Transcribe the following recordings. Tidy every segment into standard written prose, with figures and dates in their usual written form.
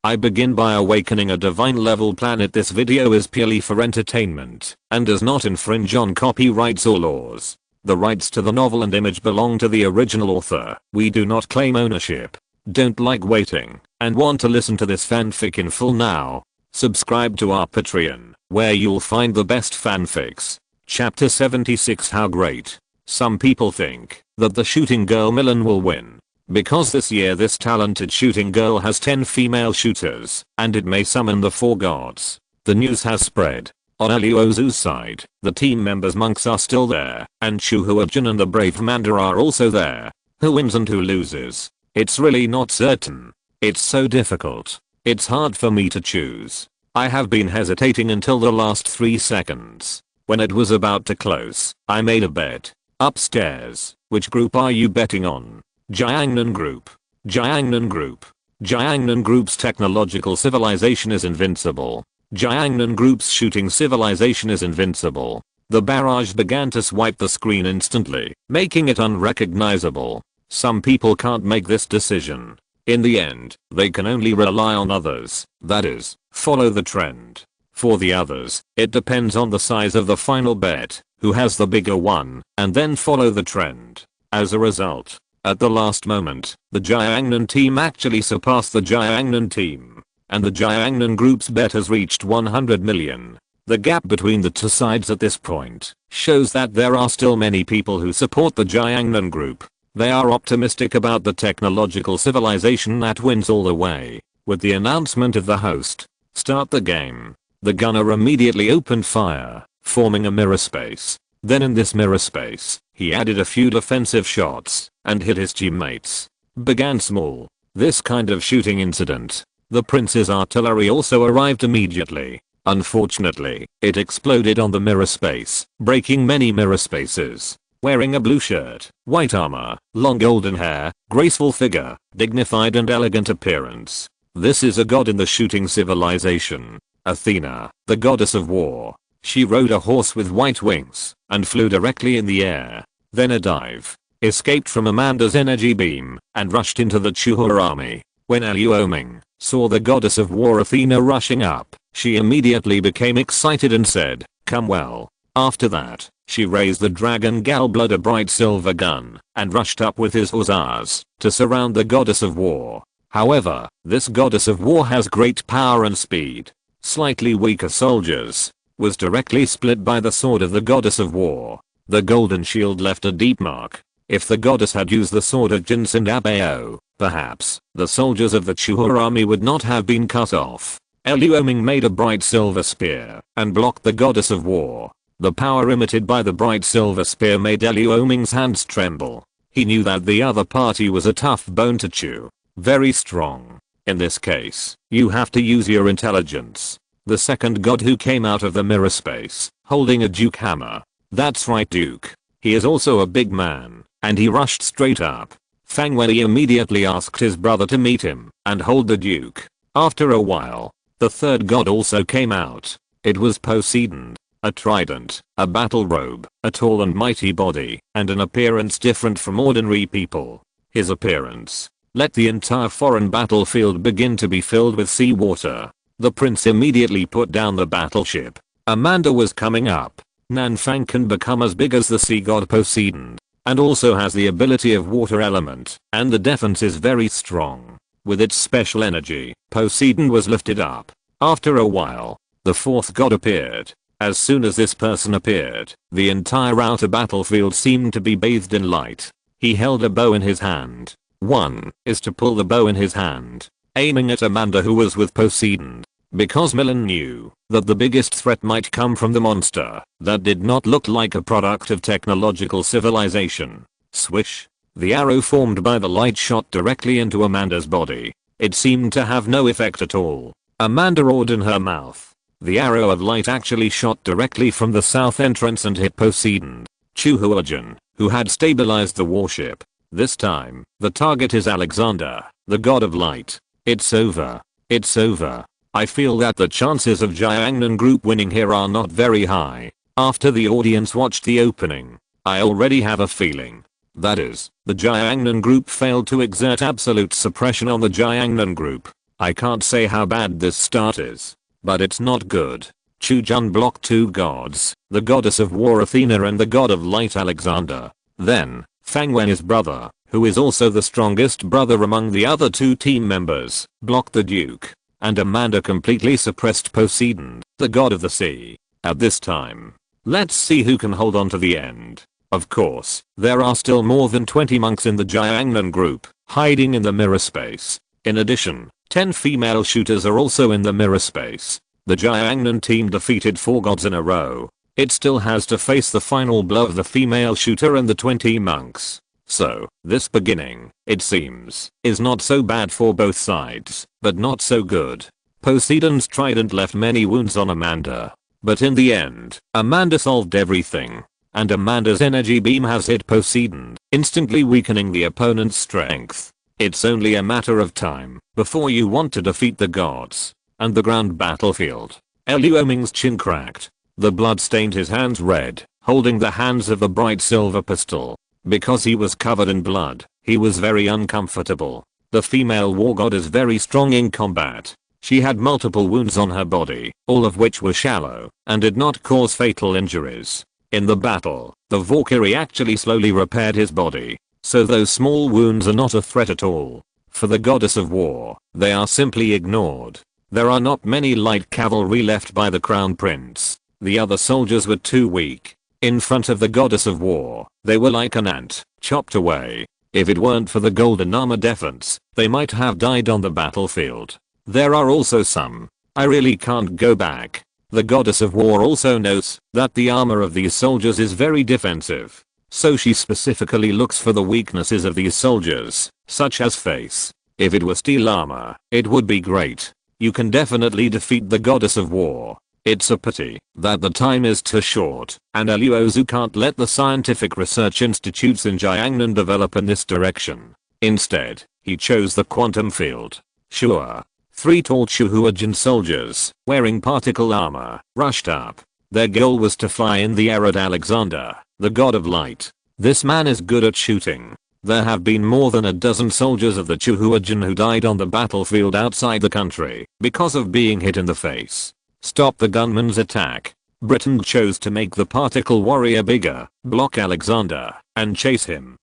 I begin by awakening a divine level planet. This video is purely for entertainment and does not infringe on copyrights or laws. The rights to the novel and image belong to the original author. We do not claim ownership. Don't like waiting and want to listen to this fanfic in full now? Subscribe to our Patreon, where you'll find the best fanfics. Chapter 76. How great. Some people think that the shooting girl Milan will win, because this year this talented shooting girl has 10 female shooters, and it may summon the 4 gods. The news has spread. On Luo Xu's side, the team members monks are still there, and Chuhuajin and the brave Amanda are also there. Who wins and who loses? It's really not certain. It's so difficult. It's hard for me to choose. I have been hesitating until the last 3 seconds. When it was about to close, I made a bet. Upstairs. Which group are you betting on? Jiangnan Group. Jiangnan Group. Jiangnan Group's technological civilization is invincible. Jiangnan Group's shooting civilization is invincible. The barrage began to swipe the screen instantly, making it unrecognizable. Some people can't make this decision. In the end, they can only rely on others, that is, follow the trend. For the others, it depends on the size of the final bet, who has the bigger one, and then follow the trend. As a result, at the last moment, the Jiangnan team actually surpassed the Jiangnan team, and the Jiangnan Group's bet has reached 100 million. The gap between the two sides at this point shows that there are still many people who support the Jiangnan Group. They are optimistic about the technological civilization that wins all the way. With the announcement of the host, "Start the game," the gunner immediately opened fire, forming a mirror space. Then in this mirror space, he added a few defensive shots and hit his teammates. Began small. This kind of shooting incident. The prince's artillery also arrived immediately. Unfortunately, it exploded on the mirror space, breaking many mirror spaces. Wearing a blue shirt, white armor, long golden hair, graceful figure, dignified and elegant appearance. This is a god in the shooting civilization. Athena, the goddess of war. She rode a horse with white wings and flew directly in the air. Then a dive. Escaped from Amanda's energy beam and rushed into the Chuhua army. When Luoming saw the goddess of war Athena rushing up, she immediately became excited and said, "Come well." After that, she raised the dragon Galblood, a bright silver gun, and rushed up with his hussars to surround the goddess of war. However, this goddess of war has great power and speed. Slightly weaker soldiers was directly split by the sword of the goddess of war. The golden shield left a deep mark. If the goddess had used the sword of Jinsindabao, perhaps the soldiers of the Chuhua army would not have been cut off. Luoming made a bright silver spear and blocked the goddess of war. The power emitted by the bright silver spear made Luoming's hands tremble. He knew that the other party was a tough bone to chew. Very strong. In this case, you have to use your intelligence. The second god who came out of the mirror space, holding a duke hammer. That's right, Duke. He is also a big man, and he rushed straight up. Fang Wei immediately asked his brother to meet him and hold the duke. After a while, the third god also came out. It was Poseidon. A trident, a battle robe, a tall and mighty body, and an appearance different from ordinary people. His appearance let the entire foreign battlefield begin to be filled with seawater. The prince immediately put down the battleship. Amanda was coming up. Nanfang can become as big as the sea god Poseidon, and also has the ability of water element, and the defense is very strong. With its special energy, Poseidon was lifted up. After a while, the fourth god appeared. As soon as this person appeared, the entire outer battlefield seemed to be bathed in light. He held a bow in his hand. One is to pull the bow in his hand, aiming at Amanda, who was with Poseidon. Because Milan knew that the biggest threat might come from the monster that did not look like a product of technological civilization. Swish. The arrow formed by the light shot directly into Amanda's body. It seemed to have no effect at all. Amanda roared in her mouth. The arrow of light actually shot directly from the south entrance and hit Poseidon. Chuhuajin, who had stabilized the warship. This time, the target is Alexander, the god of light. It's over. It's over. I feel that the chances of Jiangnan Group winning here are not very high. After the audience watched the opening, I already have a feeling. That is, the Jiangnan Group failed to exert absolute suppression on the Jiangnan Group. I can't say how bad this start is, but it's not good. Chu Jun blocked two gods, the goddess of war Athena and the god of light Alexander. Then, Fang Wen's brother, who is also the strongest brother among the other two team members, blocked the Duke. And Amanda completely suppressed Poseidon, the god of the sea. At this time, let's see who can hold on to the end. Of course, there are still more than 20 monks in the Jiangnan group, hiding in the mirror space. In addition, 10 female shooters are also in the mirror space. The Jiangnan team defeated 4 gods in a row. It still has to face the final blow of the female shooter and the 20 monks. So, this beginning, it seems, is not so bad for both sides, but not so good. Poseidon's trident left many wounds on Amanda. But in the end, Amanda solved everything. And Amanda's energy beam has hit Poseidon, instantly weakening the opponent's strength. It's only a matter of time before you want to defeat the gods. And the ground battlefield. Luo Ming's chin cracked. The blood stained his hands red, holding the hands of a bright silver pistol. Because he was covered in blood, he was very uncomfortable. The female war god is very strong in combat. She had multiple wounds on her body, all of which were shallow, and did not cause fatal injuries. In the battle, the Valkyrie actually slowly repaired his body, so those small wounds are not a threat at all. For the goddess of war, they are simply ignored. There are not many light cavalry left by the crown prince. The other soldiers were too weak. In front of the goddess of war, they were like an ant, chopped away. If it weren't for the golden armor defense, they might have died on the battlefield. There are also some. I really can't go back. The goddess of war also knows that the armor of these soldiers is very defensive. So she specifically looks for the weaknesses of these soldiers, such as face. If it were steel armor, it would be great. You can definitely defeat the goddess of war. It's a pity that the time is too short, and Luo Xu can't let the scientific research institutes in Jiangnan develop in this direction. Instead, he chose the quantum field. Sure. 3 tall Chuhuajin soldiers, wearing particle armor, rushed up. Their goal was to fly in the air at Alexander, the god of light. This man is good at shooting. There have been more than a dozen soldiers of the Chuhuajin who died on the battlefield outside the country because of being hit in the face. Stop the gunman's attack. Britain chose to make the particle warrior bigger, block Alexander, and chase him.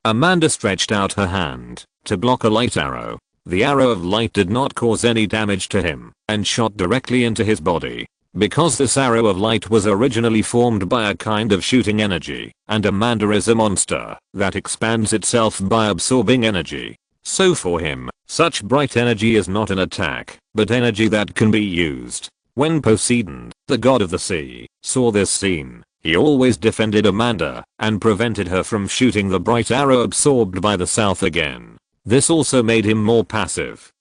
Amanda stretched out her hand to block a light arrow. The arrow of light did not cause any damage to him and shot directly into his body. Because this arrow of light was originally formed by a kind of shooting energy, and Amanda is a monster that expands itself by absorbing energy. So for him, such bright energy is not an attack, but energy that can be used. When Poseidon, the god of the sea, saw this scene, he always defended Amanda and prevented her from shooting the bright arrow absorbed by the south again. This also made him more passive.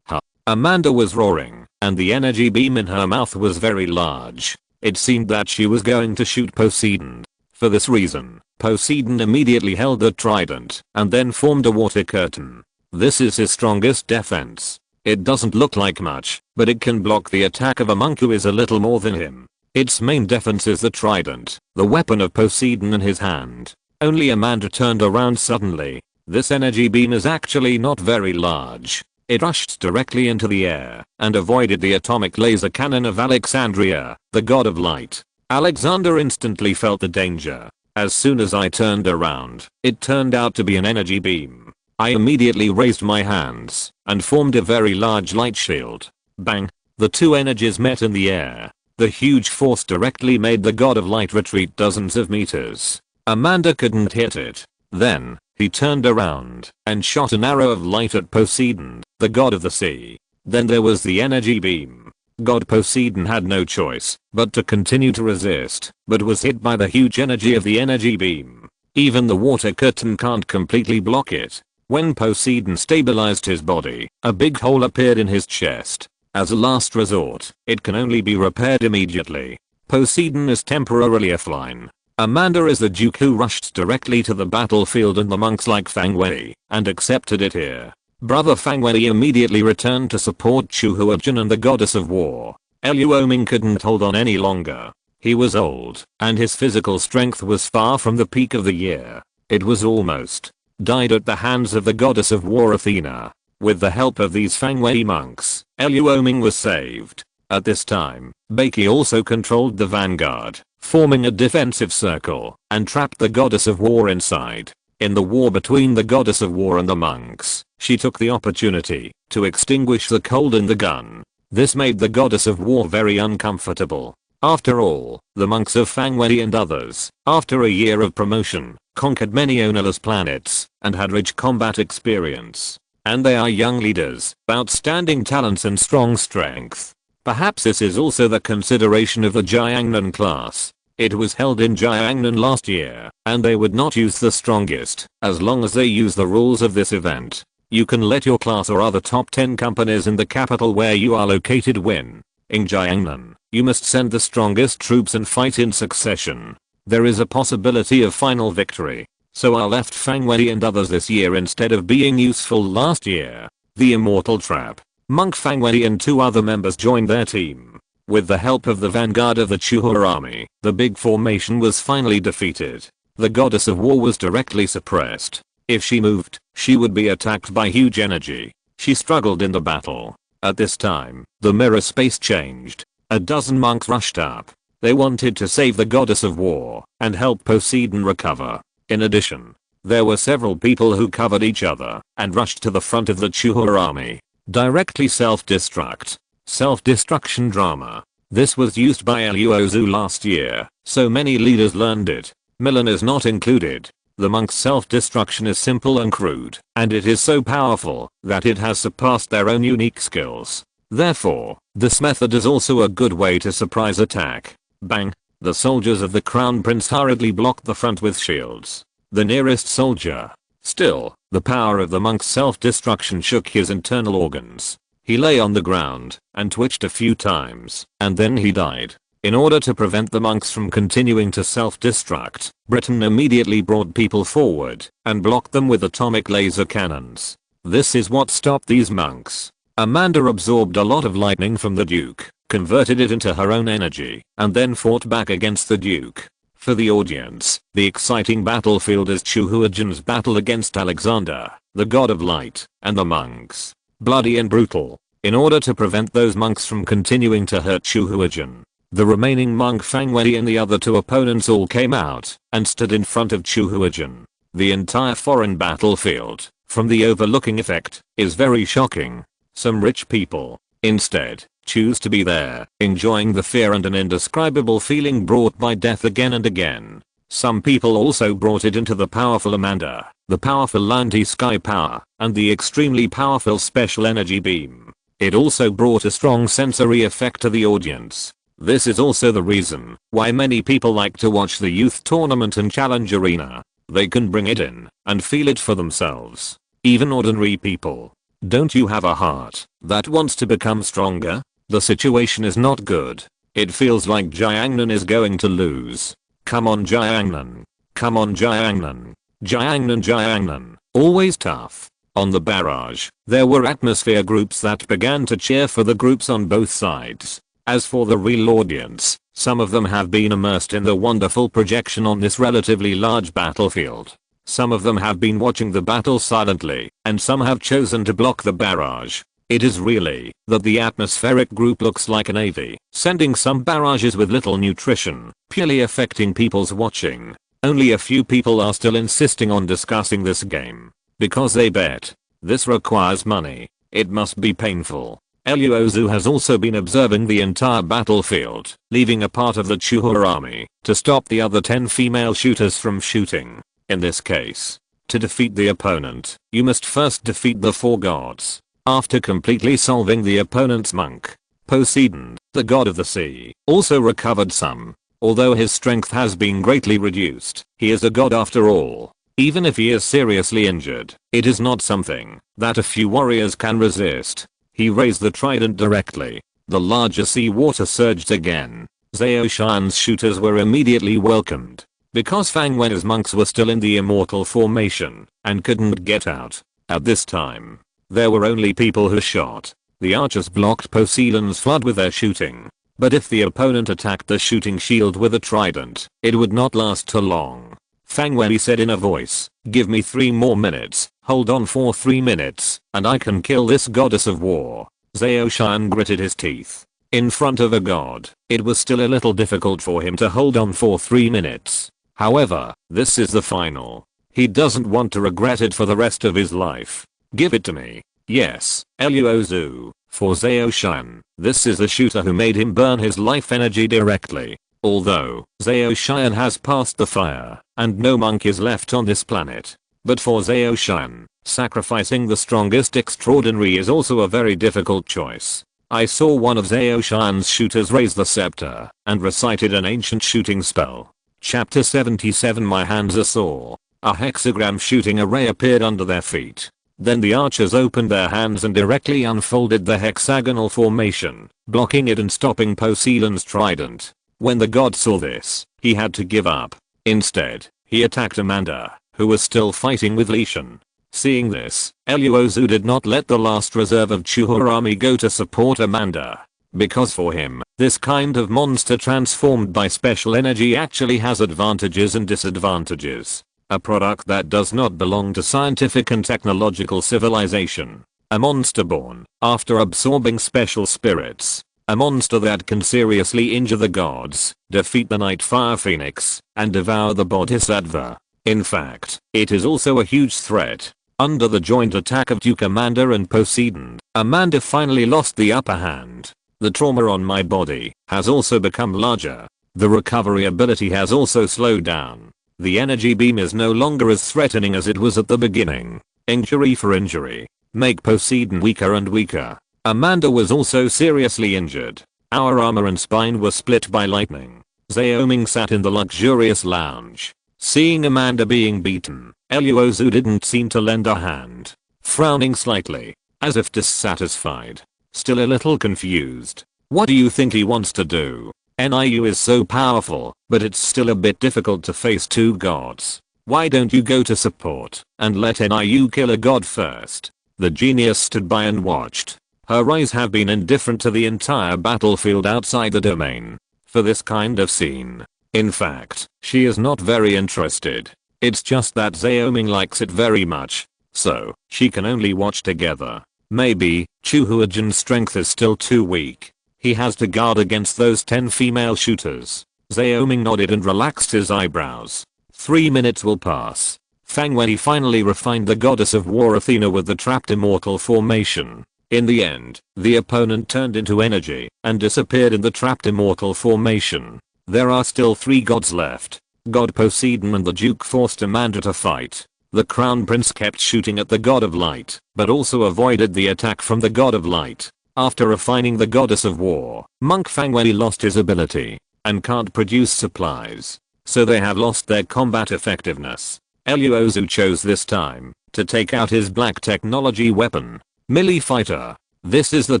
Amanda was roaring, and the energy beam in her mouth was very large. It seemed that she was going to shoot Poseidon. For this reason, Poseidon immediately held the trident and then formed a water curtain. This is his strongest defense. It doesn't look like much, but it can block the attack of a monk who is a little more than him. Its main defense is the trident, the weapon of Poseidon in his hand. Only Amanda turned around suddenly. This energy beam is actually not very large. It rushed directly into the air and avoided the atomic laser cannon of Alexandria, the god of light. Alexander instantly felt the danger. As soon as I turned around, it turned out to be an energy beam. I immediately raised my hands and formed a very large light shield. Bang! The two energies met in the air. The huge force directly made the god of light retreat dozens of meters. Amanda couldn't hit it. Then, he turned around and shot an arrow of light at Poseidon, the god of the sea. Then there was the energy beam. God Poseidon had no choice but to continue to resist, but was hit by the huge energy of the energy beam. Even the water curtain can't completely block it. When Poseidon stabilized his body, a big hole appeared in his chest. As a last resort, it can only be repaired immediately. Poseidon is temporarily offline. Amanda is the Duke who rushed directly to the battlefield and the monks like Fang Wei and accepted it here. Brother Fang Wei immediately returned to support Chu Huajin and the goddess of war. Luo Ming couldn't hold on any longer. He was old, and his physical strength was far from the peak of the year. It was almost died at the hands of the goddess of war Athena. With the help of these Fangwei monks, Luo Ming was saved. At this time, Beiki also controlled the vanguard, forming a defensive circle, and trapped the goddess of war inside. In the war between the goddess of war and the monks, she took the opportunity to extinguish the cold in the gun. This made the goddess of war very uncomfortable. After all, the monks of Fangwei and others, after a year of promotion, conquered many ownerless planets, and had rich combat experience. And they are young leaders, outstanding talents and strong strength. Perhaps this is also the consideration of the Jiangnan class. It was held in Jiangnan last year, and they would not use the strongest, as long as they use the rules of this event. You can let your class or other top 10 companies in the capital where you are located win. In Jiangnan, you must send the strongest troops and fight in succession. There is a possibility of final victory. So I left Fangwei and others this year instead of being useful last year. The Immortal Trap. Monk Fangwei and 2 other members joined their team. With the help of the vanguard of the Chuhua army, the big formation was finally defeated. The goddess of war was directly suppressed. If she moved, she would be attacked by huge energy. She struggled in the battle. At this time, the mirror space changed. A dozen monks rushed up. They wanted to save the goddess of war and help Poseidon recover. In addition, there were several people who covered each other and rushed to the front of the Chuhua army. Directly self-destruct. Self-destruction drama. This was used by Luo Xu last year, so many leaders learned it. Milan is not included. The monk's self-destruction is simple and crude, and it is so powerful that it has surpassed their own unique skills. Therefore, this method is also a good way to surprise attack. Bang! The soldiers of the Crown Prince hurriedly blocked the front with shields. The nearest soldier. Still, the power of the monk's self-destruction shook his internal organs. He lay on the ground and twitched a few times, and then he died. In order to prevent the monks from continuing to self-destruct, Britain immediately brought people forward and blocked them with atomic laser cannons. This is what stopped these monks. Amanda absorbed a lot of lightning from the Duke, converted it into her own energy, and then fought back against the Duke. For the audience, the exciting battlefield is Chu Huajin's battle against Alexander, the god of light, and the monks. Bloody and brutal. In order to prevent those monks from continuing to hurt Chu Huajin, the remaining monk Fangwei and the other 2 opponents all came out and stood in front of Chu Huajin. The entire foreign battlefield, from the overlooking effect, is very shocking. Some rich people, instead, choose to be there, enjoying the fear and an indescribable feeling brought by death again and again. Some people also brought it into the powerful Amanda, the powerful anti-sky power, and the extremely powerful special energy beam. It also brought a strong sensory effect to the audience. This is also the reason why many people like to watch the youth tournament and challenge arena. They can bring it in and feel it for themselves. Even ordinary people. Don't you have a heart that wants to become stronger? The situation is not good. It feels like Jiangnan is going to lose. Come on Jiangnan. Come on Jiangnan. Jiangnan Jiangnan. Always tough. On the barrage, there were atmosphere groups that began to cheer for the groups on both sides. As for the real audience, some of them have been immersed in the wonderful projection on this relatively large battlefield. Some of them have been watching the battle silently, and some have chosen to block the barrage. It is really that the atmospheric group looks like a navy, sending some barrages with little nutrition, purely affecting people's watching. Only a few people are still insisting on discussing this game. Because they bet. This requires money. It must be painful. Luo Xu has also been observing the entire battlefield, leaving a part of the Chuhua army to stop the other 10 female shooters from shooting. In this case, to defeat the opponent, you must first defeat the 4 gods. After completely solving the opponent's monk, Poseidon, the god of the sea, also recovered some. Although his strength has been greatly reduced, he is a god after all. Even if he is seriously injured, it is not something that a few warriors can resist. He raised the trident directly. The larger sea water surged again. Zhao Shan's shooters were immediately welcomed. Because Fang Wen's monks were still in the immortal formation and couldn't get out. At this time, there were only people who shot. The archers blocked Poseidon's flood with their shooting. But if the opponent attacked the shooting shield with a trident, it would not last too long. Fang Wei said in a voice, "Give me 3 more minutes, hold on for 3 minutes, and I can kill this goddess of war." Zhao Shan gritted his teeth. In front of a god, it was still a little difficult for him to hold on for 3 minutes. However, this is the final. He doesn't want to regret it for the rest of his life. "Give it to me." "Yes, Luo Xu." For Zhao Shan, this is the shooter who made him burn his life energy directly. Although, Zhao Shan has passed the fire, and no monk is left on this planet. But for Zhao Shan, sacrificing the strongest extraordinary is also a very difficult choice. I saw one of Zhao Shan's shooters raise the scepter, and recited an ancient shooting spell. Chapter 77. My hands are sore. A hexagram shooting array appeared under their feet. Then the archers opened their hands and directly unfolded the hexagonal formation, blocking it and stopping Poseidon's trident. When the god saw this, he had to give up. Instead, he attacked Amanda, who was still fighting with Li Shan. Seeing this, Luo Xu did not let the last reserve of Chuhu army go to support Amanda. Because for him, this kind of monster transformed by special energy actually has advantages and disadvantages. A product that does not belong to scientific and technological civilization. A monster born after absorbing special spirits. A monster that can seriously injure the gods, defeat the Night Fire Phoenix, and devour the Bodhisattva. In fact, it is also a huge threat. Under the joint attack of Duke Amanda and Poseidon, Amanda finally lost the upper hand. The trauma on my body has also become larger. The recovery ability has also slowed down. The energy beam is no longer as threatening as it was at the beginning. Injury for injury. Make Poseidon weaker and weaker. Amanda was also seriously injured. Our armor and spine were split by lightning. Zhao Ming sat in the luxurious lounge. Seeing Amanda being beaten, Luo Xu didn't seem to lend a hand. Frowning slightly, as if dissatisfied. Still a little confused. What do you think he wants to do? NIU is so powerful, but it's still a bit difficult to face 2 gods. Why don't you go to support, and let NIU kill a god first? The genius stood by and watched. Her eyes have been indifferent to the entire battlefield outside the domain. For this kind of scene. In fact, she is not very interested. It's just that Zhao Ming likes it very much. So, she can only watch together. Maybe, Chu Huajin's strength is still too weak. He has to guard against those 10 female shooters. Zhao Ming nodded and relaxed his eyebrows. 3 minutes will pass. Fang Wei finally refined the goddess of war Athena with the trapped immortal formation. In the end, the opponent turned into energy and disappeared in the trapped immortal formation. There are still 3 gods left. God Poseidon and the Duke forced Amanda to fight. The Crown Prince kept shooting at the God of Light, but also avoided the attack from the God of Light. After refining the goddess of war, Monk Fang Wei lost his ability and can't produce supplies. So they have lost their combat effectiveness. Luo Xu chose this time to take out his black technology weapon. Melee Fighter. This is the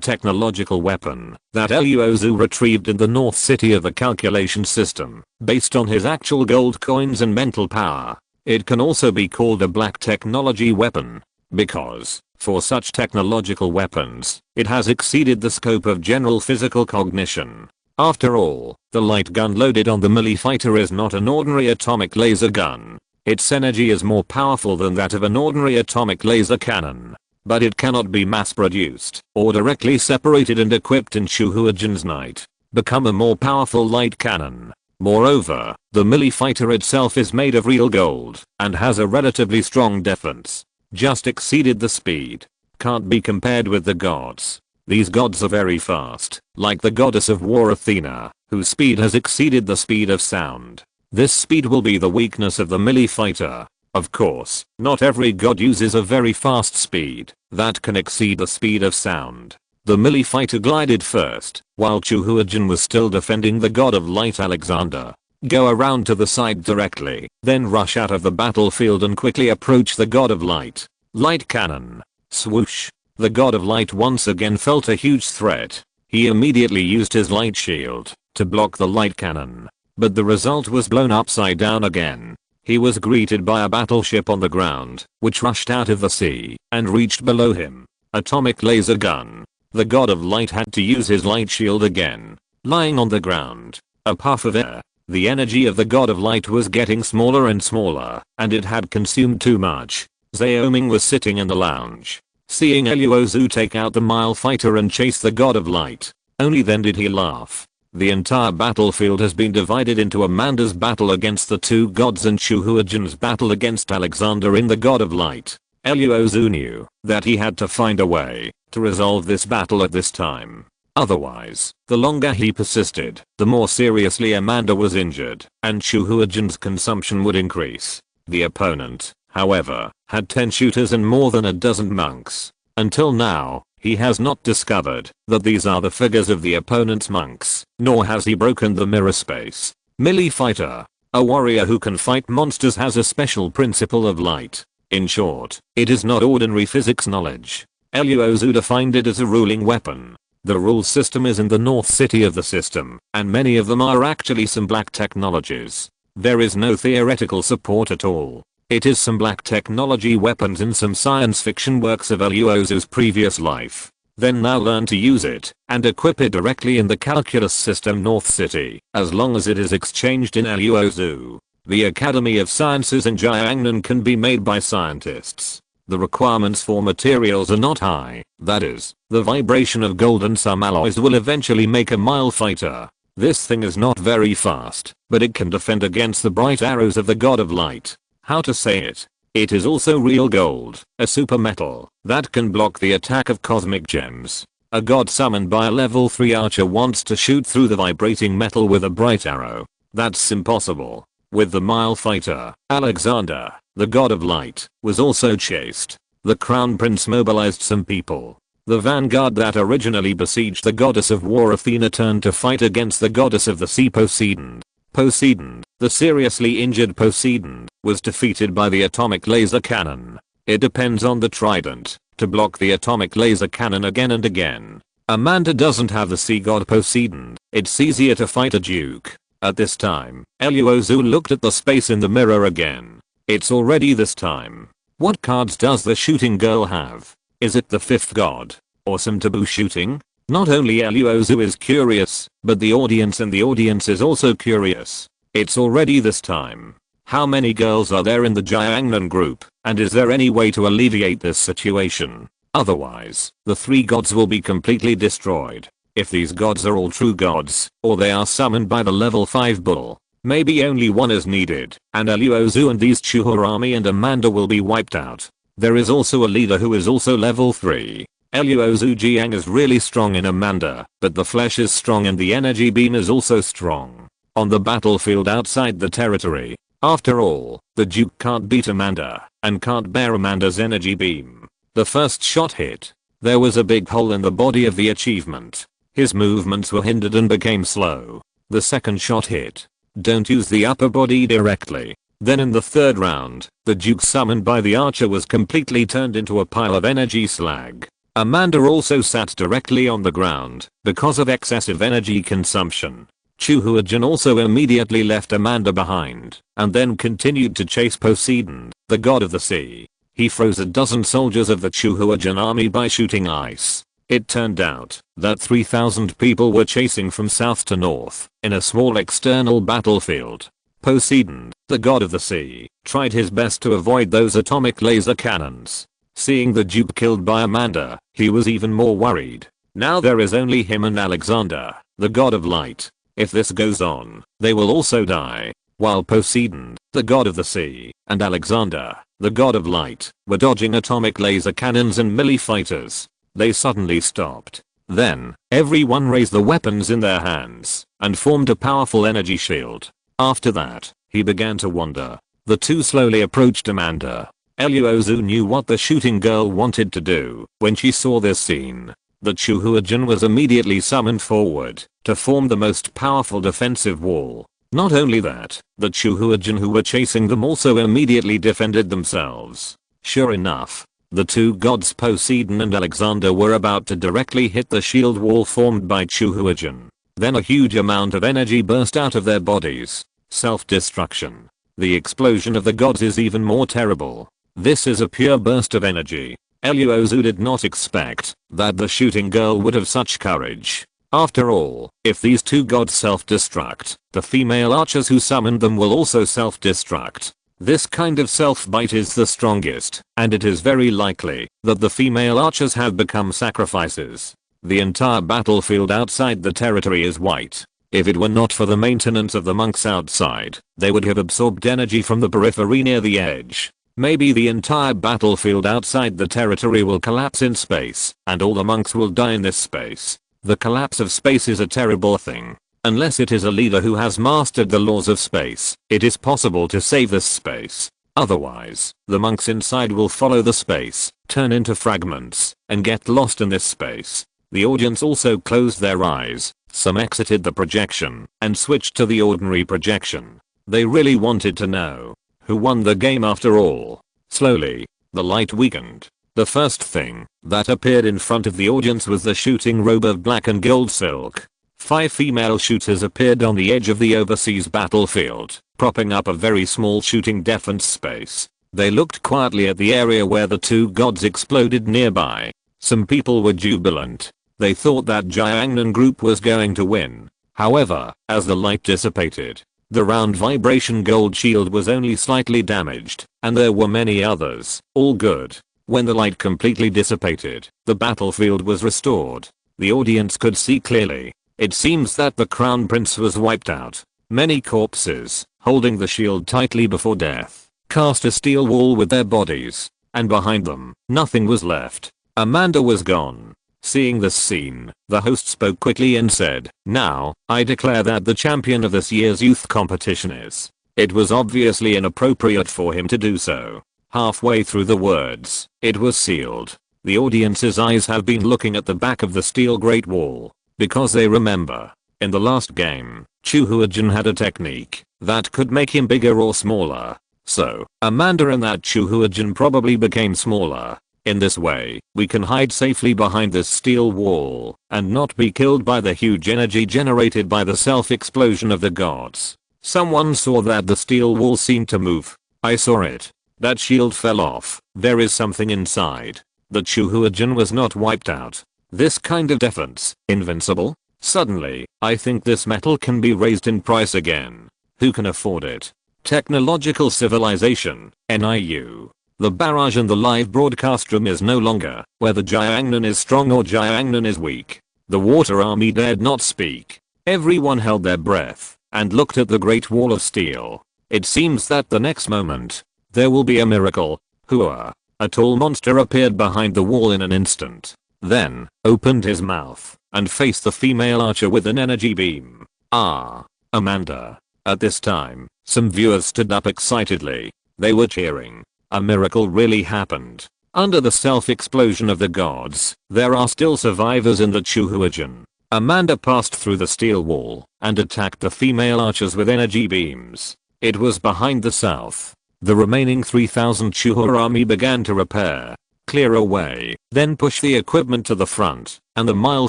technological weapon that Luo Xu retrieved in the North City of the calculation system, based on his actual gold coins and mental power. It can also be called a black technology weapon, because, for such technological weapons, it has exceeded the scope of general physical cognition. After all, the light gun loaded on the Melee Fighter is not an ordinary atomic laser gun. Its energy is more powerful than that of an ordinary atomic laser cannon. But it cannot be mass-produced or directly separated and equipped in Chu Huajin's night. Become a more powerful light cannon. Moreover, the Melee Fighter itself is made of real gold and has a relatively strong defense. Just exceeded the speed. Can't be compared with the gods. These gods are very fast, like the goddess of war Athena, whose speed has exceeded the speed of sound. This speed will be the weakness of the Melee Fighter. Of course, not every god uses a very fast speed that can exceed the speed of sound. The Melee Fighter glided first, while Chu Huajin was still defending the god of light Alexander. Go around to the side directly, then rush out of the battlefield and quickly approach the god of light. Light cannon. Swoosh. The god of light once again felt a huge threat. He immediately used his light shield to block the light cannon. But the result was blown upside down again. He was greeted by a battleship on the ground, which rushed out of the sea and reached below him. Atomic laser gun. The god of light had to use his light shield again. Lying on the ground. A puff of air. The energy of the god of light was getting smaller and smaller, and it had consumed too much. Xiaoming was sitting in the lounge, seeing Luo Xu take out the mile fighter and chase the god of light. Only then did he laugh. The entire battlefield has been divided into Amanda's battle against the two gods and Chu Huajin's battle against Alexander in the god of light. Luo Xu knew that he had to find a way to resolve this battle at this time. Otherwise, the longer he persisted, the more seriously Amanda was injured, and Chu Huajin's consumption would increase. The opponent, however, had 10 shooters and more than a dozen monks. Until now, he has not discovered that these are the figures of the opponent's monks, nor has he broken the mirror space. Melee fighter. A warrior who can fight monsters has a special principle of light. In short, it is not ordinary physics knowledge. Luo Xu defined it as a ruling weapon. The rule system is in the north city of the system, and many of them are actually some black technologies. There is no theoretical support at all. It is some black technology weapons in some science fiction works of Luo Xu's previous life. Then now learn to use it, and equip it directly in the calculus system North City, as long as it is exchanged in Luo Xu. The Academy of Sciences in Jiangnan can be made by scientists. The requirements for materials are not high, that is, the vibration of gold and some alloys will eventually make a mile fighter. This thing is not very fast, but it can defend against the bright arrows of the god of light. How to say it? It is also real gold, a super metal, that can block the attack of cosmic gems. A god summoned by a level 3 archer wants to shoot through the vibrating metal with a bright arrow. That's impossible. With the mile fighter, Alexander, the god of light, was also chased. The crown prince mobilized some people. The vanguard that originally besieged the goddess of war Athena turned to fight against the goddess of the sea Poseidon. Poseidon, the seriously injured Poseidon, was defeated by the atomic laser cannon. It depends on the trident to block the atomic laser cannon again and again. Amanda doesn't have the sea god Poseidon. It's easier to fight a duke. At this time, Luo Xu looked at the space in the mirror again. It's already this time. What cards does the shooting girl have? Is it the 5th god? Or some taboo shooting? Not only Luo Xu is curious, but the audience is also curious. It's already this time. How many girls are there in the Jiangnan group, and is there any way to alleviate this situation? Otherwise, the 3 gods will be completely destroyed. If these gods are all true gods, or they are summoned by the level 5 bull, maybe only one is needed, and Luo Xu and these Chuhurami and Amanda will be wiped out. There is also a leader who is also level 3. Luo Xu Jiang is really strong in Amanda, but the flesh is strong and the energy beam is also strong. On the battlefield outside the territory, after all, the Duke can't beat Amanda, and can't bear Amanda's energy beam. The first shot hit. There was a big hole in the body of the achievement. His movements were hindered and became slow. The second shot hit. Don't use the upper body directly. Then in the third round, the Duke summoned by the archer was completely turned into a pile of energy slag. Amanda also sat directly on the ground because of excessive energy consumption. Chu Huajin also immediately left Amanda behind and then continued to chase Poseidon, the god of the sea. He froze a dozen soldiers of the Chu Huajin army by shooting ice. It turned out that 3,000 people were chasing from south to north in a small external battlefield. Poseidon, the god of the sea, tried his best to avoid those atomic laser cannons. Seeing the Duke killed by Amanda, he was even more worried. Now there is only him and Alexander, the god of light. If this goes on, they will also die. While Poseidon, the god of the sea, and Alexander, the god of light, were dodging atomic laser cannons and melee fighters, they suddenly stopped. Then, everyone raised the weapons in their hands and formed a powerful energy shield. After that, he began to wander. The two slowly approached Amanda. Luo Xu knew what the shooting girl wanted to do when she saw this scene. The Chu Huajin was immediately summoned forward to form the most powerful defensive wall. Not only that, the Chu Huajin who were chasing them also immediately defended themselves. Sure enough, the two gods Poseidon and Alexander were about to directly hit the shield wall formed by Chu Huajin. Then a huge amount of energy burst out of their bodies. Self-destruction. The explosion of the gods is even more terrible. This is a pure burst of energy. Luo Xu did not expect that the shooting girl would have such courage. After all, if these two gods self-destruct, the female archers who summoned them will also self-destruct. This kind of self-bite is the strongest, and it is very likely that the female archers have become sacrifices. The entire battlefield outside the territory is white. If it were not for the maintenance of the monks outside, they would have absorbed energy from the periphery near the edge. Maybe the entire battlefield outside the territory will collapse in space, and all the monks will die in this space. The collapse of space is a terrible thing. Unless it is a leader who has mastered the laws of space, it is possible to save this space. Otherwise, the monks inside will follow the space, turn into fragments, and get lost in this space. The audience also closed their eyes, some exited the projection, and switched to the ordinary projection. They really wanted to know who won the game after all. Slowly, the light weakened. The first thing that appeared in front of the audience was the shooting robe of black and gold silk. 5 female shooters appeared on the edge of the overseas battlefield, propping up a very small shooting defense space. They looked quietly at the area where the two gods exploded nearby. Some people were jubilant. They thought that Jiangnan group was going to win. However, as the light dissipated, the round vibration gold shield was only slightly damaged, and there were many others, all good. When the light completely dissipated, the battlefield was restored. The audience could see clearly. It seems that the crown prince was wiped out. Many corpses, holding the shield tightly before death, cast a steel wall with their bodies, and behind them, nothing was left. Amanda was gone. Seeing this scene, the host spoke quickly and said, "Now, I declare that the champion of this year's youth competition is." It was obviously inappropriate for him to do so. Halfway through the words, it was sealed. The audience's eyes have been looking at the back of the steel Great Wall, because they remember, in the last game, Chu Huajin had a technique that could make him bigger or smaller. So, Amanda and that Chu Huajin probably became smaller. In this way, we can hide safely behind this steel wall, and not be killed by the huge energy generated by the self-explosion of the gods. Someone saw that the steel wall seemed to move. I saw it. That shield fell off. There is something inside. The Chu Huajin was not wiped out. This kind of defense, invincible? Suddenly, I think this metal can be raised in price again. Who can afford it? Technological civilization, NIU. The barrage in the live broadcast room is no longer whether Jiangnan is strong or Jiangnan is weak. The water army dared not speak. Everyone held their breath and looked at the Great Wall of Steel. It seems that the next moment, there will be a miracle. Hua. A tall monster appeared behind the wall in an instant. Then, opened his mouth, and faced the female archer with an energy beam. Ah. Amanda. At this time, some viewers stood up excitedly. They were cheering. A miracle really happened. Under the self-explosion of the gods, there are still survivors in the Chu Huajin. Amanda passed through the steel wall, and attacked the female archers with energy beams. It was behind the south. The remaining 3,000 Chuhua army began to repair, clear away, then push the equipment to the front, and the mile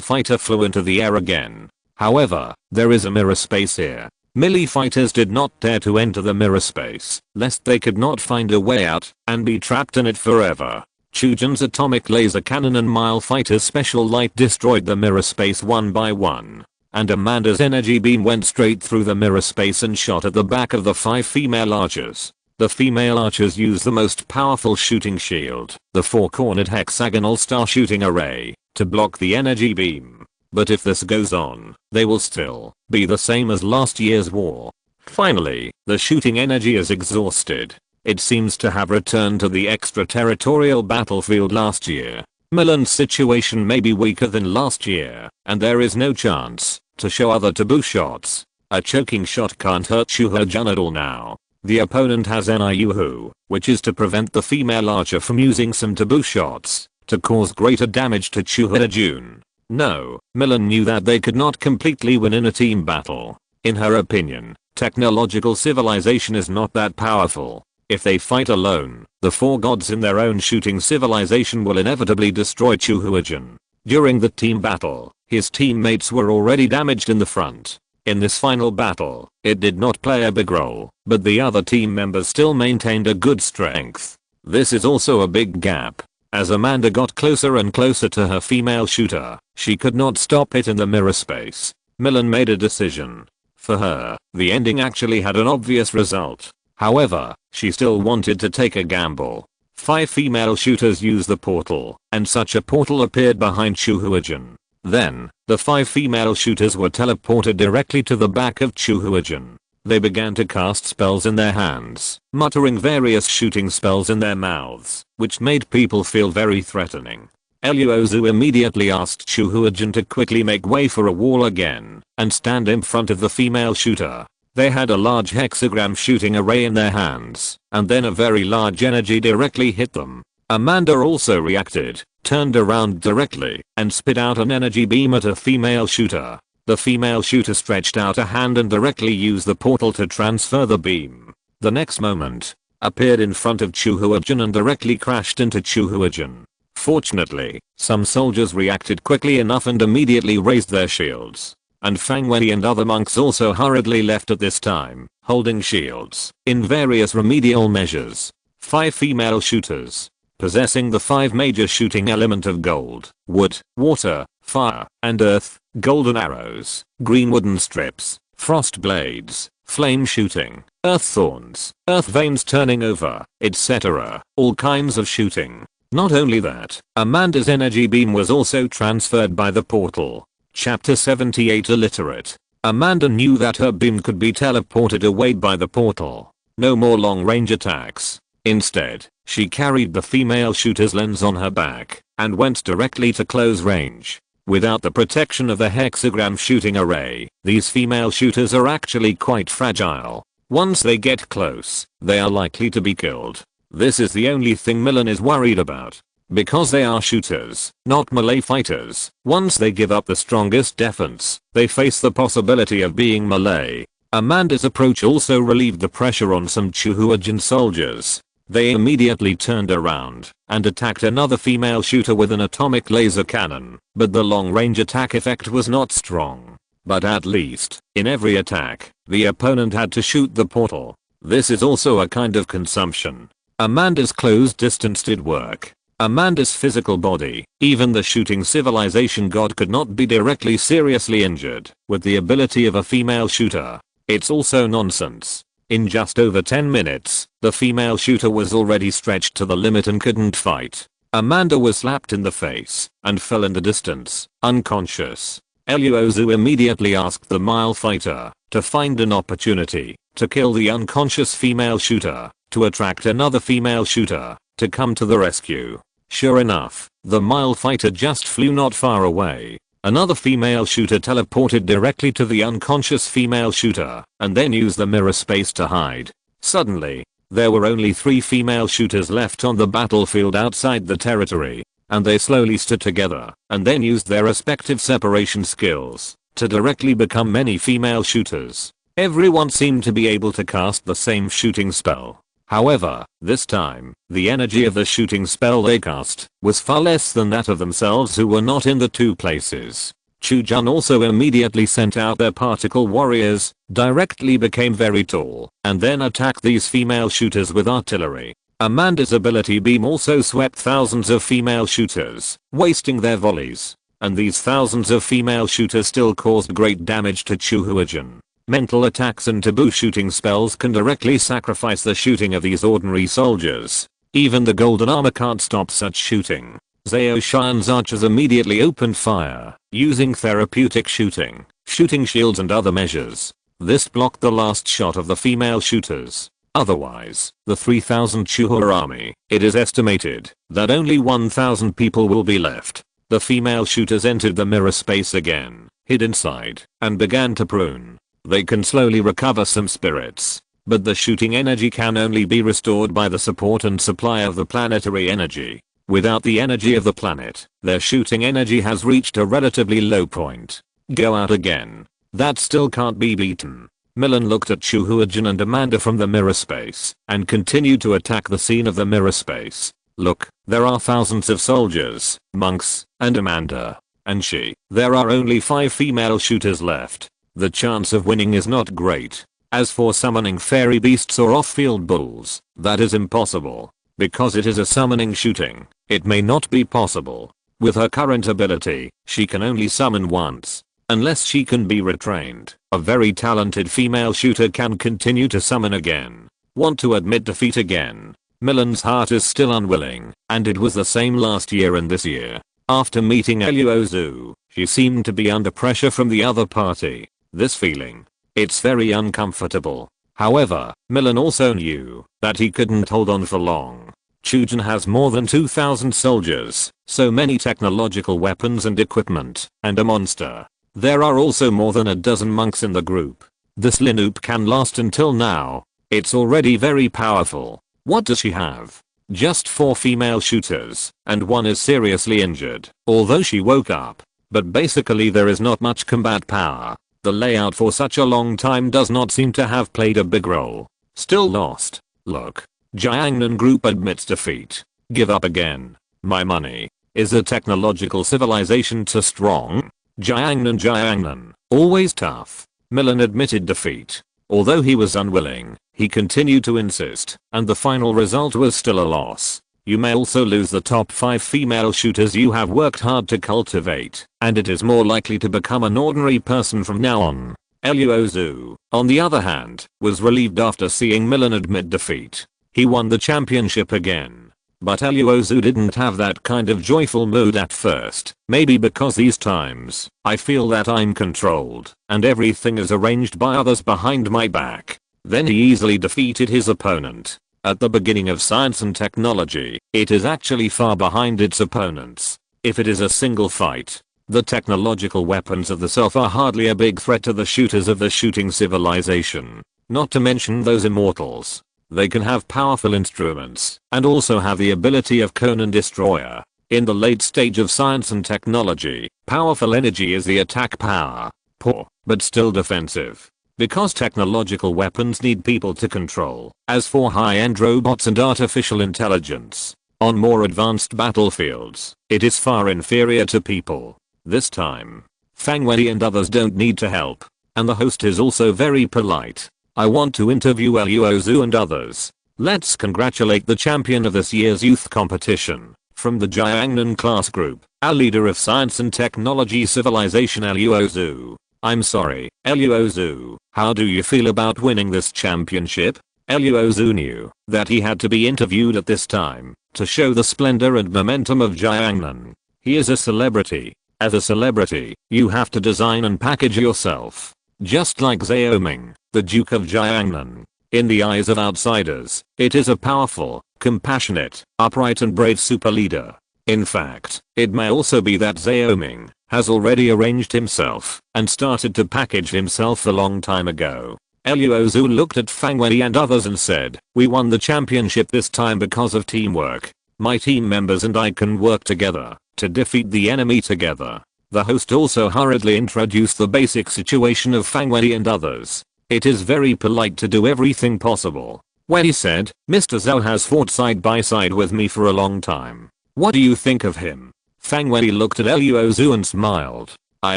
fighter flew into the air again. However, there is a mirror space here. Melee fighters did not dare to enter the mirror space, lest they could not find a way out, and be trapped in it forever. Chujin's atomic laser cannon and mile fighter's special light destroyed the mirror space one by one. And Amanda's energy beam went straight through the mirror space and shot at the back of the 5 female archers. The female archers used the most powerful shooting shield, the 4-cornered hexagonal star shooting array, to block the energy beam. But if this goes on, they will still be the same as last year's war. Finally, the shooting energy is exhausted. It seems to have returned to the extraterritorial battlefield last year. Milan's situation may be weaker than last year, and there is no chance to show other taboo shots. A choking shot can't hurt Shuhajun at all now. The opponent has NIU, which is to prevent the female archer from using some taboo shots to cause greater damage to Shuhajun. No, Milan knew that they could not completely win in a team battle. In her opinion, technological civilization is not that powerful. If they fight alone, the 4 gods in their own shooting civilization will inevitably destroy Chuhuajin. During the team battle, his teammates were already damaged in the front. In this final battle, it did not play a big role, but the other team members still maintained a good strength. This is also a big gap. As Amanda got closer and closer to her female shooter, she could not stop it in the mirror space. Millen made a decision. For her, the ending actually had an obvious result. However, she still wanted to take a gamble. 5 female shooters used the portal, and such a portal appeared behind Chu Huijin. Then, the 5 female shooters were teleported directly to the back of Chu Huijin. They began to cast spells in their hands, muttering various shooting spells in their mouths, which made people feel very threatening. Luo Xu immediately asked Chu Huijin to quickly make way for a wall again, and stand in front of the female shooter. They had a large hexagram shooting array in their hands, and then a very large energy directly hit them. Amanda also reacted, turned around directly, and spit out an energy beam at a female shooter. The female shooter stretched out a hand and directly used the portal to transfer the beam. The next moment, appeared in front of Chu Huijin and directly crashed into Chu Huijin. Fortunately, some soldiers reacted quickly enough and immediately raised their shields. And Fang Wei and other monks also hurriedly left at this time, holding shields. In various remedial measures, 5 female shooters, possessing the 5 major shooting element of gold, wood, water, fire, and earth, golden arrows, green wooden strips, frost blades, flame shooting, earth thorns, earth veins turning over, etc. All kinds of shooting. Not only that, Amanda's energy beam was also transferred by the portal. Chapter 78 Illiterate. Amanda knew that her beam could be teleported away by the portal. No more long range attacks. Instead, she carried the female shooter's lens on her back, and went directly to close range. Without the protection of the hexagram shooting array, these female shooters are actually quite fragile. Once they get close, they are likely to be killed. This is the only thing Millen is worried about. Because they are shooters, not melee fighters, once they give up the strongest defense, they face the possibility of being melee. Amanda's approach also relieved the pressure on some Chu Huijin soldiers. They immediately turned around and attacked another female shooter with an atomic laser cannon, but the long-range attack effect was not strong. But at least, in every attack, the opponent had to shoot the portal. This is also a kind of consumption. Amanda's close distance did work. Amanda's physical body, even the shooting civilization god could not be directly seriously injured with the ability of a female shooter. It's also nonsense. In just over 10 minutes, the female shooter was already stretched to the limit and couldn't fight. Amanda was slapped in the face and fell in the distance, unconscious. Luo Xu immediately asked the male fighter to find an opportunity to kill the unconscious female shooter, to attract another female shooter to come to the rescue. Sure enough, the male fighter just flew not far away. Another female shooter teleported directly to the unconscious female shooter and then used the mirror space to hide. Suddenly, there were only 3 female shooters left on the battlefield outside the territory, and they slowly stood together and then used their respective separation skills to directly become many female shooters. Everyone seemed to be able to cast the same shooting spell. However, this time, the energy of the shooting spell they cast was far less than that of themselves who were not in the 2 places. Chu Jun also immediately sent out their particle warriors, directly became very tall, and then attacked these female shooters with artillery. Amanda's ability beam also swept thousands of female shooters, wasting their volleys. And these thousands of female shooters still caused great damage to Chu Huijin. Mental attacks and taboo shooting spells can directly sacrifice the shooting of these ordinary soldiers. Even the golden armor can't stop such shooting. Zhao Shan's archers immediately opened fire, using therapeutic shooting shields and other measures. This blocked the last shot of the female shooters. Otherwise, the 3,000 Chuhua army, it is estimated that only 1,000 people will be left. The female shooters entered the mirror space again, hid inside, and began to prune. They can slowly recover some spirits, but the shooting energy can only be restored by the support and supply of the planetary energy. Without the energy of the planet, their shooting energy has reached a relatively low point. Go out again. That still can't be beaten. Millen looked at Chu Huijin and Amanda from the mirror space and continued to attack the scene of the mirror space. Look, there are thousands of soldiers, monks, and Amanda. And there are only 5 female shooters left. The chance of winning is not great. As for summoning fairy beasts or off-field bulls, that is impossible. Because it is a summoning shooting, It may not be possible. With her current ability, she can only summon once. Unless she can be retrained, a very talented female shooter can continue to summon again. Want to admit defeat again? Milan's heart is still unwilling, and it was the same last year and this year. After meeting Luo Xu, she seemed to be under pressure from the other party. This feeling. It's very uncomfortable. However, Milan also knew that he couldn't hold on for long. Chujin has more than 2,000 soldiers, so many technological weapons and equipment, and a monster. There are also more than a dozen monks in the group. This Linup can last until now. It's already very powerful. What does she have? Just 4 female shooters, and one is seriously injured, although she woke up. But basically there is not much combat power. The layout for such a long time does not seem to have played a big role. Still lost. Look. Jiangnan group admits defeat. Give up again. My money. Is the technological civilization too strong? Jiangnan. Always tough. Milan admitted defeat. Although he was unwilling, he continued to insist, and the final result was still a loss. You may also lose the top 5 female shooters you have worked hard to cultivate, and it is more likely to become an ordinary person from now on. Luo Xu, on the other hand, was relieved after seeing Milan admit defeat. He won the championship again. But Luo Xu didn't have that kind of joyful mood at first, maybe because these times, I feel that I'm controlled, and everything is arranged by others behind my back. Then he easily defeated his opponent. At the beginning of science and technology, it is actually far behind its opponents. If it is a single fight, the technological weapons of the self are hardly a big threat to the shooters of the shooting civilization. Not to mention those immortals. They can have powerful instruments, and also have the ability of Conan Destroyer. In the late stage of science and technology, powerful energy is the attack power. Poor, but still defensive. Because technological weapons need people to control. As for high-end robots and artificial intelligence, on more advanced battlefields, it is far inferior to people. This time, Fang Wei and others don't need to help. And the host is also very polite. I want to interview Luo Xu and others. Let's congratulate the champion of this year's youth competition. From the Jiangnan class group, our leader of science and technology civilization Luo Xu. I'm sorry, Luo Xu, how do you feel about winning this championship? Luo Xu knew that he had to be interviewed at this time to show the splendor and momentum of Jiangnan. He is a celebrity. As a celebrity, you have to design and package yourself. Just like Xiaoming, the Duke of Jiangnan. In the eyes of outsiders, it is a powerful, compassionate, upright and brave super leader. In fact, it may also be that Xiaoming has already arranged himself and started to package himself a long time ago. Luo Xu looked at Fang Wei and others and said, we won the championship this time because of teamwork. My team members and I can work together to defeat the enemy together. The host also hurriedly introduced the basic situation of Fang Wei and others. It is very polite to do everything possible. Wei said, Mr. Zhao has fought side by side with me for a long time. What do you think of him? Fang Wei looked at Luo Xu and smiled. I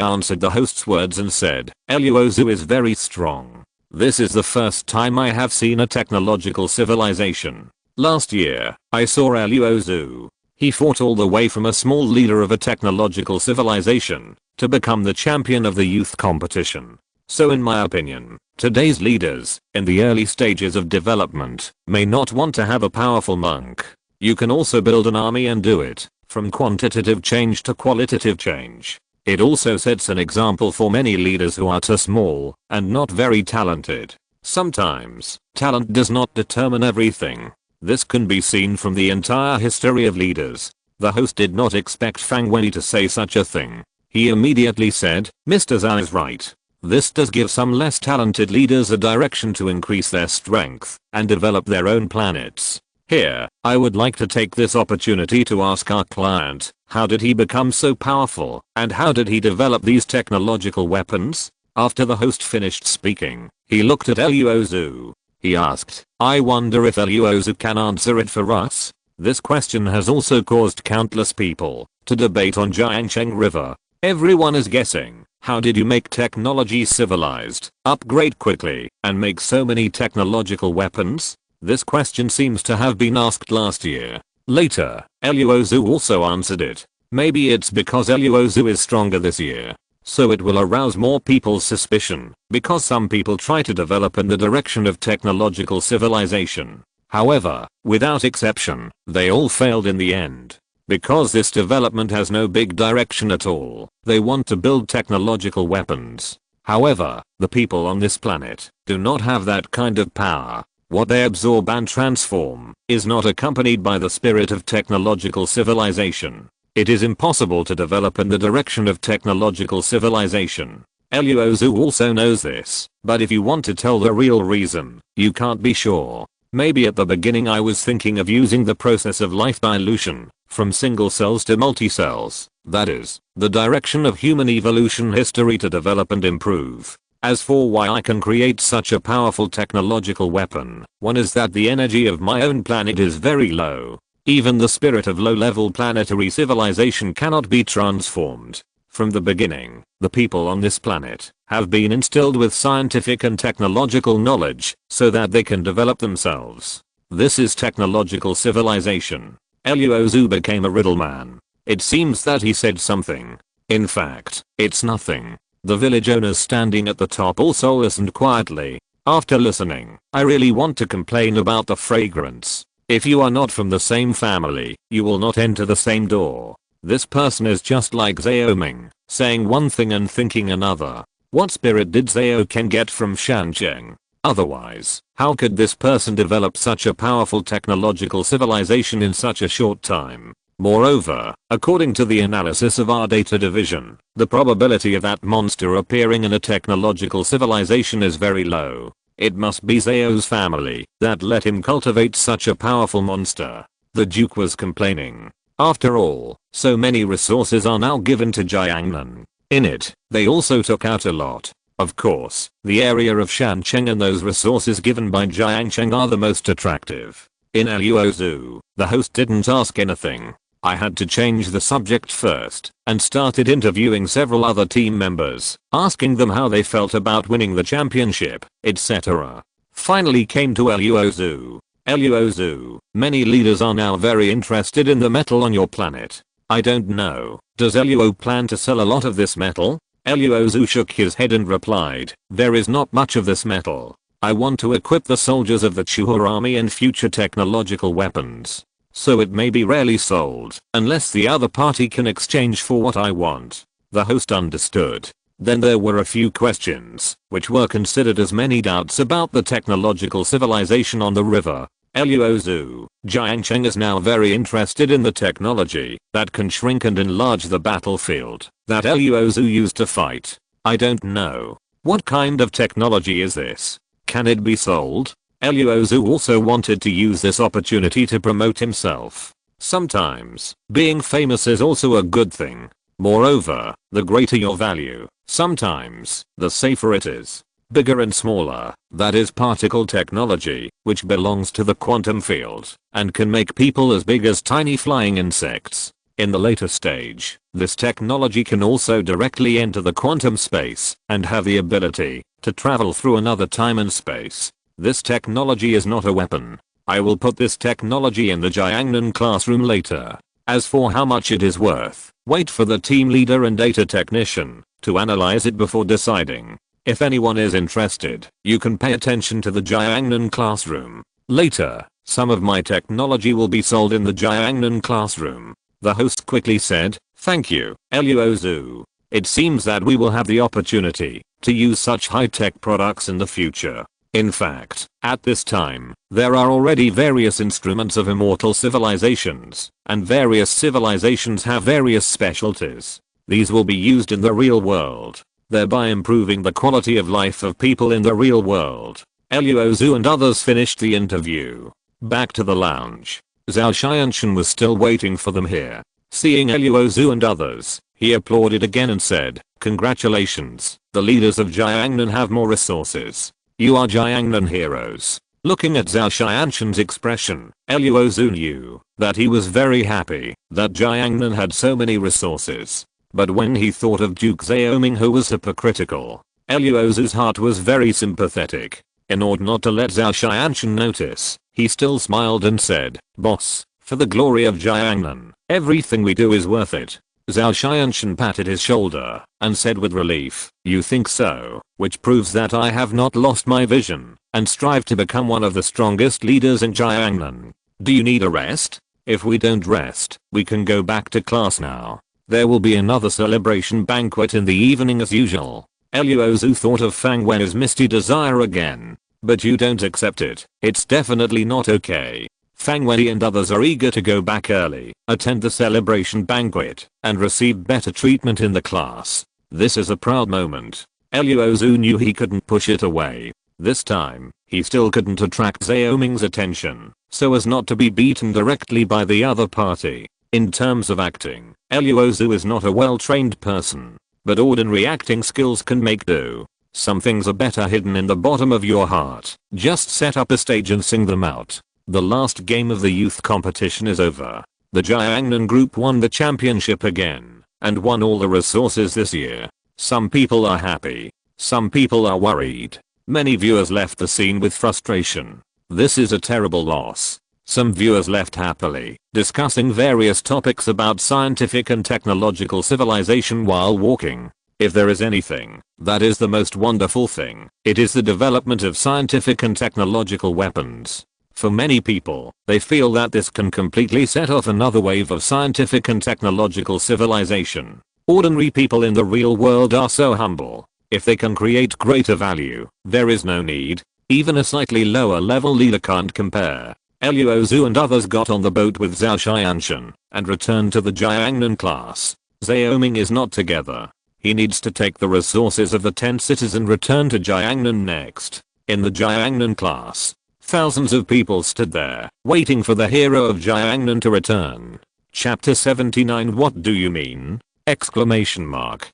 answered the host's words and said, Luo Xu is very strong. This is the first time I have seen a technological civilization. Last year, I saw Luo Xu. He fought all the way from a small leader of a technological civilization to become the champion of the youth competition. So in my opinion, today's leaders, in the early stages of development, may not want to have a powerful monk. You can also build an army and do it, from quantitative change to qualitative change. It also sets an example for many leaders who are too small and not very talented. Sometimes, talent does not determine everything. This can be seen from the entire history of leaders. The host did not expect Fang Wei to say such a thing. He immediately said, Mr. Zhao is right. This does give some less talented leaders a direction to increase their strength and develop their own planets. Here, I would like to take this opportunity to ask our client, how did he become so powerful, and how did he develop these technological weapons? After the host finished speaking, he looked at Luo Xu. He asked, I wonder if Luo Xu can answer it for us? This question has also caused countless people to debate on Jiangcheng River. Everyone is guessing, how did you make technology civilized, upgrade quickly, and make so many technological weapons? This question seems to have been asked last year. Later, Luo Xu also answered it. Maybe it's because Luo Xu is stronger this year. So it will arouse more people's suspicion, because some people try to develop in the direction of technological civilization. However, without exception, they all failed in the end. Because this development has no big direction at all, they want to build technological weapons. However, the people on this planet do not have that kind of power. What they absorb and transform is not accompanied by the spirit of technological civilization. It is impossible to develop in the direction of technological civilization. Luo Xu also knows this, but if you want to tell the real reason, you can't be sure. Maybe at the beginning I was thinking of using the process of life dilution, from single cells to multi-cells, that is, the direction of human evolution history to develop and improve. As for why I can create such a powerful technological weapon, one is that the energy of my own planet is very low. Even the spirit of low-level planetary civilization cannot be transformed. From the beginning, the people on this planet have been instilled with scientific and technological knowledge so that they can develop themselves. This is technological civilization. Luo Xu became a riddle man. It seems that he said something. In fact, it's nothing. The village owners standing at the top also listened quietly. After listening, I really want to complain about the fragrance. If you are not from the same family, you will not enter the same door. This person is just like Xiao Ming, saying one thing and thinking another. What spirit did Xiao Ken get from Shancheng? Otherwise, how could this person develop such a powerful technological civilization in such a short time? Moreover, according to the analysis of our data division, the probability of that monster appearing in a technological civilization is very low. It must be Xiao's family that let him cultivate such a powerful monster. The Duke was complaining. After all, so many resources are now given to Jiangnan. In it, they also took out a lot. Of course, the area of Shancheng and those resources given by Jiangcheng are the most attractive. In Luo Xu, the host didn't ask anything. I had to change the subject first, and started interviewing several other team members, asking them how they felt about winning the championship, etc. Finally came to Luo Xu. Luo Xu, many leaders are now very interested in the metal on your planet. I don't know, does Luo plan to sell a lot of this metal? Luo Xu shook his head and replied, there is not much of this metal. I want to equip the soldiers of the Chuo army in future technological weapons. So it may be rarely sold, unless the other party can exchange for what I want. The host understood. Then there were a few questions, which were considered as many doubts about the technological civilization on the river. Luo Xu, Jiangcheng is now very interested in the technology that can shrink and enlarge the battlefield that Luo Xu used to fight. I don't know. What kind of technology is this? Can it be sold? Luo Xu also wanted to use this opportunity to promote himself. Sometimes, being famous is also a good thing. Moreover, the greater your value, sometimes, the safer it is. Bigger and smaller, that is particle technology, which belongs to the quantum field, and can make people as big as tiny flying insects. In the later stage, this technology can also directly enter the quantum space, and have the ability to travel through another time and space. This technology is not a weapon. I will put this technology in the Jiangnan classroom later. As for how much it is worth, wait for the team leader and data technician to analyze it before deciding. If anyone is interested, you can pay attention to the Jiangnan classroom. Later, some of my technology will be sold in the Jiangnan classroom. The host quickly said, thank you, Luo Xu. It seems that we will have the opportunity to use such high-tech products in the future. In fact, at this time, there are already various instruments of immortal civilizations, and various civilizations have various specialties. These will be used in the real world, thereby improving the quality of life of people in the real world. Luo Xu and others finished the interview. Back to the lounge. Zhao Xianshan was still waiting for them here. Seeing Luo Xu and others, he applauded again and said, congratulations, the leaders of Jiangnan have more resources. You are Jiangnan heroes. Looking at Zhao Xianshan's expression, Luo Xu knew that he was very happy that Jiangnan had so many resources. But when he thought of Duke Xiaoming, who was hypocritical, Luo Xu's heart was very sympathetic. In order not to let Zhao Xianshan notice, he still smiled and said, boss, For the glory of Jiangnan, everything we do is worth it. Zhao Xianshan patted his shoulder and said with relief, "You think so, which proves that I have not lost my vision and strive to become one of the strongest leaders in Jiangnan. Do you need a rest? If we don't rest, we can go back to class now. There will be another celebration banquet in the evening as usual." Luo Xu thought of Fang Wei's misty desire again. "But you don't accept it. It's definitely not okay." Fang Wei and others are eager to go back early, attend the celebration banquet, and receive better treatment in the class. This is a proud moment. Luo Xu knew he couldn't push it away. This time, he still couldn't attract Xiao Ming's attention, so as not to be beaten directly by the other party. In terms of acting, Luo Xu is not a well-trained person, but ordinary acting skills can make do. Some things are better hidden in the bottom of your heart. Just set up a stage and sing them out. The last game of the youth competition is over. The Jiangnan group won the championship again, and won all the resources this year. Some people are happy. Some people are worried. Many viewers left the scene with frustration. This is a terrible loss. Some viewers left happily, discussing various topics about scientific and technological civilization while walking. If there is anything that is the most wonderful thing, it is the development of scientific and technological weapons. For many people, they feel that this can completely set off another wave of scientific and technological civilization. Ordinary people in the real world are so humble. If they can create greater value, there is no need. Even a slightly lower level leader can't compare. Luo Xu and others got on the boat with Zhao Xianshan and returned to the Jiangnan class. Xiao Ming is not together. He needs to take the resources of the 10 cities and return to Jiangnan next. In the Jiangnan class, thousands of people stood there, waiting for the hero of Jiangnan to return. Chapter 79 What do you mean? Exclamation mark.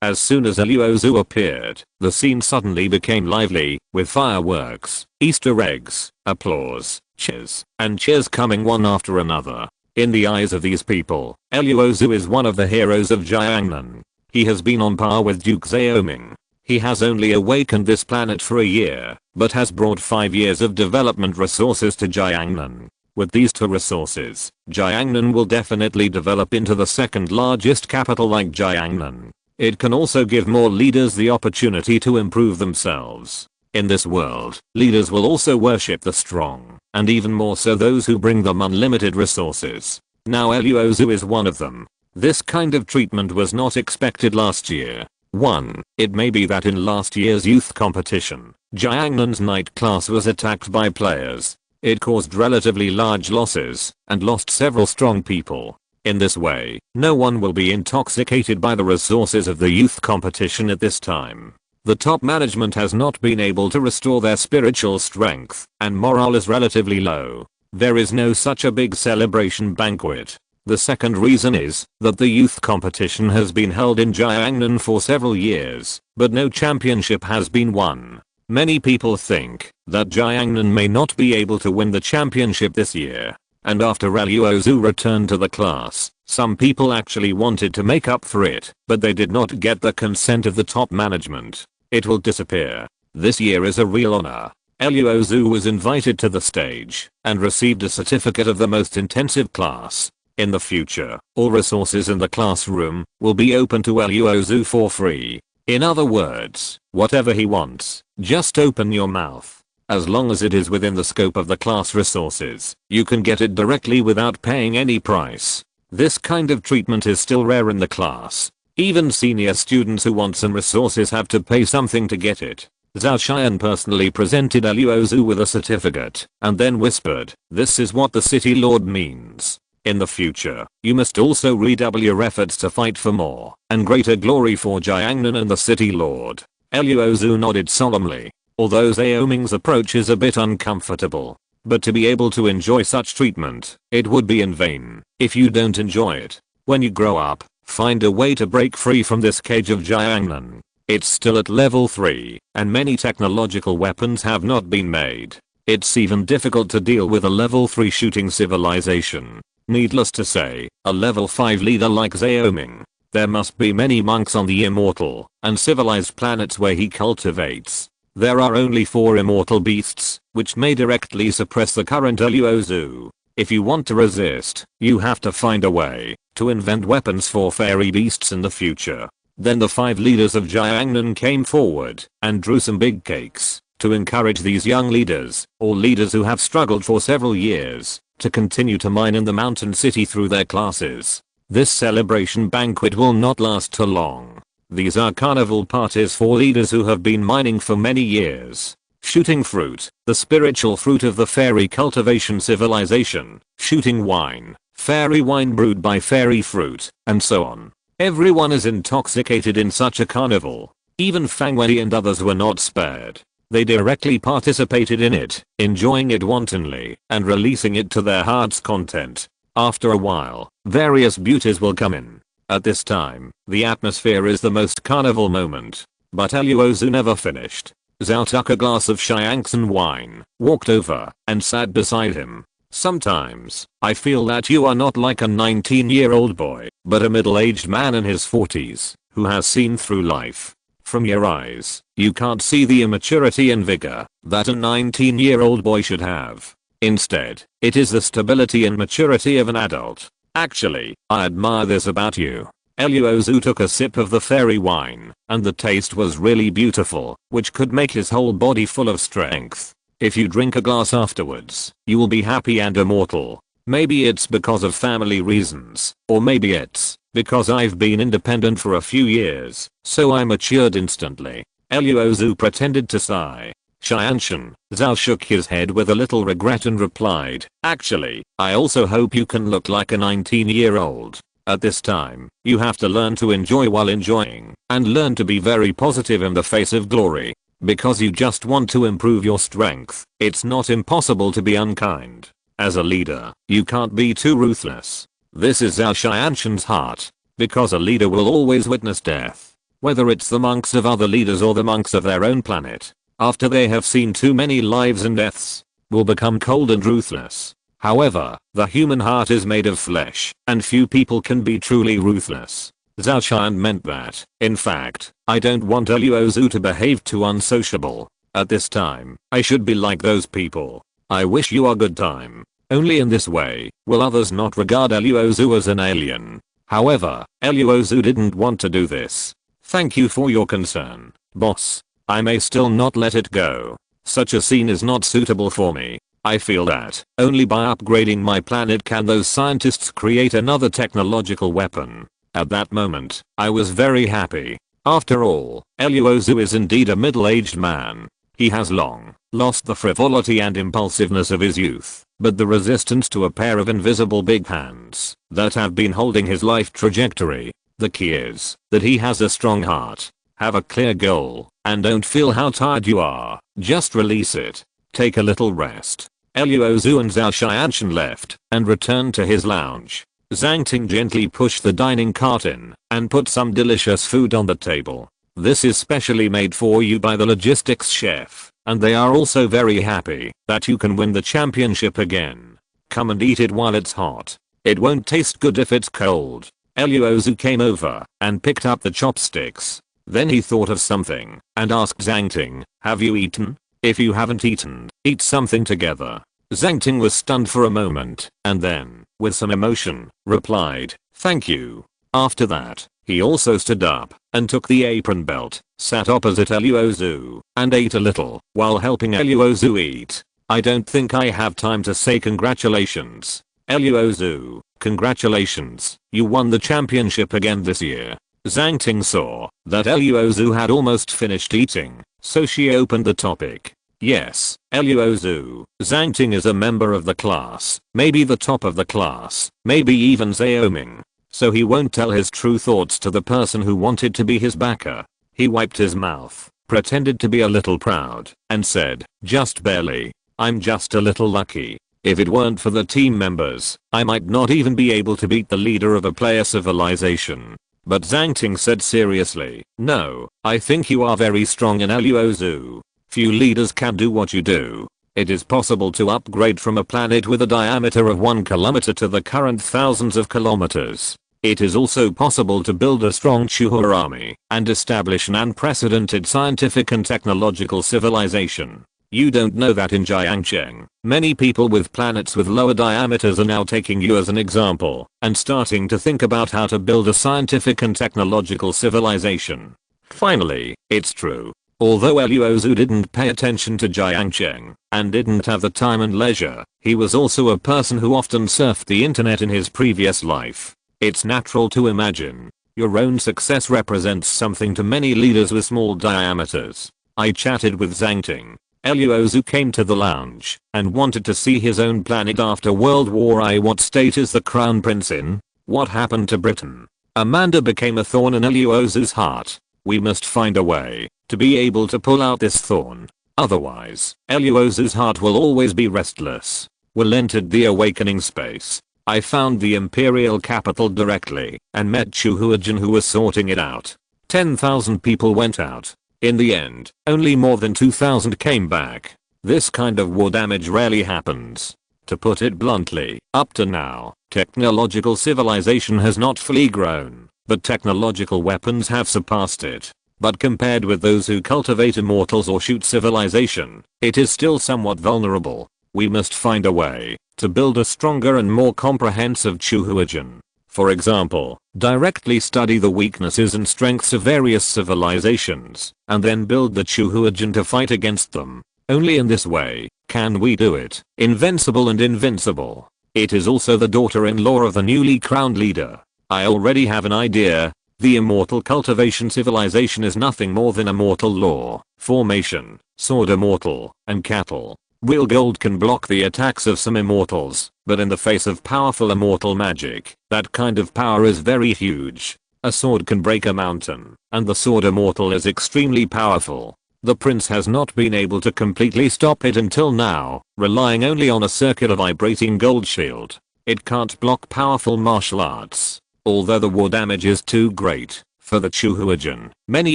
As soon as Luo Xu appeared, the scene suddenly became lively, with fireworks, Easter eggs, applause, cheers, and cheers coming one after another. In the eyes of these people, Luo Xu is one of the heroes of Jiangnan. He has been on par with Duke Xiao Ming. He has only awakened this planet for a year, but has brought 5 years of development resources to Jiangnan. With these 2 resources, Jiangnan will definitely develop into the second largest capital like Jiangnan. It can also give more leaders the opportunity to improve themselves. In this world, leaders will also worship the strong, and even more so those who bring them unlimited resources. Now Luo Xu is one of them. This kind of treatment was not expected last year. 1. It may be that in last year's youth competition, Jiangnan's night class was attacked by players. It caused relatively large losses, and lost several strong people. In this way, no one will be intoxicated by the resources of the youth competition at this time. The top management has not been able to restore their spiritual strength, and morale is relatively low. There is no such a big celebration banquet. The second reason is that the youth competition has been held in Jiangnan for several years, but no championship has been won. Many people think that Jiangnan may not be able to win the championship this year. And after Luo Xu returned to the class, some people actually wanted to make up for it, but they did not get the consent of the top management. It will disappear. This year is a real honor. Luo Xu was invited to the stage and received a certificate of the most intensive class. In the future, all resources in the classroom will be open to Luo Xu for free. In other words, whatever he wants, just open your mouth. As long as it is within the scope of the class resources, you can get it directly without paying any price. This kind of treatment is still rare in the class. Even senior students who want some resources have to pay something to get it. Zhao Xian personally presented Luo Xu with a certificate, and then whispered, "This is what the city lord means. In the future, you must also redouble your efforts to fight for more and greater glory for Jiangnan and the city lord." Luo Xu nodded solemnly. Although Xiao Ming's approach is a bit uncomfortable, but to be able to enjoy such treatment, it would be in vain if you don't enjoy it. When you grow up, find a way to break free from this cage of Jiangnan. It's still at level 3, and many technological weapons have not been made. It's even difficult to deal with a level 3 shooting civilization. Needless to say, a level 5 leader like Xiao Ming, there must be many monks on the immortal and civilized planets where he cultivates. There are only 4 immortal beasts, which may directly suppress the current Luo Xu. If you want to resist, you have to find a way to invent weapons for fairy beasts in the future. Then the 5 leaders of Jiangnan came forward and drew some big cakes to encourage these young leaders, or leaders who have struggled for several years, to continue to mine in the mountain city through their classes. This celebration banquet will not last too long. These are carnival parties for leaders who have been mining for many years. Shooting fruit, the spiritual fruit of the fairy cultivation civilization, shooting wine, fairy wine brewed by fairy fruit, and so on. Everyone is intoxicated in such a carnival. Even Fang Wei and others were not spared. They directly participated in it, enjoying it wantonly, and releasing it to their heart's content. After a while, various beauties will come in. At this time, the atmosphere is the most carnival moment. But Luo Xu never finished. Zhao took a glass of Xiangsan wine, walked over, and sat beside him. Sometimes, I feel that you are not like a 19-year-old boy, but a middle-aged man in his 40s, who has seen through life. From your eyes, you can't see the immaturity and vigor that a 19-year-old boy should have. Instead, it is the stability and maturity of an adult. Actually, I admire this about you. Luo Xu took a sip of the fairy wine, and the taste was really beautiful, which could make his whole body full of strength. If you drink a glass afterwards, you will be happy and immortal. Maybe it's because of family reasons, or maybe it's because I've been independent for a few years, so I matured instantly. Luo Xu pretended to sigh. Xianshan, Zhao shook his head with a little regret and replied, actually, I also hope you can look like a 19-year-old. At this time, you have to learn to enjoy while enjoying, and learn to be very positive in the face of glory. Because you just want to improve your strength, it's not impossible to be unkind. As a leader, you can't be too ruthless. This is Zhao Xianshan's heart. Because a leader will always witness death. Whether it's the monks of other leaders or the monks of their own planet. After they have seen too many lives and deaths, will become cold and ruthless. However, the human heart is made of flesh, and few people can be truly ruthless. Zhao Qian meant that. In fact, I don't want Luo Xu to behave too unsociable. At this time, I should be like those people. I wish you a good time. Only in this way will others not regard Luo Xu as an alien. However, Luo Xu didn't want to do this. Thank you for your concern, boss. I may still not let it go. Such a scene is not suitable for me. I feel that only by upgrading my planet can those scientists create another technological weapon. At that moment, I was very happy. After all, Luo Xu is indeed a middle-aged man. He has long lost the frivolity and impulsiveness of his youth, but the resistance to a pair of invisible big hands that have been holding his life trajectory. The key is that he has a strong heart. Have a clear goal, and don't feel how tired you are. Just release it. Take a little rest. Luo Xu and Zhao Xianshan left and returned to his lounge. Zhang Ting gently pushed the dining cart in and put some delicious food on the table. This is specially made for you by the logistics chef, and they are also very happy that you can win the championship again. Come and eat it while it's hot. It won't taste good if it's cold. Luo Xu came over and picked up the chopsticks. Then he thought of something and asked Zhang Ting, have you eaten? If you haven't eaten, eat something together. Zhang Ting was stunned for a moment, and then, with some emotion, replied, thank you. After that, he also stood up and took the apron belt, sat opposite Luo Xu, and ate a little while helping Luo Xu eat. I don't think I have time to say congratulations. Luo Xu, congratulations, you won the championship again this year. Zhang Ting saw that Luo Xu had almost finished eating, so she opened the topic. Yes, Luo Xu, Zhang Ting is a member of the class, maybe the top of the class, maybe even Xiaoming. So he won't tell his true thoughts to the person who wanted to be his backer. He wiped his mouth, pretended to be a little proud, and said, just barely. I'm just a little lucky. If it weren't for the team members, I might not even be able to beat the leader of a player civilization. But Zhang Ting said seriously, no, I think you are very strong in Luo Xu. Few leaders can do what you do. It is possible to upgrade from a planet with a diameter of 1 kilometer to the current thousands of kilometers. It is also possible to build a strong Chuhua army and establish an unprecedented scientific and technological civilization. You don't know that in Jiangcheng, many people with planets with lower diameters are now taking you as an example and starting to think about how to build a scientific and technological civilization. Finally, it's true. Although Luo Xu didn't pay attention to Jiangcheng and didn't have the time and leisure, he was also a person who often surfed the internet in his previous life. It's natural to imagine your own success represents something to many leaders with small diameters. I chatted with Zhang Ting. Luo Xu came to the lounge and wanted to see his own planet after World War I. What state is the crown prince in? What happened to Britain? Amanda became a thorn in Luo Xu's heart. We must find a way to be able to pull out this thorn. Otherwise, Luo Xu's heart will always be restless. Will entered the awakening space. I found the imperial capital directly and met Chu Huajin, who was sorting it out. 10,000 people went out. In the end, only more than 2,000 came back. This kind of war damage rarely happens. To put it bluntly, up to now, technological civilization has not fully grown, but technological weapons have surpassed it. But compared with those who cultivate immortals or shoot civilization, it is still somewhat vulnerable. We must find a way to build a stronger and more comprehensive Chu Huajin. For example, directly study the weaknesses and strengths of various civilizations, and then build the Chu Huajin to fight against them. Only in this way can we do it. Invincible and invincible. It is also the daughter-in-law of the newly crowned leader. I already have an idea. The immortal cultivation civilization is nothing more than immortal law, formation, sword immortal, and cattle. Real gold can block the attacks of some immortals, but in the face of powerful immortal magic, that kind of power is very huge. A sword can break a mountain, and the sword immortal is extremely powerful. The prince has not been able to completely stop it until now, relying only on a circular vibrating gold shield. It can't block powerful martial arts. Although the war damage is too great for the Chu Huajin, many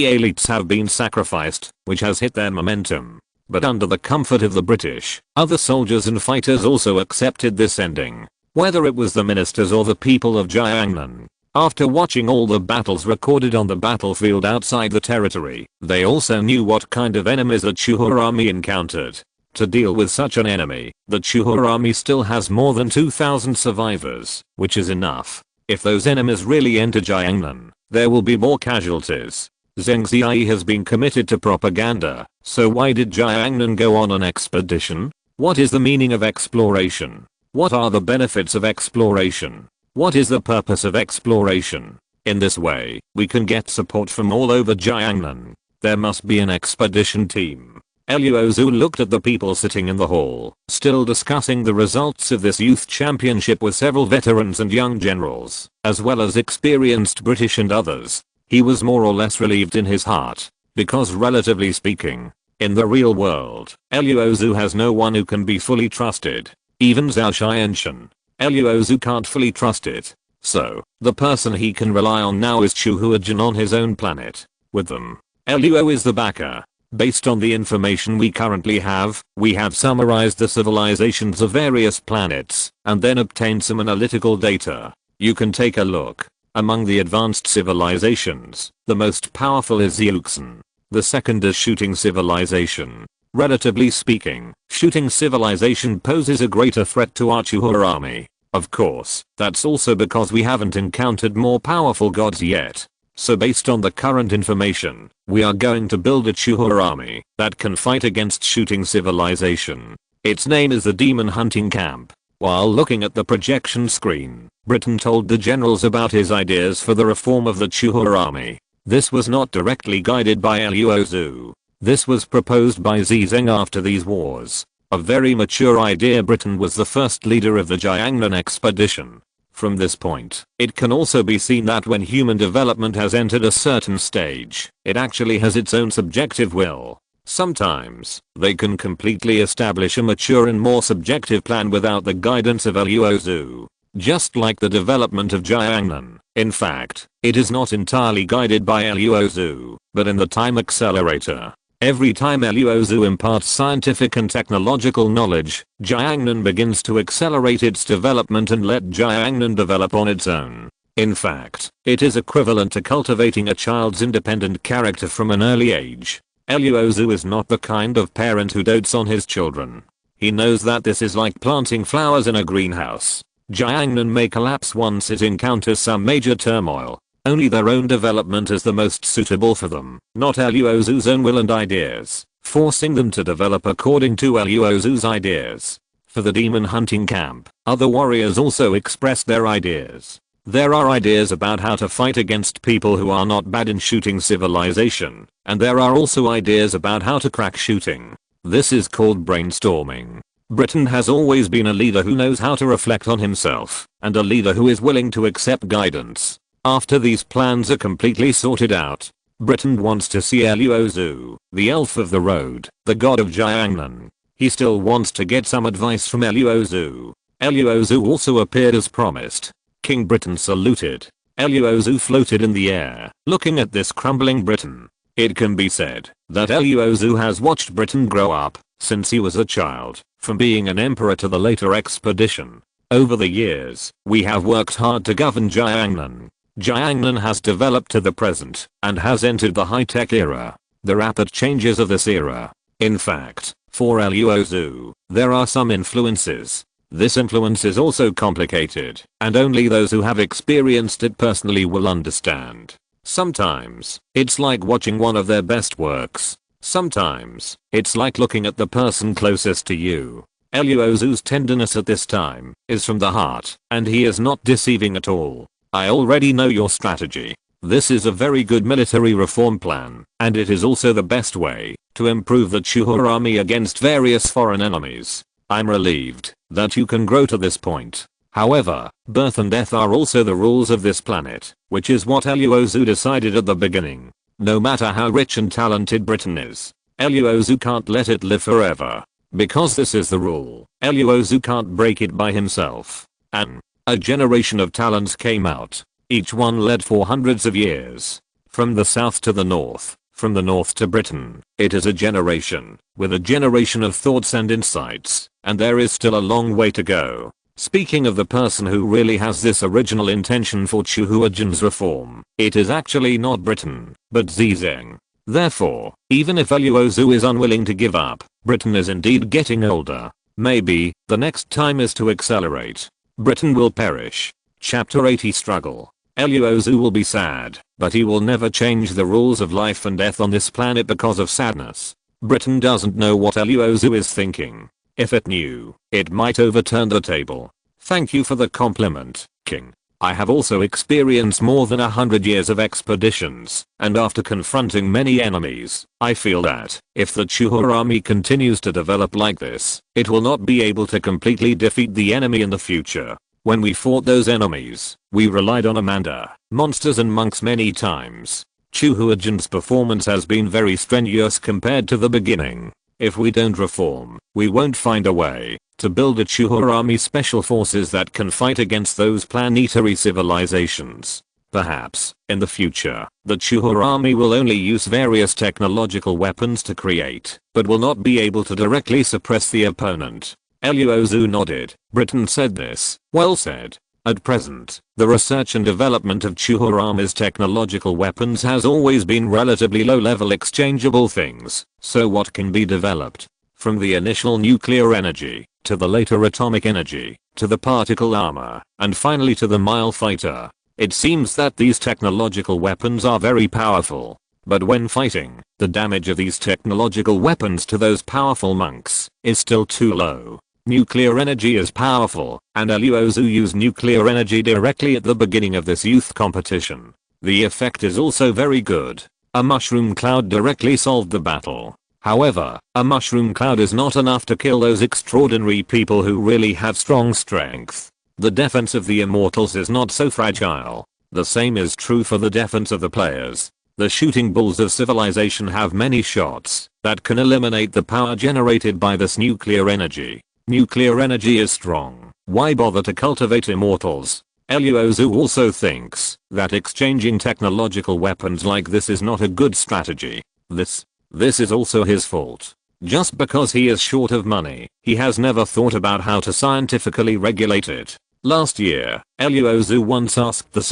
elites have been sacrificed, which has hit their momentum. But under the comfort of the British, other soldiers and fighters also accepted this ending. Whether it was the ministers or the people of Jiangnan. After watching all the battles recorded on the battlefield outside the territory, they also knew what kind of enemies the Chuhua army encountered. To deal with such an enemy, the Chuhua army still has more than 2,000 survivors, which is enough. If those enemies really enter Jiangnan, there will be more casualties. Zheng Ziyi has been committed to propaganda, so why did Jiangnan go on an expedition? What is the meaning of exploration? What are the benefits of exploration? What is the purpose of exploration? In this way, we can get support from all over Jiangnan. There must be an expedition team. Luo Xu looked at the people sitting in the hall, still discussing the results of this youth championship with several veterans and young generals, as well as experienced British and others. He was more or less relieved in his heart, because relatively speaking, in the real world, Luo Xu has no one who can be fully trusted. Even Zhao Xianshan. Luo Xu can't fully trust it. So, the person he can rely on now is Chu Huajin on his own planet. With them, Luo is the backer. Based on the information we currently have, we have summarized the civilizations of various planets, and then obtained some analytical data. You can take a look. Among the advanced civilizations, the most powerful is Yuxin. The second is shooting civilization. Relatively speaking, shooting civilization poses a greater threat to our Chuhua army. Of course, that's also because we haven't encountered more powerful gods yet. So based on the current information, we are going to build a Chuhua army that can fight against shooting civilization. Its name is the Demon Hunting Camp. While looking at the projection screen, Britain told the generals about his ideas for the reform of the Chuhua army. This was not directly guided by Luo Xu. This was proposed by Xi Zheng after these wars. A very mature idea. Britain was the first leader of the Jiangnan expedition. From this point, it can also be seen that when human development has entered a certain stage, it actually has its own subjective will. Sometimes, they can completely establish a mature and more subjective plan without the guidance of Luo Xu. Just like the development of Jiangnan. In fact, it is not entirely guided by Luo Xu, but in the time accelerator. Every time Luo Xu imparts scientific and technological knowledge, Jiangnan begins to accelerate its development and let Jiangnan develop on its own. In fact, it is equivalent to cultivating a child's independent character from an early age. Luo Xu is not the kind of parent who dotes on his children. He knows that this is like planting flowers in a greenhouse. Jiangnan may collapse once it encounters some major turmoil. Only their own development is the most suitable for them, not Luo Xu's own will and ideas, forcing them to develop according to Luo Xu's ideas. For the demon hunting camp, other warriors also expressed their ideas. There are ideas about how to fight against people who are not bad in shooting civilization, and there are also ideas about how to crack shooting. This is called brainstorming. Britain has always been a leader who knows how to reflect on himself, and a leader who is willing to accept guidance. After these plans are completely sorted out, Britain wants to see Luo Xu, the elf of the road, the god of Jiangnan. He still wants to get some advice from Luo Xu. Luo Xu also appeared as promised. King Britain saluted. Luo Xu floated in the air, looking at this crumbling Britain. It can be said that Luo Xu has watched Britain grow up since he was a child, from being an emperor to the later expedition. Over the years, we have worked hard to govern Jiangnan. Jiangnan has developed to the present and has entered the high-tech era. The rapid changes of this era. In fact, for Luo Xu, there are some influences. This influence is also complicated, and only those who have experienced it personally will understand. Sometimes, it's like watching one of their best works. Sometimes, it's like looking at the person closest to you. Luo Xu's tenderness at this time is from the heart, and he is not deceiving at all. I already know your strategy. This is a very good military reform plan, and it is also the best way to improve the Chuhu army against various foreign enemies. I'm relieved that you can grow to this point. However, birth and death are also the rules of this planet, which is what Luo Xu decided at the beginning. No matter how rich and talented Britain is, Luo Xu can't let it live forever. Because this is the rule, Luo Xu can't break it by himself. And a generation of talents came out. Each one led for hundreds of years. From the south to the north, from the north to Britain, it is a generation, with a generation of thoughts and insights, and there is still a long way to go. Speaking of the person who really has this original intention for Chuhuajan's reform, it is actually not Britain, but Zizeng. Therefore, even if Luo Xu is unwilling to give up, Britain is indeed getting older. Maybe, the next time is to accelerate. Britain will perish. Chapter 80 Struggle. Luo Xu will be sad, but he will never change the rules of life and death on this planet because of sadness. Britain doesn't know what Luo Xu is thinking. If it knew, it might overturn the table. Thank you for the compliment, King. I have also experienced more than 100 years of expeditions, and after confronting many enemies, I feel that, if the Chuhu army continues to develop like this, it will not be able to completely defeat the enemy in the future. When we fought those enemies, we relied on Amanda, monsters and monks many times. Chuhuajan's performance has been very strenuous compared to the beginning. If we don't reform, we won't find a way to build a Chuhu army special forces that can fight against those planetary civilizations. Perhaps, in the future, the Chuhu army will only use various technological weapons to create, but will not be able to directly suppress the opponent. Luo Xu nodded. Britain said this. Well said. At present, the research and development of Chuhu army's technological weapons has always been relatively low-level exchangeable things, so what can be developed? From the initial nuclear energy, to the later atomic energy, to the particle armor, and finally to the mile fighter. It seems that these technological weapons are very powerful. But when fighting, the damage of these technological weapons to those powerful monks is still too low. Nuclear energy is powerful, and Luo Xu used nuclear energy directly at the beginning of this youth competition. The effect is also very good. A mushroom cloud directly solved the battle. However, a mushroom cloud is not enough to kill those extraordinary people who really have strong strength. The defense of the immortals is not so fragile. The same is true for the defense of the players. The shooting bulls of civilization have many shots that can eliminate the power generated by this nuclear energy. Nuclear energy is strong. Why bother to cultivate immortals? Luo Xu also thinks that exchanging technological weapons like this is not a good strategy. This is also his fault. Just because he is short of money, he has never thought about how to scientifically regulate it. Last year, Luo Xu once asked the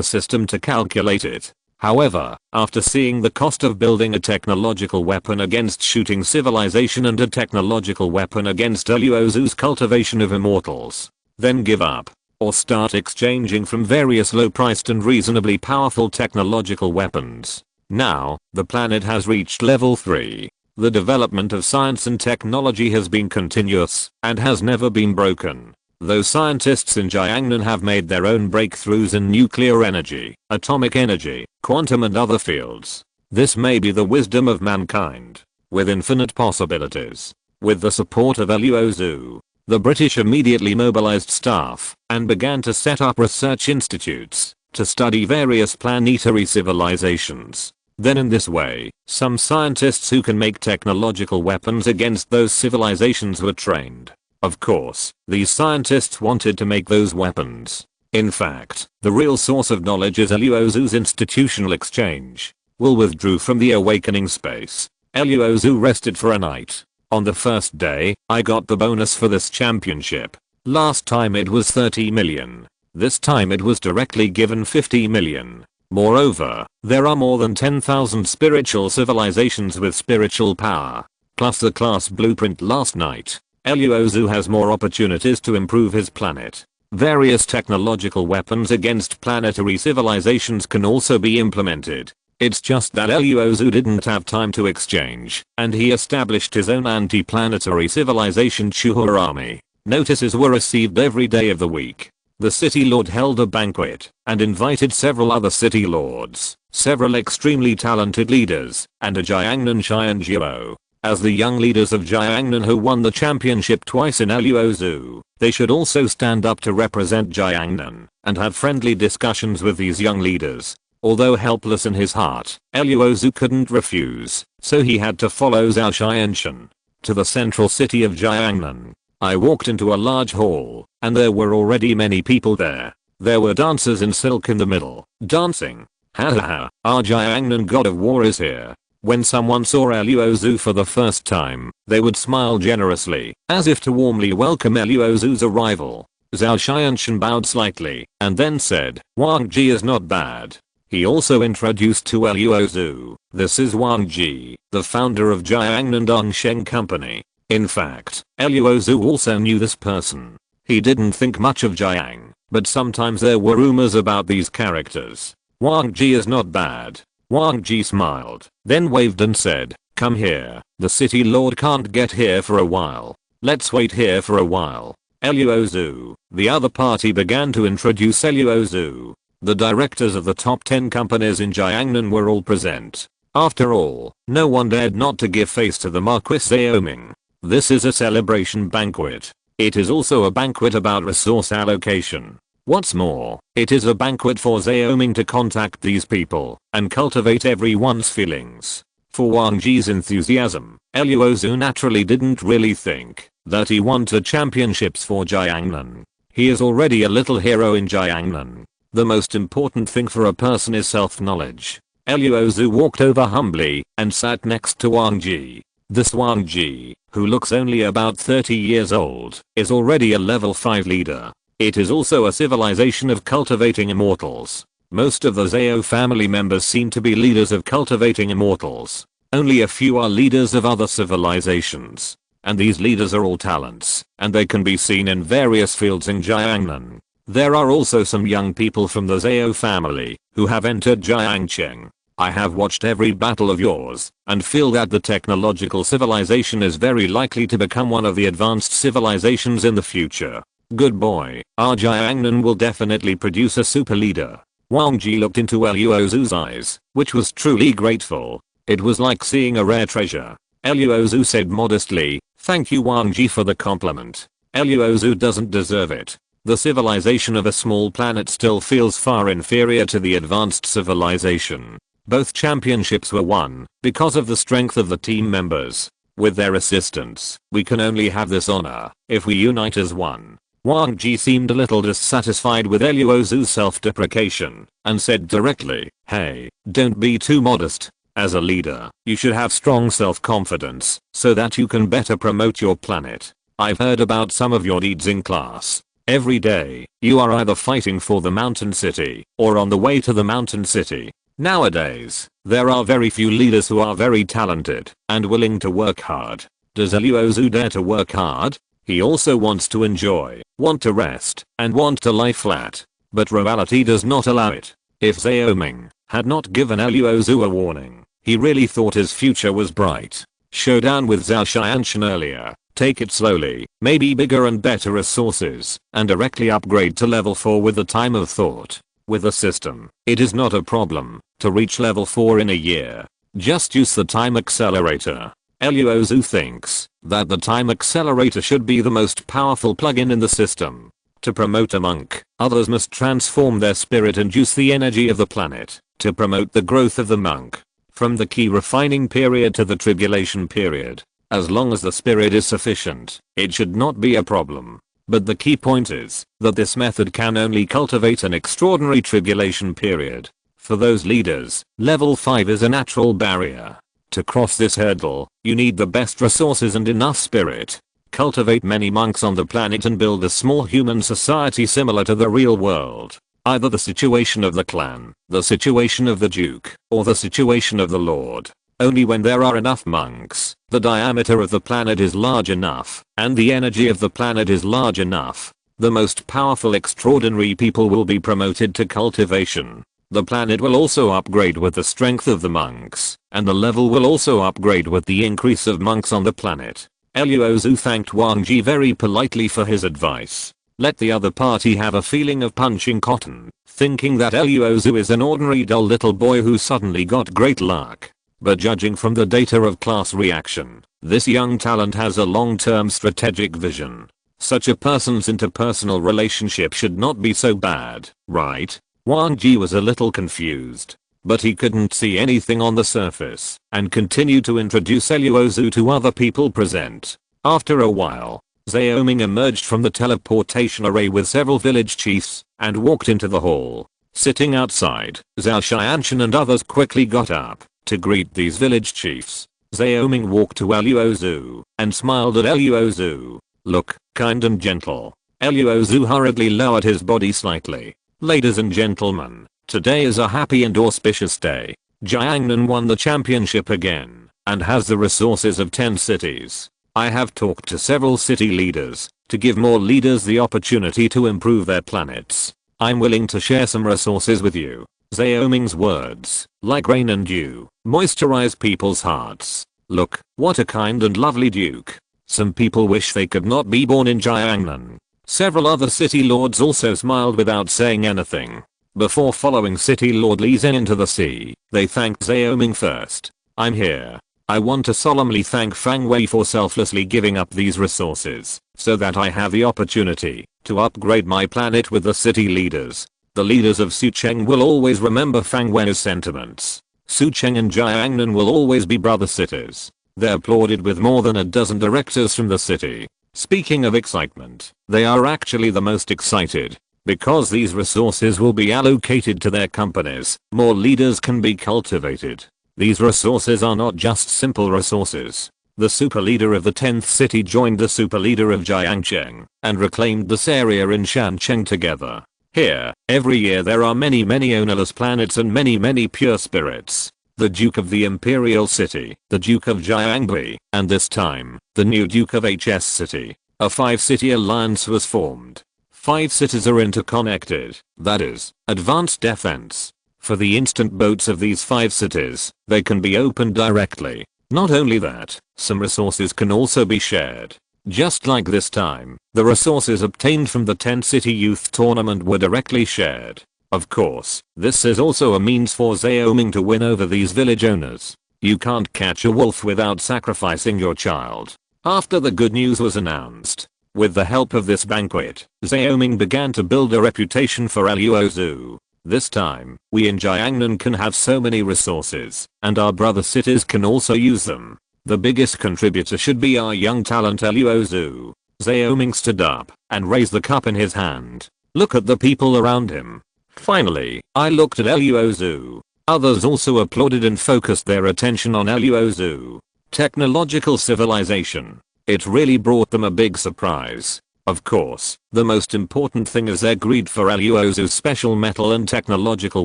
system to calculate it. However, after seeing the cost of building a technological weapon against shooting civilization and a technological weapon against Luo Xu's cultivation of immortals, then give up, or start exchanging from various low-priced and reasonably powerful technological weapons. Now, the planet has reached level 3. The development of science and technology has been continuous and has never been broken. Though scientists in Jiangnan have made their own breakthroughs in nuclear energy, atomic energy, quantum and other fields, this may be the wisdom of mankind, with infinite possibilities. With the support of Luo Xu, the British immediately mobilized staff and began to set up research institutes to study various planetary civilizations. Then in this way, some scientists who can make technological weapons against those civilizations were trained. Of course, these scientists wanted to make those weapons. In fact, the real source of knowledge is Luo Xu's institutional exchange. Will withdrew from the awakening space. Luo Xu rested for a night. On the first day, I got the bonus for this championship. Last time it was 30 million. This time it was directly given 50 million. Moreover, there are more than 10,000 spiritual civilizations with spiritual power. Plus the class blueprint last night. Luo Xu has more opportunities to improve his planet. Various technological weapons against planetary civilizations can also be implemented. It's just that Luo Xu didn't have time to exchange, and he established his own anti-planetary civilization Chuhua army. Notices were received every day of the week. The city lord held a banquet and invited several other city lords, several extremely talented leaders, and a Jiangnan Xian Jiao. As the young leaders of Jiangnan who won the championship twice in Luo Xu, they should also stand up to represent Jiangnan and have friendly discussions with these young leaders. Although helpless in his heart, Luo Xu couldn't refuse, so he had to follow Zhao Xianshan to the central city of Jiangnan. I walked into a large hall, and there were already many people there. There were dancers in silk in the middle, dancing. Ha ha ha, our Jiangnan god of war is here. When someone saw Luo Xu for the first time, they would smile generously, as if to warmly welcome Luo Xu's arrival. Zhao Xianshan bowed slightly, and then said, Wang Ji is not bad. He also introduced to Luo Xu, this is Wang Ji, the founder of Jiangnan Dongsheng Company. In fact, Luo Xu also knew this person. He didn't think much of Jiang, but sometimes there were rumors about these characters. Wang Ji is not bad. Wang Ji smiled, then waved and said, come here, the city lord can't get here for a while. Let's wait here for a while. Luo Xu. The other party began to introduce Luo Xu. The directors of the top 10 companies in Jiangnan were all present. After all, no one dared not to give face to the Marquis Zaoming. This is a celebration banquet. It is also a banquet about resource allocation. What's more, it is a banquet for Zaoming to contact these people and cultivate everyone's feelings. For Wang Ji's enthusiasm, Luo Xu naturally didn't really think that he wanted championships for Jiangnan. He is already a little hero in Jiangnan. The most important thing for a person is self-knowledge. Luo Xu walked over humbly and sat next to Wang Ji. This Wang Ji, who looks only about 30 years old, is already a level 5 leader. It is also a civilization of cultivating immortals. Most of the Zhao family members seem to be leaders of cultivating immortals. Only a few are leaders of other civilizations. And these leaders are all talents, and they can be seen in various fields in Jiangnan. There are also some young people from the Zhao family who have entered Jiangcheng. I have watched every battle of yours and feel that the technological civilization is very likely to become one of the advanced civilizations in the future. Good boy, our Jiangnan will definitely produce a super leader. Wang Ji looked into Luo Xu's eyes, which was truly grateful. It was like seeing a rare treasure. Luo Xu said modestly, thank you Wang Ji for the compliment. Luo Xu doesn't deserve it. The civilization of a small planet still feels far inferior to the advanced civilization. Both championships were won because of the strength of the team members. With their assistance, we can only have this honor if we unite as one. Wang Ji seemed a little dissatisfied with Luo Xu's self-deprecation and said directly, hey, don't be too modest. As a leader, you should have strong self-confidence so that you can better promote your planet. I've heard about some of your deeds in class. Every day, you are either fighting for the mountain city or on the way to the mountain city. Nowadays, there are very few leaders who are very talented and willing to work hard. Does Luo Xu dare to work hard? He also wants to enjoy, want to rest, and want to lie flat. But reality does not allow it. If Xiaoming had not given Luo Xu a warning, he really thought his future was bright. Showdown with Zhao Xianshan earlier. Take it slowly, maybe bigger and better resources, and directly upgrade to level 4 with the time of thought. With a system, it is not a problem to reach level 4 in a year. Just use the time accelerator. Luo Xu thinks that the time accelerator should be the most powerful plugin in the system. To promote a monk, others must transform their spirit and use the energy of the planet to promote the growth of the monk. From the key refining period to the tribulation period, as long as the spirit is sufficient, it should not be a problem. But the key point is that this method can only cultivate an extraordinary tribulation period. For those leaders, level 5 is a natural barrier. To cross this hurdle, you need the best resources and enough spirit. Cultivate many monks on the planet and build a small human society similar to the real world. Either the situation of the clan, the situation of the duke, or the situation of the lord. Only when there are enough monks, the diameter of the planet is large enough, and the energy of the planet is large enough, the most powerful extraordinary people will be promoted to cultivation. The planet will also upgrade with the strength of the monks, and the level will also upgrade with the increase of monks on the planet. Luo Xu thanked Wang Ji very politely for his advice. Let the other party have a feeling of punching cotton, thinking that Luo Xu is an ordinary dull little boy who suddenly got great luck. But judging from the data of class reaction, this young talent has a long-term strategic vision. Such a person's interpersonal relationship should not be so bad, right? Wang Ji was a little confused, but he couldn't see anything on the surface and continued to introduce Luo Xu to other people present. After a while, Xiaoming emerged from the teleportation array with several village chiefs and walked into the hall. Sitting outside, Zhao Xianshan and others quickly got up to greet these village chiefs. Xiaoming walked to Luo Xu and smiled at Luo Xu. Look, kind and gentle. Luo Xu hurriedly lowered his body slightly. Ladies and gentlemen, today is a happy and auspicious day. Jiangnan won the championship again and has the resources of 10 cities. I have talked to several city leaders to give more leaders the opportunity to improve their planets. I'm willing to share some resources with you. Xiaoming's words, like rain and dew, moisturize people's hearts. Look, what a kind and lovely duke. Some people wish they could not be born in Jiangnan. Several other city lords also smiled without saying anything. Before following City Lord Li Zhen into the sea, they thanked Xiaoming first. I'm here. I want to solemnly thank Fang Wei for selflessly giving up these resources, so that I have the opportunity to upgrade my planet with the city leaders. The leaders of Sucheng will always remember Fang Wei's sentiments. Sucheng and Jiangnan will always be brother cities. They applauded with more than a dozen directors from the city. Speaking of excitement, they are actually the most excited. Because these resources will be allocated to their companies, more leaders can be cultivated. These resources are not just simple resources. The super leader of the 10th city joined the super leader of Jiangcheng and reclaimed this area in Shancheng together. Here, every year there are many ownerless planets and many pure spirits. The Duke of the Imperial City, the Duke of Jiangbi, and this time, the new Duke of HS City. A 5-city alliance was formed. 5 cities are interconnected, that is, advanced defense. For the instant boats of these 5 cities, they can be opened directly. Not only that, some resources can also be shared. Just like this time, the resources obtained from the 10-city youth tournament were directly shared. Of course, this is also a means for Xiaoming to win over these village owners. You can't catch a wolf without sacrificing your child. After the good news was announced, with the help of this banquet, Xiaoming began to build a reputation for Luo Xu. This time, we in Jiangnan can have so many resources, and our brother cities can also use them. The biggest contributor should be our young talent Luo Xu. Xiaoming stood up and raised the cup in his hand. Look at the people around him. Finally, I looked at Luo Xu. Others also applauded and focused their attention on Luo Xu. Technological civilization. It really brought them a big surprise. Of course, the most important thing is their greed for Luo Xu's special metal and technological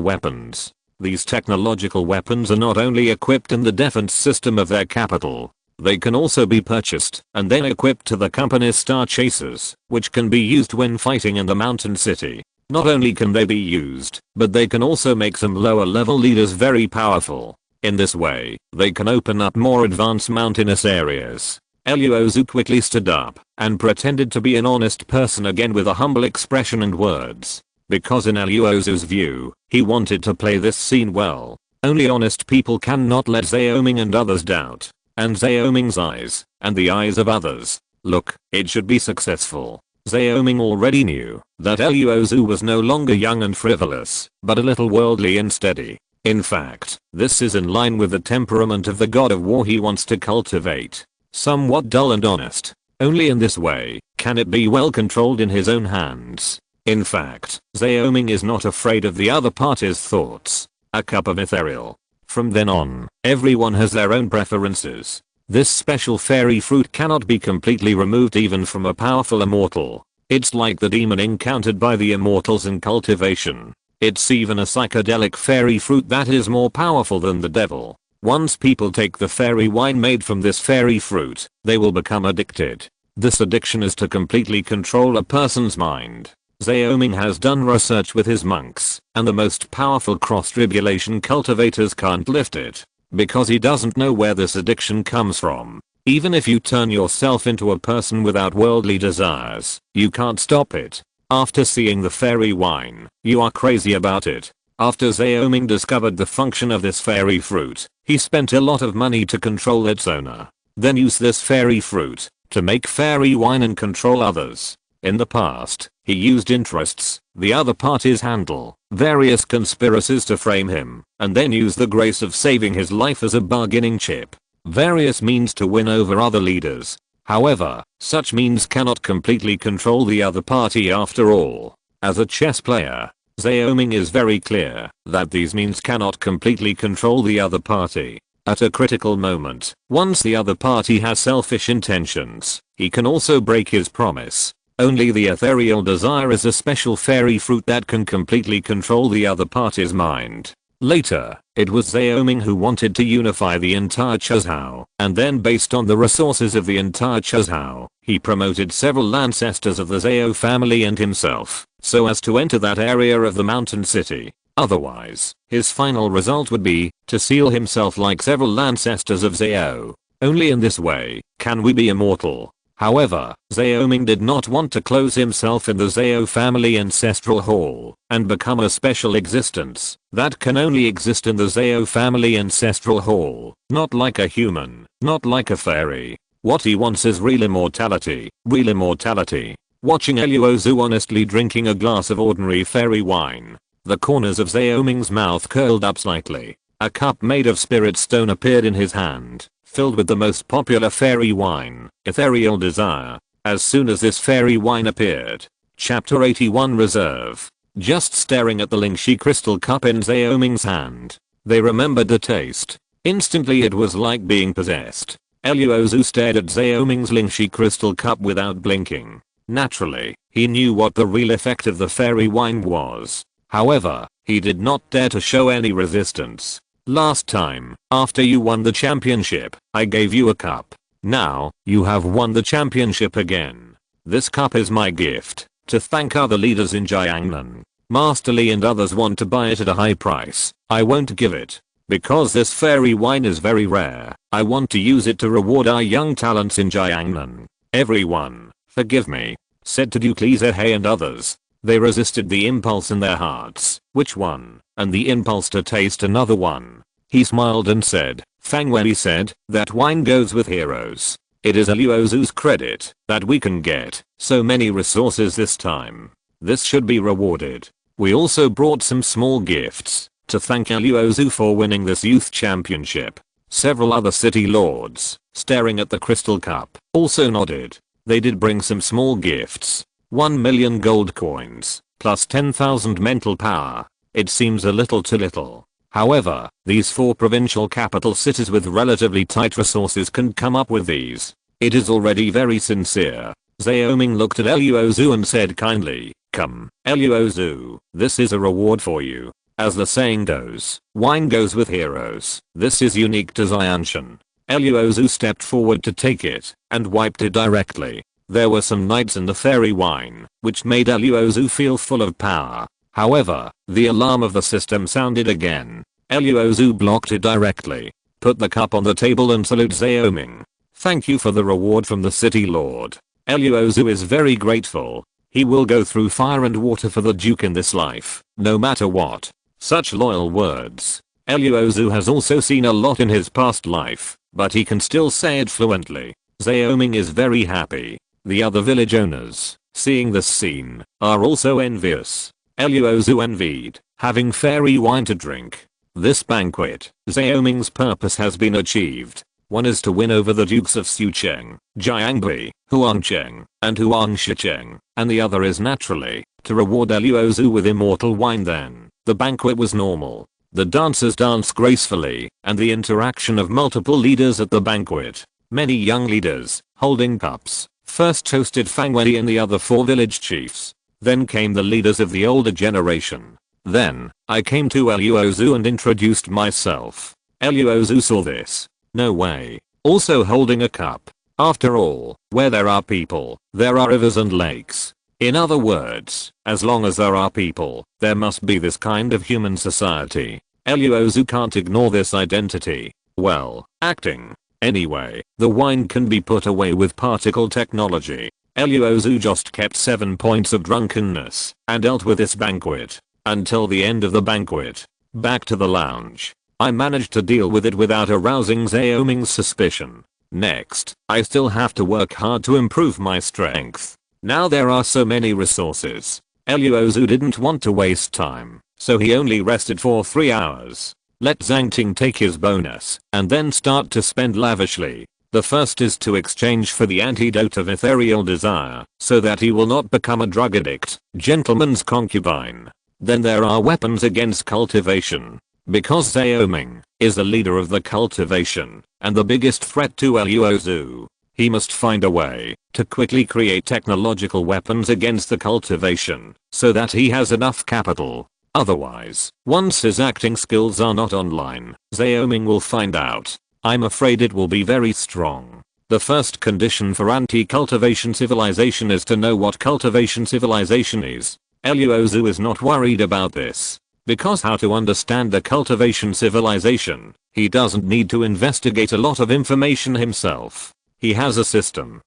weapons. These technological weapons are not only equipped in the defense system of their capital, they can also be purchased and then equipped to the company's star chasers, which can be used when fighting in the mountain city. Not only can they be used, but they can also make some lower level leaders very powerful. In this way, they can open up more advanced mountainous areas. Luo Xu quickly stood up and pretended to be an honest person again with a humble expression and words. Because in Luo Xu's view, he wanted to play this scene well. Only honest people cannot let Xiaoming and others doubt. And Xiaoming's eyes, and the eyes of others. Look, it should be successful. Xiaoming already knew that Luo Xu was no longer young and frivolous, but a little worldly and steady. In fact, this is in line with the temperament of the god of war he wants to cultivate. Somewhat dull and honest. Only in this way can it be well controlled in his own hands. In fact, Xiaoming is not afraid of the other party's thoughts. A cup of ethereal. From then on, everyone has their own preferences. This special fairy fruit cannot be completely removed even from a powerful immortal. It's like the demon encountered by the immortals in cultivation. It's even a psychedelic fairy fruit that is more powerful than the devil. Once people take the fairy wine made from this fairy fruit, they will become addicted. This addiction is to completely control a person's mind. Xiaoming has done research with his monks, and the most powerful cross-tribulation cultivators can't lift it. Because he doesn't know where this addiction comes from. Even if you turn yourself into a person without worldly desires, you can't stop it. After seeing the fairy wine, you are crazy about it. After Xiaoming discovered the function of this fairy fruit, he spent a lot of money to control its owner. Then used this fairy fruit to make fairy wine and control others. In the past, he used interests, the other party's handle, various conspiracies to frame him, and then used the grace of saving his life as a bargaining chip. Various means to win over other leaders. However, such means cannot completely control the other party after all. As a chess player, Xiaoming is very clear that these means cannot completely control the other party. At a critical moment, once the other party has selfish intentions, he can also break his promise. Only the ethereal desire is a special fairy fruit that can completely control the other party's mind. Later, it was Xiaoming who wanted to unify the entire Chuzhou, and then based on the resources of the entire Chuzhou, he promoted several ancestors of the Xiao family and himself, so as to enter that area of the mountain city. Otherwise, his final result would be to seal himself like several ancestors of Xiao. Only in this way can we be immortal. However, Xiaoming did not want to close himself in the Xiao family ancestral hall and become a special existence that can only exist in the Xiao family ancestral hall, not like a human, not like a fairy. What he wants is real immortality, real immortality. Watching Luo Xu honestly drinking a glass of ordinary fairy wine, the corners of Xiaoming's mouth curled up slightly. A cup made of spirit stone appeared in his hand, filled with the most popular fairy wine, Ethereal Desire. As soon as this fairy wine appeared, Chapter 81 Reserve, just staring at the Lingxi crystal cup in Xiaoming's hand, they remembered the taste. Instantly it was like being possessed. Luo Xu stared at Xiaoming's Lingxi crystal cup without blinking. Naturally, he knew what the real effect of the fairy wine was. However, he did not dare to show any resistance. Last time, after you won the championship, I gave you a cup. Now, you have won the championship again. This cup is my gift, to thank other leaders in Jiangnan. Master Li and others want to buy it at a high price. I won't give it. Because this fairy wine is very rare, I want to use it to reward our young talents in Jiangnan. Everyone, forgive me, said to Duke Li Zhe and others. They resisted the impulse in their hearts. Which one? And the impulse to taste another one. He smiled and said, Fang Wei said, that wine goes with heroes. It is Luo Xu's credit that we can get so many resources this time. This should be rewarded. We also brought some small gifts to thank Luo Xu for winning this youth championship. Several other city lords, staring at the crystal cup, also nodded. They did bring some small gifts. 1 million gold coins, plus 10,000 mental power. It seems a little too little. However, these 4 provincial capital cities with relatively tight resources can come up with these. It is already very sincere. Xiaoming looked at Luo Xu and said kindly, come, Luo Xu, this is a reward for you. As the saying goes, wine goes with heroes. This is unique to Xianshan. Luo Xu stepped forward to take it and wiped it directly. There were some knights in the fairy wine, which made Luo Xu feel full of power. However, the alarm of the system sounded again. Luo Xu blocked it directly, put the cup on the table and salute Xiaoming. Thank you for the reward from the city lord. Luo Xu is very grateful. He will go through fire and water for the duke in this life, no matter what. Such loyal words. Luo Xu has also seen a lot in his past life, but he can still say it fluently. Xiaoming is very happy. The other village owners, seeing this scene, are also envious. Luo Xu envied, having fairy wine to drink. This banquet, Xiaoming's purpose has been achieved. One is to win over the dukes of Xucheng, Jiangbi, Huangcheng, and Huangshicheng, and the other is naturally, to reward Luo Xu with immortal wine. Then, the banquet was normal. The dancers danced gracefully, and the interaction of multiple leaders at the banquet. Many young leaders, holding cups, first toasted Fang Wei and the other 4 village chiefs. Then came the leaders of the older generation. Then, I came to Luo Xu and introduced myself. Luo Xu saw this. No way. Also holding a cup. After all, where there are people, there are rivers and lakes. In other words, as long as there are people, there must be this kind of human society. Luo Xu can't ignore this identity. Well, acting. Anyway, the wine can be put away with particle technology. Luo Xu just kept 7 points of drunkenness and dealt with this banquet until the end of the banquet. Back to the lounge. I managed to deal with it without arousing Xiaoming's suspicion. Next, I still have to work hard to improve my strength. Now there are so many resources. Luo Xu didn't want to waste time, so he only rested for 3 hours. Let Zhang Ting take his bonus and then start to spend lavishly. The first is to exchange for the antidote of ethereal desire, so that he will not become a drug addict, gentleman's concubine. Then there are weapons against cultivation. Because Xiaoming is the leader of the cultivation and the biggest threat to Luo Xu, he must find a way to quickly create technological weapons against the cultivation so that he has enough capital. Otherwise, once his acting skills are not online, Xiaoming will find out. I'm afraid it will be very strong. The first condition for anti-cultivation civilization is to know what cultivation civilization is. Luo Xu is not worried about this. Because how to understand the cultivation civilization, he doesn't need to investigate a lot of information himself. He has a system.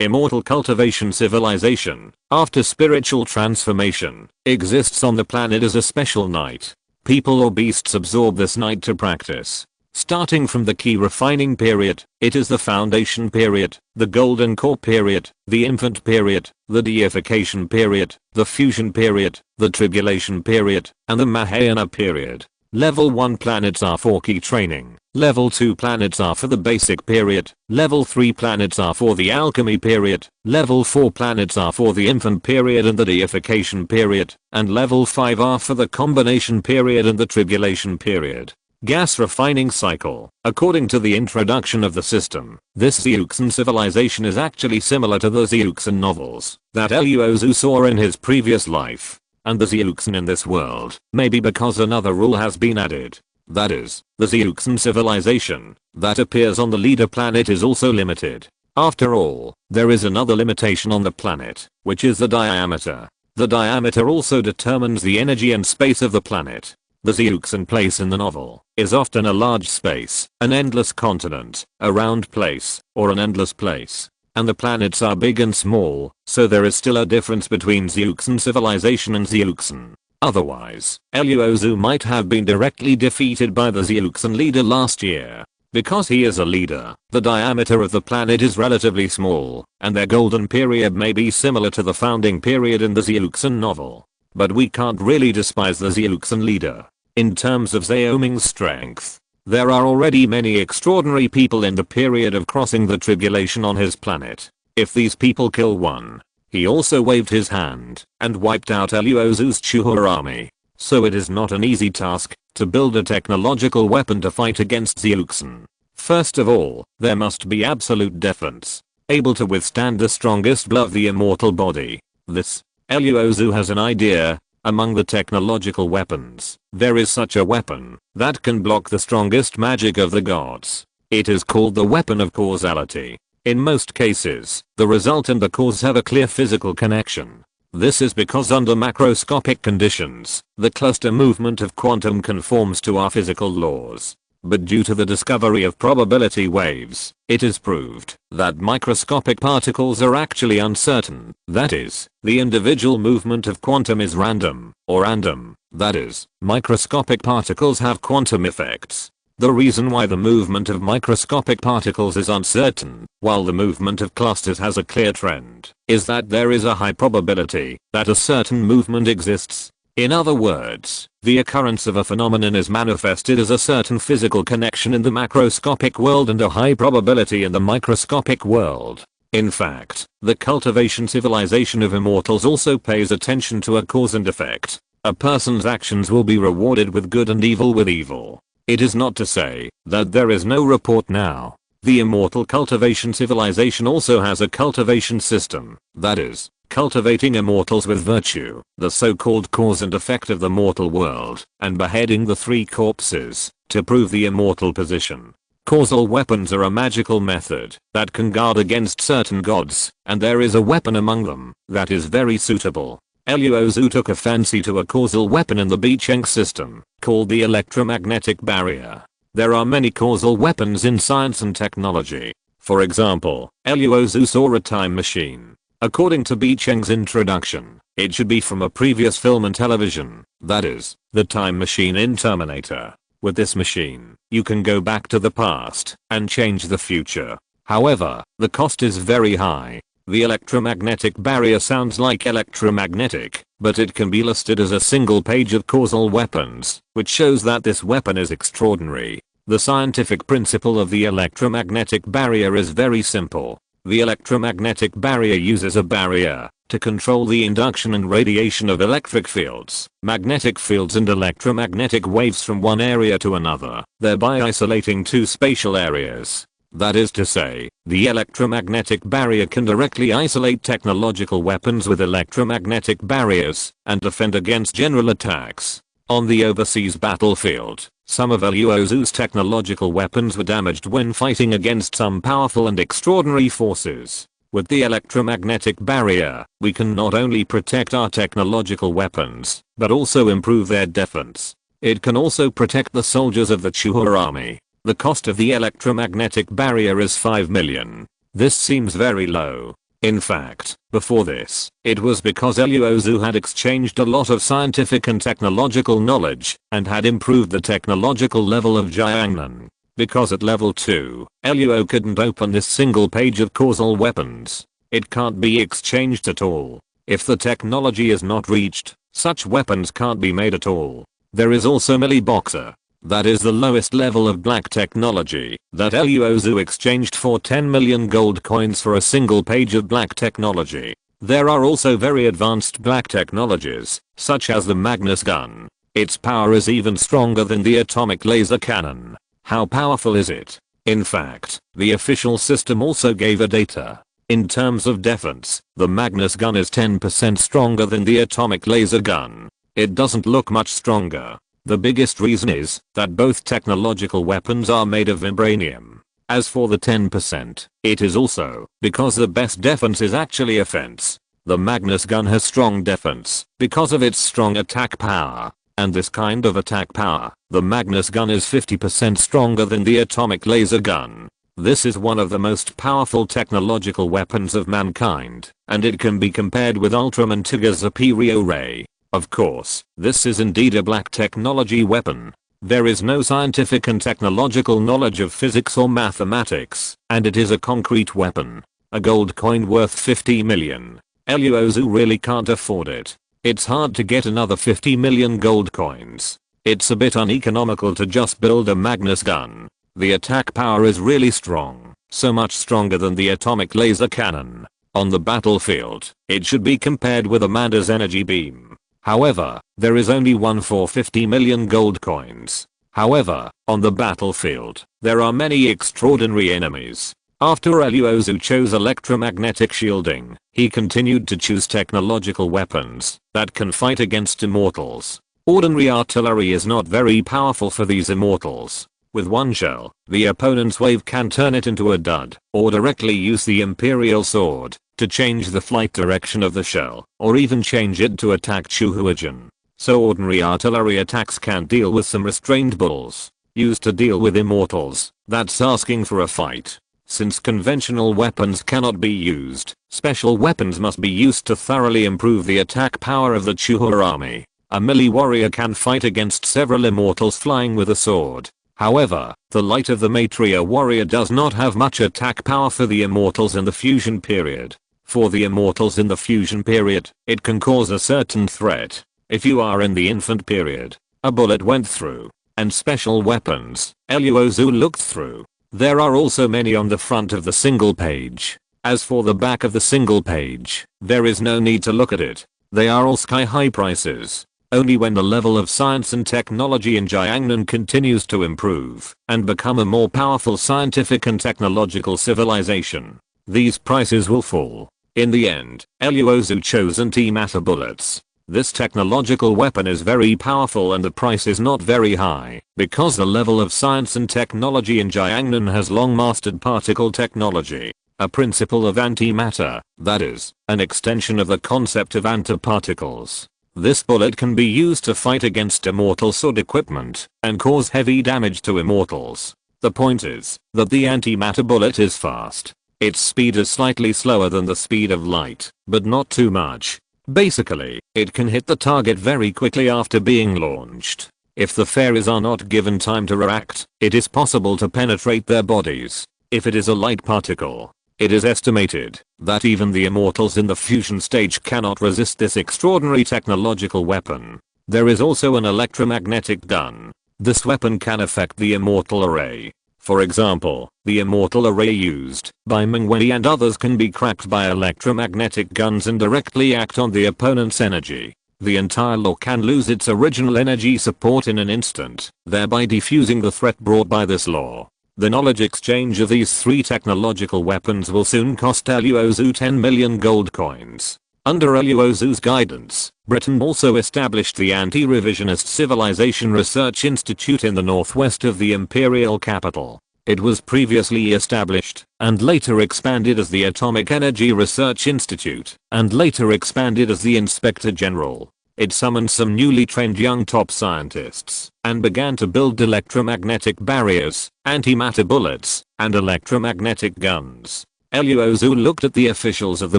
Immortal cultivation civilization, after spiritual transformation, exists on the planet as a special night. People or beasts absorb this night to practice. Starting from the key refining period, it is the foundation period, the golden core period, the infant period, the deification period, the fusion period, the tribulation period, and the Mahayana period. Level 1 planets are for key training. Level 2 planets are for the basic period. Level 3 planets are for the alchemy period. Level 4 planets are for the infant period and the deification period. And level 5 are for the combination period and the tribulation period. Gas refining cycle. According to the introduction of the system, this Xiuxin civilization is actually similar to the Xiuxin novels that Luo Xu saw in his previous life. And the Xiuxin in this world, maybe because another rule has been added. That is, the Xiuxin civilization that appears on the leader planet is also limited. After all, there is another limitation on the planet, which is the diameter. The diameter also determines the energy and space of the planet. The Xiuxin place in the novel is often a large space, an endless continent, a round place, or an endless place. And the planets are big and small, so there is still a difference between Xiuxin civilization and Xiuxin. Otherwise, Luo Xu might have been directly defeated by the Xiuxin leader last year. Because he is a leader, the diameter of the planet is relatively small, and their golden period may be similar to the founding period in the Xiuxin novel. But we can't really despise the Xiuxin leader. In terms of Xiaoming's strength, there are already many extraordinary people in the period of crossing the tribulation on his planet. If these people kill one, he also waved his hand and wiped out Luo Xu's Chuhua army. So it is not an easy task to build a technological weapon to fight against Xiuxin. First of all, there must be absolute defense, able to withstand the strongest blow of the immortal body. This, Luo Xu has an idea. Among the technological weapons, there is such a weapon that can block the strongest magic of the gods. It is called the weapon of causality. In most cases, the result and the cause have a clear physical connection. This is because under macroscopic conditions, the cluster movement of quantum conforms to our physical laws. But due to the discovery of probability waves, it is proved that microscopic particles are actually uncertain. That is, the individual movement of quantum is random, or random. That is, microscopic particles have quantum effects. The reason why the movement of microscopic particles is uncertain, while the movement of clusters has a clear trend, is that there is a high probability that a certain movement exists. In other words, the occurrence of a phenomenon is manifested as a certain physical connection in the macroscopic world and a high probability in the microscopic world. In fact, the cultivation civilization of immortals also pays attention to a cause and effect. A person's actions will be rewarded with good and evil with evil. It is not to say that there is no report now. The immortal cultivation civilization also has a cultivation system, that is, cultivating immortals with virtue, the so-called cause and effect of the mortal world, and beheading the 3 corpses to prove the immortal position. Causal weapons are a magical method that can guard against certain gods, and there is a weapon among them that is very suitable. Luo Xu took a fancy to a causal weapon in the Bicheng system, called the electromagnetic barrier. There are many causal weapons in science and technology. For example, Luo Xu saw a time machine. According to Bicheng's introduction, it should be from a previous film and television, that is, the time machine in Terminator. With this machine, you can go back to the past and change the future. However, the cost is very high. The electromagnetic barrier sounds like electromagnetic, but it can be listed as a single page of causal weapons, which shows that this weapon is extraordinary. The scientific principle of the electromagnetic barrier is very simple. The electromagnetic barrier uses a barrier to control the induction and radiation of electric fields, magnetic fields and electromagnetic waves from one area to another, thereby isolating 2 spatial areas. That is to say, the electromagnetic barrier can directly isolate technological weapons with electromagnetic barriers and defend against general attacks. On the overseas battlefield, some of Luo Xu's technological weapons were damaged when fighting against some powerful and extraordinary forces. With the electromagnetic barrier, we can not only protect our technological weapons, but also improve their defense. It can also protect the soldiers of the Chuhua army. The cost of the electromagnetic barrier is 5 million. This seems very low. In fact, before this, it was because Luo Xu had exchanged a lot of scientific and technological knowledge and had improved the technological level of Jiangnan. Because at level 2, Luo couldn't open this single page of causal weapons. It can't be exchanged at all. If the technology is not reached, such weapons can't be made at all. There is also melee boxer. That is the lowest level of black technology that Luo Xu exchanged for 10 million gold coins for a single page of black technology. There are also very advanced black technologies, such as the Magnus gun. Its power is even stronger than the atomic laser cannon. How powerful is it? In fact, the official system also gave a data. In terms of defense, the Magnus gun is 10% stronger than the atomic laser gun. It doesn't look much stronger. The biggest reason is that both technological weapons are made of vibranium. As for the 10%, it is also because the best defense is actually offense. The Magnus gun has strong defense because of its strong attack power. And this kind of attack power, the Magnus gun is 50% stronger than the atomic laser gun. This is one of the most powerful technological weapons of mankind, and it can be compared with Ultraman Tiger's superior ray. Of course, this is indeed a black technology weapon. There is no scientific and technological knowledge of physics or mathematics, and it is a concrete weapon. A gold coin worth 50 million. Luo Xu really can't afford it. It's hard to get another 50 million gold coins. It's a bit uneconomical to just build a Magnus gun. The attack power is really strong, so much stronger than the atomic laser cannon. On the battlefield, it should be compared with Amanda's energy beam. However, there is only one for 50 million gold coins. However, on the battlefield, there are many extraordinary enemies. After Luo Xu chose electromagnetic shielding, he continued to choose technological weapons that can fight against immortals. Ordinary artillery is not very powerful for these immortals. With one shell, the opponent's wave can turn it into a dud, or directly use the Imperial Sword to change the flight direction of the shell, or even change it to attack Chuhuajin. So ordinary artillery attacks can deal with some restrained bulls. Used to deal with immortals, that's asking for a fight. Since conventional weapons cannot be used, special weapons must be used to thoroughly improve the attack power of the Chuhua army. A melee warrior can fight against several immortals flying with a sword. However, the light of the Maitreya warrior does not have much attack power for the immortals in the fusion period. For the immortals in the fusion period, it can cause a certain threat. If you are in the infant period, a bullet went through, and special weapons, Luo Xu looked through. There are also many on the front of the single page. As for the back of the single page, there is no need to look at it. They are all sky-high prices. Only when the level of science and technology in Jiangnan continues to improve and become a more powerful scientific and technological civilization, these prices will fall. In the end, Luo Xu chose antimatter bullets. This technological weapon is very powerful and the price is not very high, because the level of science and technology in Jiangnan has long mastered particle technology, a principle of antimatter, that is, an extension of the concept of antiparticles. This bullet can be used to fight against immortal sword equipment and cause heavy damage to immortals. The point is that the antimatter bullet is fast. Its speed is slightly slower than the speed of light, but not too much. Basically, it can hit the target very quickly after being launched. If the fairies are not given time to react, it is possible to penetrate their bodies. If it is a light particle, it is estimated that even the immortals in the fusion stage cannot resist this extraordinary technological weapon. There is also an electromagnetic gun. This weapon can affect the immortal array. For example, the immortal array used by Meng Wei and others can be cracked by electromagnetic guns and directly act on the opponent's energy. The entire law can lose its original energy support in an instant, thereby defusing the threat brought by this law. The knowledge exchange of these three technological weapons will soon cost Luo Xu 10 million gold coins. Under Luo Xu's guidance, Britain also established the Anti-Revisionist Civilization Research Institute in the northwest of the imperial capital. It was previously established, and later expanded as the Atomic Energy Research Institute, and later expanded as the Inspector General. It summoned some newly trained young top scientists, and began to build electromagnetic barriers, antimatter bullets, and electromagnetic guns. Luo Xu looked at the officials of the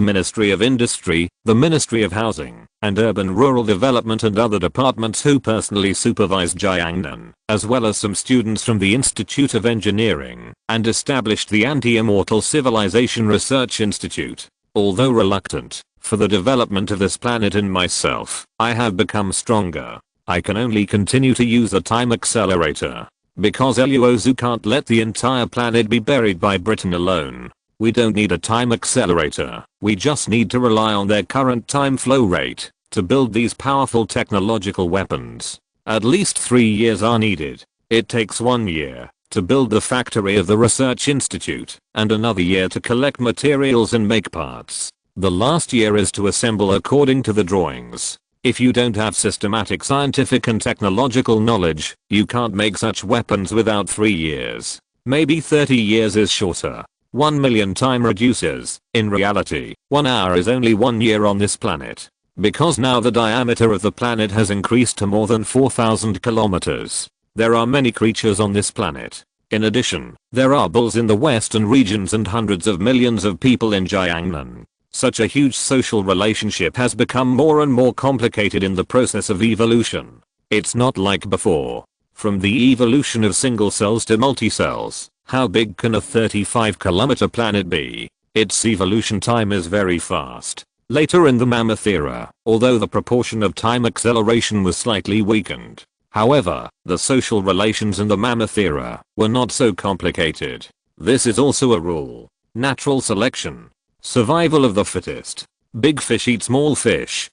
Ministry of Industry, the Ministry of Housing, and Urban Rural Development and other departments who personally supervised Jiangnan, as well as some students from the Institute of Engineering, and established the Anti-Immortal Civilization Research Institute. Although reluctant for the development of this planet and myself, I have become stronger. I can only continue to use a time accelerator, because Luo Xu can't let the entire planet be buried by Britain alone. We don't need a time accelerator, we just need to rely on their current time flow rate to build these powerful technological weapons. At least 3 years are needed. It takes 1 year to build the factory of the research institute, and another year to collect materials and make parts. The last year is to assemble according to the drawings. If you don't have systematic scientific and technological knowledge, you can't make such weapons without 3 years. Maybe 30 years is shorter. 1 million time reduces. In reality, 1 hour is only 1 year on this planet. Because now the diameter of the planet has increased to more than 4,000 kilometers. There are many creatures on this planet. In addition, there are bulls in the western regions and hundreds of millions of people in Jiangnan. Such a huge social relationship has become more and more complicated in the process of evolution. It's not like before. From the evolution of single cells to multicells, how big can a 35-kilometer planet be? Its evolution time is very fast. Later in the Mammoth era, although the proportion of time acceleration was slightly weakened, however, the social relations in the Mammoth era were not so complicated. This is also a rule. Natural selection. Survival of the fittest. Big fish eat small fish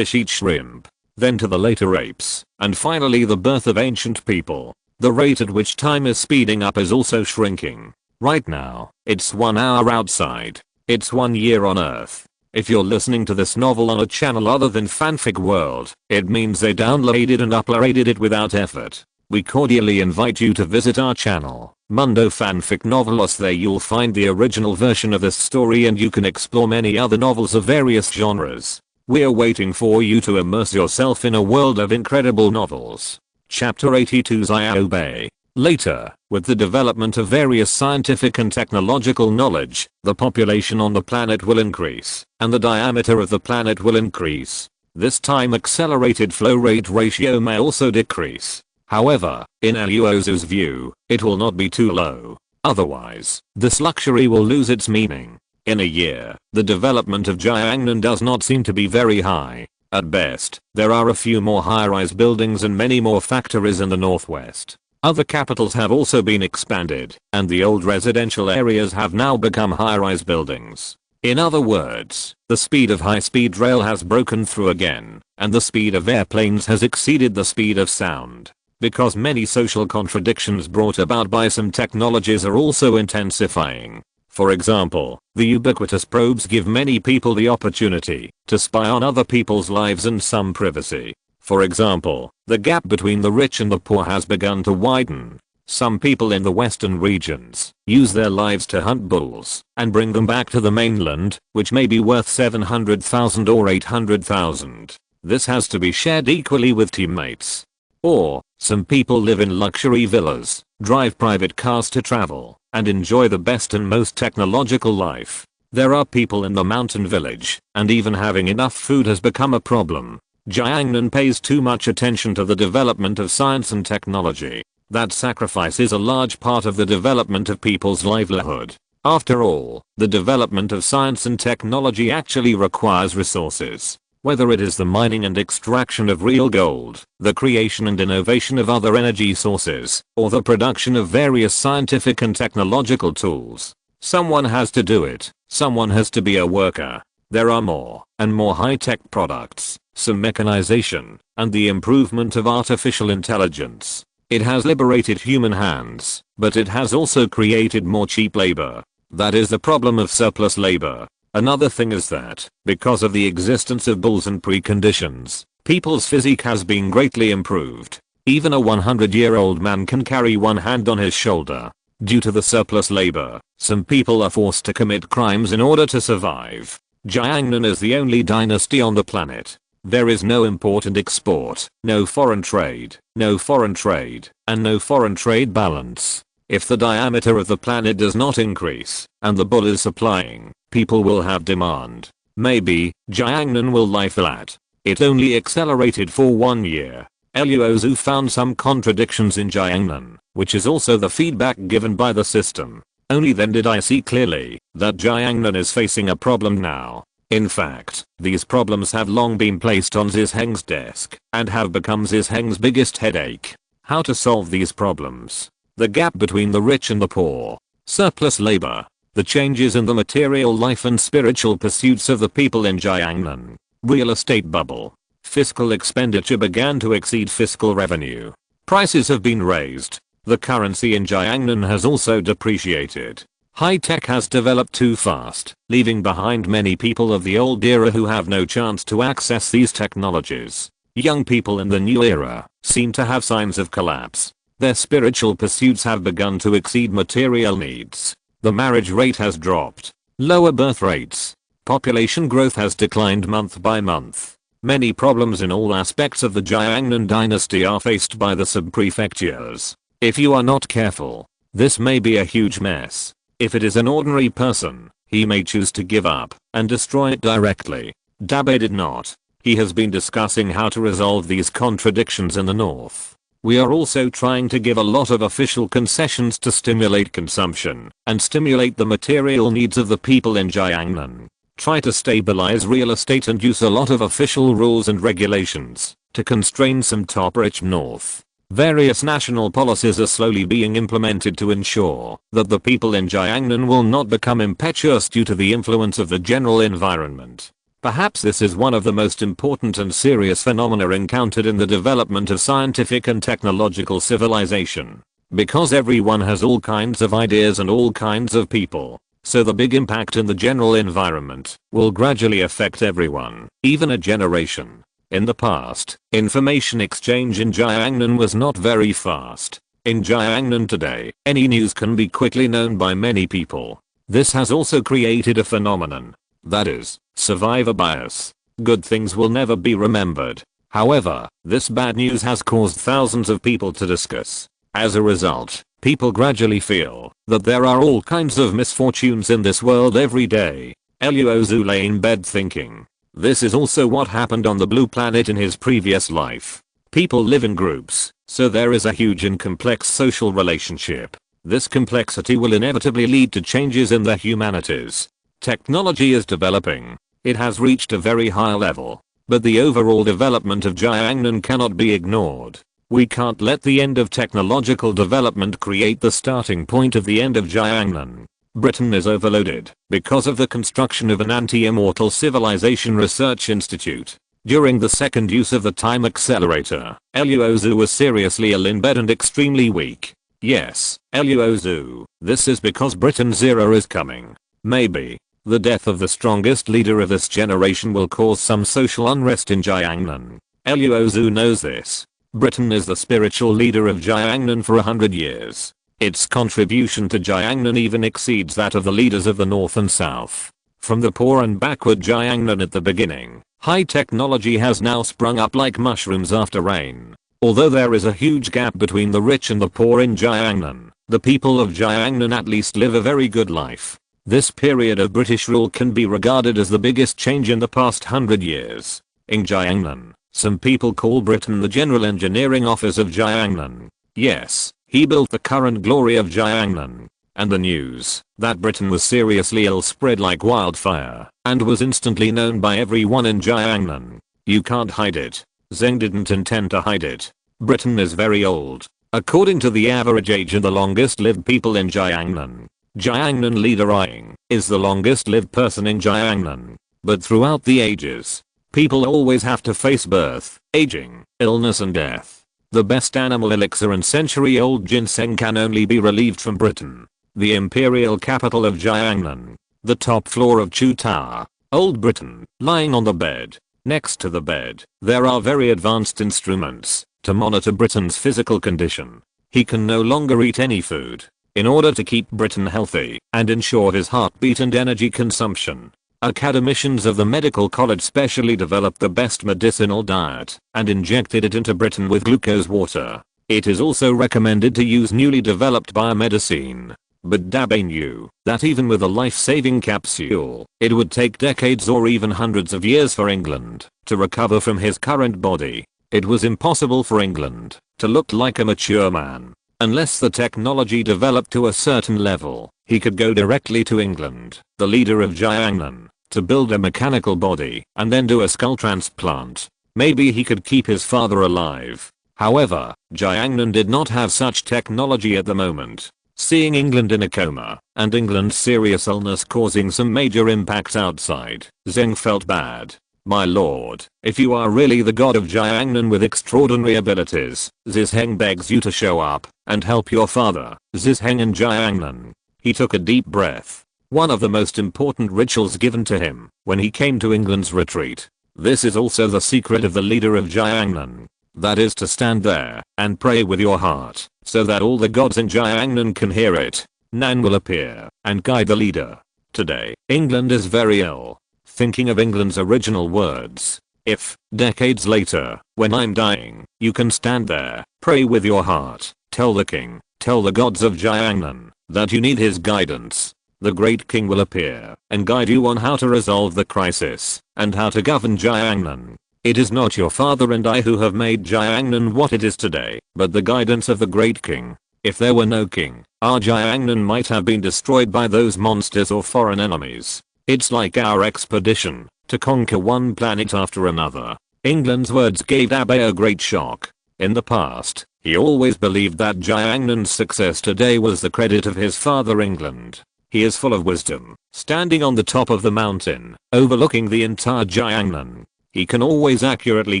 eat shrimp. Then to the later apes, and finally the birth of ancient people. The rate at which time is speeding up is also shrinking. Right now, it's 1 hour outside. It's 1 year on Earth. If you're listening to this novel on a channel other than Fanfic World, it means they downloaded and uploaded it without effort. We cordially invite you to visit our channel, Mundo Fanfic Novelos. There you'll find the original version of this story and you can explore many other novels of various genres. We're waiting for you to immerse yourself in a world of incredible novels. Chapter 82's I Obey. Later, with the development of various scientific and technological knowledge, the population on the planet will increase, and the diameter of the planet will increase. This time accelerated flow rate ratio may also decrease. However, in Luo Xu's view, it will not be too low. Otherwise, this luxury will lose its meaning. In a year, the development of Jiangnan does not seem to be very high. At best, there are a few more high-rise buildings and many more factories in the northwest. Other capitals have also been expanded, and the old residential areas have now become high-rise buildings. In other words, the speed of high-speed rail has broken through again, and the speed of airplanes has exceeded the speed of sound. Because many social contradictions brought about by some technologies are also intensifying. For example, the ubiquitous probes give many people the opportunity to spy on other people's lives and some privacy. For example, the gap between the rich and the poor has begun to widen. Some people in the western regions use their lives to hunt bulls and bring them back to the mainland, which may be worth 700,000 or 800,000. This has to be shared equally with teammates. Or, some people live in luxury villas, drive private cars to travel, and enjoy the best and most technological life. There are people in the mountain village, and even having enough food has become a problem. Jiangnan pays too much attention to the development of science and technology. That sacrifices a large part of the development of people's livelihood. After all, the development of science and technology actually requires resources. Whether it is the mining and extraction of real gold, the creation and innovation of other energy sources, or the production of various scientific and technological tools. Someone has to do it. Someone has to be a worker. There are more and more high-tech products, some mechanization, and the improvement of artificial intelligence. It has liberated human hands, but it has also created more cheap labor. That is the problem of surplus labor. Another thing is that, because of the existence of bulls and preconditions, people's physique has been greatly improved. Even a 100-year-old man can carry one hand on his shoulder. Due to the surplus labor, some people are forced to commit crimes in order to survive. Jiangnan is the only dynasty on the planet. There is no import and export, no foreign trade, and no foreign trade balance. If the diameter of the planet does not increase, and the bull is supplying, people will have demand. Maybe, Jiangnan will lie flat. It only accelerated for 1 year. Luo Xu found some contradictions in Jiangnan, which is also the feedback given by the system. Only then did I see clearly that Jiangnan is facing a problem now. In fact, these problems have long been placed on Zheng's desk and have become Zheng's biggest headache. How to solve these problems? The gap between the rich and the poor, surplus labor, the changes in the material life and spiritual pursuits of the people in Jiangnan, real estate bubble. Fiscal expenditure began to exceed fiscal revenue. Prices have been raised. The currency in Jiangnan has also depreciated. High tech has developed too fast, leaving behind many people of the old era who have no chance to access these technologies. Young people in the new era seem to have signs of collapse. Their spiritual pursuits have begun to exceed material needs. The marriage rate has dropped. Lower birth rates. Population growth has declined month by month. Many problems in all aspects of the Jiangnan dynasty are faced by the sub-prefectures. If you are not careful, this may be a huge mess. If it is an ordinary person, he may choose to give up and destroy it directly. Dabe did not. He has been discussing how to resolve these contradictions in the north. We are also trying to give a lot of official concessions to stimulate consumption and stimulate the material needs of the people in Jiangnan. Try to stabilize real estate and use a lot of official rules and regulations to constrain some top-rich north. Various national policies are slowly being implemented to ensure that the people in Jiangnan will not become impetuous due to the influence of the general environment. Perhaps this is one of the most important and serious phenomena encountered in the development of scientific and technological civilization. Because everyone has all kinds of ideas and all kinds of people. So the big impact in the general environment will gradually affect everyone, even a generation. In the past, information exchange in Jiangnan was not very fast. In Jiangnan today, any news can be quickly known by many people. This has also created a phenomenon. That is, survivor bias. Good things will never be remembered. However, this bad news has caused thousands of people to discuss. As a result, people gradually feel that there are all kinds of misfortunes in this world every day. Luo Xu lay in bed thinking. This is also what happened on the blue planet in his previous life. People live in groups, so there is a huge and complex social relationship. This complexity will inevitably lead to changes in the humanities. Technology is developing. It has reached a very high level. But the overall development of Jiangnan cannot be ignored. We can't let the end of technological development create the starting point of the end of Jiangnan. Britain is overloaded because of the construction of an anti-immortal civilization research institute. During the second use of the time accelerator, Luo Xu was seriously ill in bed and extremely weak. Yes, Luo Xu, this is because Britain's era is coming. Maybe. The death of the strongest leader of this generation will cause some social unrest in Jiangnan. Luo Xu knows this. Britain is the spiritual leader of Jiangnan for 100 years. Its contribution to Jiangnan even exceeds that of the leaders of the north and south. From the poor and backward Jiangnan at the beginning, high technology has now sprung up like mushrooms after rain. Although there is a huge gap between the rich and the poor in Jiangnan, the people of Jiangnan at least live a very good life. This period of British rule can be regarded as the biggest change in the past 100 years. In Jiangnan, some people call Britain the General Engineering Office of Jiangnan. Yes, he built the current glory of Jiangnan. And the news that Britain was seriously ill spread like wildfire and was instantly known by everyone in Jiangnan. You can't hide it. Zheng didn't intend to hide it. Britain is very old. According to the average age of the longest lived people in Jiangnan, Jiangnan leader Ying is the longest lived person in Jiangnan. But throughout the ages, people always have to face birth, aging, illness and death. The best animal elixir and century-old ginseng can only be relieved from Britain. The imperial capital of Jiangnan. The top floor of Chu Tower. Old Britain. Lying on the bed. Next to the bed, there are very advanced instruments to monitor Britain's physical condition. He can no longer eat any food. In order to keep Britain healthy and ensure his heartbeat and energy consumption, academicians of the medical college specially developed the best medicinal diet and injected it into Britain with glucose water. It is also recommended to use newly developed biomedicine. But Dabei knew that even with a life-saving capsule, it would take decades or even hundreds of years for England to recover from his current body. It was impossible for England to look like a mature man. Unless the technology developed to a certain level, he could go directly to England, the leader of Jiangnan, to build a mechanical body and then do a skull transplant. Maybe he could keep his father alive. However, Jiangnan did not have such technology at the moment. Seeing England in a coma and England's serious illness causing some major impacts outside, Zheng felt bad. My lord, if you are really the god of Jiangnan with extraordinary abilities, Zheng begs you to show up and help your father, Zheng in Jiangnan. He took a deep breath. One of the most important rituals given to him when he came to England's retreat. This is also the secret of the leader of Jiangnan. That is to stand there and pray with your heart so that all the gods in Jiangnan can hear it. Nan will appear and guide the leader. Today, England is very ill. Thinking of England's original words. If, decades later, when I'm dying, you can stand there, pray with your heart, tell the king, tell the gods of Jiangnan that you need his guidance. The great king will appear and guide you on how to resolve the crisis and how to govern Jiangnan. It is not your father and I who have made Jiangnan what it is today, but the guidance of the great king. If there were no king, our Jiangnan might have been destroyed by those monsters or foreign enemies. It's like our expedition to conquer one planet after another. England's words gave Dabei a great shock. In the past, he always believed that Jiangnan's success today was the credit of his father England. He is full of wisdom, standing on the top of the mountain, overlooking the entire Jiangnan. He can always accurately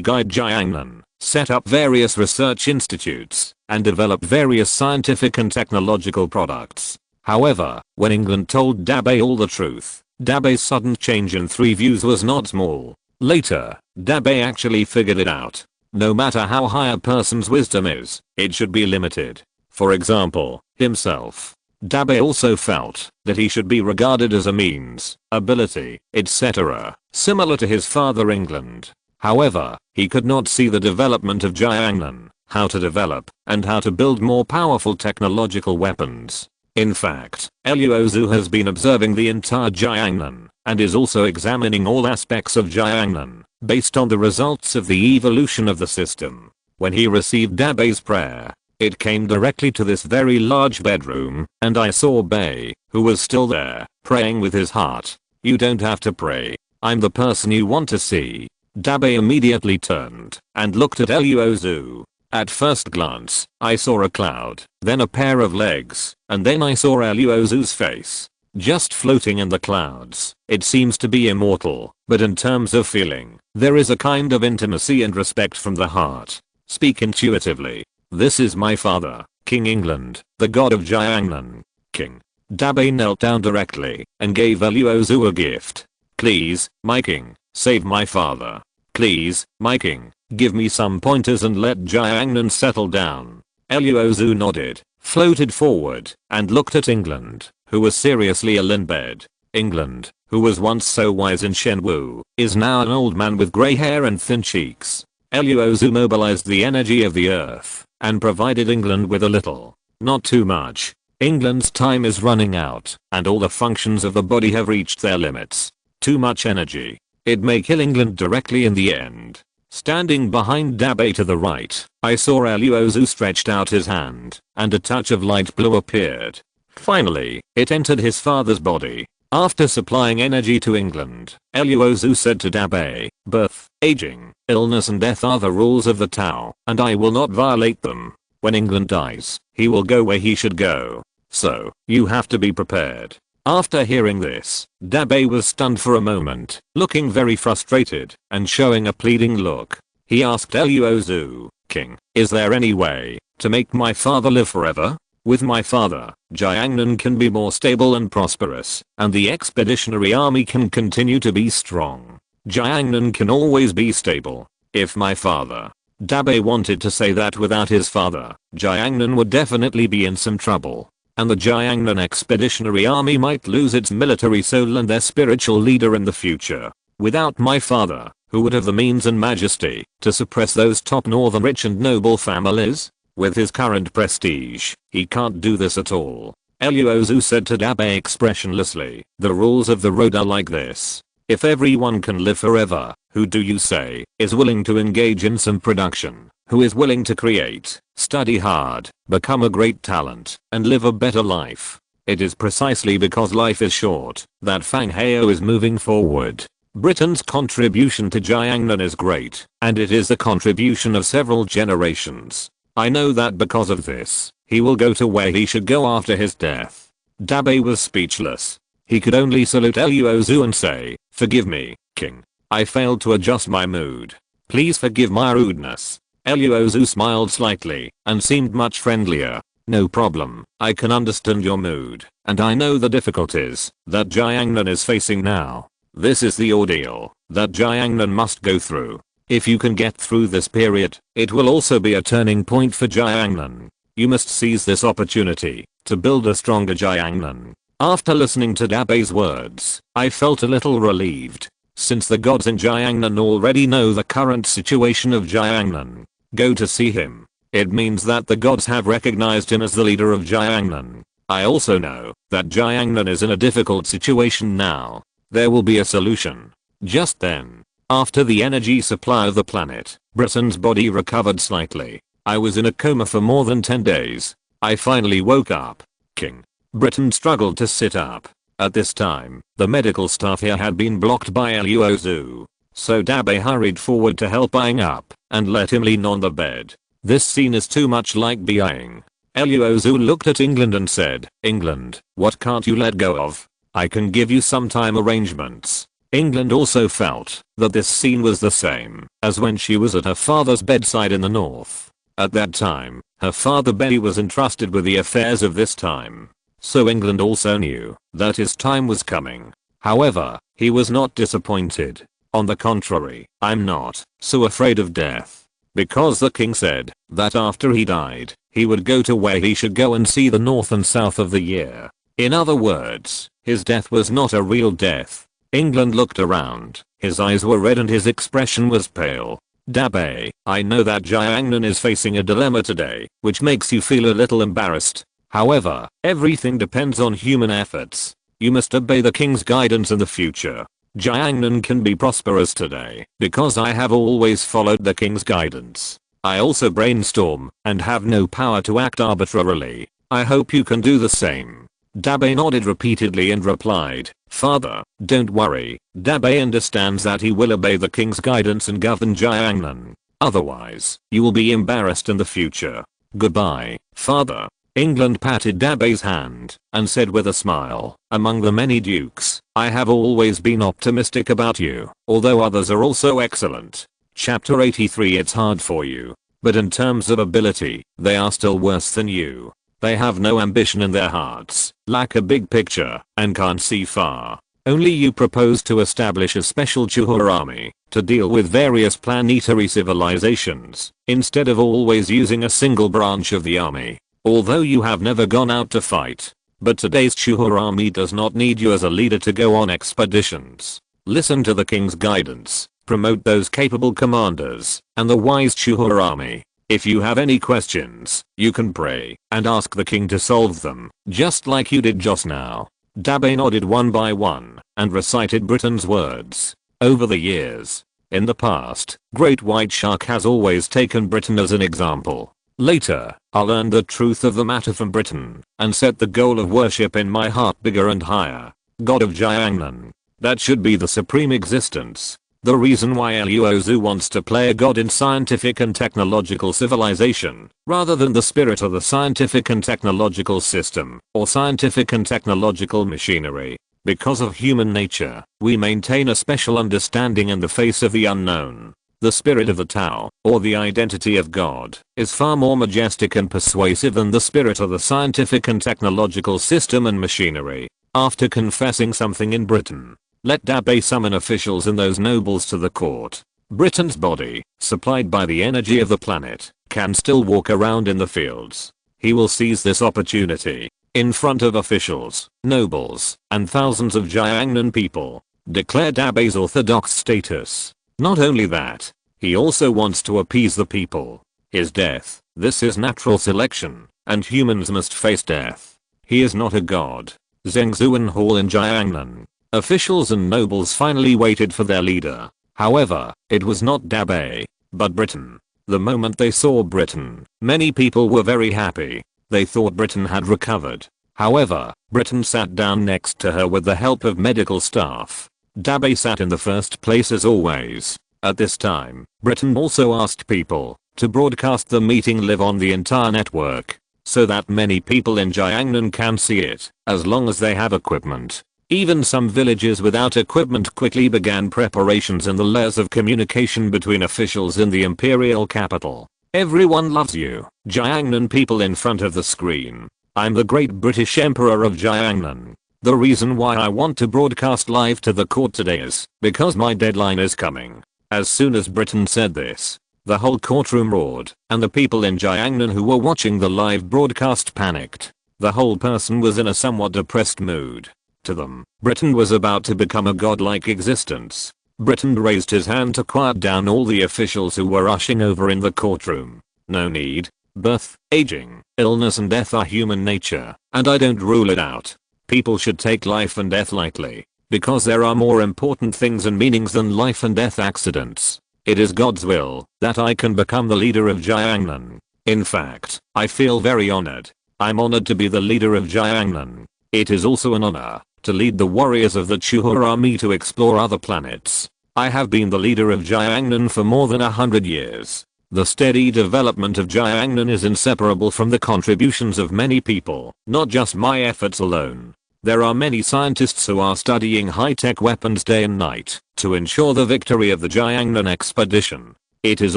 guide Jiangnan set up various research institutes, and develop various scientific and technological products. However, when England told Dabei all the truth, Dabei's sudden change in three views was not small. Later, Dabei actually figured it out. No matter how high a person's wisdom is, it should be limited. For example, himself. Dabei also felt that he should be regarded as a means, ability, etc., similar to his father England. However, he could not see the development of Jiangnan, how to develop, and how to build more powerful technological weapons. In fact, Luo Xu has been observing the entire Jiangnan, and is also examining all aspects of Jiangnan, based on the results of the evolution of the system. When he received Dabei's prayer, it came directly to this very large bedroom, and I saw Bei, who was still there, praying with his heart. You don't have to pray. I'm the person you want to see. Dabei immediately turned and looked at Luo Xu. At first glance, I saw a cloud, then a pair of legs, and then I saw Luo Xu's face. Just floating in the clouds. It seems to be immortal, but in terms of feeling, there is a kind of intimacy and respect from the heart. Speak intuitively. This is my father, King England, the god of Jiangnan. King. Dabei knelt down directly and gave Luo Xu a gift. Please, my king, save my father. Please, my king, give me some pointers and let Jiangnan settle down. Luo Xu nodded, floated forward, and looked at England, who was seriously ill in bed. England, who was once so wise in Shenwu, is now an old man with grey hair and thin cheeks. Luo Xu mobilized the energy of the earth, and provided England with a little. Not too much. England's time is running out, and all the functions of the body have reached their limits. Too much energy. It may kill England directly in the end. Standing behind Dabei to the right, I saw Luo Xu stretched out his hand, and a touch of light blue appeared. Finally, it entered his father's body. After supplying energy to England, Luo Xu said to Dabei, birth, aging, illness and death are the rules of the Tao, and I will not violate them. When England dies, he will go where he should go. So, you have to be prepared. After hearing this, Dabei was stunned for a moment, looking very frustrated, and showing a pleading look. He asked Luo Xu, King, is there any way to make my father live forever? With my father, Jiangnan can be more stable and prosperous, and the expeditionary army can continue to be strong. Jiangnan can always be stable. If my father, Dabei wanted to say that without his father, Jiangnan would definitely be in some trouble. And the Jiangnan expeditionary army might lose its military soul and their spiritual leader in the future. Without my father, who would have the means and majesty to suppress those top northern rich and noble families? With his current prestige, he can't do this at all. Luo Xu said to Dabei expressionlessly, the rules of the road are like this. If everyone can live forever, who do you say is willing to engage in some production? Who is willing to create, study hard, become a great talent, and live a better life? It is precisely because life is short that Fang Hao is moving forward. Britain's contribution to Jiangnan is great, and it is the contribution of several generations. I know that because of this, he will go to where he should go after his death. Dabei was speechless. He could only salute Luo Xu and say, forgive me, King. I failed to adjust my mood. Please forgive my rudeness. Luo Xu smiled slightly, and seemed much friendlier. No problem, I can understand your mood, and I know the difficulties that Jiangnan is facing now. This is the ordeal that Jiangnan must go through. If you can get through this period, it will also be a turning point for Jiangnan. You must seize this opportunity to build a stronger Jiangnan. After listening to Dabei's words, I felt a little relieved. Since the gods in Jiangnan already know the current situation of Jiangnan, go to see him. It means that the gods have recognized him as the leader of Jiangnan. I also know that Jiangnan is in a difficult situation now. There will be a solution. Just then, after the energy supply of the planet, Britain's body recovered slightly. I was in a coma for more than 10 days. I finally woke up. King. Britain struggled to sit up. At this time, the medical staff here had been blocked by Luo Xu. So Dabei hurried forward to help Aang up, and let him lean on the bed. This scene is too much like being. Luo Xu looked at England and said, England, what can't you let go of? I can give you some time arrangements. England also felt that this scene was the same as when she was at her father's bedside in the north. At that time, her father Benny was entrusted with the affairs of this time. So England also knew that his time was coming. However, he was not disappointed. On the contrary, I'm not so afraid of death. Because the king said that after he died, he would go to where he should go and see the north and south of the year. In other words, his death was not a real death. England looked around. His eyes were red and his expression was pale. Dabe, I know that Jiangnan is facing a dilemma today, which makes you feel a little embarrassed. However, everything depends on human efforts. You must obey the king's guidance in the future. Jiangnan can be prosperous today because I have always followed the king's guidance. I also brainstorm and have no power to act arbitrarily. I hope you can do the same. Dabe nodded repeatedly and replied, Father, don't worry. Dabe understands that he will obey the king's guidance and govern Jiangnan. Otherwise, you will be embarrassed in the future. Goodbye, Father. England patted Dabe's hand and said with a smile, among the many dukes, I have always been optimistic about you, although others are also excellent. Chapter 83. It's hard for you. But in terms of ability, they are still worse than you. They have no ambition in their hearts, lack a big picture, and can't see far. Only you propose to establish a special Chuhua army to deal with various planetary civilizations, instead of always using a single branch of the army. Although you have never gone out to fight. But today's Chuhua army does not need you as a leader to go on expeditions. Listen to the king's guidance, promote those capable commanders, and the wise Chuhua army. If you have any questions, you can pray and ask the king to solve them, just like you did just now. Dabe nodded one by one and recited Britain's words. Over the years, in the past, Great White Shark has always taken Britain as an example. Later, I learned the truth of the matter from Britain and set the goal of worship in my heart bigger and higher. God of Jiangnan. That should be the supreme existence. The reason why Luo Xu wants to play a god in scientific and technological civilization, rather than the spirit of the scientific and technological system, or scientific and technological machinery. Because of human nature, we maintain a special understanding in the face of the unknown. The spirit of the Tao, or the identity of God, is far more majestic and persuasive than the spirit of the scientific and technological system and machinery. After confessing something in Britain, let Dabe summon officials and those nobles to the court. Britain's body, supplied by the energy of the planet, can still walk around in the fields. He will seize this opportunity, in front of officials, nobles, and thousands of Jiangnan people, declare Dabe's orthodox status. Not only that, he also wants to appease the people. His death, this is natural selection, and humans must face death. He is not a god. Zhengzhuan Hall in Jiangnan. Officials and nobles finally waited for their leader. However, it was not Dabe, but Britain. The moment they saw Britain, many people were very happy. They thought Britain had recovered. However, Britain sat down next to her with the help of medical staff. Dabe sat in the first place as always. At this time, Britain also asked people to broadcast the meeting live on the entire network, so that many people in Jiangnan can see it, as long as they have equipment. Even some villages without equipment quickly began preparations in the layers of communication between officials in the imperial capital. Everyone loves you, Jiangnan people in front of the screen. I'm the great British Emperor of Jiangnan. The reason why I want to broadcast live to the court today is because my deadline is coming. As soon as Britain said this, the whole courtroom roared, and the people in Jiangnan who were watching the live broadcast panicked. The whole person was in a somewhat depressed mood. To them, Britain was about to become a godlike existence. Britain raised his hand to quiet down all the officials who were rushing over in the courtroom. No need. Birth, aging, illness and death are human nature, and I don't rule it out. People should take life and death lightly, because there are more important things and meanings than life and death accidents. It is God's will that I can become the leader of Jiangnan. In fact, I feel very honored. I'm honored to be the leader of Jiangnan. It is also an honor to lead the warriors of the Chuhua army to explore other planets. I have been the leader of Jiangnan for more than 100 years. The steady development of Jiangnan is inseparable from the contributions of many people, not just my efforts alone. There are many scientists who are studying high-tech weapons day and night to ensure the victory of the Jiangnan expedition. It is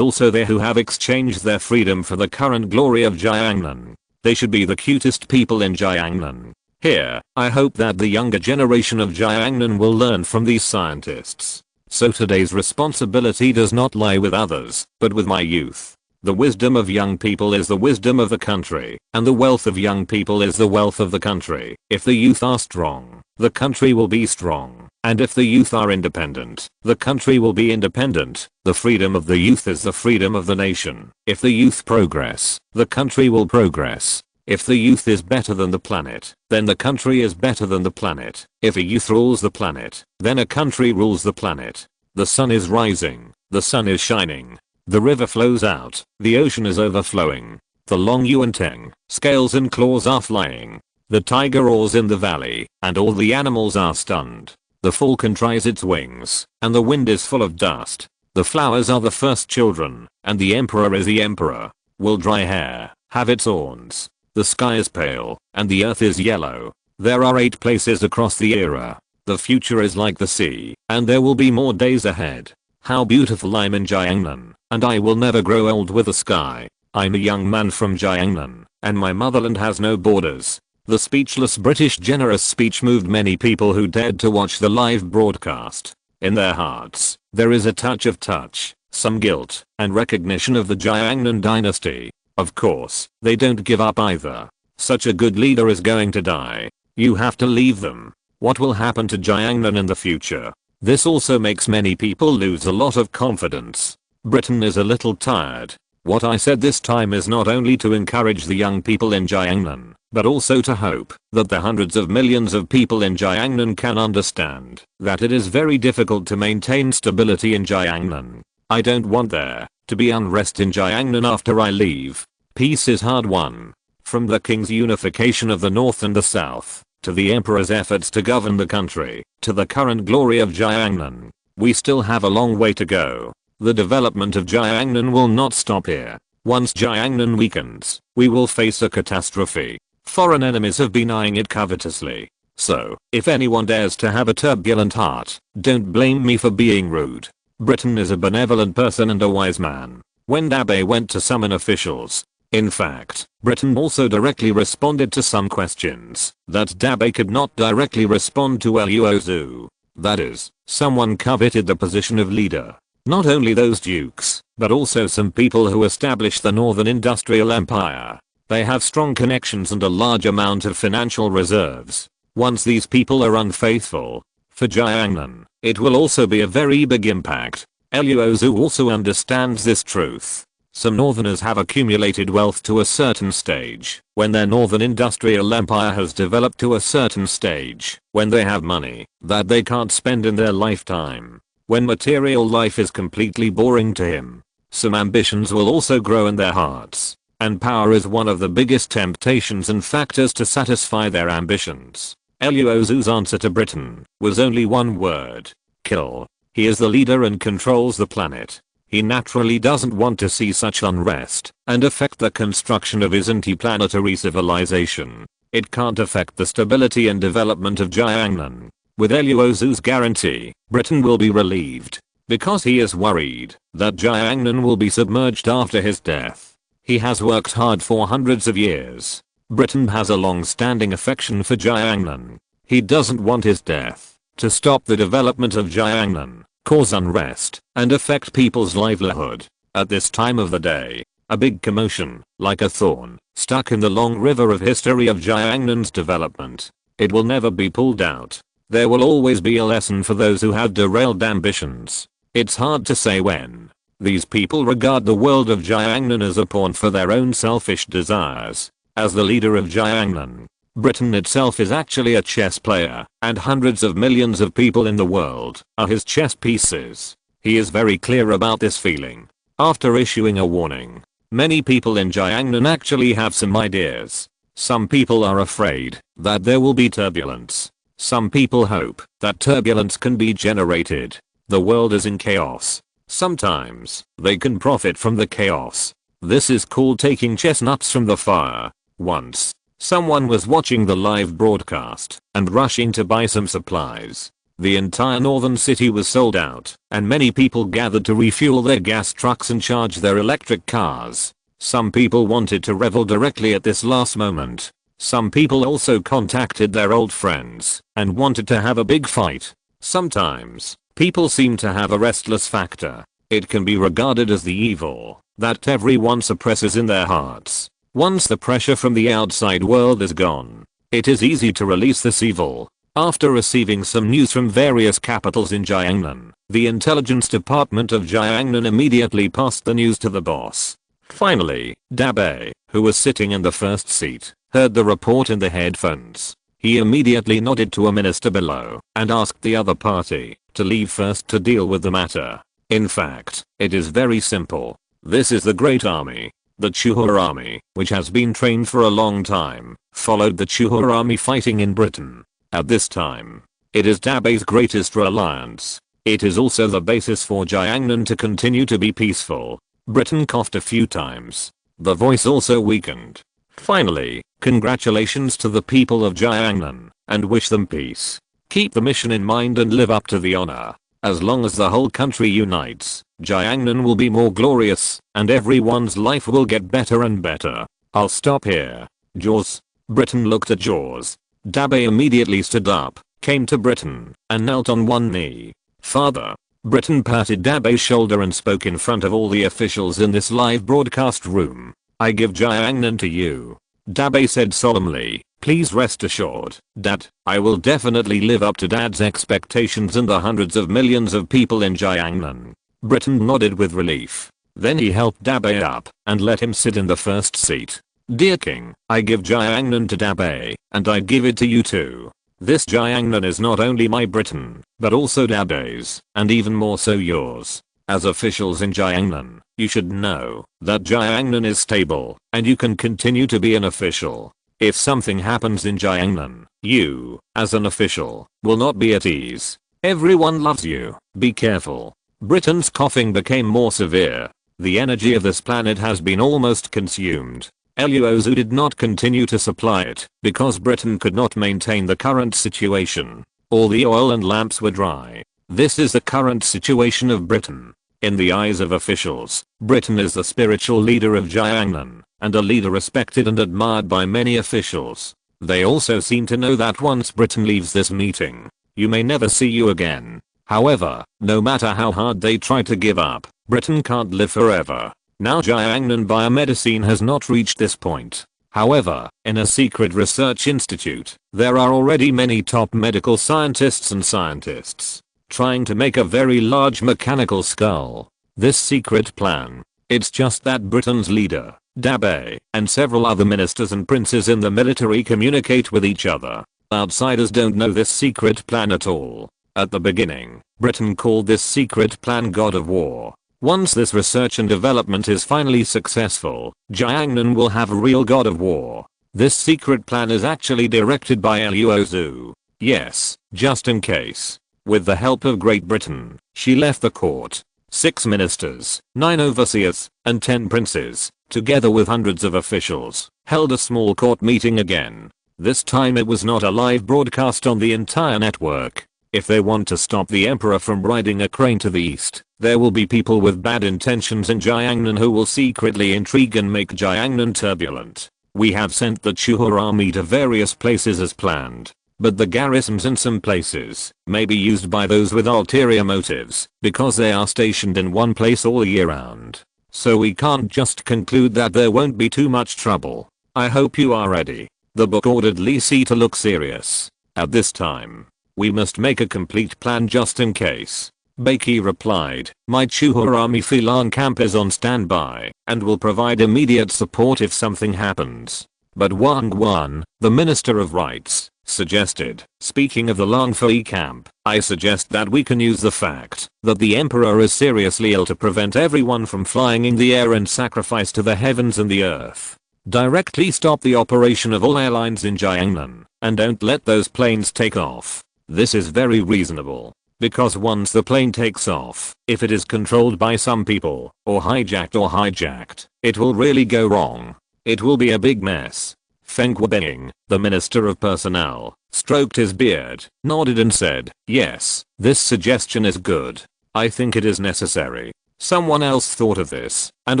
also they who have exchanged their freedom for the current glory of Jiangnan. They should be the cutest people in Jiangnan. Here, I hope that the younger generation of Jiangnan will learn from these scientists. So today's responsibility does not lie with others, but with my youth. The wisdom of young people is the wisdom of the country, and the wealth of young people is the wealth of the country. If the youth are strong, the country will be strong, and if the youth are independent, the country will be independent. The freedom of the youth is the freedom of the nation. If the youth progress, the country will progress. If the youth is better than the planet, then the country is better than the planet. If a youth rules the planet, then a country rules the planet. The sun is rising, the sun is shining. The river flows out, the ocean is overflowing. The long yuan-teng, scales and claws are flying. The tiger roars in the valley, and all the animals are stunned. The falcon tries its wings, and the wind is full of dust. The flowers are the first children, and the emperor is the emperor. Will dry hair have its horns? The sky is pale, and the earth is yellow. There are 8 places across the era. The future is like the sea, and there will be more days ahead. How beautiful I'm in Jiangnan, and I will never grow old with the sky. I'm a young man from Jiangnan, and my motherland has no borders. The speechless British generous speech moved many people who dared to watch the live broadcast. In their hearts, there is a touch, some guilt, and recognition of the Jiangnan dynasty. Of course, they don't give up either. Such a good leader is going to die. You have to leave them. What will happen to Jiangnan in the future? This also makes many people lose a lot of confidence. Britain is a little tired. What I said this time is not only to encourage the young people in Jiangnan, but also to hope that the hundreds of millions of people in Jiangnan can understand that it is very difficult to maintain stability in Jiangnan. I don't want there to be unrest in Jiangnan after I leave. Peace is hard won. From the king's unification of the north and the south, to the emperor's efforts to govern the country, to the current glory of Jiangnan, we still have a long way to go. The development of Jiangnan will not stop here. Once Jiangnan weakens, we will face a catastrophe. Foreign enemies have been eyeing it covetously. So, if anyone dares to have a turbulent heart, don't blame me for being rude. Britain is a benevolent person and a wise man. When Abe went to summon officials, in fact, Britain also directly responded to some questions that Abe could not directly respond to. Luo Xu. That is, someone coveted the position of leader. Not only those dukes, but also some people who established the Northern Industrial Empire. They have strong connections and a large amount of financial reserves. Once these people are unfaithful, for Jiangnan, it will also be a very big impact. Luo Xu also understands this truth. Some northerners have accumulated wealth to a certain stage. When their northern industrial empire has developed to a certain stage, when they have money that they can't spend in their lifetime, when material life is completely boring to him, some ambitions will also grow in their hearts. And power is one of the biggest temptations and factors to satisfy their ambitions. Luo Xu's answer to Britain was only one word: kill. He is the leader and controls the planet. He naturally doesn't want to see such unrest and affect the construction of his interplanetary civilization. It can't affect the stability and development of Jiangnan. With Luo Xu's guarantee, Britain will be relieved, because he is worried that Jiangnan will be submerged after his death. He has worked hard for hundreds of years. Britain has a long-standing affection for Jiangnan. He doesn't want his death to stop the development of Jiangnan, cause unrest, and affect people's livelihood. At this time of the day, a big commotion, like a thorn, stuck in the long river of history of Jiangnan's development. It will never be pulled out. There will always be a lesson for those who have derailed ambitions. It's hard to say when. These people regard the world of Jiangnan as a pawn for their own selfish desires. As the leader of Jiangnan, Britain itself is actually a chess player, and hundreds of millions of people in the world are his chess pieces. He is very clear about this feeling. After issuing a warning, many people in Jiangnan actually have some ideas. Some people are afraid that there will be turbulence. Some people hope that turbulence can be generated. The world is in chaos. Sometimes they can profit from the chaos. This is called taking chestnuts from the fire. Once, Someone was watching the live broadcast and rushing to buy some supplies. The entire northern city was sold out, and many people gathered to refuel their gas trucks and charge their electric cars. Some people wanted to revel directly at this last moment. Some people also contacted their old friends and wanted to have a big fight. Sometimes, people seem to have a restless factor. It can be regarded as the evil that everyone suppresses in their hearts. Once the pressure from the outside world is gone, it is easy to release this evil. After receiving some news from various capitals in Jiangnan, the intelligence department of Jiangnan immediately passed the news to the boss. Finally, Dabei, who was sitting in the first seat, heard the report in the headphones. He immediately nodded to a minister below and asked the other party to leave first to deal with the matter. In fact, it is very simple. This is the Great Army. The Chuhua Army, which has been trained for a long time, followed the Chuhua Army fighting in Britain. At this time, it is Dabei's greatest reliance. It is also the basis for Jiangnan to continue to be peaceful. Britain coughed a few times. The voice also weakened. Finally, congratulations to the people of Jiangnan, and wish them peace. Keep the mission in mind and live up to the honor. As long as the whole country unites, Jiangnan will be more glorious, and everyone's life will get better and better. I'll stop here. Jaws. Britain looked at Jaws. Dabei immediately stood up, came to Britain, and knelt on one knee. Father. Britain patted Dabei's shoulder and spoke in front of all the officials in this live broadcast room. I give Jiangnan to you. Dabei said solemnly, please rest assured, Dad, I will definitely live up to Dad's expectations and the hundreds of millions of people in Jiangnan. Britain nodded with relief. Then he helped Dabei up and let him sit in the first seat. Dear King, I give Jiangnan to Dabei, and I give it to you too. This Jiangnan is not only my Britain, but also Dabei's, and even more so yours. As officials in Jiangnan, you should know that Jiangnan is stable, and you can continue to be an official. If something happens in Jiangnan, you, as an official, will not be at ease. Everyone loves you, be careful. Britain's coughing became more severe. The energy of this planet has been almost consumed. Luo Xu did not continue to supply it because Britain could not maintain the current situation. All the oil and lamps were dry. This is the current situation of Britain. In the eyes of officials, Britain is the spiritual leader of Jiangnan, and a leader respected and admired by many officials. They also seem to know that once Britain leaves this meeting, you may never see you again. However, no matter how hard they try to give up, Britain can't live forever. Now Jiangnan biomedicine has not reached this point. However, in a secret research institute, there are already many top medical scientists and scientists trying to make a very large mechanical skull. This secret plan, it's just that Britain's leader, Dabei, and several other ministers and princes in the military communicate with each other. Outsiders don't know this secret plan at all. At the beginning, Britain called this secret plan God of War. Once this research and development is finally successful, Jiangnan will have a real God of War. This secret plan is actually directed by Luo Xu. Yes, just in case. With the help of Great Britain, she left the court. 6 ministers, 9 overseers, and 10 princes, together with hundreds of officials, held a small court meeting again. This time it was not a live broadcast on the entire network. If they want to stop the emperor from riding a crane to the east, there will be people with bad intentions in Jiangnan who will secretly intrigue and make Jiangnan turbulent. We have sent the Chuhua army to various places as planned, but the garrisons in some places may be used by those with ulterior motives because they are stationed in one place all year round. So we can't just conclude that there won't be too much trouble. I hope you are ready. The book ordered Li Si to look serious. At this time, we must make a complete plan just in case. Beiki replied, my Chuhua army Filan camp is on standby and will provide immediate support if something happens. But Wang Wan, the Minister of Rights, suggested, speaking of the Langfei camp, I suggest that we can use the fact that the emperor is seriously ill to prevent everyone from flying in the air and sacrifice to the heavens and the earth. Directly stop the operation of all airlines in Jiangnan and don't let those planes take off. This is very reasonable, because once the plane takes off, if it is controlled by some people, or hijacked, it will really go wrong. It will be a big mess. Feng Weibing, the Minister of Personnel, stroked his beard, nodded and said, "Yes, this suggestion is good. I think it is necessary. Someone else thought of this, and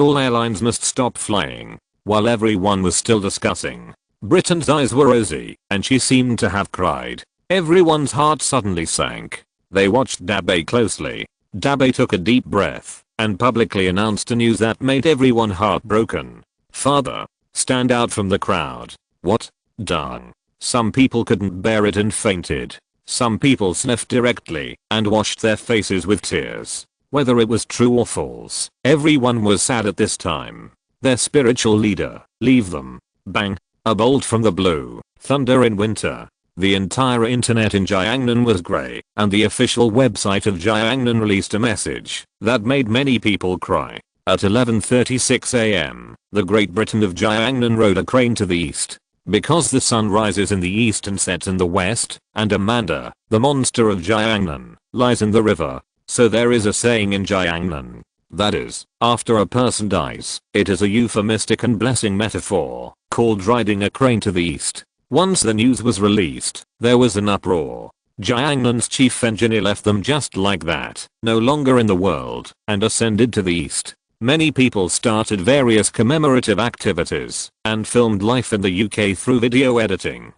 all airlines must stop flying." While everyone was still discussing, Britain's eyes were rosy, and she seemed to have cried. Everyone's heart suddenly sank. They watched Dabe closely. Dabe took a deep breath, and publicly announced a news that made everyone heartbroken. "Father, stand out from the crowd." What? Dung. Some people couldn't bear it and fainted. Some people sniffed directly and washed their faces with tears. Whether it was true or false, everyone was sad at this time. Their spiritual leader, leave them. Bang. A bolt from the blue, thunder in winter. The entire internet in Jiangnan was grey, and the official website of Jiangnan released a message that made many people cry. At 11:36 am, the Great Britain of Jiangnan rode a crane to the east. Because the sun rises in the east and sets in the west, and Amanda, the monster of Jiangnan, lies in the river. So there is a saying in Jiangnan. That is, after a person dies, it is a euphemistic and blessing metaphor, called riding a crane to the east. Once the news was released, there was an uproar. Jiangnan's chief engineer left them just like that, no longer in the world, and ascended to the east. Many people started various commemorative activities, and filmed life in the UK through video editing.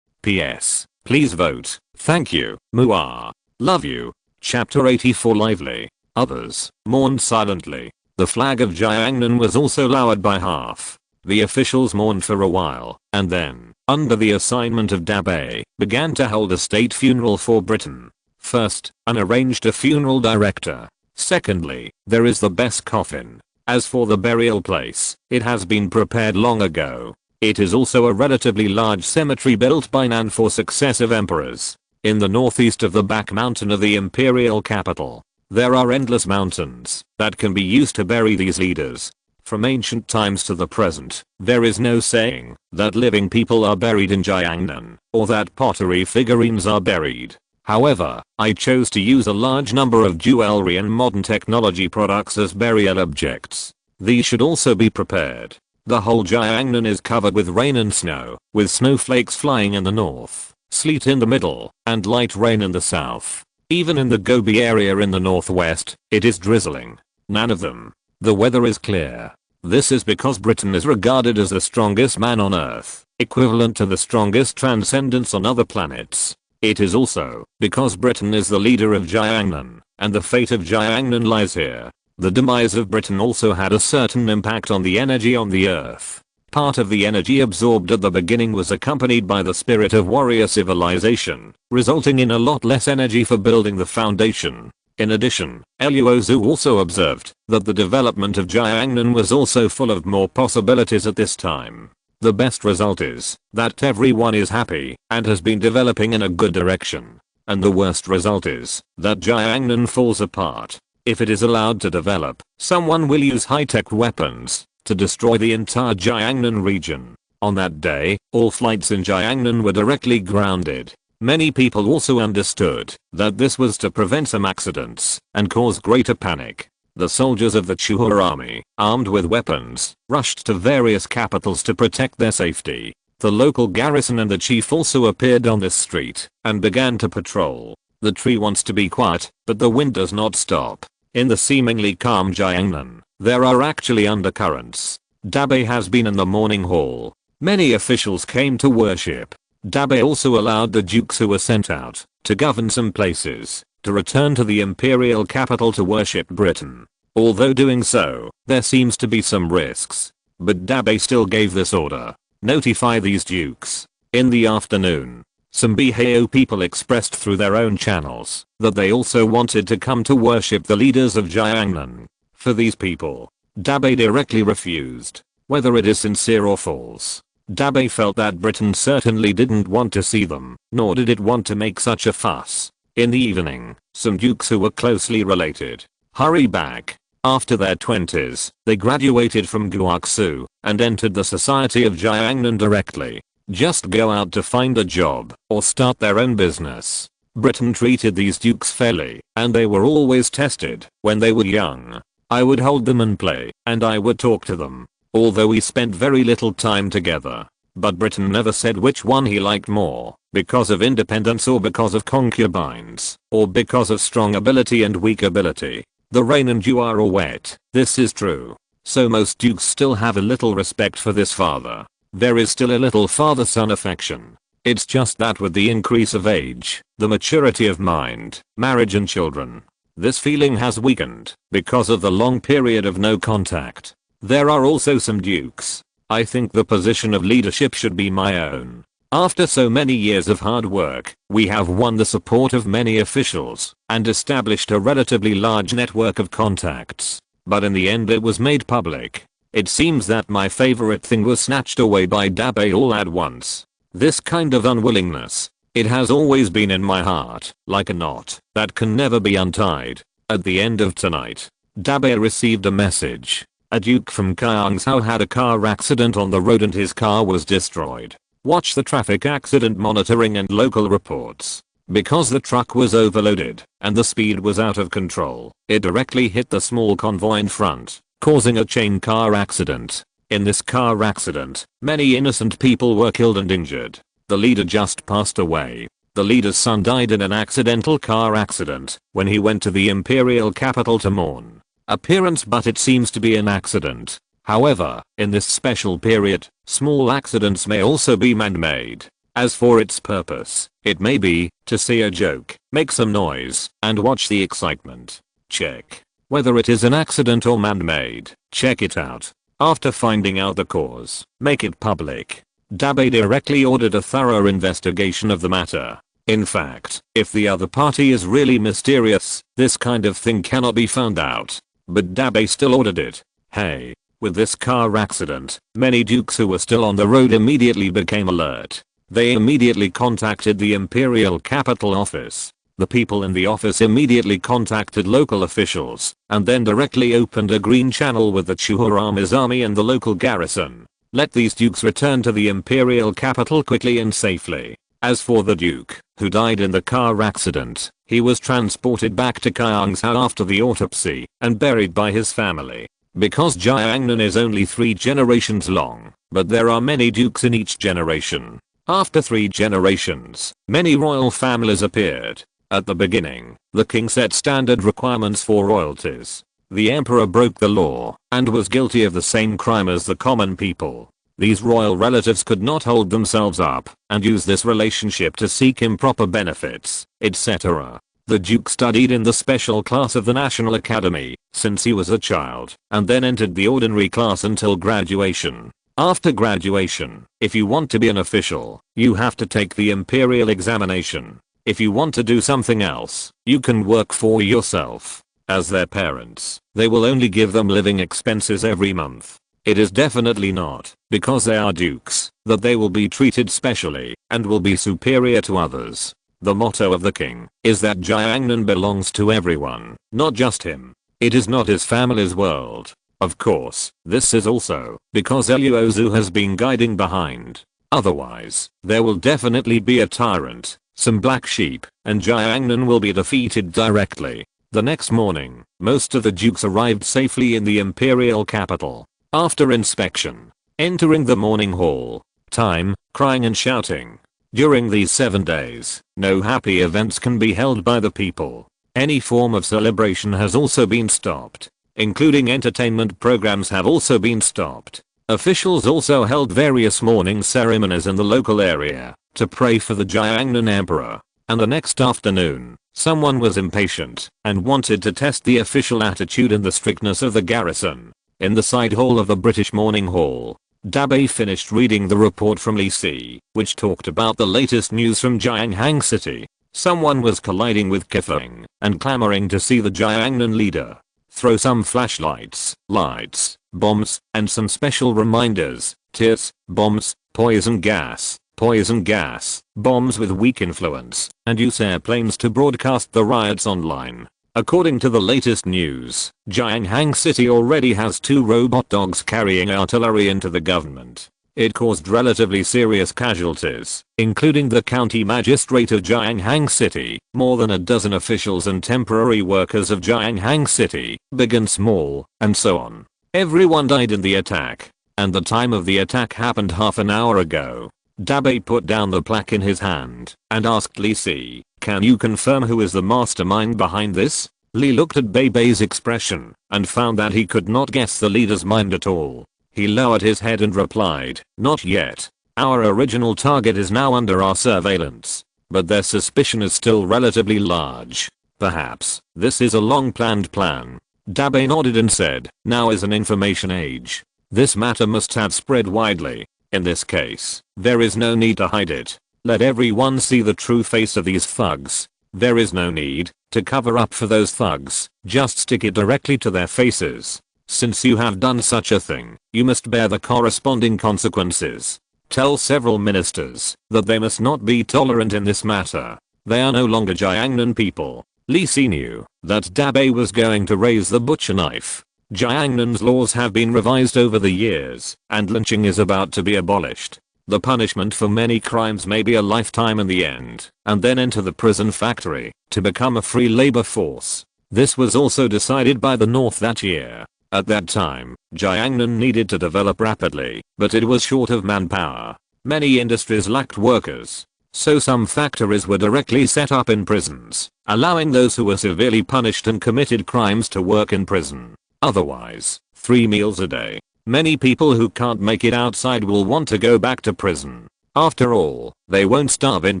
PS. Please vote. Thank you. Muah. Love you. Chapter 84 Lively. Others mourned silently. The flag of Jiangnan was also lowered by half. The officials mourned for a while, and then, under the assignment of Dabe, began to hold a state funeral for Britain. First, arranged a funeral director. Secondly, there is the best coffin. As for the burial place, it has been prepared long ago. It is also a relatively large cemetery built by Nan for successive emperors. In the northeast of the back mountain of the imperial capital, there are endless mountains that can be used to bury these leaders. From ancient times to the present, there is no saying that living people are buried in Jiangnan, or that pottery figurines are buried. However, I chose to use a large number of jewelry and modern technology products as burial objects. These should also be prepared. The whole Jiangnan is covered with rain and snow, with snowflakes flying in the north, sleet in the middle, and light rain in the south. Even in the Gobi area in the northwest, it is drizzling. None of them. The weather is clear. This is because Britain is regarded as the strongest man on earth, equivalent to the strongest transcendence on other planets. It is also because Britain is the leader of Jiangnan, and the fate of Jiangnan lies here. The demise of Britain also had a certain impact on the energy on the earth. Part of the energy absorbed at the beginning was accompanied by the spirit of warrior civilization, resulting in a lot less energy for building the foundation. In addition, Luo Xu also observed that the development of Jiangnan was also full of more possibilities at this time. The best result is that everyone is happy and has been developing in a good direction. And the worst result is that Jiangnan falls apart. If it is allowed to develop, someone will use high-tech weapons to destroy the entire Jiangnan region. On that day, all flights in Jiangnan were directly grounded. Many people also understood that this was to prevent some accidents and cause greater panic. The soldiers of the Chuhua army, armed with weapons, rushed to various capitals to protect their safety. The local garrison and the chief also appeared on this street and began to patrol. The tree wants to be quiet, but the wind does not stop. In the seemingly calm Jiangnan, there are actually undercurrents. Dabe has been in the morning hall. Many officials came to worship. Dabe also allowed the dukes who were sent out to govern some places to return to the imperial capital to worship Britain. Although doing so, there seems to be some risks. But Dabe still gave this order. Notify these dukes. In the afternoon, some Bihao people expressed through their own channels that they also wanted to come to worship the leaders of Jiangnan. For these people, Dabe directly refused. Whether it is sincere or false, Dabe felt that Britain certainly didn't want to see them, nor did it want to make such a fuss. In the evening, some dukes who were closely related hurried back. After their 20s, they graduated from Luo Xu and entered the society of Jiangnan directly. Just go out to find a job or start their own business. Britain treated these dukes fairly, and they were always tested when they were young. I would hold them and play, and I would talk to them. Although we spent very little time together, But Britain never said which one he liked more, because of independence or because of concubines, or because of strong ability and weak ability. The rain and dew are all wet, this is true. So most dukes still have a little respect for this father. There is still a little father-son affection. It's just that with the increase of age, the maturity of mind, marriage and children, this feeling has weakened because of the long period of no contact. There are also some dukes. I think the position of leadership should be my own. After so many years of hard work, we have won the support of many officials and established a relatively large network of contacts. But in the end it was made public. It seems that my favorite thing was snatched away by Dabe all at once. This kind of unwillingness, it has always been in my heart, like a knot that can never be untied. At the end of tonight, Dabe received a message. A duke from Kilometer had a car accident on the road and his car was destroyed. Watch the traffic accident monitoring and local reports. Because the truck was overloaded and the speed was out of control, it directly hit the small convoy in front, causing a chain car accident. In this car accident, many innocent people were killed and injured. The leader just passed away. The leader's son died in an accidental car accident when he went to the imperial capital to mourn. Appearance, but it seems to be an accident. However, in this special period, small accidents may also be man-made. As for its purpose, it may be to see a joke, make some noise, and watch the excitement. Check whether it is an accident or man-made. Check it out. After finding out the cause, make it public. Dabe directly ordered a thorough investigation of the matter. In fact, if the other party is really mysterious, this kind of thing cannot be found out. But Dabe still ordered it. Hey, with this car accident, many dukes who were still on the road immediately became alert. They immediately contacted the imperial capital office. The people in the office immediately contacted local officials, and then directly opened a green channel with the Chuhurama's army and the local garrison. Let these dukes return to the imperial capital quickly and safely. As for the duke, who died in the car accident, he was transported back to Kilometer after the autopsy, and buried by his family. Because Jiangnan is only 3 generations long, but there are many dukes in each generation. After 3 generations, many royal families appeared. At the beginning, the king set standard requirements for royalties. The emperor broke the law, and was guilty of the same crime as the common people. These royal relatives could not hold themselves up, and use this relationship to seek improper benefits, etc. The duke studied in the special class of the National Academy, since he was a child, and then entered the ordinary class until graduation. After graduation, if you want to be an official, you have to take the imperial examination. If you want to do something else, you can work for yourself. As their parents, they will only give them living expenses every month. It is definitely not, because they are dukes, that they will be treated specially, and will be superior to others. The motto of the king is that Jiangnan belongs to everyone, not just him. It is not his family's world. Of course, this is also because Luo Xu has been guiding behind. Otherwise, there will definitely be a tyrant, some black sheep, and Jiangnan will be defeated directly. The next morning, most of the dukes arrived safely in the imperial capital. After inspection, entering the morning hall, time, crying and shouting. During these 7 days, no happy events can be held by the people. Any form of celebration has also been stopped. Including entertainment programs have also been stopped. Officials also held various morning ceremonies in the local area to pray for the Jiangnan emperor. And the next afternoon, someone was impatient and wanted to test the official attitude and the strictness of the garrison. In the side hall of the British morning hall, Dabe finished reading the report from Li Si, which talked about the latest news from Jianghang City. Someone was colliding with Kifeng and clamoring to see the Jiangnan leader. Throw some flashlights, lights, bombs, and some special reminders, tears, bombs, poison gas, bombs with weak influence, and use airplanes to broadcast the riots online. According to the latest news, Jianghang City already has 2 robot dogs carrying artillery into the government. It caused relatively serious casualties, including the county magistrate of Jianghang City, more than a dozen officials and temporary workers of Jianghang City, big and small, and so on. Everyone died in the attack. and the time of the attack happened half an hour ago. Dabei put down the plaque in his hand and asked Li Si, "Can you confirm who is the mastermind behind this?" Li looked at Beibei's expression and found that he could not guess the leader's mind at all. He lowered his head and replied, "Not yet. Our original target is now under our surveillance, but their suspicion is still relatively large. Perhaps this is a long-planned plan." Dabei nodded and said, "Now is an information age. This matter must have spread widely. In this case, there is no need to hide it. Let everyone see the true face of these thugs. There is no need to cover up for those thugs, just stick it directly to their faces. Since you have done such a thing, you must bear the corresponding consequences. Tell several ministers that they must not be tolerant in this matter. They are no longer Jiangnan people." Li Si knew that Dabei was going to raise the butcher knife. Jiangnan's laws have been revised over the years, and lynching is about to be abolished. The punishment for many crimes may be a lifetime in the end, and then enter the prison factory to become a free labor force. This was also decided by the North that year. At that time, Jiangnan needed to develop rapidly, but it was short of manpower. Many industries lacked workers, so some factories were directly set up in prisons, allowing those who were severely punished and committed crimes to work in prison. Otherwise, 3 meals a day. Many people who can't make it outside will want to go back to prison. After all, they won't starve in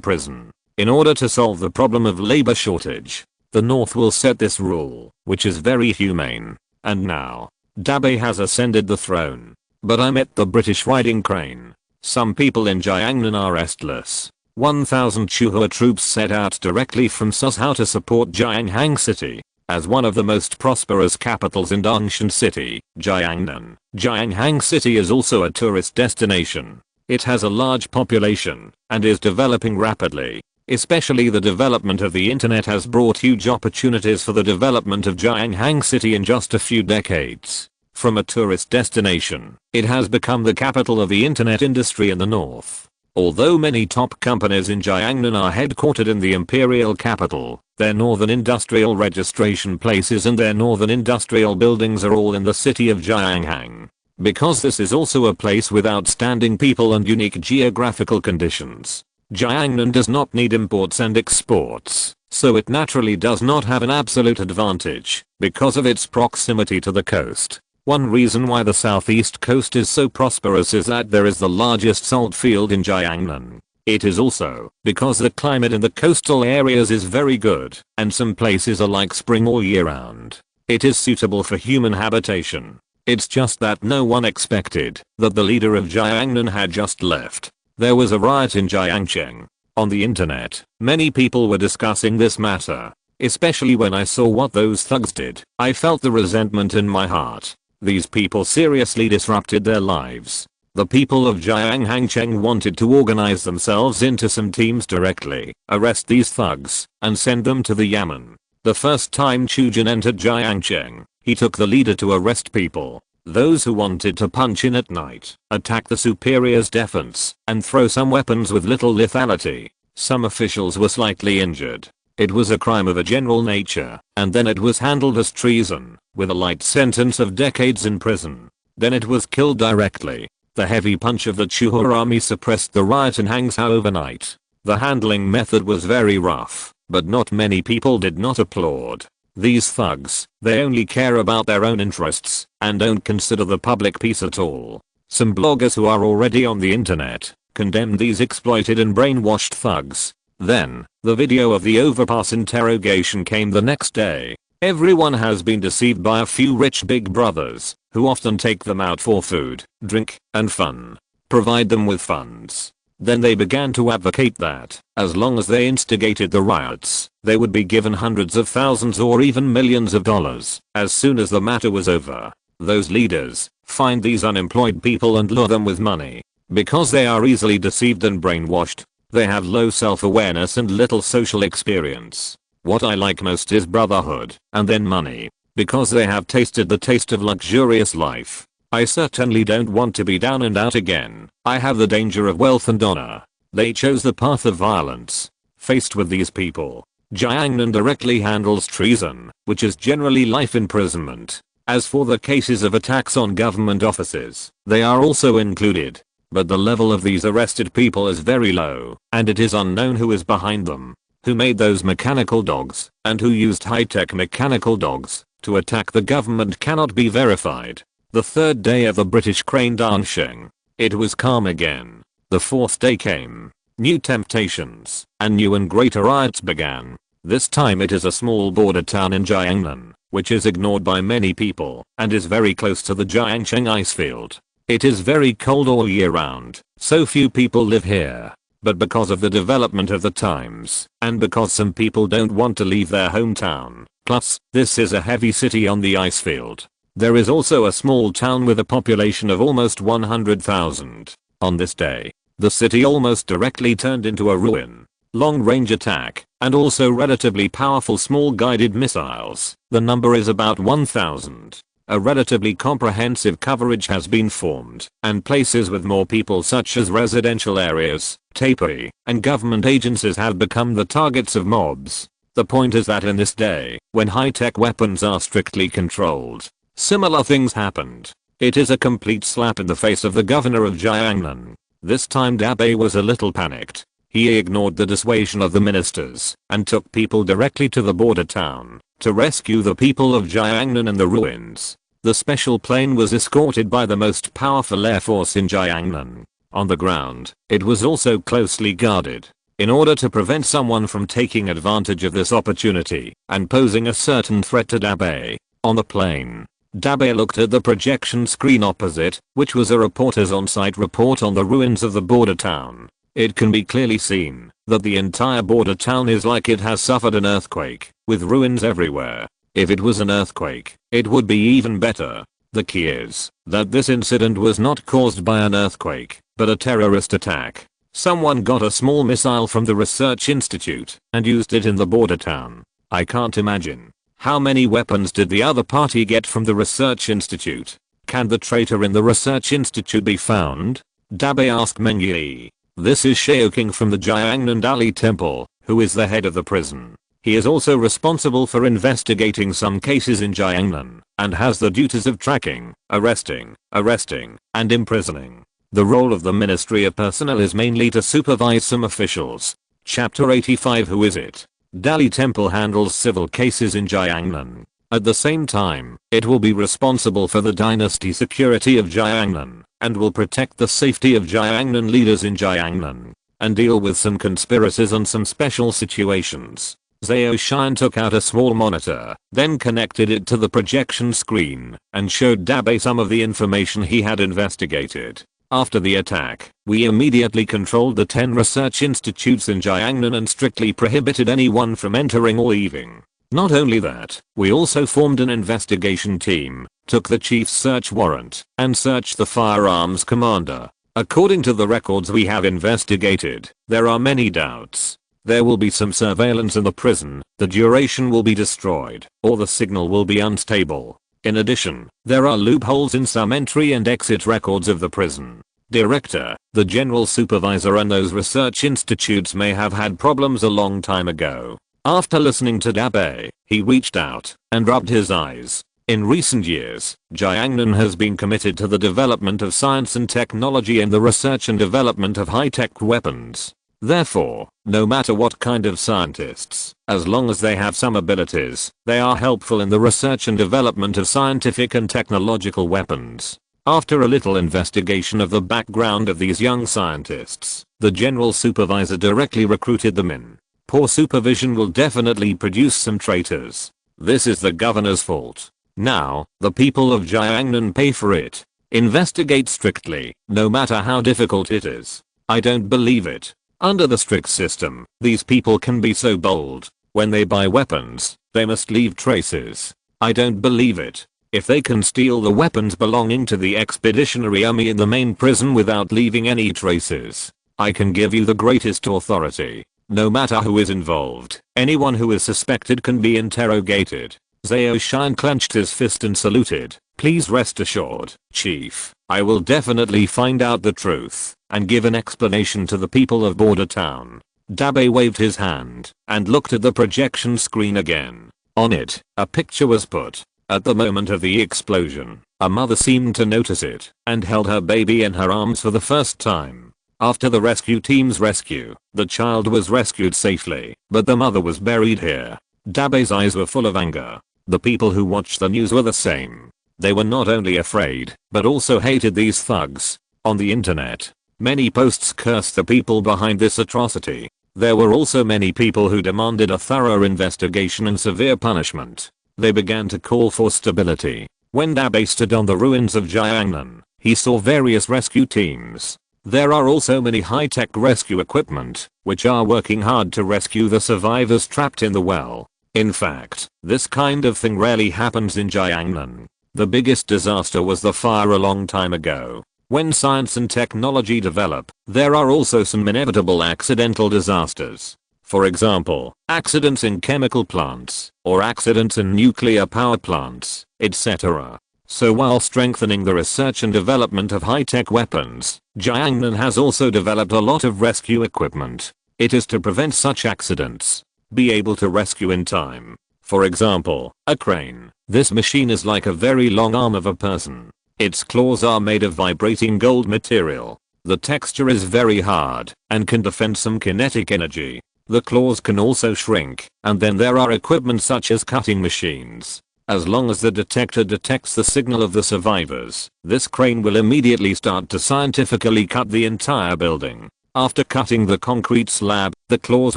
prison. In order to solve the problem of labor shortage, the North will set this rule, which is very humane. And now, Dabei has ascended the throne. But I met the British riding crane. Some people in Jiangnan are restless. 1,000 Chuhua troops set out directly from Suzhou to support Jianghang City. As one of the most prosperous capitals in Dongshan City, Jiangnan, Jianghang City is also a tourist destination. It has a large population and is developing rapidly. Especially the development of the internet has brought huge opportunities for the development of Jianghang City in just a few decades. From a tourist destination, it has become the capital of the internet industry in the north. Although many top companies in Jiangnan are headquartered in the imperial capital, their northern industrial registration places and their northern industrial buildings are all in the city of Jianghang. Because this is also a place with outstanding people and unique geographical conditions, Jiangnan does not need imports and exports, so it naturally does not have an absolute advantage because of its proximity to the coast. One reason why the southeast coast is so prosperous is that there is the largest salt field in Jiangnan. It is also because the climate in the coastal areas is very good, and some places are like spring all year round. It is suitable for human habitation. It's just that no one expected that the leader of Jiangnan had just left. There was a riot in Jiangcheng. On the internet, many people were discussing this matter. Especially when I saw what those thugs did, I felt the resentment in my heart. These people seriously disrupted their lives. The people of Jianghangcheng wanted to organize themselves into some teams directly, arrest these thugs, and send them to the Yamen. The first time Chu Jin entered Jiangcheng, he took the leader to arrest people. Those who wanted to punch in at night, attack the superior's defense, and throw some weapons with little lethality. Some officials were slightly injured. It was a crime of a general nature, and then it was handled as treason, with a light sentence of decades in prison. Then it was killed directly. The heavy punch of the Chuhua army suppressed the riot in Hangzhou overnight. The handling method was very rough, but not many people did not applaud. These thugs, they only care about their own interests, and don't consider the public peace at all. Some bloggers who are already on the internet condemned these exploited and brainwashed thugs. Then, the video of the overpass interrogation came the next day. Everyone has been deceived by a few rich big brothers, who often take them out for food, drink, and fun. Provide them with funds. Then they began to advocate that, as long as they instigated the riots, they would be given hundreds of thousands or even millions of dollars. As soon as the matter was over, those leaders find these unemployed people and lure them with money. Because they are easily deceived and brainwashed, they have low self-awareness and little social experience. What I like most is brotherhood, and then money. Because they have tasted the taste of luxurious life. I certainly don't want to be down and out again. I have the danger of wealth and honor. They chose the path of violence. Faced with these people, Jiangnan directly handles treason, which is generally life imprisonment. As for the cases of attacks on government offices, they are also included. But the level of these arrested people is very low, and it is unknown who is behind them, who made those mechanical dogs, and who used high-tech mechanical dogs to attack the government cannot be verified. The third day of the British crane dancing. It was calm again. The fourth day came. New temptations, and new and greater riots began. This time it is a small border town in Jiangnan, which is ignored by many people, and is very close to the Jiangsheng icefield. It is very cold all year round, so few people live here. But because of the development of the times, and because some people don't want to leave their hometown, plus, this is a heavy city on the icefield. There is also a small town with a population of almost 100,000. On this day, the city almost directly turned into a ruin. Long-range attack, and also relatively powerful small guided missiles. The number is about 1,000. A relatively comprehensive coverage has been formed, and places with more people such as residential areas, tapestry, and government agencies have become the targets of mobs. The point is that in this day, when high-tech weapons are strictly controlled, similar things happened. It is a complete slap in the face of the governor of Jiangnan. This time Dabei was a little panicked. He ignored the dissuasion of the ministers, and took people directly to the border town, to rescue the people of Jiangnan and the ruins. The special plane was escorted by the most powerful air force in Jiangnan. On the ground, it was also closely guarded, in order to prevent someone from taking advantage of this opportunity, and posing a certain threat to Dabei. On the plane, Dabei looked at the projection screen opposite, which was a reporter's on-site report on the ruins of the border town. It can be clearly seen that the entire border town is like it has suffered an earthquake, with ruins everywhere. If it was an earthquake, it would be even better. The key is that this incident was not caused by an earthquake, but a terrorist attack. Someone got a small missile from the research institute and used it in the border town. I can't imagine. How many weapons did the other party get from the research institute? Can the traitor in the research institute be found? Dabei asked Meng Yi. This is Shaoqing from the Jiangnan Dali Temple, who is the head of the prison. He is also responsible for investigating some cases in Jiangnan, and has the duties of tracking, arresting, and imprisoning. The role of the Ministry of Personnel is mainly to supervise some officials. Chapter 85. Who is it? Dali Temple handles civil cases in Jiangnan. At the same time, it will be responsible for the dynasty security of Jiangnan, and will protect the safety of Jiangnan leaders in Jiangnan, and deal with some conspiracies and some special situations. Zhao Xian took out a small monitor, then connected it to the projection screen, and showed Dabei some of the information he had investigated. After the attack, we immediately controlled the 10 research institutes in Jiangnan and strictly prohibited anyone from entering or leaving. Not only that, we also formed an investigation team, took the chief's search warrant, and searched the firearms commander. According to the records we have investigated, there are many doubts. There will be some surveillance in the prison, the duration will be destroyed, or the signal will be unstable. In addition, there are loopholes in some entry and exit records of the prison. Director, the general supervisor and those research institutes may have had problems a long time ago. After listening to Dabei, he reached out and rubbed his eyes. In recent years, Jiangnan has been committed to the development of science and technology and the research and development of high-tech weapons. Therefore, no matter what kind of scientists, as long as they have some abilities, they are helpful in the research and development of scientific and technological weapons. After a little investigation of the background of these young scientists, the general supervisor directly recruited them in. Poor supervision will definitely produce some traitors. This is the governor's fault. Now, the people of Jiangnan pay for it. Investigate strictly, no matter how difficult it is. I don't believe it. Under the strict system, these people can be so bold. When they buy weapons, they must leave traces. I don't believe it. If they can steal the weapons belonging to the expeditionary army in the main prison without leaving any traces, I can give you the greatest authority. No matter who is involved, anyone who is suspected can be interrogated. Zhao Xian clenched his fist and saluted. Please rest assured, Chief, I will definitely find out the truth and give an explanation to the people of Border Town. Dabei waved his hand and looked at the projection screen again. On it, a picture was put. At the moment of the explosion, a mother seemed to notice it and held her baby in her arms for the first time. After the rescue team's rescue, the child was rescued safely, but the mother was buried here. Dabe's eyes were full of anger. The people who watched the news were the same. They were not only afraid, but also hated these thugs. On the internet, many posts cursed the people behind this atrocity. There were also many people who demanded a thorough investigation and severe punishment. They began to call for stability. When Dabe stood on the ruins of Jiangnan, he saw various rescue teams. There are also many high-tech rescue equipment, which are working hard to rescue the survivors trapped in the well. In fact, this kind of thing rarely happens in Jiangnan. The biggest disaster was the fire a long time ago. When science and technology develop, there are also some inevitable accidental disasters. For example, accidents in chemical plants, or accidents in nuclear power plants, etc. So while strengthening the research and development of high-tech weapons, Jiangnan has also developed a lot of rescue equipment. It is to prevent such accidents. Be able to rescue in time. For example, a crane. This machine is like a very long arm of a person. Its claws are made of vibrating gold material. The texture is very hard and can defend some kinetic energy. The claws can also shrink, and then there are equipment such as cutting machines. As long as the detector detects the signal of the survivors, this crane will immediately start to scientifically cut the entire building. After cutting the concrete slab, the claws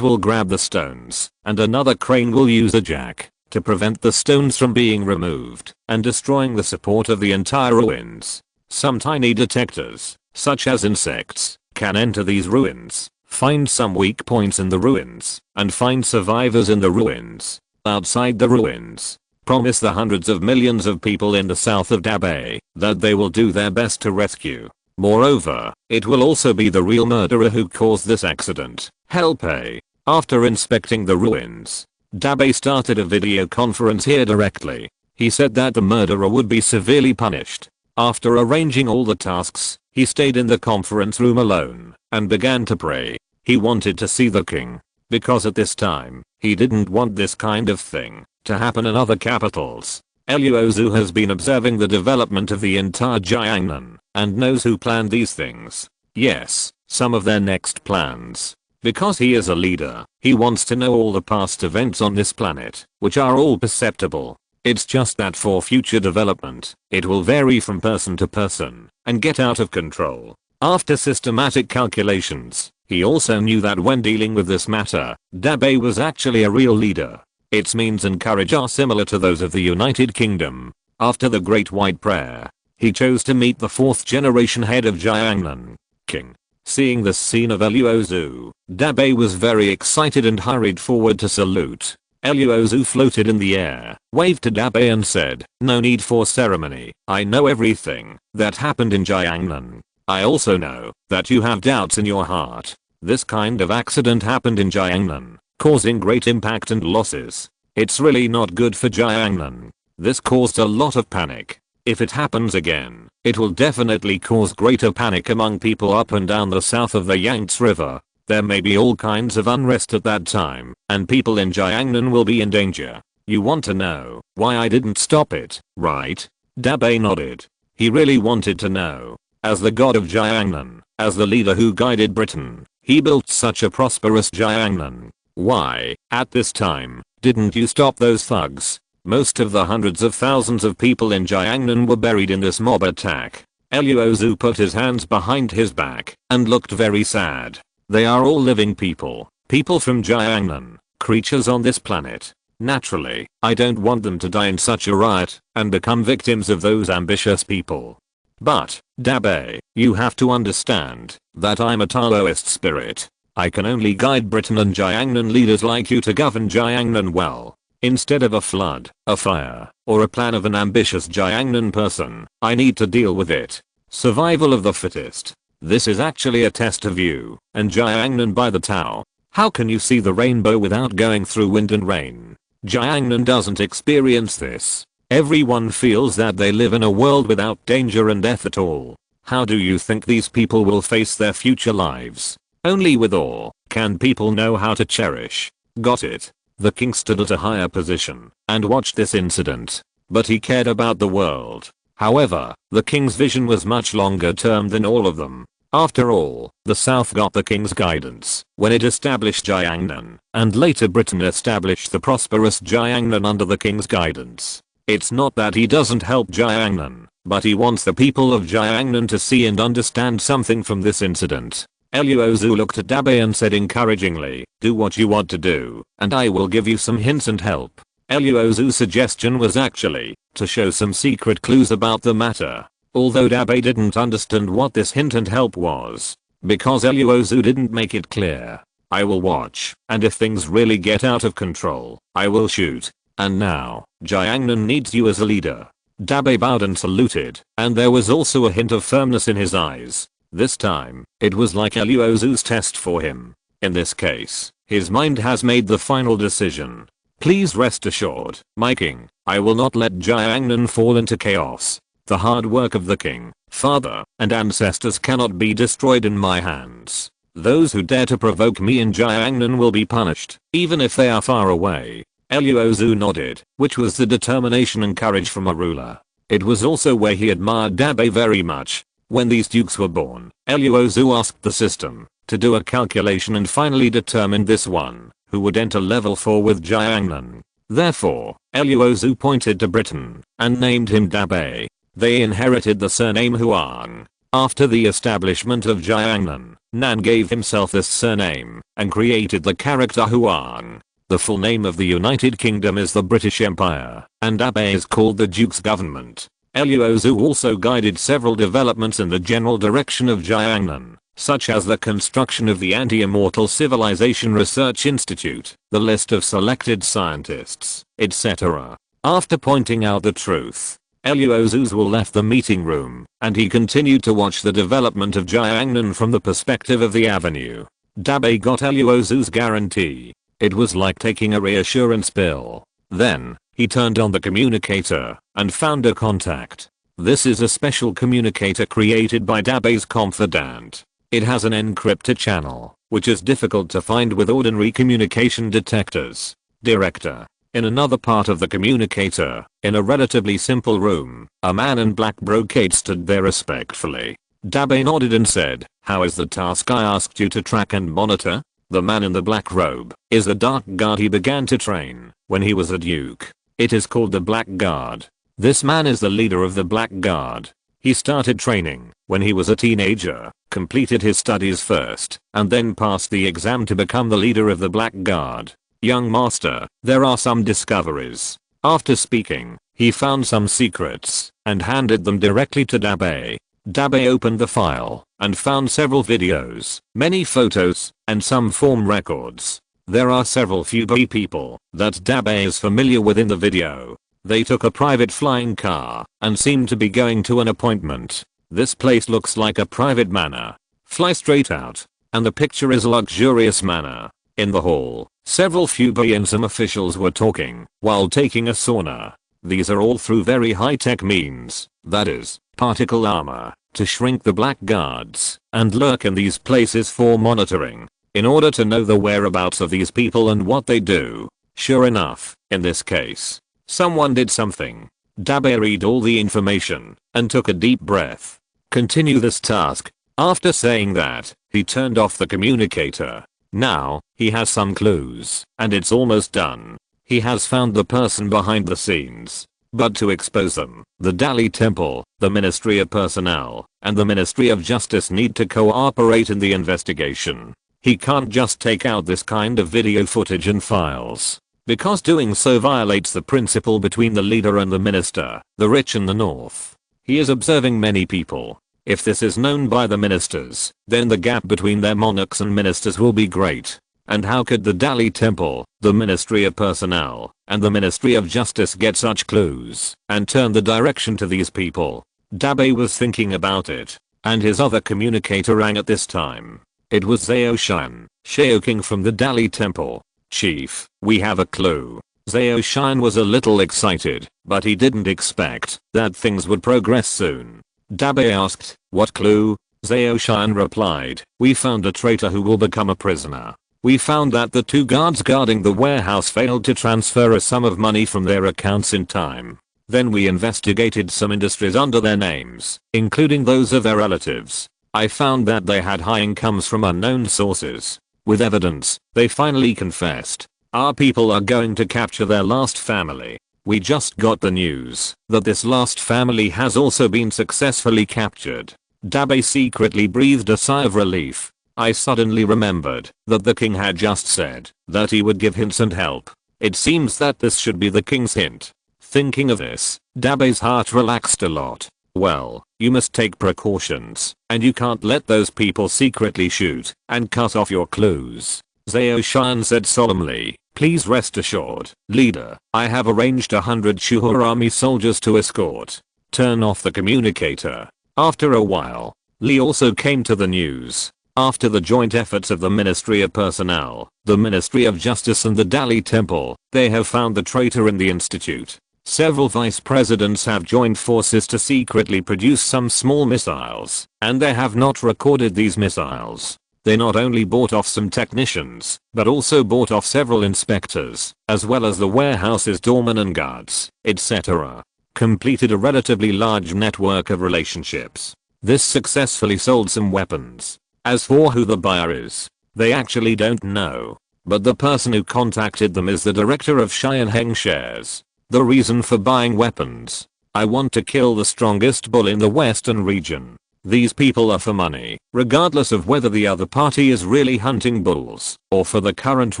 will grab the stones, and another crane will use a jack to prevent the stones from being removed and destroying the support of the entire ruins. Some tiny detectors, such as insects, can enter these ruins, find some weak points in the ruins, and find survivors in the ruins. Outside the ruins, promise the hundreds of millions of people in the south of Dabe that they will do their best to rescue. Moreover, it will also be the real murderer who caused this accident. Hell pay. After inspecting the ruins, Dabe started a video conference here directly. He said that the murderer would be severely punished. After arranging all the tasks, he stayed in the conference room alone and began to pray. He wanted to see the king, because at this time, he didn't want this kind of thing to happen in other capitals. Luo Xu has been observing the development of the entire Jiangnan and knows who planned these things. Yes, some of their next plans. Because he is a leader, he wants to know all the past events on this planet, which are all perceptible. It's just that for future development, it will vary from person to person and get out of control. After systematic calculations, he also knew that when dealing with this matter, Dabe was actually a real leader. Its means and courage are similar to those of the United Kingdom. After the Great White Prayer, he chose to meet the 4th generation head of Jiangnan, King. Seeing this scene of Luo Xu, Dabe was very excited and hurried forward to salute. Luo Xu floated in the air, waved to Dabe and said, "No need for ceremony, I know everything that happened in Jiangnan. I also know that you have doubts in your heart. This kind of accident happened in Jiangnan, causing great impact and losses. It's really not good for Jiangnan. This caused a lot of panic. If it happens again, it will definitely cause greater panic among people up and down the south of the Yangtze River. There may be all kinds of unrest at that time, and people in Jiangnan will be in danger. You want to know why I didn't stop it, right?" Dabe nodded. He really wanted to know. As the god of Jiangnan, as the leader who guided Britain, he built such a prosperous Jiangnan. Why, at this time, didn't you stop those thugs? Most of the hundreds of thousands of people in Jiangnan were buried in this mob attack. Luo Xu put his hands behind his back and looked very sad. They are all living people, people from Jiangnan, creatures on this planet. Naturally, I don't want them to die in such a riot and become victims of those ambitious people. But, Dabe, you have to understand that I'm a Taoist spirit. I can only guide Britain and Jiangnan leaders like you to govern Jiangnan well. Instead of a flood, a fire, or a plan of an ambitious Jiangnan person, I need to deal with it. Survival of the fittest. This is actually a test of you and Jiangnan by the Tao. How can you see the rainbow without going through wind and rain? Jiangnan doesn't experience this. Everyone feels that they live in a world without danger and death at all. How do you think these people will face their future lives? Only with awe can people know how to cherish. Got it? The king stood at a higher position and watched this incident. but he cared about the world. However, the king's vision was much longer term than all of them. After all, the South got the king's guidance when it established Jiangnan, and later Britain established the prosperous Jiangnan under the king's guidance. It's not that he doesn't help Jiangnan, but he wants the people of Jiangnan to see and understand something from this incident. Luo Xu looked at Dabe and said encouragingly, "Do what you want to do, and I will give you some hints and help." Luo Xu's suggestion was actually to show some secret clues about the matter. Although Dabe didn't understand what this hint and help was, because Luo Xu didn't make it clear. "I will watch, and if things really get out of control, I will shoot. And now, Jiangnan needs you as a leader." Dabe bowed and saluted, and there was also a hint of firmness in his eyes. This time, it was like Luo Xu's test for him. In this case, his mind has made the final decision. "Please rest assured, my king, I will not let Jiangnan fall into chaos. The hard work of the king, father, and ancestors cannot be destroyed in my hands. Those who dare to provoke me in Jiangnan will be punished, even if they are far away." Luo Xu nodded, which was the determination and courage from a ruler. It was also where he admired Dabe very much. When these dukes were born, Luo Xu asked the system to do a calculation and finally determined this one, who would enter level 4 with Jiangnan. Therefore, Luo Xu pointed to Britain and named him Dabe. They inherited the surname Huang. After the establishment of Jiangnan, Nan gave himself this surname and created the character Huang. The full name of the United Kingdom is the British Empire, and Dabe is called the Duke's government. Luo Xu also guided several developments in the general direction of Jiangnan, such as the construction of the Anti-Immortal Civilization Research Institute, the list of selected scientists, etc. After pointing out the truth, Luo Xu left the meeting room, and he continued to watch the development of Jiangnan from the perspective of the avenue. Dabe got Luo Xu's guarantee. It was like taking a reassurance pill. Then, he turned on the communicator and found a contact. This is a special communicator created by Dabe's confidant. It has an encrypted channel, which is difficult to find with ordinary communication detectors. Director. In another part of the communicator, in a relatively simple room, a man in black brocade stood there respectfully. Dabe nodded and said, "How is the task I asked you to track and monitor?" The man in the black robe is a dark guard he began to train when he was a duke. It is called the Black Guard. This man is the leader of the Black Guard. He started training when he was a teenager, completed his studies first, and then passed the exam to become the leader of the Black Guard. "Young master, there are some discoveries." After speaking, he found some secrets and handed them directly to Dabe. Dabe opened the file and found several videos, many photos, and some form records. There are several Fubi people that Dabe is familiar with in the video. They took a private flying car and seemed to be going to an appointment. This place looks like a private manor. Fly straight out, and the picture is a luxurious manor. In the hall, several Fubi and some officials were talking while taking a sauna. These are all through very high-tech means, that is, particle armor, to shrink the black guards and lurk in these places for monitoring, in order to know the whereabouts of these people and what they do. Sure enough, in this case, someone did something. Dabe read all the information and took a deep breath. Continue this task. After saying that, he turned off the communicator. Now, he has some clues, and it's almost done. He has found the person behind the scenes. But to expose them, the Dali Temple, the Ministry of Personnel, and the Ministry of Justice need to cooperate in the investigation. He can't just take out this kind of video footage and files, because doing so violates the principle between the leader and the minister, the rich and the north. He is observing many people. If this is known by the ministers, then the gap between their monarchs and ministers will be great. And how could the Dali Temple, the Ministry of Personnel, and the Ministry of Justice get such clues and turn the direction to these people? Dabe was thinking about it, and his other communicator rang at this time. It was Zhao Shan, Shaoking from the Dali Temple. "Chief, we have a clue." Zhao Shan was a little excited, but he didn't expect that things would progress soon. Dabe asked, "What clue?" Zhao Shan replied, "We found a traitor who will become a prisoner. We found that the 2 guards guarding the warehouse failed to transfer a sum of money from their accounts in time. Then we investigated some industries under their names, including those of their relatives. I found that they had high incomes from unknown sources. With evidence, they finally confessed. Our people are going to capture their last family. We just got the news that this last family has also been successfully captured. Dabe secretly breathed a sigh of relief. I suddenly remembered that the king had just said that he would give hints and help. It seems that this should be the king's hint. Thinking of this, Dabe's heart relaxed a lot. Well, you must take precautions, and you can't let those people secretly shoot and cut off your clues. Zhao Shan said solemnly. Please rest assured, leader, I have arranged 100 Shuhua army soldiers to escort. Turn off the communicator. After a while, Li also came to the news. After the joint efforts of the Ministry of Personnel, the Ministry of Justice and the Dali Temple, they have found the traitor in the institute. Several vice presidents have joined forces to secretly produce some small missiles, and they have not recorded these missiles. They not only bought off some technicians, but also bought off several inspectors, as well as the warehouse's doormen and guards, etc. Completed a relatively large network of relationships. This successfully sold some weapons. As for who the buyer is, they actually don't know. But the person who contacted them is the director of Xianheng shares. The reason for buying weapons. I want to kill the strongest bull in the western region. These people are for money, regardless of whether the other party is really hunting bulls or for the current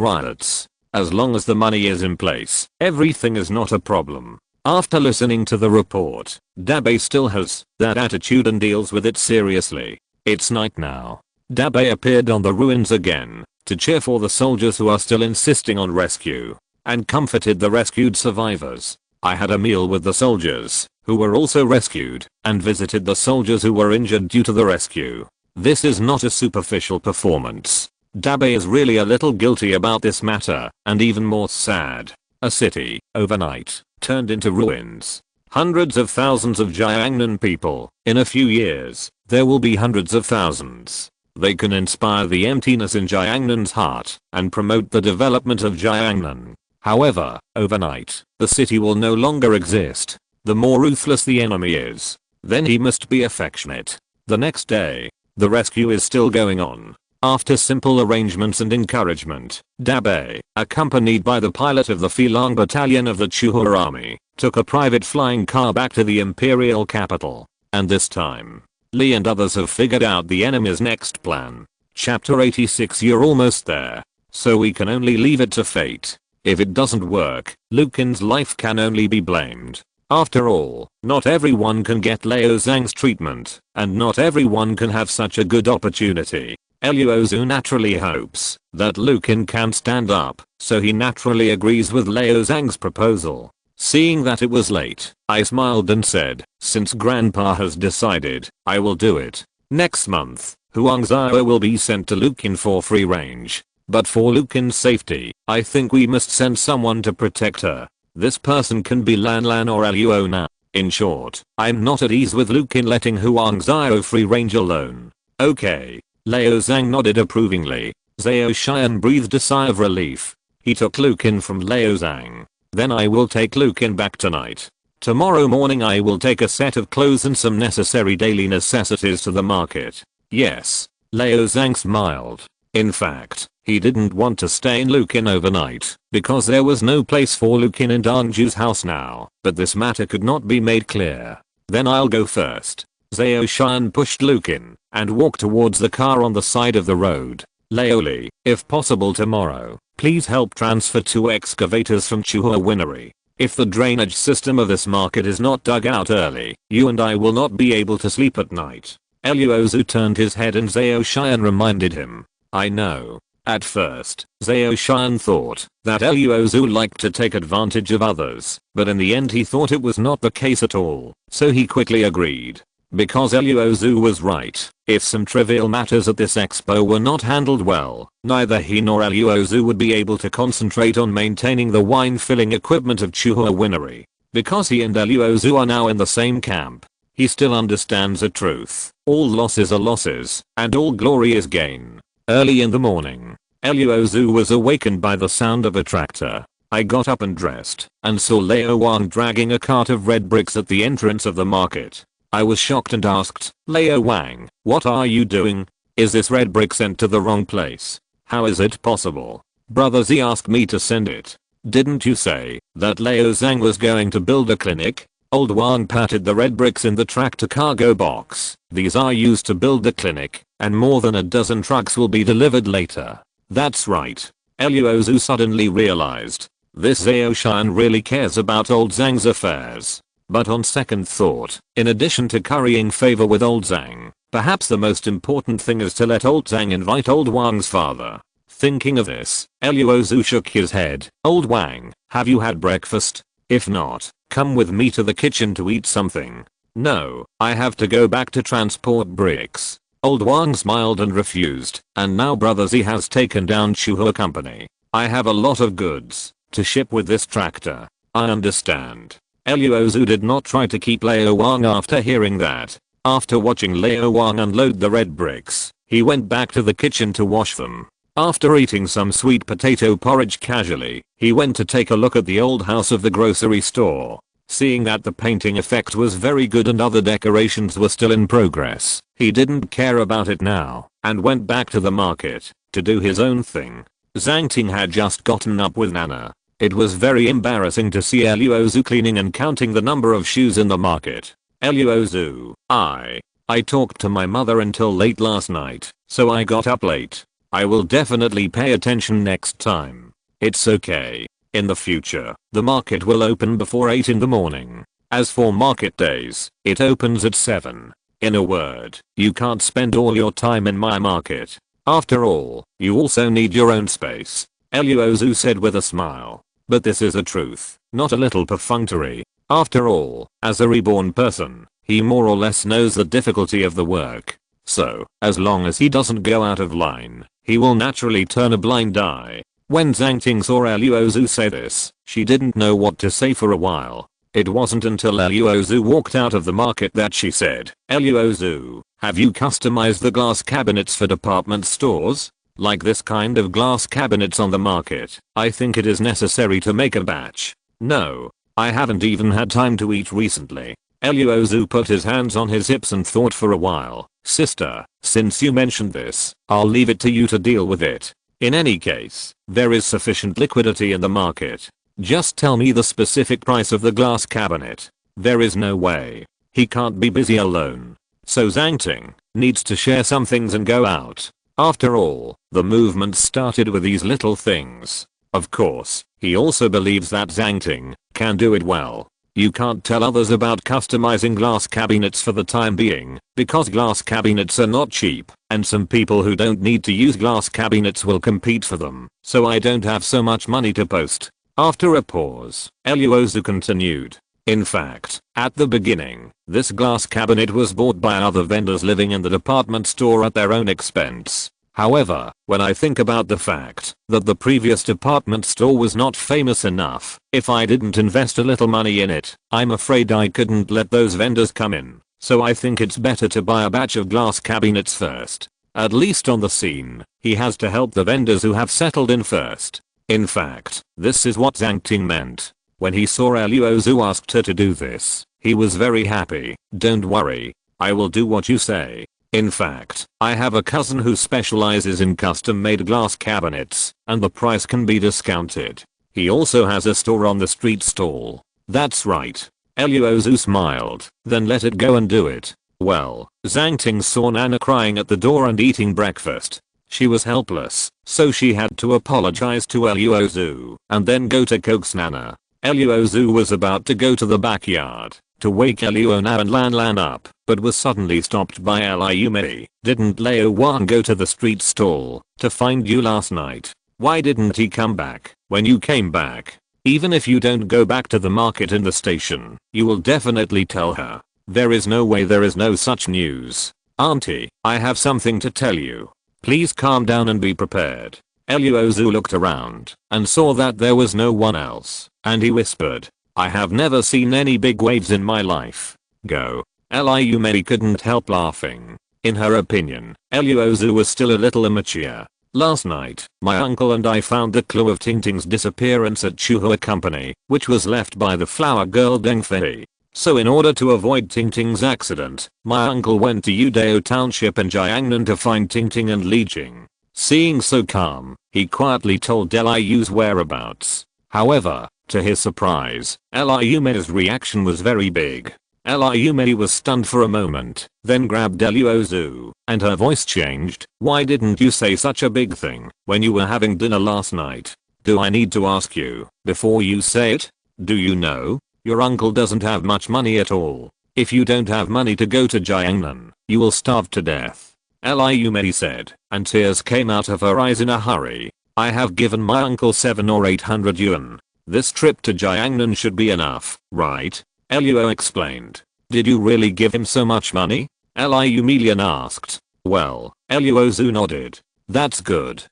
riots. As long as the money is in place, everything is not a problem. After listening to the report, Dabe still has that attitude and deals with it seriously. It's night now. Dabe appeared on the ruins again to cheer for the soldiers who are still insisting on rescue, and comforted the rescued survivors. I had a meal with the soldiers, who were also rescued, and visited the soldiers who were injured due to the rescue. This is not a superficial performance. Dabe is really a little guilty about this matter, and even more sad. A city, overnight, turned into ruins. Hundreds of thousands of Jiangnan people. In a few years, there will be hundreds of thousands. They can inspire the emptiness in Jiangnan's heart, and promote the development of Jiangnan. However, overnight, the city will no longer exist. The more ruthless the enemy is, then he must be affectionate. The next day, the rescue is still going on. After simple arrangements and encouragement, Dabe, accompanied by the pilot of the Filang battalion of the Chuhua army, took a private flying car back to the imperial capital. And this time, Li and others have figured out the enemy's next plan. Chapter 86. You're almost there. So we can only leave it to fate. If it doesn't work, Lukin's life can only be blamed. After all, not everyone can get Luo Zhang's treatment, and not everyone can have such a good opportunity. Luo Xu naturally hopes that Lukin can stand up, so he naturally agrees with Luo Zhang's proposal. Seeing that it was late, I smiled and said, since Grandpa has decided, I will do it. Next month, Huang Zhao will be sent to Lukin for free range. But for Lukin's safety, I think we must send someone to protect her. This person can be Lan Lan or Luo Na. In short, I'm not at ease with Lukin letting Huang Zhao free range alone. Okay. Luo Zhang nodded approvingly. Zhao Xian breathed a sigh of relief. He took Lukin from Luo Zhang. Then I will take Lukin back tonight. Tomorrow morning I will take a set of clothes and some necessary daily necessities to the market. Yes. Luo Zhang smiled. In fact, he didn't want to stay in Lukin overnight, because there was no place for Lukin in Dangju's house now, but this matter could not be made clear. Then I'll go first. Zhao Xian pushed Lukin, and walked towards the car on the side of the road. Laoli, if possible tomorrow, please help transfer 2 excavators from Chuhua Winery. If the drainage system of this market is not dug out early, you and I will not be able to sleep at night. Luo Xu turned his head and Zhao Xian reminded him. I know. At first, Zhao Xian thought that Luo Xu liked to take advantage of others, but in the end he thought it was not the case at all, so he quickly agreed. Because Luo Xu was right, if some trivial matters at this expo were not handled well, neither he nor Luo Xu would be able to concentrate on maintaining the wine filling equipment of Chuhua Winery. Because he and Luo Xu are now in the same camp, he still understands the truth. All losses are losses, and all glory is gain. Early in the morning, Luo Xu was awakened by the sound of a tractor. I got up and dressed and saw Liu Wang dragging a cart of red bricks at the entrance of the market. I was shocked and asked, Liu Wang, what are you doing? Is this red brick sent to the wrong place? How is it possible? Brother Z asked me to send it. Didn't you say that Liu Zhang was going to build a clinic? Old Wang patted the red bricks in the tractor cargo box. These are used to build the clinic, and more than a dozen trucks will be delivered later. That's right. Luo Xu suddenly realized. This Zhao Shan really cares about old Zhang's affairs. But on second thought, in addition to currying favor with old Zhang, perhaps the most important thing is to let old Zhang invite old Wang's father. Thinking of this, Luo Xu shook his head. Old Wang, have you had breakfast? If not, come with me to the kitchen to eat something. No, I have to go back to transport bricks. Old Wang smiled and refused, and now Brother Z has taken down Shuhua Company. I have a lot of goods to ship with this tractor. I understand. Luo Xu did not try to keep Liu Wang after hearing that. After watching Liu Wang unload the red bricks, he went back to the kitchen to wash them. After eating some sweet potato porridge casually, he went to take a look at the old house of the grocery store. Seeing that the painting effect was very good and other decorations were still in progress, he didn't care about it now, and went back to the market to do his own thing. Zhang Ting had just gotten up with Nana. It was very embarrassing to see Luo Xu cleaning and counting the number of shoes in the market. Luo Xu, I talked to my mother until late last night, so I got up late. I will definitely pay attention next time. It's okay. In the future, the market will open before 8 in the morning. As for market days, it opens at 7. In a word, you can't spend all your time in my market. After all, you also need your own space. Luo Xu said with a smile. But this is a truth, not a little perfunctory. After all, as a reborn person, he more or less knows the difficulty of the work. So, as long as he doesn't go out of line, he will naturally turn a blind eye. When Zhang Ting saw Luo Xu say this, she didn't know what to say for a while. It wasn't until Luo Xu walked out of the market that she said, Luo Xu, have you customized the glass cabinets for department stores? Like this kind of glass cabinets on the market, I think it is necessary to make a batch. No, I haven't even had time to eat recently. Luo Xu put his hands on his hips and thought for a while. Sister, since you mentioned this, I'll leave it to you to deal with it. In any case, there is sufficient liquidity in the market. Just tell me the specific price of the glass cabinet. There is no way. He can't be busy alone. So Zhang Ting needs to share some things and go out. After all, the movement started with these little things. Of course, he also believes that Zhang Ting can do it well. You can't tell others about customizing glass cabinets for the time being, because glass cabinets are not cheap, and some people who don't need to use glass cabinets will compete for them, so I don't have so much money to post. After a pause, Luo Xu continued. In fact, at the beginning, this glass cabinet was bought by other vendors living in the department store at their own expense. However, when I think about the fact that the previous department store was not famous enough, if I didn't invest a little money in it, I'm afraid I couldn't let those vendors come in. So I think it's better to buy a batch of glass cabinets first. At least on the scene, he has to help the vendors who have settled in first. In fact, this is what Zhang Ting meant. When he saw Luo Xu asked her to do this, he was very happy. Don't worry, I will do what you say. In fact, I have a cousin who specializes in custom-made glass cabinets, and the price can be discounted. He also has a store on the street stall. That's right. Luo Xu smiled, then let it go and do it. Well, Zhang Ting saw Nana crying at the door and eating breakfast. She was helpless, so she had to apologize to Luo Xu and then go to coax Nana. Luo Xu was about to go to the backyard to wake Luo Na and Lan Lan up, but was suddenly stopped by Liu Mei. Didn't Liu Wang go to the street stall to find you last night? Why didn't he come back when you came back? Even if you don't go back to the market in the station, you will definitely tell her. There is no way there is no such news. Auntie, I have something to tell you. Please calm down and be prepared. Luo Xu looked around and saw that there was no one else, and he whispered, I have never seen any big waves in my life. Go. Liu Mei couldn't help laughing. In her opinion, Luo Xu was still a little immature. Last night, my uncle and I found the clue of Tingting's disappearance at Chuhua Company, which was left by the flower girl Deng Fei. So in order to avoid Tingting's accident, my uncle went to Udao Township in Jiangnan to find Tingting and Li Jing. Seeing so calm, he quietly told Liu's whereabouts. However, to his surprise, Liu Mei's reaction was very big. Liu Mei was stunned for a moment, then grabbed Luo Xu, and her voice changed. "Why didn't you say such a big thing when you were having dinner last night? Do I need to ask you before you say it? Do you know? Your uncle doesn't have much money at all. If you don't have money to go to Jiangnan, you will starve to death." Liu Mei said, and tears came out of her eyes in a hurry. "I have given my uncle 700 or 800 yuan. This trip to Jiangnan should be enough, right?" Luo explained. "Did you really give him so much money?" Liu Melian asked. "Well," Luo Xu nodded. That's good.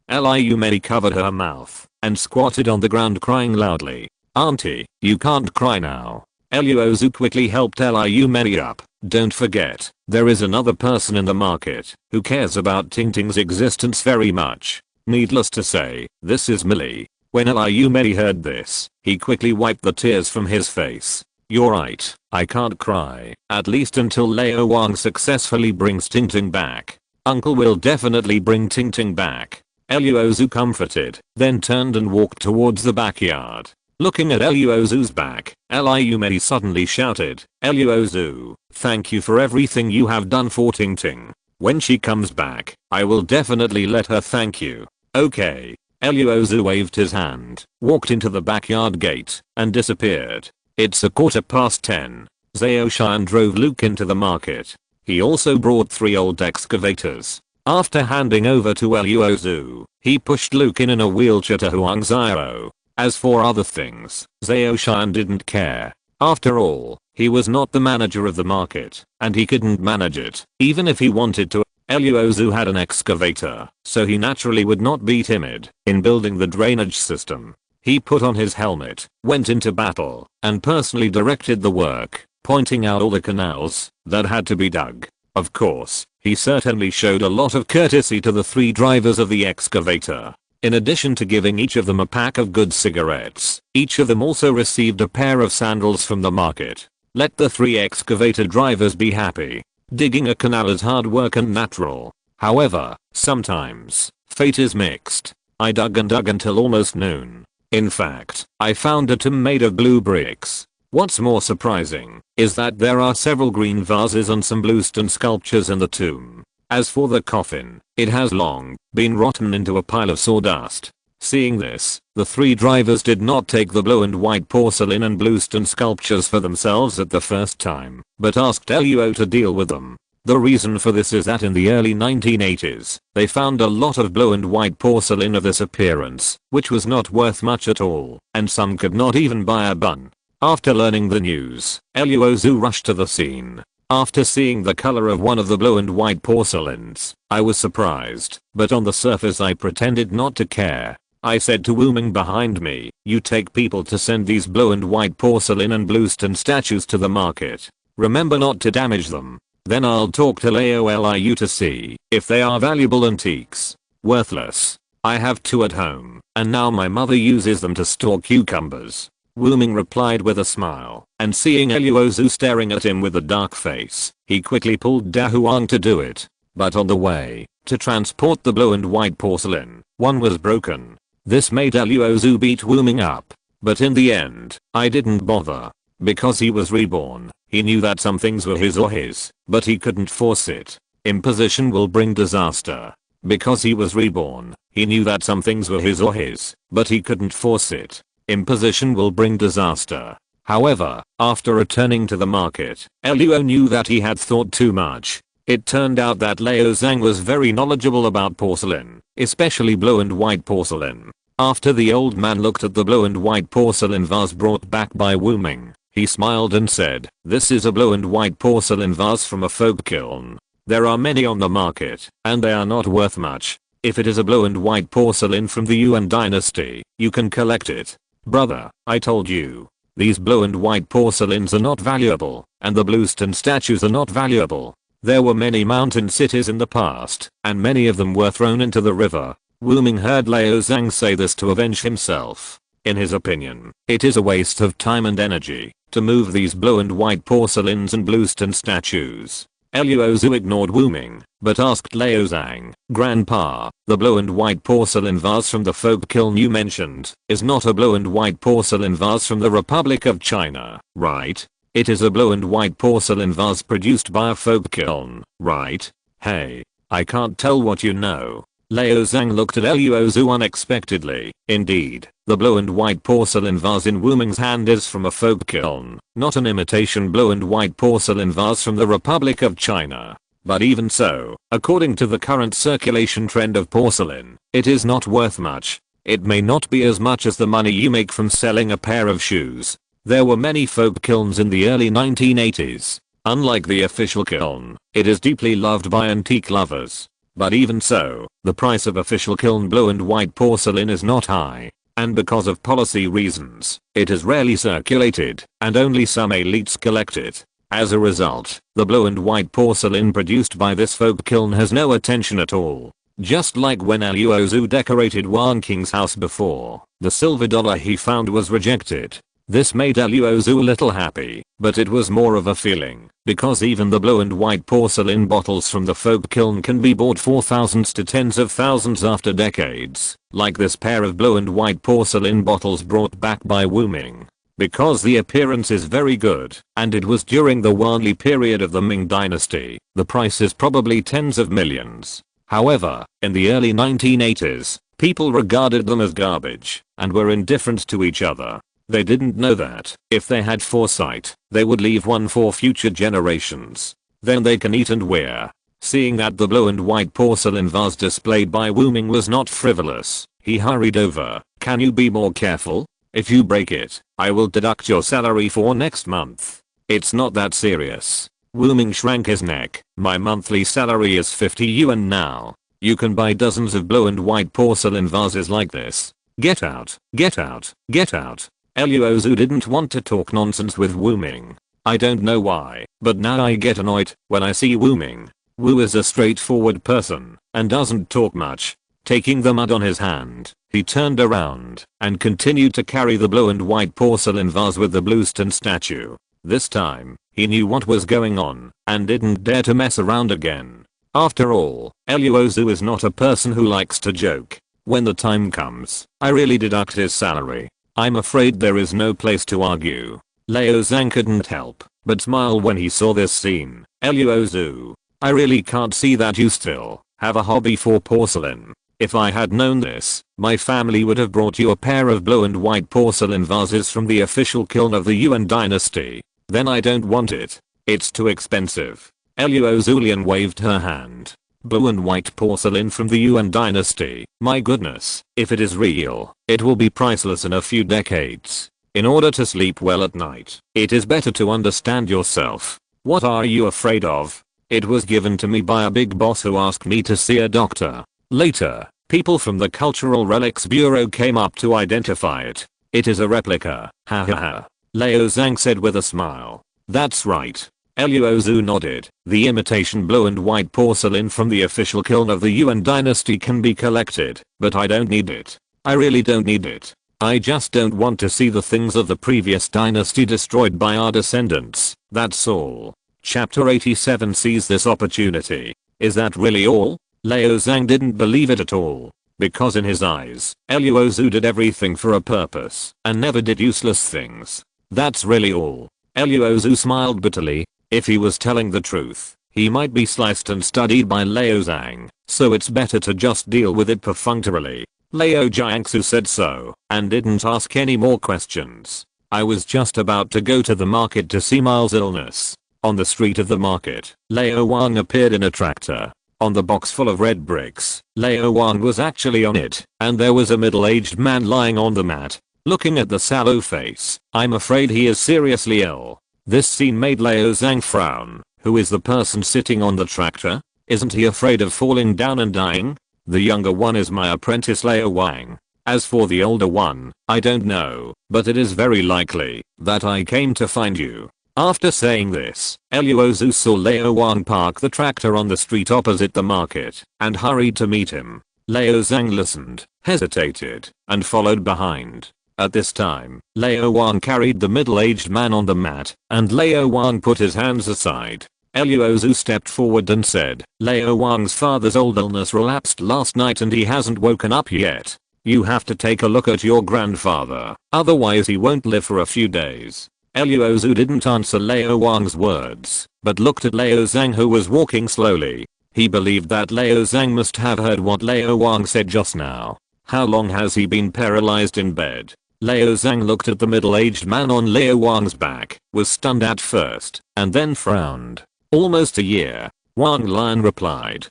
Liu Mei covered her mouth and squatted on the ground crying loudly. "Auntie, you can't cry now." Luo Xu quickly helped Liu Mei up. "Don't forget, there is another person in the market who cares about Tingting's existence very much. Needless to say, this is Millie." When Liu Mei heard this, he quickly wiped the tears from his face. "You're right, I can't cry, at least until Leo Wang successfully brings Tingting back. Uncle will definitely bring Tingting back." Luo Xu comforted, then turned and walked towards the backyard. Looking at Luo Xu's back, Liu Mei suddenly shouted, "Luo Xu, thank you for everything you have done for Tingting. When she comes back, I will definitely let her thank you." "Okay." Luo Xu waved his hand, walked into the backyard gate, and disappeared. It's 10:15. Zhao Xian drove Luke into the market. He also brought 3 old excavators. After handing over to Luo Xu, he pushed Luke in a wheelchair to Huangzhou. As for other things, Zhao Xian didn't care. After all, he was not the manager of the market, and he couldn't manage it, even if he wanted to. Luo Xu had an excavator, so he naturally would not be timid in building the drainage system. He put on his helmet, went into battle, and personally directed the work, pointing out all the canals that had to be dug. Of course, he certainly showed a lot of courtesy to the 3 drivers of the excavator. In addition to giving each of them a pack of good cigarettes, each of them also received a pair of sandals from the market. Let the 3 excavator drivers be happy. Digging a canal is hard work and natural. However, sometimes, fate is mixed. I dug and dug until almost noon. In fact, I found a tomb made of blue bricks. What's more surprising is that there are several green vases and some bluestone sculptures in the tomb. As for the coffin, it has long been rotten into a pile of sawdust. Seeing this, the 3 drivers did not take the blue and white porcelain and bluestone sculptures for themselves at the first time, but asked Luo to deal with them. The reason for this is that in the early 1980s, they found a lot of blue and white porcelain of this appearance, which was not worth much at all, and some could not even buy a bun. After learning the news, Luo Xu rushed to the scene. After seeing the color of one of the blue and white porcelains, I was surprised, but on the surface I pretended not to care. I said to Wu Ming behind me, "You take people to send these blue and white porcelain and bluestone statues to the market. Remember not to damage them. Then I'll talk to Liu to see if they are valuable antiques. Worthless. I have 2 at home, and now my mother uses them to store cucumbers." Wu Ming replied with a smile, and seeing Luo Xu staring at him with a dark face, he quickly pulled Da Huang to do it. But on the way, to transport the blue and white porcelain, one was broken. This made Luo Xu beat Wu Ming up. But in the end, I didn't bother. Because he was reborn, he knew that some things were his or his, but he couldn't force it. Imposition will bring disaster. Because he was reborn, he knew that some things were his or his, but he couldn't force it. Imposition will bring disaster. However, after returning to the market, Luo knew that he had thought too much. It turned out that Lao Zhang was very knowledgeable about porcelain, especially blue and white porcelain. After the old man looked at the blue and white porcelain vase brought back by Wu Ming, he smiled and said, "This is a blue and white porcelain vase from a folk kiln. There are many on the market, and they are not worth much. If it is a blue and white porcelain from the Yuan dynasty, you can collect it." "Brother, I told you. These blue and white porcelains are not valuable, and the bluestone statues are not valuable. There were many mountain cities in the past, and many of them were thrown into the river. Wu Ming heard Liu Zhang say this to avenge himself. In his opinion, it is a waste of time and energy to move these blue and white porcelains and bluestone statues. Luo Xu ignored Wu Ming, but asked Liu Zhang, "Grandpa, the blue and white porcelain vase from the folk kiln you mentioned is not a blue and white porcelain vase from the Republic of China, right? It is a blue and white porcelain vase produced by a folk kiln, right? Hey, I can't tell what you know." Liu Zhang looked at Luo Xu unexpectedly. Indeed, the blue and white porcelain vase in Wu Ming's hand is from a folk kiln, not an imitation blue and white porcelain vase from the Republic of China. But even so, according to the current circulation trend of porcelain, it is not worth much. It may not be as much as the money you make from selling a pair of shoes. There were many folk kilns in the early 1980s. Unlike the official kiln, it is deeply loved by antique lovers. But even so, the price of official kiln blue and white porcelain is not high. And because of policy reasons, it is rarely circulated, and only some elites collect it. As a result, the blue and white porcelain produced by this folk kiln has no attention at all. Just like when Luo Xu decorated Wang Qing's house before, the silver dollar he found was rejected. This made Luo Xu a little happy, but it was more of a feeling, because even the blue and white porcelain bottles from the folk kiln can be bought for thousands to tens of thousands after decades, like this pair of blue and white porcelain bottles brought back by Wu Ming. Because the appearance is very good, and it was during the Wanli period of the Ming dynasty, the price is probably tens of millions. However, in the early 1980s, people regarded them as garbage, and were indifferent to each other. They didn't know that, if they had foresight, they would leave one for future generations. Then they can eat and wear. Seeing that the blue and white porcelain vase displayed by Wu Ming was not frivolous, he hurried over. "Can you be more careful? If you break it, I will deduct your salary for next month." "It's not that serious." Wu Ming shrank his neck. "My monthly salary is 50 yuan now. You can buy dozens of blue and white porcelain vases like this. Get out, get out, get out." Luo Xu didn't want to talk nonsense with Wu Ming. I don't know why, but now I get annoyed when I see Wu Ming. Wu is a straightforward person and doesn't talk much. Taking the mud on his hand, he turned around and continued to carry the blue and white porcelain vase with the bluestone statue. This time, he knew what was going on and didn't dare to mess around again. After all, Luo Xu is not a person who likes to joke. When the time comes, I really deduct his salary. I'm afraid there is no place to argue. Liu Zhang couldn't help but smile when he saw this scene. "Luo Xu, I really can't see that you still have a hobby for porcelain. If I had known this, my family would have brought you a pair of blue and white porcelain vases from the official kiln of the Yuan dynasty. Then I don't want it. It's too expensive." Luo Xulian waved her hand. "Blue and white porcelain from the Yuan dynasty, my goodness, if it is real, it will be priceless in a few decades. In order to sleep well at night, it is better to understand yourself. What are you afraid of? It was given to me by a big boss who asked me to see a doctor. Later, people from the Cultural Relics Bureau came up to identify it. It is a replica, ha ha ha," Liu Zhang said with a smile. "That's right." Luo Xu nodded. "The imitation blue and white porcelain from the official kiln of the Yuan dynasty can be collected, but I don't need it. I really don't need it. I just don't want to see the things of the previous dynasty destroyed by our descendants, that's all." Chapter 87 sees this opportunity. Is that really all? Liu Zhang didn't believe it at all. Because in his eyes, Luo Xu did everything for a purpose, and never did useless things. That's really all. Luo Xu smiled bitterly. If he was telling the truth, he might be sliced and studied by Liu Zhang, so it's better to just deal with it perfunctorily. Liu Jiangsu said so, and didn't ask any more questions. "I was just about to go to the market to see Miles' illness." On the street of the market, Liu Wang appeared in a tractor. On the box full of red bricks, Liu Wang was actually on it, and there was a middle-aged man lying on the mat. Looking at the sallow face, I'm afraid he is seriously ill. This scene made Liu Zhang frown. Who is the person sitting on the tractor? Isn't he afraid of falling down and dying? The younger one is my apprentice Liu Wang. As for the older one, I don't know, but it is very likely that I came to find you. After saying this, Luo Xu saw Luo Wang park the tractor on the street opposite the market and hurried to meet him. Luo Zhang listened, hesitated, and followed behind. At this time, Luo Wang carried the middle-aged man on the mat, and Luo Wang put his hands aside. Luo Xu stepped forward and said, Luo Wang's father's old illness relapsed last night and he hasn't woken up yet. You have to take a look at your grandfather, otherwise he won't live for a few days. Luo Xu didn't answer Luo Wang's words, but looked at Luo Zhang who was walking slowly. He believed that Luo Zhang must have heard what Luo Wang said just now. How long has he been paralyzed in bed? Luo Zhang looked at the middle-aged man on Luo Wang's back, was stunned at first, and then frowned. Almost a year. Wang Lian replied.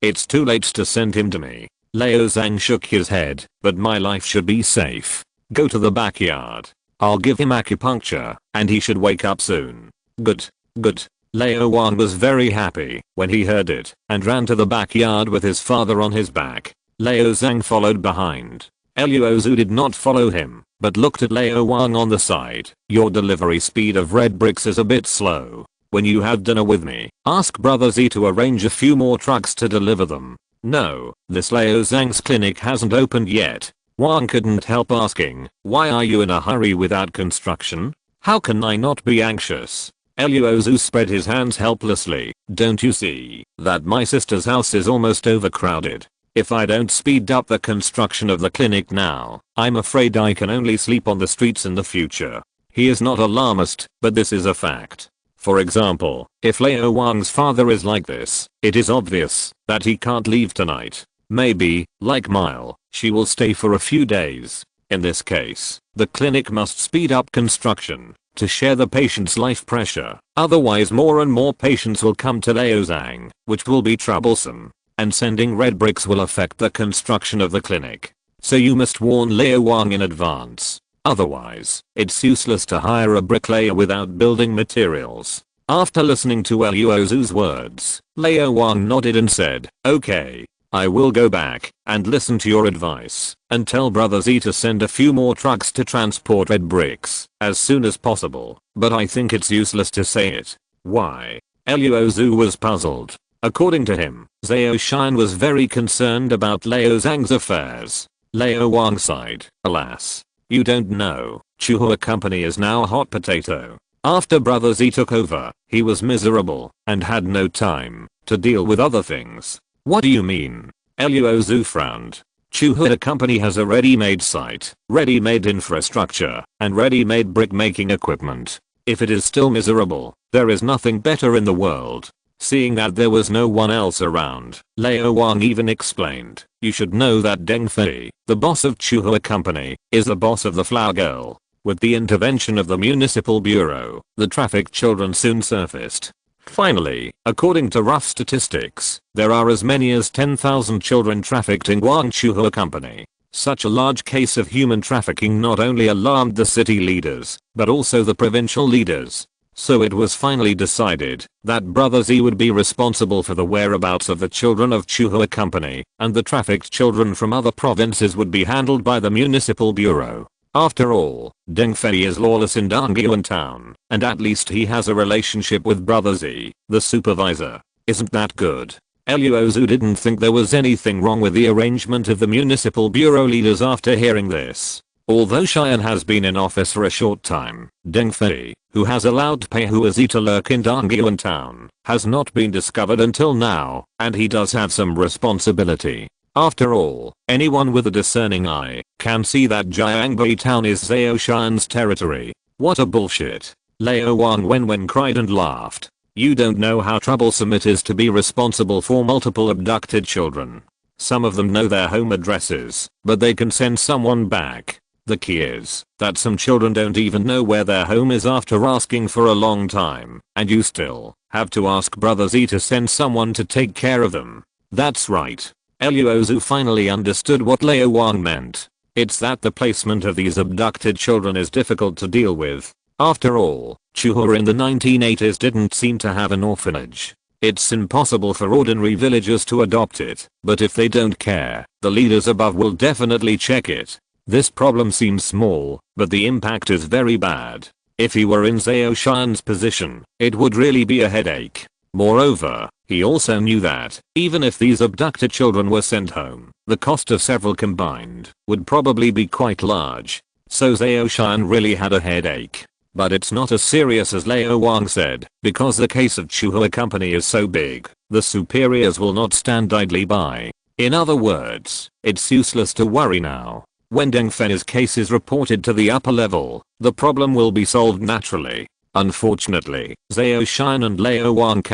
It's too late to send him to me. Luo Zhang shook his head, but my life should be safe. Go to the backyard. I'll give him acupuncture, and he should wake up soon. Good. Luo Wang was very happy when he heard it, and ran to the backyard with his father on his back. Luo Zhang followed behind. Luo Xu did not follow him, but looked at Luo Wang on the side. Your delivery speed of red bricks is a bit slow. When you have dinner with me, ask Brother Z to arrange a few more trucks to deliver them. No, this Luo Zhang's clinic hasn't opened yet. Wang couldn't help asking, why are you in a hurry without construction? How can I not be anxious? Luo Xu spread his hands helplessly. Don't you see that my sister's house is almost overcrowded? If I don't speed up the construction of the clinic now, I'm afraid I can only sleep on the streets in the future. He is not alarmist, but this is a fact. For example, if Luo Wang's father is like this, it is obvious that he can't leave tonight. Maybe, like Mile, she will stay for a few days. In this case, the clinic must speed up construction to share the patient's life pressure. Otherwise more and more patients will come to Luo Zhang, which will be troublesome. And sending red bricks will affect the construction of the clinic. So you must warn Luo Wang in advance. Otherwise, it's useless to hire a bricklayer without building materials. After listening to Luo Xu's words, Luo Wang nodded and said, okay. I will go back and listen to your advice and tell Brother Z to send a few more trucks to transport red bricks as soon as possible, but I think it's useless to say it. Why? Luo Xu was puzzled. According to him, Zhao Xian was very concerned about Luo Zhang's affairs. Luo Wang sighed. Alas, you don't know, Chuhua Company is now a hot potato. After Brother Z took over, he was miserable and had no time to deal with other things. What do you mean? Luo Xu frowned. Chuhua Company has a ready-made site, ready-made infrastructure, and ready-made brick-making equipment. If it is still miserable, there is nothing better in the world. Seeing that there was no one else around, Luo Wang even explained, you should know that Deng Fei, the boss of Chuhua Company, is the boss of the Flower Girl. With the intervention of the municipal bureau, the trafficked children soon surfaced. Finally, according to rough statistics, there are as many as 10,000 children trafficked in Chuhua Company. Such a large case of human trafficking not only alarmed the city leaders, but also the provincial leaders. So it was finally decided that Brother Z would be responsible for the whereabouts of the children of Chuhua Company, and the trafficked children from other provinces would be handled by the municipal bureau. After all, Deng Fei is lawless in Dangyuan town, and at least he has a relationship with Brother Z, the supervisor. Isn't that good? Luo Xu didn't think there was anything wrong with the arrangement of the municipal bureau leaders after hearing this. Although Xian has been in office for a short time, Deng Fei, who has allowed Peihua Z to lurk in Dangyuan town, has not been discovered until now, and he does have some responsibility. After all, anyone with a discerning eye can see that Jiangbei town is Zhao Xian's territory. What a bullshit. Luo Wang Wenwen cried and laughed. You don't know how troublesome it is to be responsible for multiple abducted children. Some of them know their home addresses, but they can send someone back. The key is that some children don't even know where their home is after asking for a long time, and you still have to ask Brother Z to send someone to take care of them. That's right. Luo Xu finally understood what Luo Wang meant. It's that the placement of these abducted children is difficult to deal with. After all, Chuhua in the 1980s didn't seem to have an orphanage. It's impossible for ordinary villagers to adopt it, but if they don't care, the leaders above will definitely check it. This problem seems small, but the impact is very bad. If he were in Zhao Shan's position, it would really be a headache. Moreover, he also knew that, even if these abducted children were sent home, the cost of several combined would probably be quite large. So Zhao Shan really had a headache. But it's not as serious as Liao Wang said, because the case of Chuhua Company is so big, the superiors will not stand idly by. In other words, it's useless to worry now. When Deng Fen's case is reported to the upper level, the problem will be solved naturally. Unfortunately, Zhao Shan and Liao Wang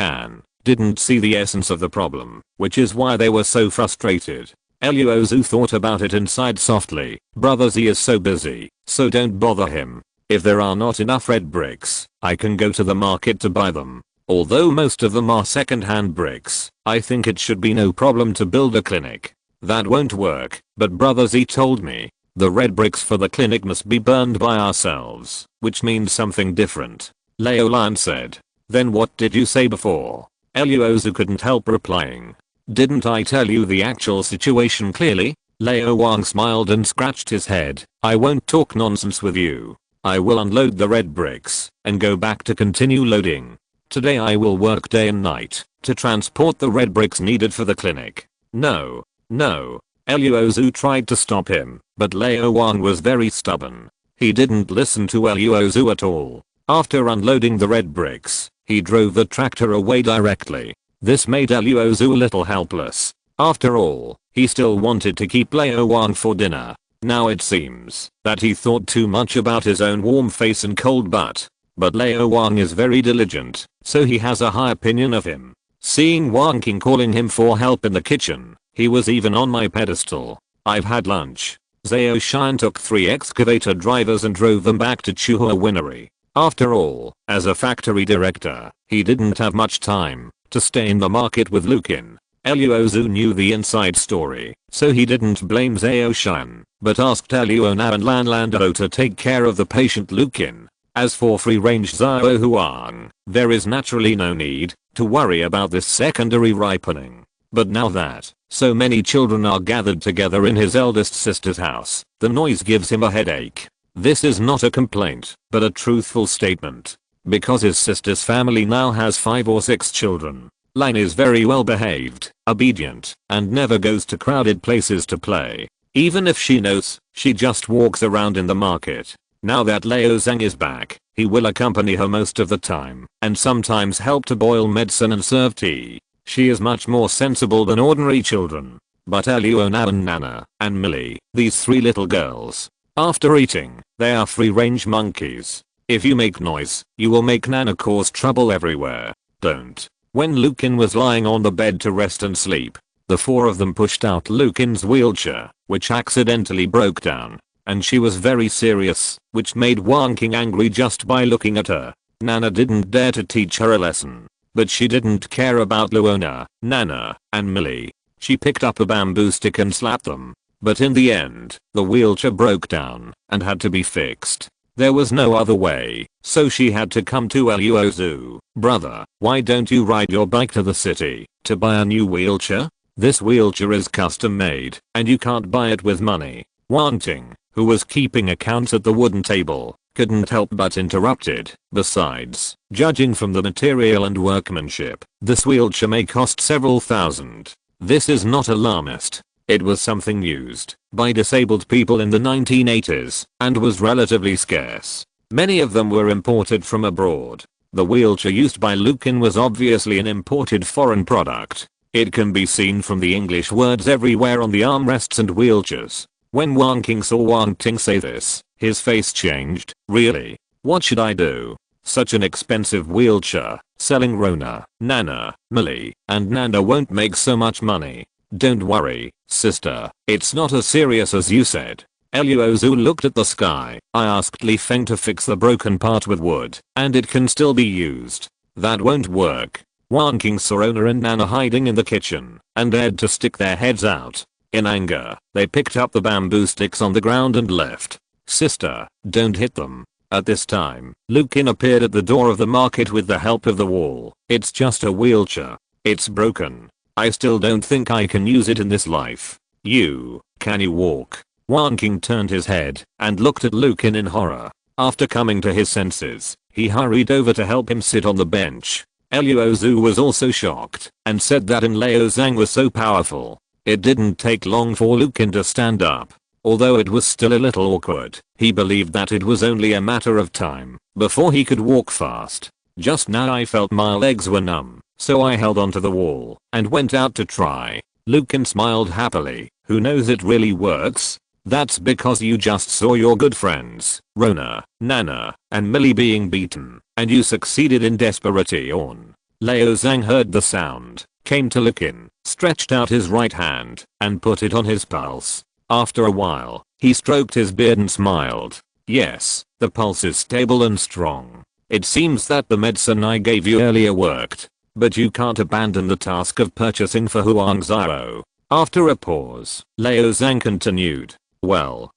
didn't see the essence of the problem, which is why they were so frustrated. Luo Xu thought about it and sighed softly. Brother Z is so busy, so don't bother him. If there are not enough red bricks, I can go to the market to buy them. Although most of them are second-hand bricks, I think it should be no problem to build a clinic. That won't work, but Brother Z told me the red bricks for the clinic must be burned by ourselves, which means something different. Liao Lan said. Then what did you say before? Luo Xu couldn't help replying. Didn't I tell you the actual situation clearly? Liao Wang smiled and scratched his head. I won't talk nonsense with you. I will unload the red bricks and go back to continue loading. Today I will work day and night to transport the red bricks needed for the clinic. No. Luo Xu tried to stop him, but Liao Wang was very stubborn. He didn't listen to Luo Xu at all. After unloading the red bricks, he drove the tractor away directly. This made Luo Xu a little helpless. After all, he still wanted to keep Liao Wang for dinner. Now it seems that he thought too much about his own warm face and cold butt. But Liao Wang is very diligent, so he has a high opinion of him. Seeing Wang King calling him for help in the kitchen, he was even on my pedestal. I've had lunch. Zhao Shan took 3 excavator drivers and drove them back to Chuhua Winery. After all, as a factory director, he didn't have much time to stay in the market with Lukin. Luo Xu knew the inside story, so he didn't blame Zhao Shan, but asked Luo Na and Lan Landao to take care of the patient Lukin. As for free-range Zhao Huang, there is naturally no need to worry about this secondary ripening. But now that so many children are gathered together in his eldest sister's house, the noise gives him a headache. This is not a complaint, but a truthful statement. Because his sister's family now has 5 or 6 children. Lan is very well behaved, obedient, and never goes to crowded places to play. Even if she knows, she just walks around in the market. Now that Liao Zhang is back, he will accompany her most of the time, and sometimes help to boil medicine and serve tea. She is much more sensible than ordinary children. But Luo Na and Nana, and Millie, these 3 little girls. After eating, they are free-range monkeys. If you make noise, you will make Nana cause trouble everywhere. Don't. When Lukin was lying on the bed to rest and sleep, the 4 of them pushed out Lukin's wheelchair, which accidentally broke down. And she was very serious, which made Wang King angry just by looking at her. Nana didn't dare to teach her a lesson. But she didn't care about Luona, Nana, and Millie. She picked up a bamboo stick and slapped them. But in the end, the wheelchair broke down and had to be fixed. There was no other way, so she had to come to Luo Xu. Brother, why don't you ride your bike to the city to buy a new wheelchair? This wheelchair is custom made, and you can't buy it with money. Wang Ting, who was keeping accounts at the wooden table, couldn't help but interrupted. Besides, judging from the material and workmanship, this wheelchair may cost several thousand. This is not alarmist. It was something used by disabled people in the 1980s and was relatively scarce. Many of them were imported from abroad. The wheelchair used by Lukin was obviously an imported foreign product. It can be seen from the English words everywhere on the armrests and wheelchairs. When Wang King saw Wang Ting say this, his face changed. Really? What should I do? Such an expensive wheelchair, selling Rona, Nana, Millie, and Nana won't make so much money. Don't worry, sister, it's not as serious as you said. Luo Xu looked at the sky. I asked Li Feng to fix the broken part with wood, and it can still be used. That won't work. Wang King saw Rona and Nana hiding in the kitchen, and dared to stick their heads out. In anger, they picked up the bamboo sticks on the ground and left. Sister, don't hit them. At this time, Lukin appeared at the door of the market with the help of the wall. It's just a wheelchair. It's broken. I still don't think I can use it in this life. Can you walk? Wang King turned his head and looked at Lukin in horror. After coming to his senses, he hurried over to help him sit on the bench. Luo Xu was also shocked and said that Luo Zhang was so powerful. It didn't take long for Lucan to stand up. Although it was still a little awkward, he believed that it was only a matter of time before he could walk fast. Just now I felt my legs were numb, so I held onto the wall and went out to try. Lucan smiled happily. Who knows, it really works? That's because you just saw your good friends, Rona, Nana, and Millie being beaten, and you succeeded in desperation. Luo Zhang heard the sound, came to Lucan, stretched out his right hand, and put it on his pulse. After a while, he stroked his beard and smiled. Yes, the pulse is stable and strong. It seems that the medicine I gave you earlier worked. But you can't abandon the task of purchasing for Huangzhou. After a pause, Luo Zhang continued. Well.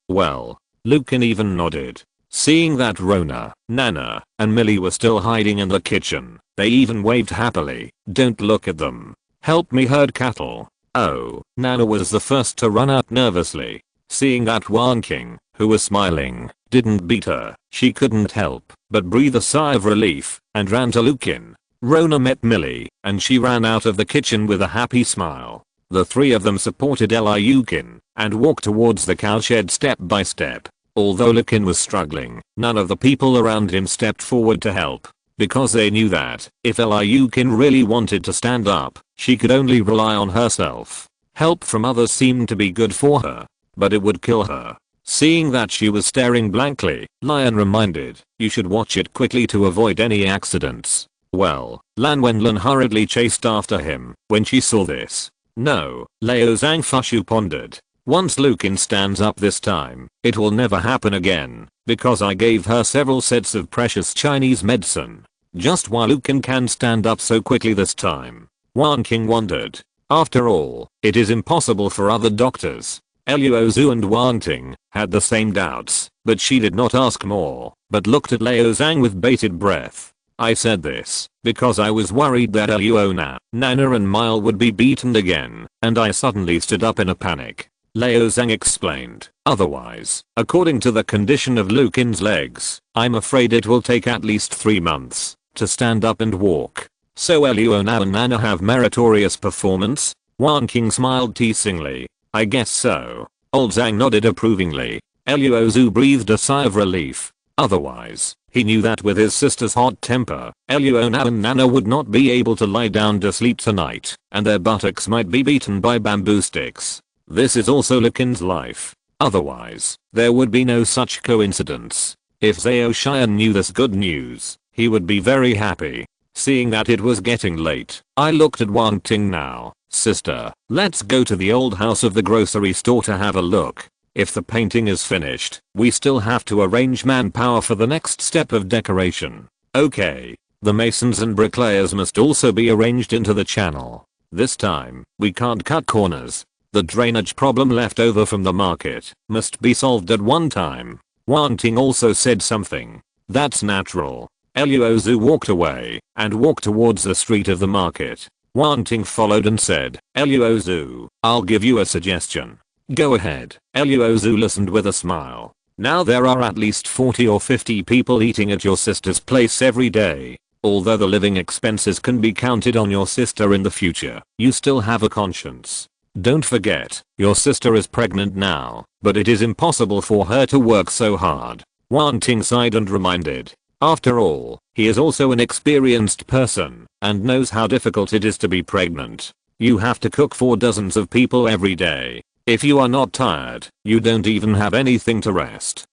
Lucan even nodded. Seeing that Rona, Nana, and Millie were still hiding in the kitchen, they even waved happily. Don't look at them. Help me herd cattle. Oh, Nana was the first to run out nervously. Seeing that Wan King, who was smiling, didn't beat her, she couldn't help but breathe a sigh of relief and ran to Lucan. Rona met Millie, and she ran out of the kitchen with a happy smile. The three of them supported Lucan and walked towards the cowshed step by step. Although Lucan was struggling, none of the people around him stepped forward to help, because they knew that if Lucan really wanted to stand up, she could only rely on herself. Help from others seemed to be good for her, but it would kill her. Seeing that she was staring blankly, Lion reminded, you should watch it quickly to avoid any accidents. Well, Lan Wenlin hurriedly chased after him when she saw this. No, Luo Zhang Fushu pondered. Once Lucan stands up this time, it will never happen again, because I gave her several sets of precious Chinese medicine. Just why Lucan can stand up so quickly this time? Wan King wondered. After all, it is impossible for other doctors. Luo Xu and Wan Ting had the same doubts, but she did not ask more, but looked at Luo Zhang with bated breath. I said this because I was worried that Luona, Nana and Mile would be beaten again, and I suddenly stood up in a panic. Luo Zhang explained. Otherwise, according to the condition of Lucan's legs, I'm afraid it will take at least 3 months to stand up and walk. So Luona and Nana have meritorious performance? Wan King smiled teasingly. I guess so. Old Zhang nodded approvingly. Luo Xu breathed a sigh of relief. Otherwise, he knew that with his sister's hot temper, Luona and Nana would not be able to lie down to sleep tonight, and their buttocks might be beaten by bamboo sticks. This is also Lucan's life. Otherwise, there would be no such coincidence. If Zhao Xian knew this good news, he would be very happy. Seeing that it was getting late, I looked at Wang Ting now. Sister, let's go to the old house of the grocery store to have a look. If the painting is finished, we still have to arrange manpower for the next step of decoration. Okay. The masons and bricklayers must also be arranged into the channel. This time, we can't cut corners. The drainage problem left over from the market must be solved at one time. Wan Ting also said something. That's natural. Luo Xu walked away and walked towards the street of the market. Wan Ting followed and said, Luo Xu, I'll give you a suggestion. Go ahead. Luo Xu listened with a smile. Now there are at least 40 or 50 people eating at your sister's place every day. Although the living expenses can be counted on your sister in the future, you still have a conscience. Don't forget, your sister is pregnant now, but it is impossible for her to work so hard. Wan Ting sighed and reminded. After all, he is also an experienced person and knows how difficult it is to be pregnant. You have to cook for dozens of people every day. If you are not tired, you don't even have anything to rest.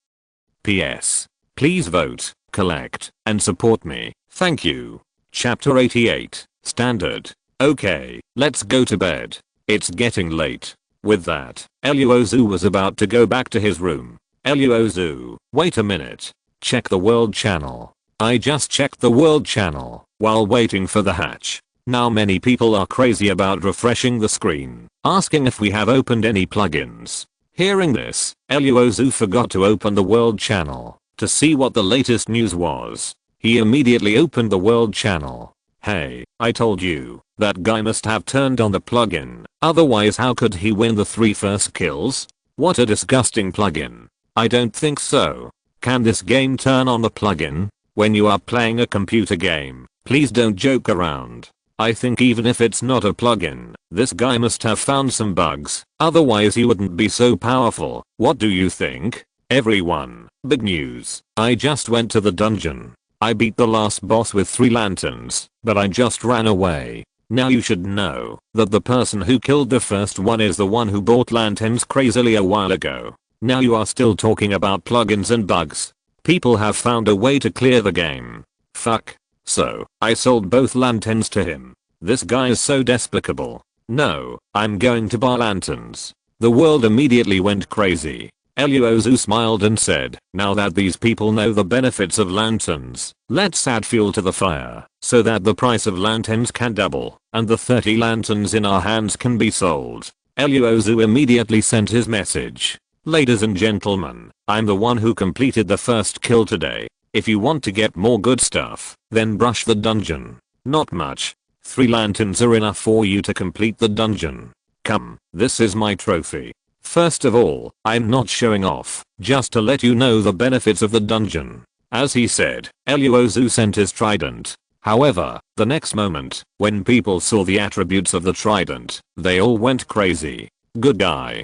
PS. Please vote, collect, and support me. Thank you. Chapter 88. Standard. Okay, let's go to bed. It's getting late. With that, Luo Xu was about to go back to his room. Luo Xu, wait a minute. Check the world channel. I just checked the world channel while waiting for the hatch. Now many people are crazy about refreshing the screen, asking if we have opened any plugins. Hearing this, Luo Xu forgot to open the world channel to see what the latest news was. He immediately opened the world channel. Hey, I told you, that guy must have turned on the plugin, otherwise how could he win the 3 first kills? What a disgusting plugin. I don't think so. Can this game turn on the plugin? When you are playing a computer game, please don't joke around. I think even if it's not a plugin, this guy must have found some bugs, otherwise he wouldn't be so powerful. What do you think? Everyone, big news. I just went to the dungeon. I beat the last boss with 3 lanterns, but I just ran away. Now you should know that the person who killed the first one is the one who bought lanterns crazily a while ago. Now you are still talking about plugins and bugs. People have found a way to clear the game. Fuck. So, I sold both lanterns to him. This guy is so despicable. No, I'm going to buy lanterns. The world immediately went crazy. Luo Xu smiled and said, now that these people know the benefits of lanterns, let's add fuel to the fire, so that the price of lanterns can double, and the 30 lanterns in our hands can be sold. Luo Xu immediately sent his message. Ladies and gentlemen, I'm the one who completed the first kill today. If you want to get more good stuff, then brush the dungeon. Not much. 3 lanterns are enough for you to complete the dungeon. Come, this is my trophy. First of all, I'm not showing off, just to let you know the benefits of the dungeon. As he said, Luo Xu sent his trident. However, the next moment, when people saw the attributes of the trident, they all went crazy. Good guy,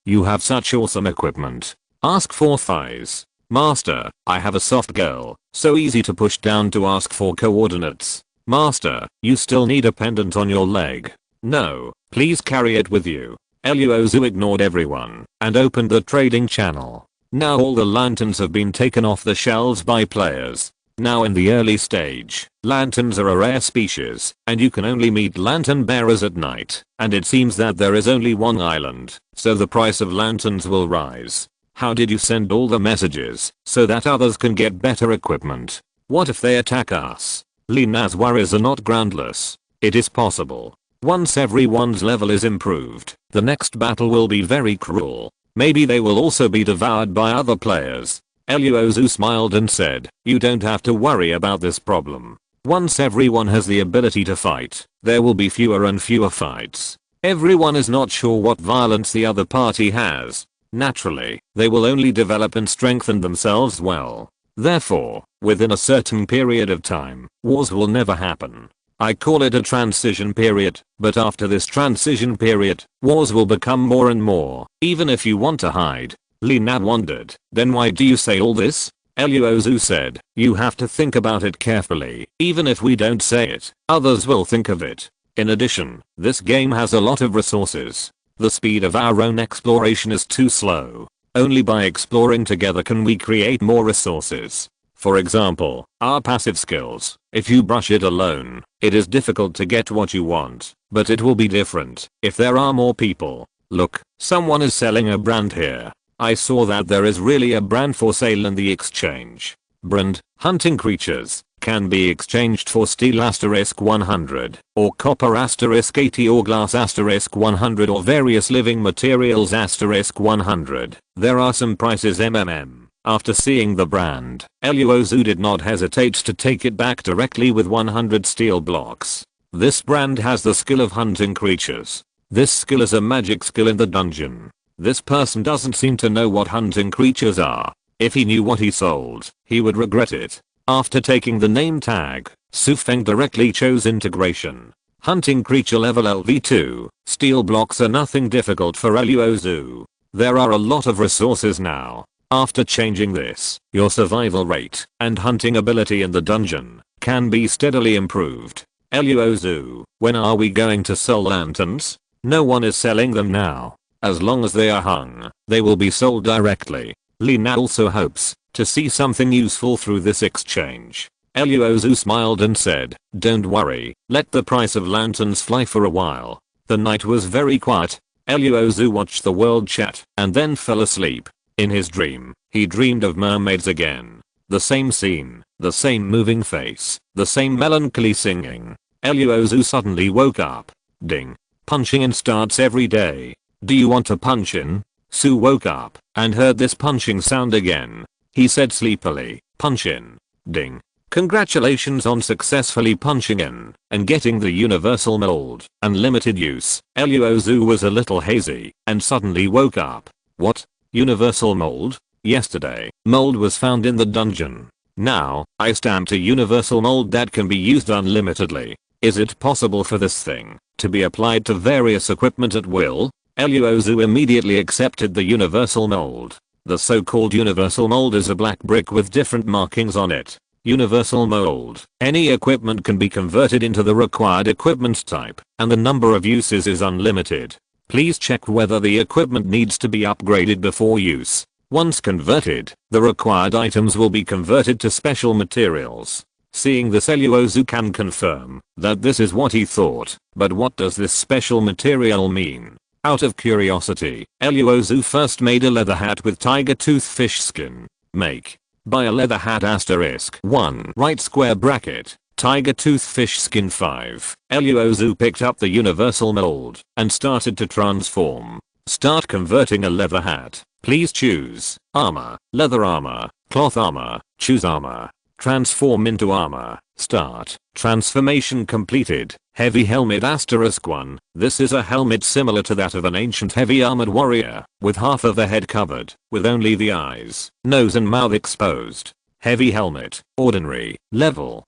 you have such awesome equipment. Ask for thighs. Master, I have a soft girl, so easy to push down to ask for coordinates. Master, you still need a pendant on your leg. No, please carry it with you. Luo Xu ignored everyone and opened the trading channel. Now all the lanterns have been taken off the shelves by players. Now in the early stage, lanterns are a rare species, and you can only meet lantern bearers at night, and it seems that there is only one island, so the price of lanterns will rise. How did you send all the messages so that others can get better equipment? What if they attack us? Li Na's worries are not groundless. It is possible. Once everyone's level is improved, the next battle will be very cruel. Maybe they will also be devoured by other players. Luo Xu smiled and said, you don't have to worry about this problem. Once everyone has the ability to fight, there will be fewer and fewer fights. Everyone is not sure what violence the other party has. Naturally, they will only develop and strengthen themselves well. Therefore, within a certain period of time, wars will never happen. I call it a transition period, but after this transition period, wars will become more and more, even if you want to hide. Li Na wondered, then why do you say all this? Luo Xu said, you have to think about it carefully. Even if we don't say it, others will think of it. In addition, this game has a lot of resources. The speed of our own exploration is too slow. Only by exploring together can we create more resources. For example, our passive skills. If you brush it alone, it is difficult to get what you want, but it will be different if there are more people. Look, someone is selling a brand here. I saw that there is really a brand for sale in the exchange. Brand, hunting creatures, can be exchanged for steel *100, or copper *80 or glass *100 or various living materials *100. There are some prices MMM. After seeing the brand, Luo Xu did not hesitate to take it back directly with 100 steel blocks. This brand has the skill of hunting creatures. This skill is a magic skill in the dungeon. This person doesn't seem to know what hunting creatures are. If he knew what he sold, he would regret it. After taking the name tag, Su Feng directly chose integration. Hunting creature level LV2, steel blocks are nothing difficult for Luo Xu. There are a lot of resources now. After changing this, your survival rate and hunting ability in the dungeon can be steadily improved. Luo Xu, when are we going to sell lanterns? No one is selling them now. As long as they are hung, they will be sold directly. Li Na also hopes to see something useful through this exchange. Luo Xu smiled and said, don't worry, let the price of lanterns fly for a while. The night was very quiet. Luo Xu watched the world chat and then fell asleep. In his dream, he dreamed of mermaids again. The same scene, the same moving face, the same melancholy singing. Luo Xu suddenly woke up. Ding. Punching in starts every day. Do you want to punch in? Su woke up and heard this punching sound again. He said sleepily, punch in. Ding. Congratulations on successfully punching in and getting the universal mold. Unlimited use. Luo Xu was a little hazy and suddenly woke up. What? Universal mold? Yesterday, mold was found in the dungeon. Now, I stamped a universal mold that can be used unlimitedly. Is it possible for this thing to be applied to various equipment at will? Luo Xu immediately accepted the universal mold. The so-called universal mold is a black brick with different markings on it. Universal mold. Any equipment can be converted into the required equipment type, and the number of uses is unlimited. Please check whether the equipment needs to be upgraded before use. Once converted, the required items will be converted to special materials. Seeing this, Luo Xu can confirm that this is what he thought, but what does this special material mean? Out of curiosity, Luo Xu first made a leather hat with tiger tooth fish skin. Make. Buy a leather hat * 1 right square bracket. Tiger tooth fish skin 5. Luo Xu picked up the universal mold and started to transform. Start converting a leather hat. Please choose armor, leather armor, cloth armor, choose armor. Transform into armor. Start. Transformation completed. Heavy helmet * 1. This is a helmet similar to that of an ancient heavy armored warrior, with half of the head covered, with only the eyes, nose and mouth exposed. Heavy helmet. Ordinary. Level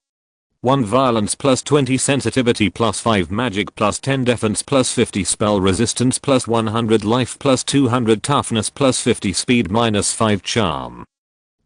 1 violence plus 20 sensitivity plus 5 magic plus 10 defense plus 50 spell resistance plus 100 life plus 200 toughness plus 50 speed minus 5 charm.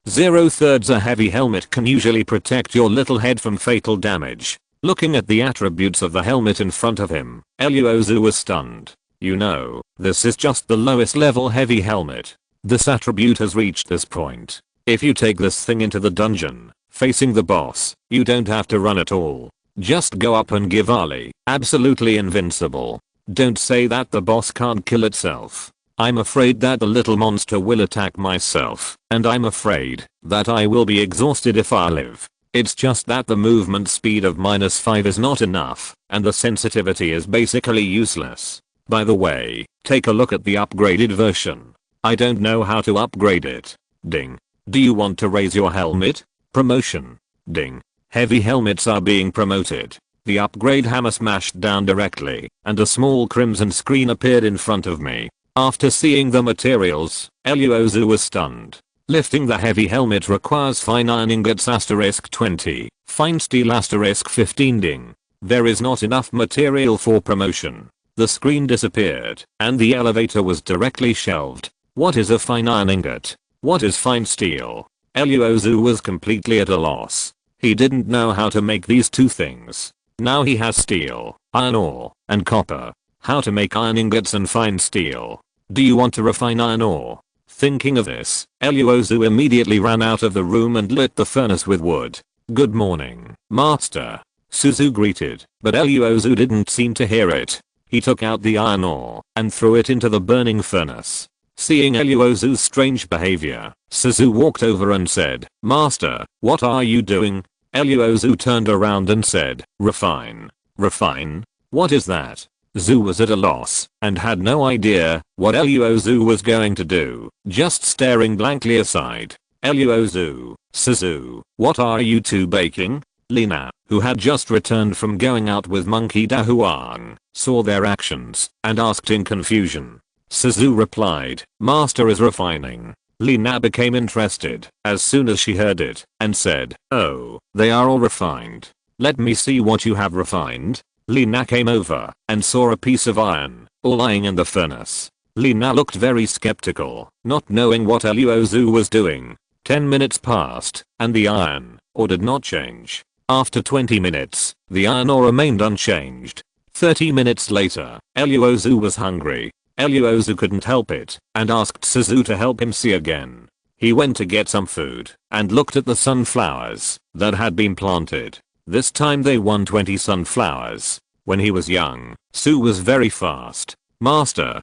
0/3 A heavy helmet can usually protect your little head from fatal damage. Looking at the attributes of the helmet in front of him, Luo Xu was stunned. You know, this is just the lowest level heavy helmet. This attribute has reached this point. If you take this thing into the dungeon, facing the boss, you don't have to run at all. Just go up and give Ali. Absolutely invincible. Don't say that the boss can't kill itself. I'm afraid that the little monster will attack myself, and I'm afraid that I will be exhausted if I live. It's just that the movement speed of -5 is not enough, and the sensitivity is basically useless. By the way, take a look at the upgraded version. I don't know how to upgrade it. Ding. Do you want to raise your helmet? Promotion. Ding. Heavy helmets are being promoted. The upgrade hammer smashed down directly, and a small crimson screen appeared in front of me. After seeing the materials, Luo Xu was stunned. Lifting the heavy helmet requires fine iron ingots * 20, fine steel * 15 ding. There is not enough material for promotion. The screen disappeared, and the elevator was directly shelved. What is a fine iron ingot? What is fine steel? Luo Xu was completely at a loss. He didn't know how to make these two things. Now he has steel, iron ore, and copper. How to make iron ingots and fine steel? Do you want to refine iron ore? Thinking of this, Luo Xu immediately ran out of the room and lit the furnace with wood. Good morning, master. Suzu greeted, but Luo Xu didn't seem to hear it. He took out the iron ore and threw it into the burning furnace. Seeing Luo Xu's strange behavior, Suzu walked over and said, Master, what are you doing? Luo Xu turned around and said, refine. Refine? What is that? Xu was at a loss and had no idea what Luo Xu was going to do, just staring blankly aside. Luo Xu, Suzu, what are you two baking? Lina, who had just returned from going out with Monkey Da Huang, saw their actions and asked in confusion. Suzu replied, Master is refining. Lina became interested as soon as she heard it and said, oh, they are all refined. Let me see what you have refined. Lina came over and saw a piece of iron all lying in the furnace. Lina looked very skeptical, not knowing what Luo Xu was doing. 10 minutes passed, and the iron ore did not change. After 20 minutes, the iron ore remained unchanged. 30 minutes later, Luo Xu was hungry. Luo Xu couldn't help it and asked Suzu to help him see again. He went to get some food and looked at the sunflowers that had been planted. This time they won 20 sunflowers. When he was young, Su was very fast. Master,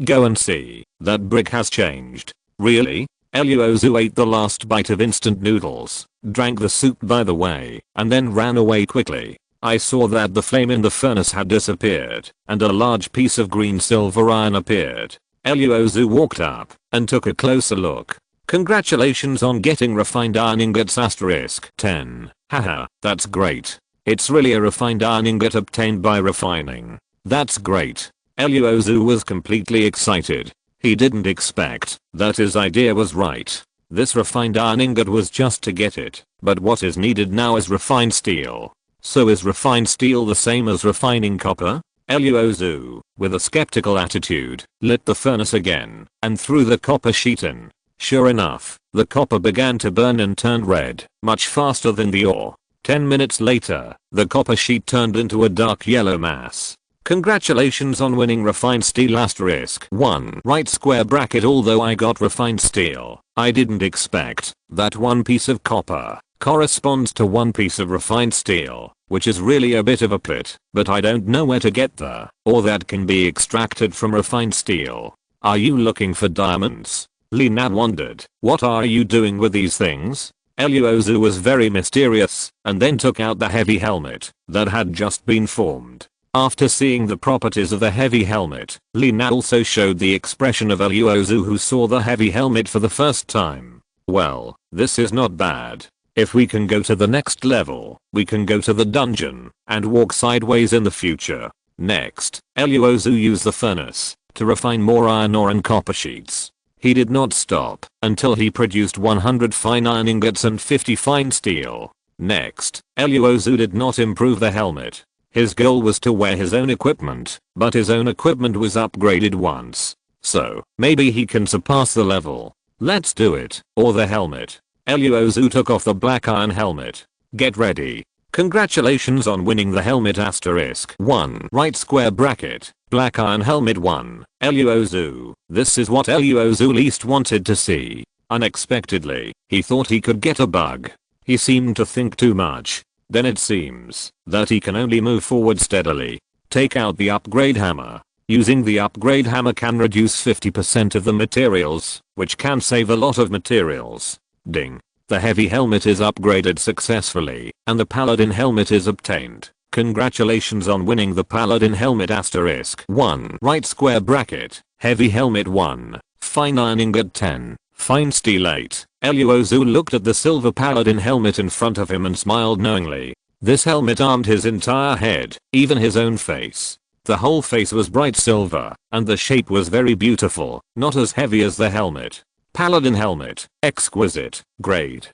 go and see. That brick has changed. Really? Luo Xu ate the last bite of instant noodles, drank the soup by the way, and then ran away quickly. I saw that the flame in the furnace had disappeared, and a large piece of green silver iron appeared. Luo Xu walked up and took a closer look. Congratulations on getting refined iron ingots * 10. Haha, that's great. It's really a refined iron ingot obtained by refining. That's great. Luo Xu was completely excited. He didn't expect that his idea was right. This refined iron ingot was just to get it, but what is needed now is refined steel. So is refined steel the same as refining copper? Luo Xu, with a skeptical attitude, lit the furnace again and threw the copper sheet in. Sure enough, the copper began to burn and turned red, much faster than the ore. 10 minutes later, the copper sheet turned into a dark yellow mass. Congratulations on winning refined steel asterisk 1 right square bracket. Although I got refined steel, I didn't expect that one piece of copper corresponds to one piece of refined steel, which is really a bit of a pit, but I don't know where to get the ore that can be extracted from refined steel. Are you looking for diamonds? Lina wondered. What are you doing with these things? Luo Xu was very mysterious and then took out the heavy helmet that had just been formed. After seeing the properties of the heavy helmet, Lina also showed the expression of Luo Xu, who saw the heavy helmet for the first time. Well, this is not bad. If we can go to the next level, we can go to the dungeon and walk sideways in the future. Next, Luo Xu used the furnace to refine more iron ore and copper sheets. He did not stop until he produced 100 fine iron ingots and 50 fine steel. Next, Luo Xu did not improve the helmet. His goal was to wear his own equipment, but his own equipment was upgraded once. So, maybe he can surpass the level. Let's do it, or the helmet. Luo Xu took off the black iron helmet. Get ready. Congratulations on winning the helmet asterisk 1 right square bracket, black iron helmet 1, Luo Xu. This is what Luo Xu least wanted to see. Unexpectedly, he thought he could get a bug. He seemed to think too much. Then it seems that he can only move forward steadily. Take out the upgrade hammer. Using the upgrade hammer can reduce 50% of the materials, which can save a lot of materials. Ding. The heavy helmet is upgraded successfully, and the paladin helmet is obtained. Congratulations on winning the paladin helmet asterisk 1 right square bracket, heavy helmet 1, fine iron ingot 10, fine steel 8. Luo Xu looked at the silver paladin helmet in front of him and smiled knowingly. This helmet armed his entire head, even his own face. The whole face was bright silver, and the shape was very beautiful, not as heavy as the helmet. Paladin helmet, exquisite, grade.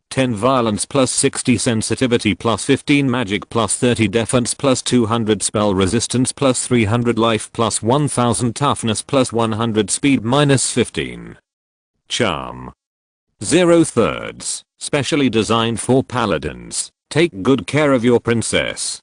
10 violence plus 60 sensitivity plus 15 magic plus 30 defense plus 200 spell resistance plus 300 life plus 1000 toughness plus 100 speed minus 15. Charm. 0/3, specially designed for paladins. Take good care of your princess.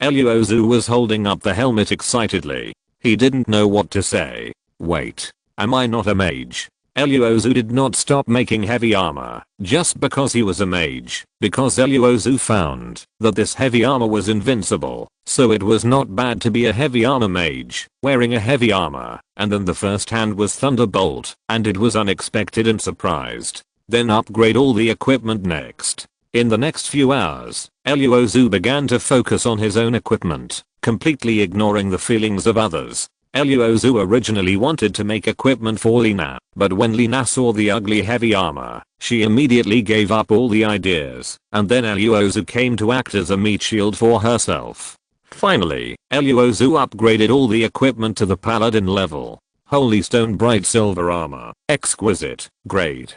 Luo Xu was holding up the helmet excitedly. He didn't know what to say. Wait, am I not a mage? Luo Xu did not stop making heavy armor just because he was a mage, because Luo Xu found that this heavy armor was invincible, so it was not bad to be a heavy armor mage, wearing a heavy armor, and then the first hand was Thunderbolt, and it was unexpected and surprised. Then upgrade all the equipment next. In the next few hours, Luo Xu began to focus on his own equipment, completely ignoring the feelings of others. Luo Xu originally wanted to make equipment for Lina, but when Lina saw the ugly heavy armor, she immediately gave up all the ideas, and then Luo Xu came to act as a meat shield for herself. Finally, Luo Xu upgraded all the equipment to the paladin level. Holy stone bright silver armor, exquisite, grade.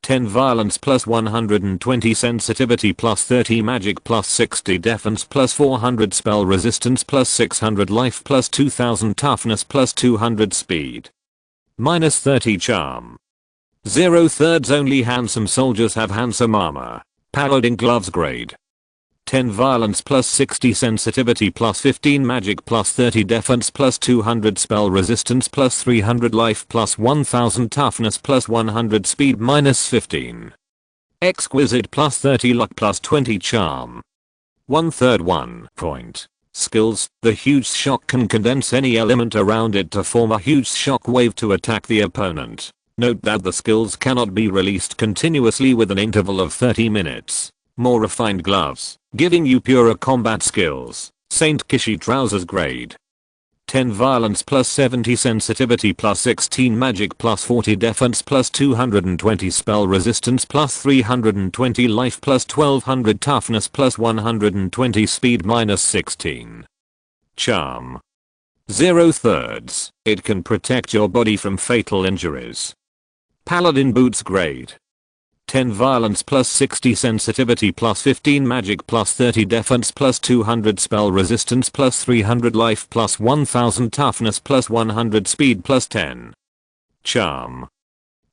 10 violence plus 120 sensitivity plus 30 magic plus 60 defense plus 400 spell resistance plus 600 life plus 2000 toughness plus 200 speed. Minus 30 charm. 0/3 only handsome soldiers have handsome armor. Paladin gloves grade. 10 violence plus 60 sensitivity plus 15 magic plus 30 defense plus 200 spell resistance plus 300 life plus 1000 toughness plus 100 speed minus 15. Exquisite plus 30 luck plus 20 charm. 1/3 1 point. Skills. The huge shock can condense any element around it to form a huge shock wave to attack the opponent. Note that the skills cannot be released continuously with an interval of 30 minutes. More refined gloves, giving you purer combat skills. Saint Kishi trousers grade. 10 violence plus 70 sensitivity plus 16 magic plus 40 defense plus 220 spell resistance plus 320 life plus 1200 toughness plus 120 speed minus 16. Charm. 0 thirds. It can protect your body from fatal injuries. Paladin boots grade. 10 violence plus 60 sensitivity plus 15 magic plus 30 defense plus 200 spell resistance plus 300 life plus 1000 toughness plus 100 speed plus 10 charm.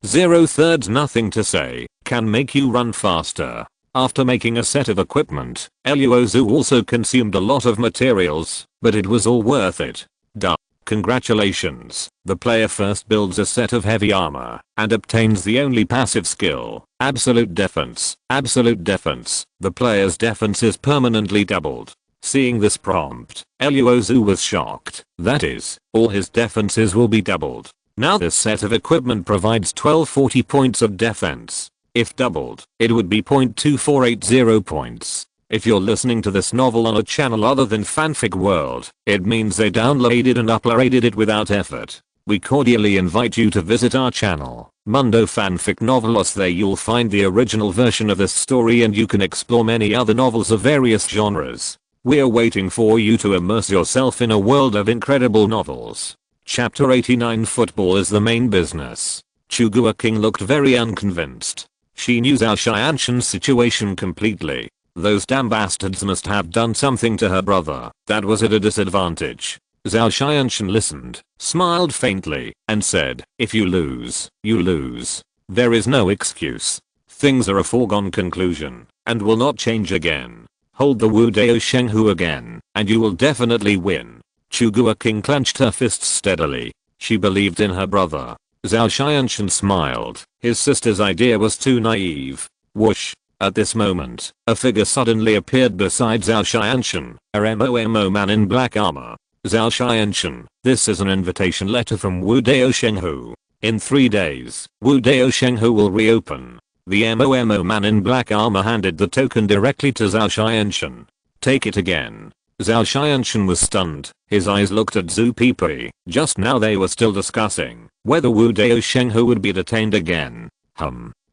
0 thirds. Nothing to say, can make you run faster. After making a set of equipment, Luo Xu also consumed a lot of materials, but it was all worth it. Duh. Congratulations, the player first builds a set of heavy armor, and obtains the only passive skill, absolute defense. Absolute defense. The player's defense is permanently doubled. Seeing this prompt, Luo Xu was shocked. That is, all his defenses will be doubled. Now this set of equipment provides 1240 points of defense. If doubled, it would be 0.2480 points. If you're listening to this novel on a channel other than Fanfic World, it means they downloaded and uploaded it without effort. We cordially invite you to visit our channel, Mundo Fanfic Novelos. There you'll find the original version of this story and you can explore many other novels of various genres. We're waiting for you to immerse yourself in a world of incredible novels. Chapter 89. Football is the main business. Chugua King looked very unconvinced. She knew Zhao Xianshan's situation completely. Those damn bastards must have done something to her brother that was at a disadvantage. Zhao Xianshan listened, smiled faintly, and said, if you lose, you lose. There is no excuse. Things are a foregone conclusion, and will not change again. Hold the Wu Dao Shenghu again, and you will definitely win. Chugua King clenched her fists steadily. She believed in her brother. Zhao Xianshan smiled. His sister's idea was too naive. Whoosh. At this moment, a figure suddenly appeared beside Zhao Xianshan, a MOMO man in black armor. Zhao Xianshan, this is an invitation letter from Wu Dao Shenghu. In 3 days, Wu Dao Shenghu will reopen. The MOMO man in black armor handed the token directly to Zhao Xianshan. Take it again. Zhao Xianshan was stunned. His eyes looked at Zhu Peipi. Just now they were still discussing whether Wu Dao Shenghu would be detained again.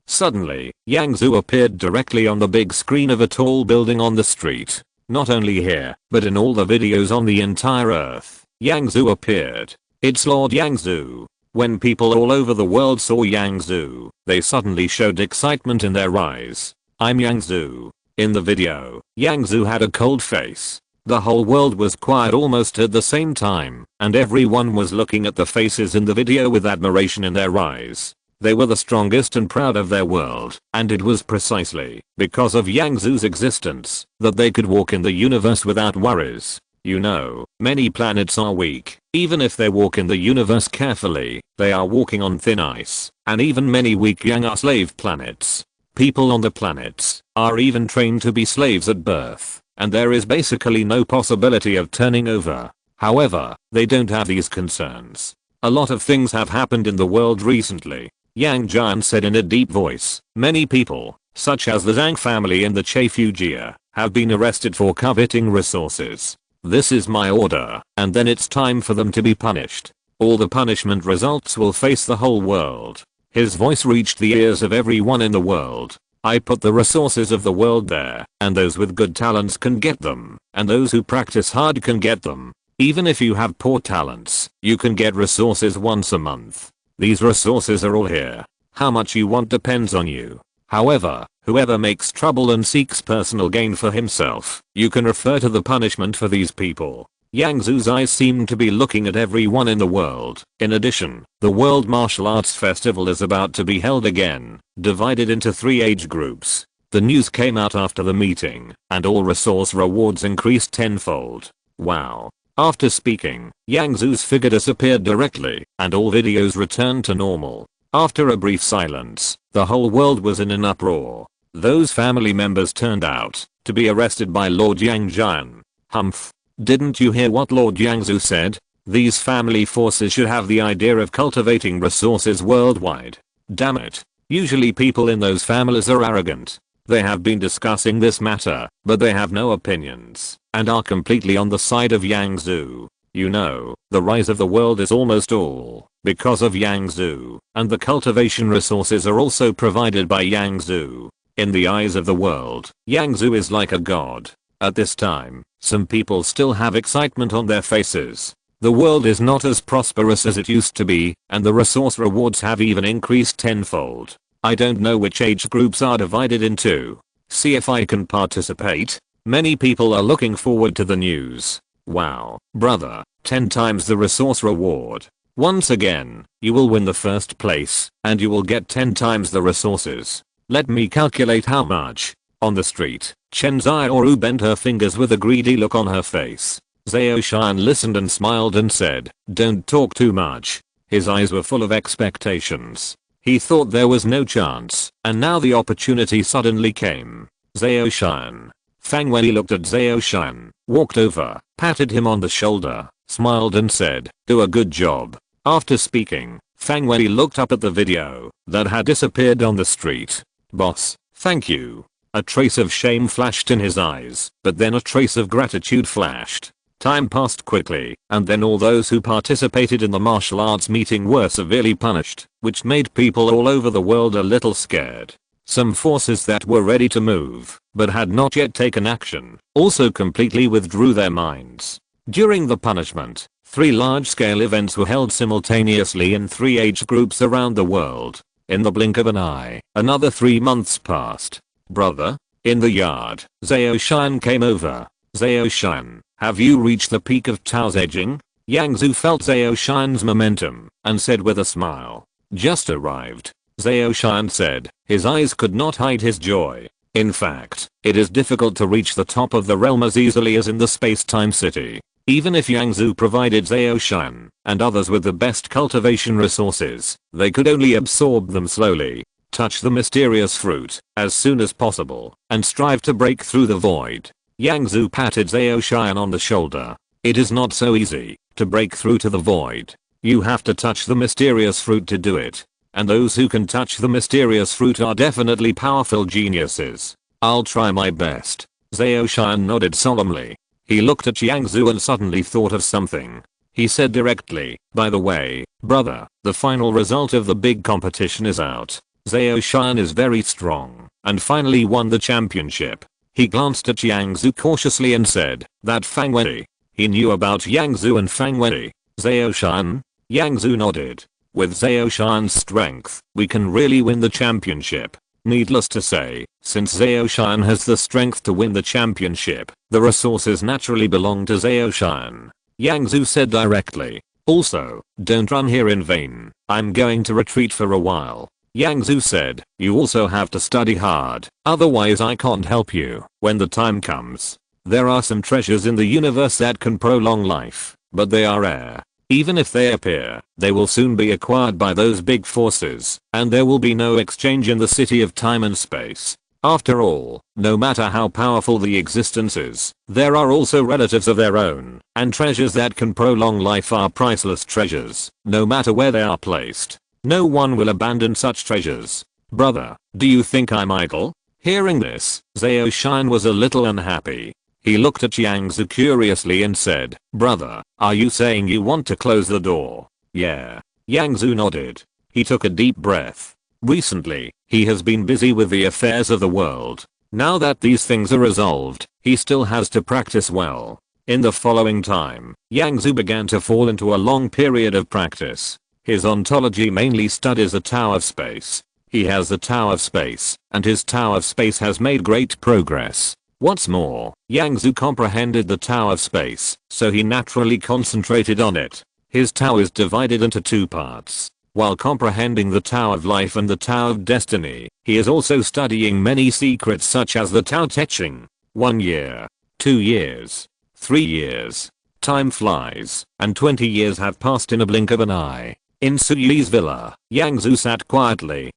Suddenly, Yang Zhu appeared directly on the big screen of a tall building on the street. Not only here, but in all the videos on the entire earth, Yang Zhu appeared. It's Lord Yang Zhu. When people all over the world saw Yang Zhu, they suddenly showed excitement in their eyes. I'm Yang Zhu. In the video, Yang Zhu had a cold face. The whole world was quiet almost at the same time, and everyone was looking at the faces in the video with admiration in their eyes. They were the strongest and proud of their world, and it was precisely because of Yang Zhu's existence that they could walk in the universe without worries. You know, many planets are weak. Even if they walk in the universe carefully, they are walking on thin ice, and even many weak Yang are slave planets. People on the planets are even trained to be slaves at birth, and there is basically no possibility of turning over. However, they don't have these concerns. A lot of things have happened in the world recently. Yang Jian said in a deep voice. Many people, such as the Zhang family in the Chefugia, have been arrested for coveting resources. This is my order, and then it's time for them to be punished. All the punishment results will face the whole world. His voice reached the ears of everyone in the world. I put the resources of the world there, and those with good talents can get them, and those who practice hard can get them. Even if you have poor talents, you can get resources once a month. These resources are all here. How much you want depends on you. However, whoever makes trouble and seeks personal gain for himself, you can refer to the punishment for these people. Yang Zhu's eyes seemed to be looking at everyone in the world. In addition, the World Martial Arts Festival is about to be held again, divided into 3 age groups. The news came out after the meeting, and all resource rewards increased tenfold. Wow. After speaking, Yang Zhu's figure disappeared directly, and all videos returned to normal. After a brief silence, the whole world was in an uproar. Those family members turned out to be arrested by Lord Yang Jian. Humph. Didn't you hear what Lord Yang Zhu said? These family forces should have the idea of cultivating resources worldwide. Damn it. Usually people in those families are arrogant. They have been discussing this matter, but they have no opinions, and are completely on the side of Yang Zhu. You know, the rise of the world is almost all because of Yang Zhu, and the cultivation resources are also provided by Yang Zhu. In the eyes of the world, Yang Zhu is like a god. At this time, some people still have excitement on their faces. The world is not as prosperous as it used to be, and the resource rewards have even increased tenfold. I don't know which age groups are divided into. See if I can participate. Many people are looking forward to the news. Wow, brother, 10 times the resource reward. Once again, you will win the first place, and you will get 10 times the resources. Let me calculate how much. On the street, Chen Xiaoru bent her fingers with a greedy look on her face. Zhao Shan listened and smiled and said, "Don't talk too much." His eyes were full of expectations. He thought there was no chance, and now the opportunity suddenly came. Zhao Shan. Fang Wei looked at Zhao Shan, walked over, patted him on the shoulder, smiled and said, "Do a good job." After speaking, Fang Wei looked up at the video that had disappeared on the street. "Boss, thank you." A trace of shame flashed in his eyes, but then a trace of gratitude flashed. Time passed quickly, and then all those who participated in the martial arts meeting were severely punished, which made people all over the world a little scared. Some forces that were ready to move, but had not yet taken action, also completely withdrew their minds. During the punishment, 3 large-scale events were held simultaneously in 3 age groups around the world. In the blink of an eye, another 3 months passed. "Brother?" In the yard, Zhao Shan came over. "Zhao Shan, have you reached the peak of Tao's edging?" Yang Zhu felt Zhao Shan's momentum, and said with a smile, "Just arrived." Zhao Shan said, his eyes could not hide his joy. In fact, it is difficult to reach the top of the realm as easily as in the space-time city. Even if Yang Zhu provided Zhao Shan and others with the best cultivation resources, they could only absorb them slowly. Touch the mysterious fruit as soon as possible and strive to break through the void. Yang Zhu patted Zhao Shan on the shoulder. "It is not so easy to break through to the void. You have to touch the mysterious fruit to do it. And those who can touch the mysterious fruit are definitely powerful geniuses. I'll try my best." Zhao Shan nodded solemnly. He looked at Yang Zhu and suddenly thought of something. He said directly, "By the way, brother, the final result of the big competition is out. Zhao Shan is very strong and finally won the championship." He glanced at Yang Zhu cautiously and said, "That Fang Wei." He knew about Yang Zhu and Fang Wei. "Zhao Shan?" Yang Zhu nodded. "With Zhao Shan's strength, we can really win the championship." Needless to say, since Zhao Shan has the strength to win the championship, the resources naturally belong to Zhao Shan. Yang Zhu said directly. "Also, don't run here in vain. I'm going to retreat for a while." Yang Zhu said, "You also have to study hard, otherwise I can't help you when the time comes. There are some treasures in the universe that can prolong life, but they are rare. Even if they appear, they will soon be acquired by those big forces, and there will be no exchange in the city of time and space. After all, no matter how powerful the existence is, there are also relatives of their own, and treasures that can prolong life are priceless treasures, no matter where they are placed. No one will abandon such treasures. Brother, do you think I'm idle?" Hearing this, Zhao Shan was a little unhappy. He looked at Yang Zhu curiously and said, "Brother, are you saying you want to close the door?" "Yeah." Yang Zhu nodded. He took a deep breath. Recently, he has been busy with the affairs of the world. Now that these things are resolved, he still has to practice well. In the following time, Yang Zhu began to fall into a long period of practice. His ontology mainly studies the Tao of Space. He has the Tao of Space, and his Tao of Space has made great progress. What's more, Yang Zhu comprehended the Tao of Space, so he naturally concentrated on it. His Tao is divided into 2 parts. While comprehending the Tao of Life and the Tao of Destiny, he is also studying many secrets such as the Tao Te Ching. 1 year, 2 years, 3 years. Time flies, and 20 years have passed in a blink of an eye. In Suyi's villa, Yang Zhu sat quietly.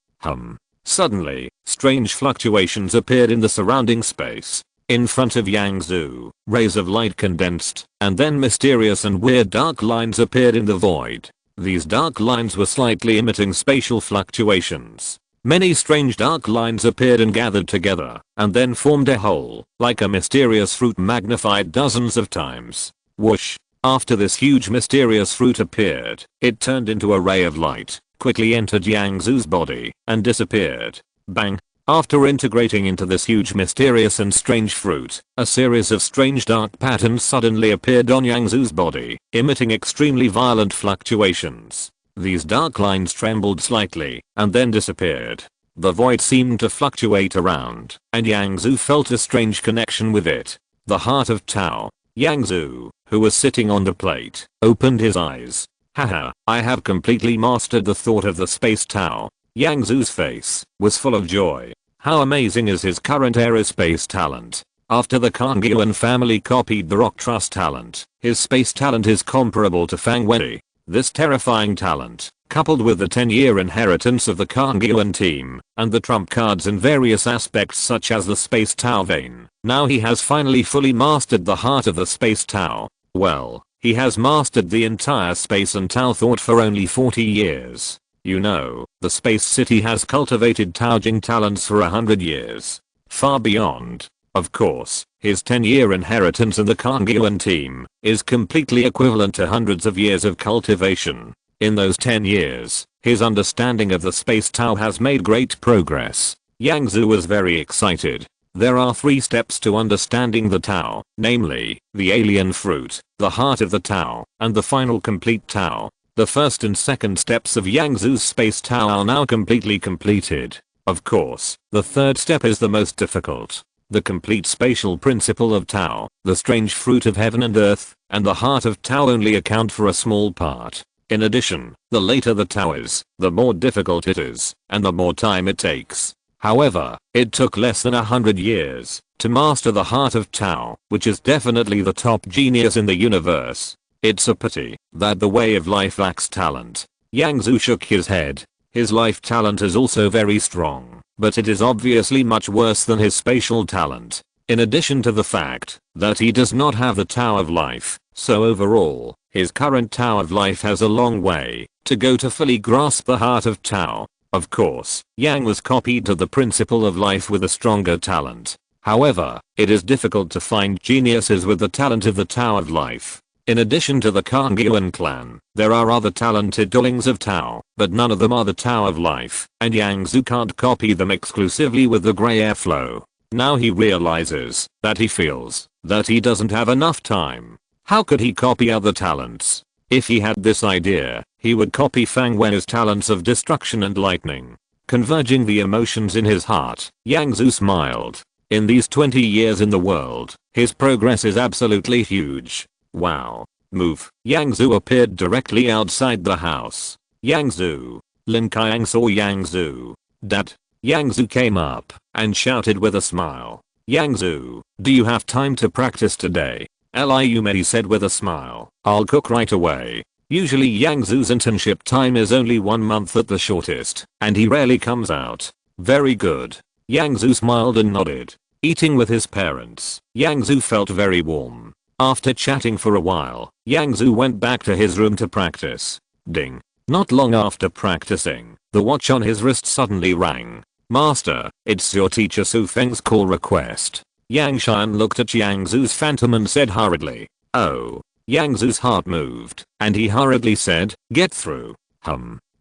Suddenly, strange fluctuations appeared in the surrounding space. In front of Yang Zhu, rays of light condensed, and then mysterious and weird dark lines appeared in the void. These dark lines were slightly emitting spatial fluctuations. Many strange dark lines appeared and gathered together, and then formed a whole, like a mysterious fruit magnified dozens of times. Whoosh! After this huge mysterious fruit appeared, it turned into a ray of light, quickly entered Yang Zhu's body, and disappeared. Bang! After integrating into this huge, mysterious and strange fruit, a series of strange dark patterns suddenly appeared on Yang Zu's body, emitting extremely violent fluctuations. These dark lines trembled slightly, and then disappeared. The void seemed to fluctuate around, and Yang Zu felt a strange connection with it. The heart of Tao. Yang Zu, who was sitting on the plate, opened his eyes. Haha, I have completely mastered the thought of the space Tao. Yang Zu's face was full of joy. How amazing is his current aerospace talent. After the Kangyuan family copied the Rock Trust talent, his space talent is comparable to Fang Wei. This terrifying talent, coupled with the 10-year inheritance of the Kangyuan team, and the trump cards in various aspects such as the space Tao vein, now he has finally fully mastered the heart of the space Tao. Well, he has mastered the entire space and Tao thought for only 40 years. You know, the space city has cultivated Taojing talents for 100 years. Far beyond. Of course, his 10-year inheritance in the Kangyuan team is completely equivalent to hundreds of years of cultivation. In those 10 years, his understanding of the space Tao has made great progress. Yang Zu was very excited. There are 3 steps to understanding the Tao, namely, the alien fruit, the heart of the Tao, and the final complete Tao. The first and second steps of Yang Zu's space Tao are now completely completed. Of course, the third step is the most difficult. The complete spatial principle of Tao, the strange fruit of heaven and earth, and the heart of Tao only account for a small part. In addition, the later the Tao is, the more difficult it is, and the more time it takes. However, it took less than 100 years to master the heart of Tao, which is definitely the top genius in the universe. It's a pity that the way of life lacks talent. Yang Zu shook his head. His life talent is also very strong, but it is obviously much worse than his spatial talent. In addition to the fact that he does not have the Tao of life, so overall, his current Tao of life has a long way to go to fully grasp the heart of Tao. Of course, Yang was copied to the principle of life with a stronger talent. However, it is difficult to find geniuses with the talent of the Tao of life. In addition to the Kangyuan clan, there are other talented doings of Tao, but none of them are the Tao of life, and Yang Zu can't copy them exclusively with the gray airflow. Now he realizes that he feels that he doesn't have enough time. How could he copy other talents? If he had this idea, he would copy Fang Wei's talents of destruction and lightning. Converging the emotions in his heart, Yang Zu smiled. In these 20 years in the world, his progress is absolutely huge. Wow. Move. Yang Zu appeared directly outside the house. Yang Zu. Lin Qiang saw Yang Zu. Dad. Yang Zu came up and shouted with a smile. Yang Zu, do you have time to practice today? Liu Mei said with a smile. I'll cook right away. Usually Yang Zu's internship time is only 1 month at the shortest, and he rarely comes out. Very good. Yang Zu smiled and nodded. Eating with his parents, Yang Zu felt very warm. After chatting for a while, Yang Zu went back to his room to practice. Ding. Not long after practicing, the watch on his wrist suddenly rang. Master, it's your teacher Su Feng's call request. Yang Xian looked at Yang Zu's phantom and said hurriedly. Oh. Yang Zu's heart moved, and he hurriedly said, get through.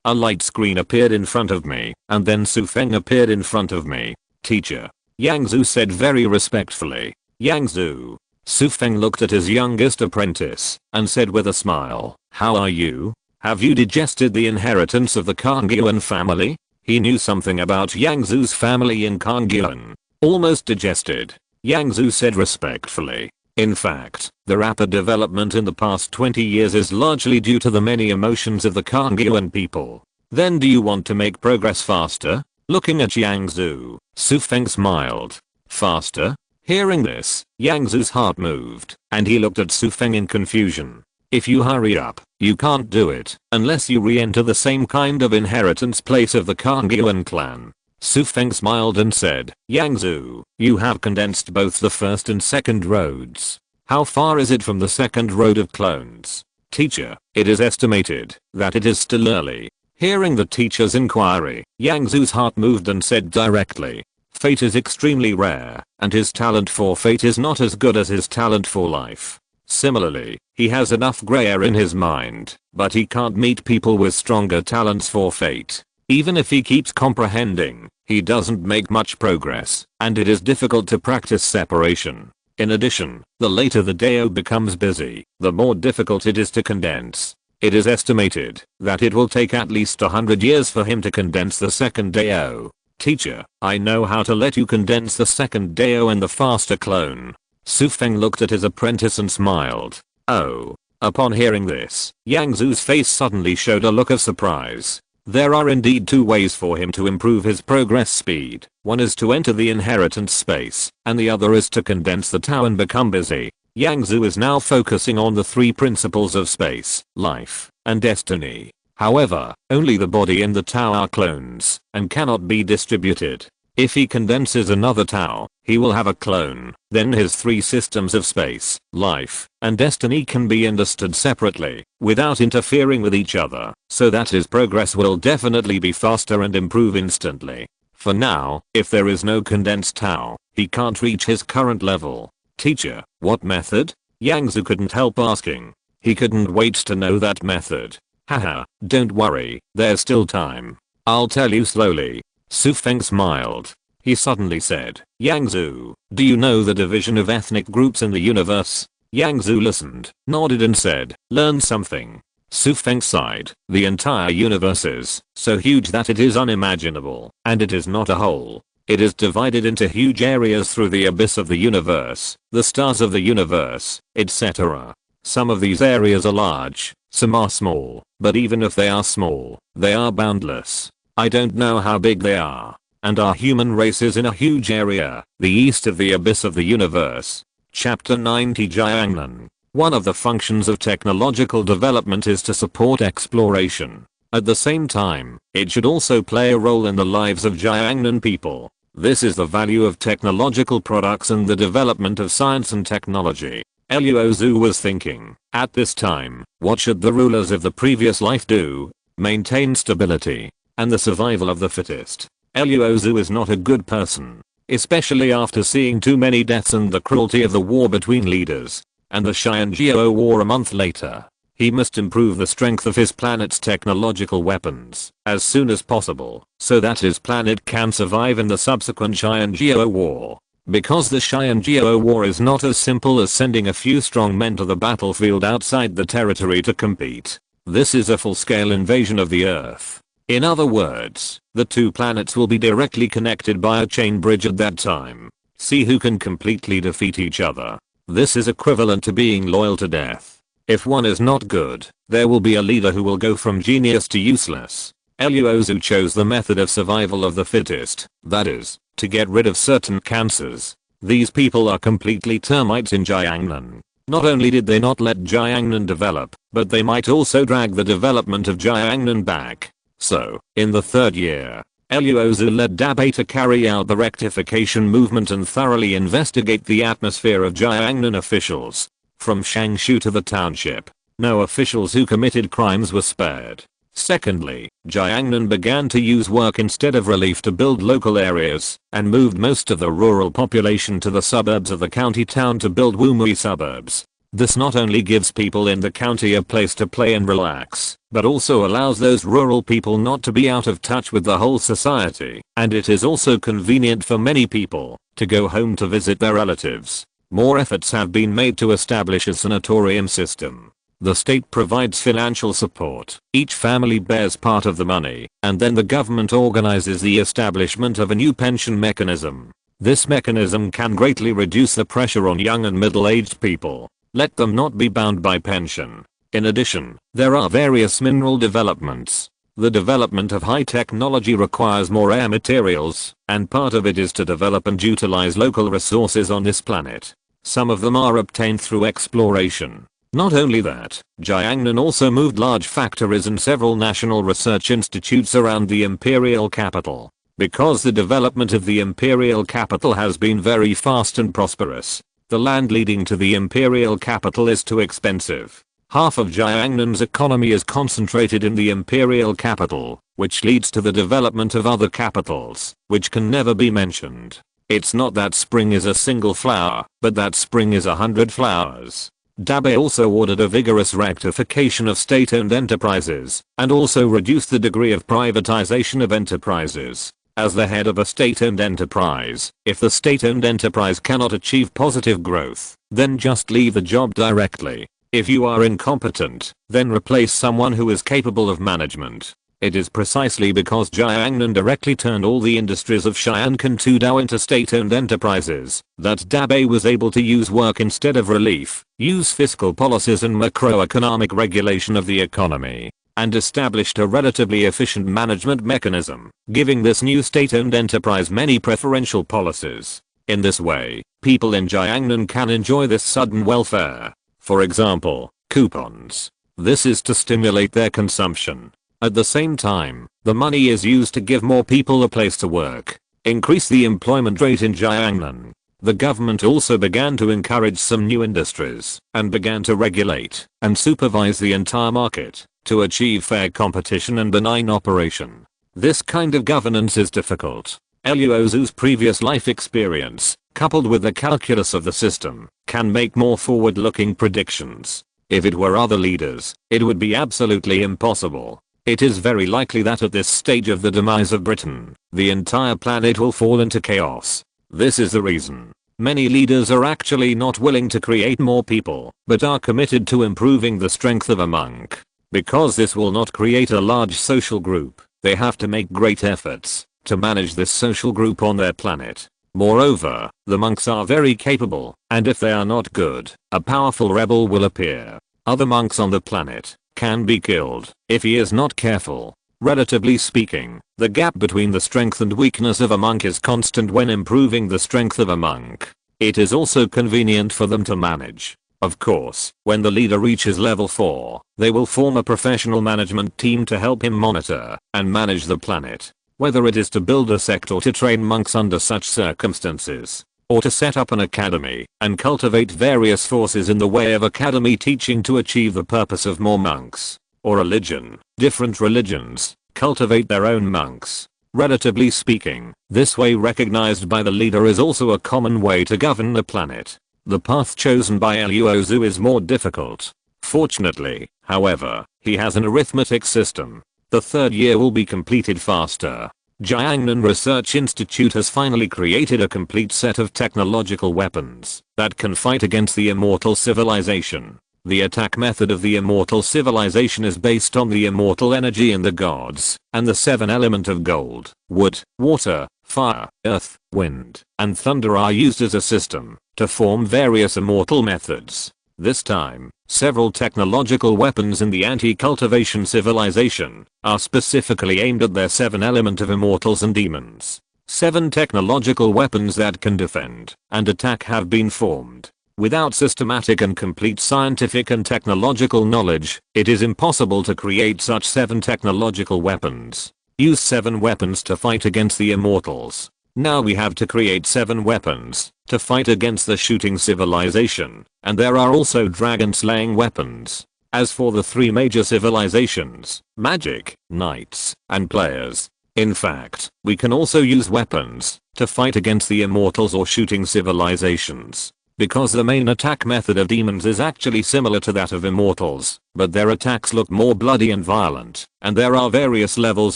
A light screen appeared in front of me, and then Su Feng appeared in front of me. Teacher. Yang Zu said very respectfully. Yang Zu. Su Feng looked at his youngest apprentice, and said with a smile, how are you? Have you digested the inheritance of the Kangyuan family? He knew something about Yang Zu's family in Kangyuan. Almost digested. Yang Zu said respectfully. In fact, the rapid development in the past 20 years is largely due to the many emotions of the Kangyuan people. Then do you want to make progress faster? Looking at Yang Zu, Su Feng smiled. Faster? Hearing this, Yang Zu's heart moved, and he looked at Su Feng in confusion. If you hurry up, you can't do it, unless you re-enter the same kind of inheritance place of the Kangyuan clan. Su Feng smiled and said, Yang Zu, you have condensed both the first and second roads. How far is it from the second road of clones? Teacher, it is estimated that it is still early. Hearing the teacher's inquiry, Yang Zu's heart moved and said directly, fate is extremely rare, and his talent for fate is not as good as his talent for life. Similarly, he has enough gray air in his mind, but he can't meet people with stronger talents for fate. Even if he keeps comprehending, he doesn't make much progress, and it is difficult to practice separation. In addition, the later the Dao becomes busy, the more difficult it is to condense. It is estimated that it will take at least 100 years for him to condense the second Dao. Teacher, I know how to let you condense the second Dao and the faster clone. Su Feng looked at his apprentice and smiled. Oh. Upon hearing this, Yang Zu's face suddenly showed a look of surprise. There are indeed two ways for him to improve his progress speed. One is to enter the inheritance space, and the other is to condense the Tao and become busy. Yang Zu is now focusing on the three principles of space, life, and destiny. However, only the body and the Tao are clones, and cannot be distributed. If he condenses another Tao, he will have a clone. Then his three systems of space, life, and destiny can be understood separately, without interfering with each other, so that his progress will definitely be faster and improve instantly. For now, if there is no condensed Tao, he can't reach his current level. Teacher, what method? Yang Zu couldn't help asking. He couldn't wait to know that method. Haha, don't worry, there's still time. I'll tell you slowly. Su Feng smiled. He suddenly said, Yang Zu, do you know the division of ethnic groups in the universe? Yang Zu listened, nodded and said, learn something. Su Feng sighed. The entire universe is so huge that it is unimaginable, and it is not a whole. It is divided into huge areas through the abyss of the universe, the stars of the universe, etc. Some of these areas are large, some are small, but even if they are small, they are boundless. I don't know how big they are. And our human race is in a huge area, the east of the abyss of the universe. Chapter 90 Jiangnan. One of the functions of technological development is to support exploration. At the same time, it should also play a role in the lives of Jiangnan people. This is the value of technological products and the development of science and technology. Luo Xu was thinking, at this time, what should the rulers of the previous life do? Maintain stability and the survival of the fittest. Luo Xu is not a good person, especially after seeing too many deaths and the cruelty of the war between leaders, and the Xianjiao war a month later. He must improve the strength of his planet's technological weapons as soon as possible, so that his planet can survive in the subsequent Xianjiao war. Because the Xianjiao war is not as simple as sending a few strong men to the battlefield outside the territory to compete. This is a full-scale invasion of the Earth. In other words, the two planets will be directly connected by a chain bridge at that time. See who can completely defeat each other. This is equivalent to being loyal to death. If one is not good, there will be a leader who will go from genius to useless. Luo Xu chose the method of survival of the fittest, that is, to get rid of certain cancers. These people are completely termites in Jiangnan. Not only did they not let Jiangnan develop, but they might also drag the development of Jiangnan back. So, in the third year, Luo Xu led Dabei to carry out the rectification movement and thoroughly investigate the atmosphere of Jiangnan officials. From Shangshu to the township, no officials who committed crimes were spared. Secondly, Jiangnan began to use work instead of relief to build local areas, and moved most of the rural population to the suburbs of the county town to build Wumui suburbs. This not only gives people in the county a place to play and relax, but also allows those rural people not to be out of touch with the whole society, and it is also convenient for many people to go home to visit their relatives. More efforts have been made to establish a sanatorium system. The state provides financial support, each family bears part of the money, and then the government organizes the establishment of a new pension mechanism. This mechanism can greatly reduce the pressure on young and middle-aged people. Let them not be bound by pension. In addition, there are various mineral developments. The development of high technology requires more air materials, and part of it is to develop and utilize local resources on this planet. Some of them are obtained through exploration. Not only that, Jiangnan also moved large factories and several national research institutes around the imperial capital. Because the development of the imperial capital has been very fast and prosperous, the land leading to the imperial capital is too expensive. Half of Jiangnan's economy is concentrated in the imperial capital, which leads to the development of other capitals, which can never be mentioned. It's not that spring is a single flower, but that spring is 100 flowers. Dabei also ordered a vigorous rectification of state-owned enterprises, and also reduced the degree of privatization of enterprises. As the head of a state-owned enterprise, if the state-owned enterprise cannot achieve positive growth, then just leave the job directly. If you are incompetent, then replace someone who is capable of management. It is precisely because Jiangnan directly turned all the industries of Xi'an Tudao into state-owned enterprises that Dabei was able to use work instead of relief, use fiscal policies and macroeconomic regulation of the economy, and established a relatively efficient management mechanism, giving this new state-owned enterprise many preferential policies. In this way, people in Jiangnan can enjoy this sudden welfare. For example, coupons. This is to stimulate their consumption. At the same time, the money is used to give more people a place to work, increase the employment rate in Jiangnan. The government also began to encourage some new industries, and began to regulate and supervise the entire market, to achieve fair competition and benign operation. This kind of governance is difficult. Luo Xu's previous life experience, coupled with the calculus of the system, can make more forward-looking predictions. If it were other leaders, it would be absolutely impossible. It is very likely that at this stage of the demise of Britain, the entire planet will fall into chaos. This is the reason many leaders are actually not willing to create more people, but are committed to improving the strength of a monk. Because this will not create a large social group, they have to make great efforts to manage this social group on their planet. Moreover, the monks are very capable, and if they are not good, a powerful rebel will appear. Other monks on the planet can be killed if he is not careful. Relatively speaking, the gap between the strength and weakness of a monk is constant when improving the strength of a monk. It is also convenient for them to manage. Of course, when the leader reaches level 4, they will form a professional management team to help him monitor and manage the planet. Whether it is to build a sect or to train monks under such circumstances, or to set up an academy and cultivate various forces in the way of academy teaching to achieve the purpose of more monks, or religion, different religions cultivate their own monks. Relatively speaking, this way recognized by the leader is also a common way to govern the planet. The path chosen by Luo Xu is more difficult. Fortunately, however, he has an arithmetic system. The third year will be completed faster. Jiangnan Research Institute has finally created a complete set of technological weapons that can fight against the immortal civilization. The attack method of the immortal civilization is based on the immortal energy in the gods, and the 7 elements of gold, wood, water, fire, earth, wind, and thunder are used as a system to form various immortal methods. This time, several technological weapons in the anti-cultivation civilization are specifically aimed at their 7 elements of immortals and demons. 7 technological weapons that can defend and attack have been formed. Without systematic and complete scientific and technological knowledge, it is impossible to create such 7 technological weapons. Use 7 weapons to fight against the immortals. Now we have to create 7 weapons to fight against the shooting civilization, and there are also dragon slaying weapons. As for the 3 major civilizations, magic, knights, and players. In fact, we can also use weapons to fight against the immortals or shooting civilizations. Because the main attack method of demons is actually similar to that of immortals, but their attacks look more bloody and violent, and there are various levels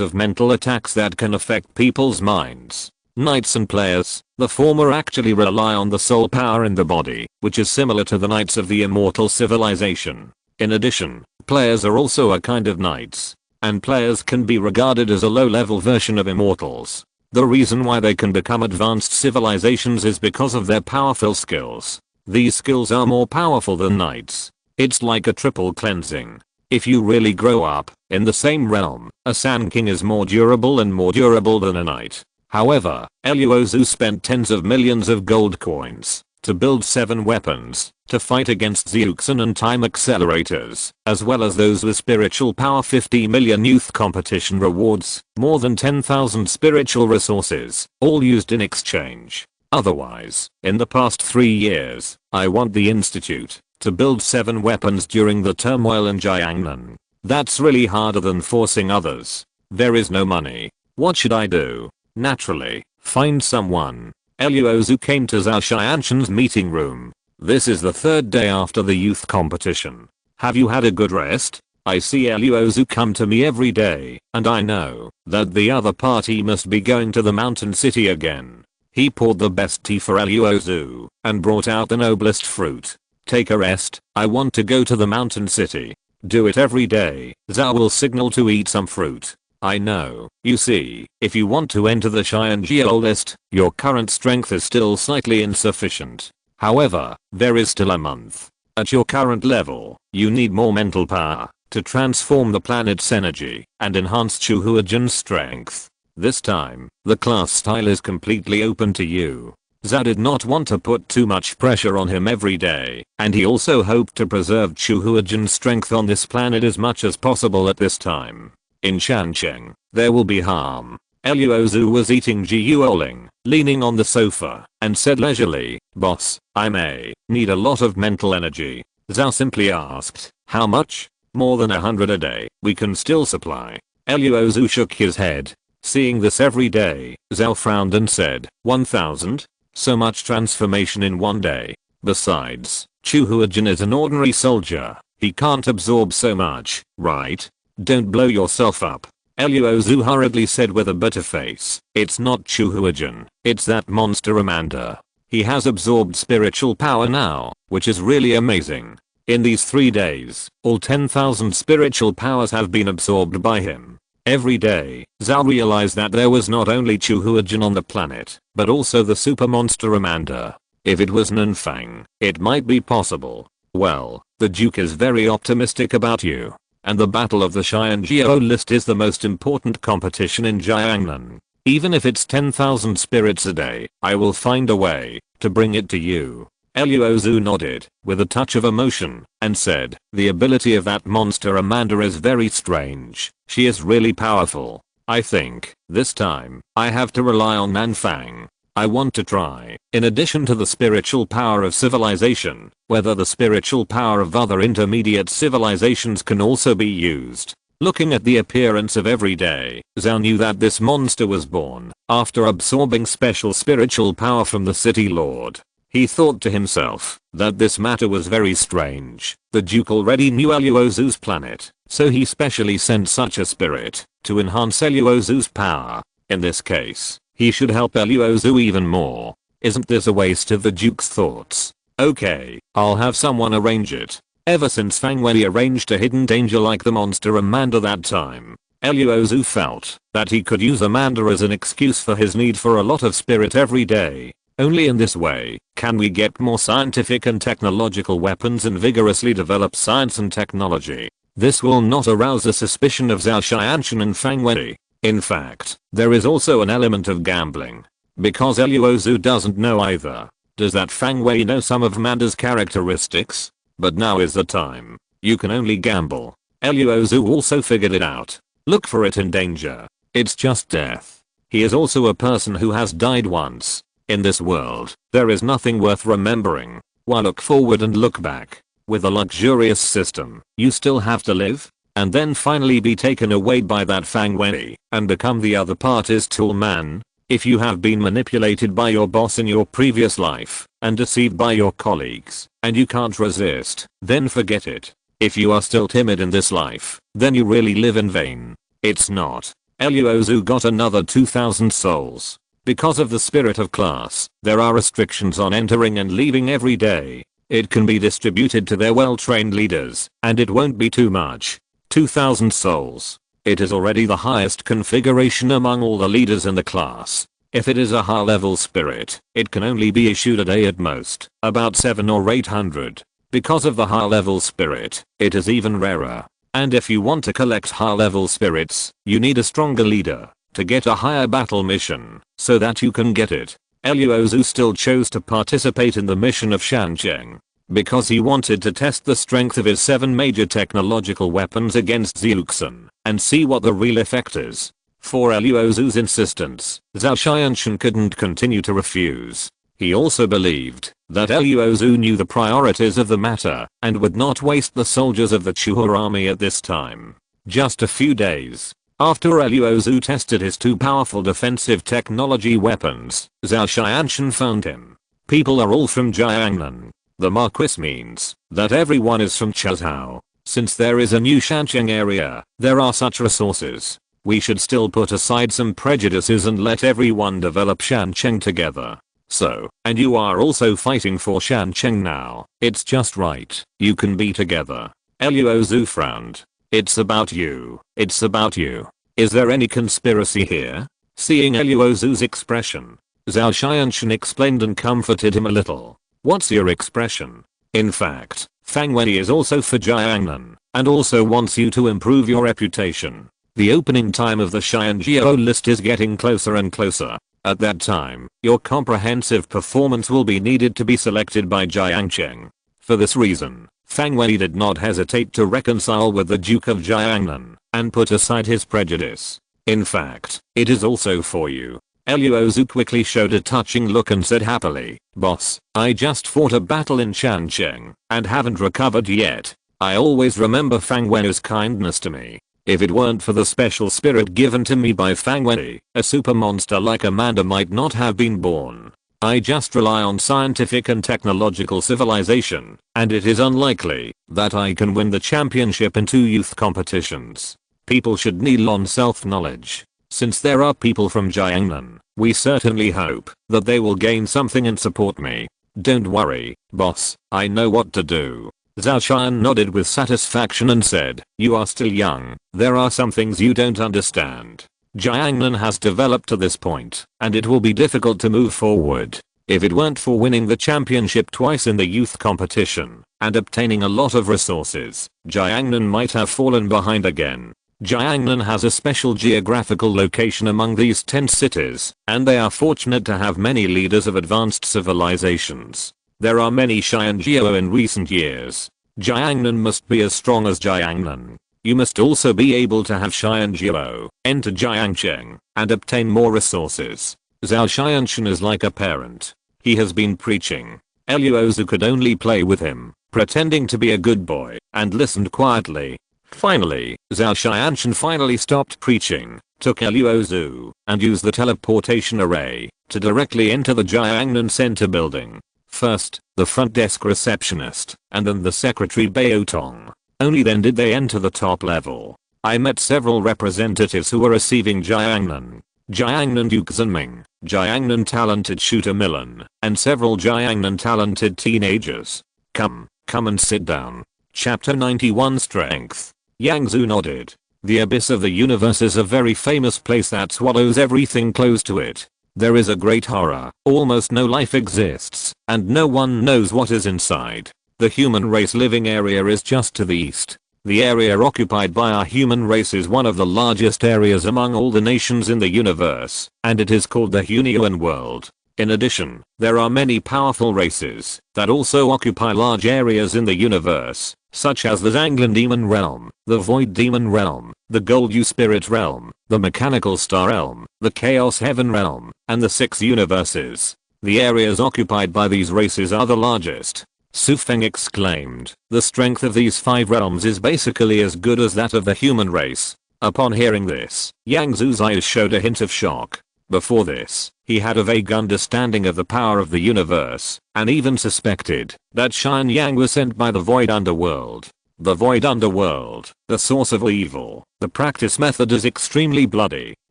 of mental attacks that can affect people's minds. Knights and players, the former actually rely on the soul power in the body, which is similar to the knights of the immortal civilization. In addition, players are also a kind of knights, and players can be regarded as a low-level version of immortals. The reason why they can become advanced civilizations is because of their powerful skills. These skills are more powerful than knights. It's like a triple cleansing. If you really grow up in the same realm, a Sand King is more durable and more durable than a knight. However, Luo Xu spent tens of millions of gold coins to build 7 weapons to fight against Zeuxin and time accelerators, as well as those with spiritual power. 50 million youth competition rewards, more than 10,000 spiritual resources, all used in exchange. Otherwise, in the past 3 years, I want the institute to build 7 weapons during the turmoil in Jiangnan. That's really harder than forcing others. There is no money. What should I do? Naturally, find someone. Luo Xu came to Zhao Xianshan's meeting room. This is the third day after the youth competition. Have you had a good rest? I see Luo Xu come to me every day, and I know that the other party must be going to the mountain city again. He poured the best tea for Luo Xu and brought out the noblest fruit. Take a rest, I want to go to the mountain city. Do it every day. Zhao will signal to eat some fruit. I know. You see, if you want to enter the Xianjiao list, your current strength is still slightly insufficient. However, there is still a month. At your current level, you need more mental power to transform the planet's energy and enhance Chu Huajin's strength. This time, the class style is completely open to you. Zhao did not want to put too much pressure on him every day, and he also hoped to preserve Chu Huajin's strength on this planet as much as possible at this time. In Shancheng, there will be harm. Luo Xu was eating Jiuoling, leaning on the sofa, and said leisurely, "Boss, I may need a lot of mental energy." Zhao simply asked, "How much?" "More than 100 a day, we can still supply." Luo Xu shook his head. Seeing this every day, Zhao frowned and said, 1,000? So much transformation in one day. Besides, Chu Huajin is an ordinary soldier. He can't absorb so much, right? Don't blow yourself up. Luo Xu hurriedly said with a bitter face. It's not Chu Huajin, it's that monster Amanda. He has absorbed spiritual power now, which is really amazing. In these 3 days, all 10,000 spiritual powers have been absorbed by him. Every day, Zhao realized that there was not only Chu Huajin on the planet, but also the super monster Amanda. If it was Nanfang, it might be possible. Well, the Duke is very optimistic about you. And the Battle of the Xianjiao list is the most important competition in Jiangnan. Even if it's 10,000 spirits a day, I will find a way to bring it to you. Luo Xu nodded, with a touch of emotion, and said, the ability of that monster Amanda is very strange. She is really powerful. I think, this time, I have to rely on Nanfang. I want to try, in addition to the spiritual power of civilization, whether the spiritual power of other intermediate civilizations can also be used. Looking at the appearance of every day, Zhao knew that this monster was born after absorbing special spiritual power from the city lord. He thought to himself that this matter was very strange. The Duke already knew Luo Xu's planet, so he specially sent such a spirit to enhance Luo Xu's power. In this case, he should help Luo Xu even more. Isn't this a waste of the Duke's thoughts? Okay, I'll have someone arrange it. Ever since Fang Wei arranged a hidden danger like the monster Amanda that time, Luo Xu felt that he could use Amanda as an excuse for his need for a lot of spirit every day. Only in this way can we get more scientific and technological weapons and vigorously develop science and technology. This will not arouse the suspicion of Zhao Xianshan and Fang Wei. In fact, there is also an element of gambling. Because Luo Xu doesn't know either. Does that Fang Wei know some of Amanda's characteristics? But now is the time. You can only gamble. Luo Xu also figured it out. Look for it in danger. It's just death. He is also a person who has died once. In this world, there is nothing worth remembering. While look forward and look back. With a luxurious system, you still have to live, and then finally be taken away by that Fang Wei, and become the other party's tool man. If you have been manipulated by your boss in your previous life, and deceived by your colleagues, and you can't resist, then forget it. If you are still timid in this life, then you really live in vain. It's not. Luo Xu got another 2,000 souls. Because of the spirit of class, there are restrictions on entering and leaving every day. It can be distributed to their well-trained leaders, and it won't be too much. 2,000 souls. It is already the highest configuration among all the leaders in the class. If it is a high-level spirit, it can only be issued a day at most, about 700 or 800. Because of the high-level spirit, it is even rarer. And if you want to collect high-level spirits, you need a stronger leader to get a higher battle mission, so that you can get it. Luo Xu still chose to participate in the mission of Shancheng, because he wanted to test the strength of his 7 major technological weapons against Zeuxin, and see what the real effect is. For Luo Xu's insistence, Zhao Xianshan couldn't continue to refuse. He also believed that Luo Xu knew the priorities of the matter, and would not waste the soldiers of the Chuo army at this time. Just a few days after Luo Xu tested his 2 powerful defensive technology weapons, Zhao Xianshan found him. People are all from Jiangnan. The Marquis means that everyone is from Chazhou. Since there is a new Shancheng area, there are such resources. We should still put aside some prejudices and let everyone develop Shancheng together. So, and you are also fighting for Shancheng now. It's just right. You can be together. Luo Xu frowned. It's about you. It's about you. Is there any conspiracy here? Seeing Luo Xu's expression, Zhao Xianshan explained and comforted him a little. What's your expression? In fact, Fang Wei is also for Jiangnan, and also wants you to improve your reputation. The opening time of the Xianjiao list is getting closer and closer. At that time, your comprehensive performance will be needed to be selected by Jiangcheng. For this reason, Fang Wei did not hesitate to reconcile with the Duke of Jiangnan, and put aside his prejudice. In fact, it is also for you. Luo Xu quickly showed a touching look and said happily, "Boss, I just fought a battle in Shancheng, and haven't recovered yet. I always remember Fang Wei's kindness to me. If it weren't for the special spirit given to me by Fang Wei, a super monster like Amanda might not have been born. I just rely on scientific and technological civilization, and it is unlikely that I can win the championship in 2 youth competitions. People should kneel on self-knowledge. Since there are people from Jiangnan, we certainly hope that they will gain something and support me. Don't worry, boss, I know what to do." Zhao Xian nodded with satisfaction and said, "You are still young, there are some things you don't understand. Jiangnan has developed to this point, and it will be difficult to move forward. If it weren't for winning the championship twice in the youth competition, and obtaining a lot of resources, Jiangnan might have fallen behind again. Jiangnan has a special geographical location among these 10 cities, and they are fortunate to have many leaders of advanced civilizations. There are many Xianjiao in recent years. Jiangnan must be as strong as Jiangnan. You must also be able to have Xianjiao, enter Jiangcheng, and obtain more resources." Zhao Xianshan is like a parent. He has been preaching. Luo Xu could only play with him, pretending to be a good boy, and listened quietly. Finally, Zhao Xianshan finally stopped preaching, took Luo Xu, and used the teleportation array to directly enter the Jiangnan Center building. First, the front desk receptionist, and then the secretary Baotong. Only then did they enter the top level. I met several representatives who were receiving Jiangnan Duke Zhenming, Jiangnan talented shooter Milan, and several Jiangnan talented teenagers. Come and sit down. Chapter 91 Strength. Yang Zhu nodded. The abyss of the universe is a very famous place that swallows everything close to it. There is a great horror, almost no life exists, and no one knows what is inside. The human race living area is just to the east. The area occupied by our human race is one of the largest areas among all the nations in the universe, and it is called the Hunyuan world. In addition, there are many powerful races that also occupy large areas in the universe, such as the Zanglan Demon Realm, the Void Demon Realm, the Goldu Spirit Realm, the Mechanical Star Realm, the Chaos Heaven Realm, and the 6 universes. The areas occupied by these races are the largest. Su Feng exclaimed, "The strength of these 5 realms is basically as good as that of the human race." Upon hearing this, Yang Zu's eyes showed a hint of shock. Before this, he had a vague understanding of the power of the universe, and even suspected that Xian Yang was sent by the Void Underworld. The Void Underworld, the source of evil. The practice method is extremely bloody.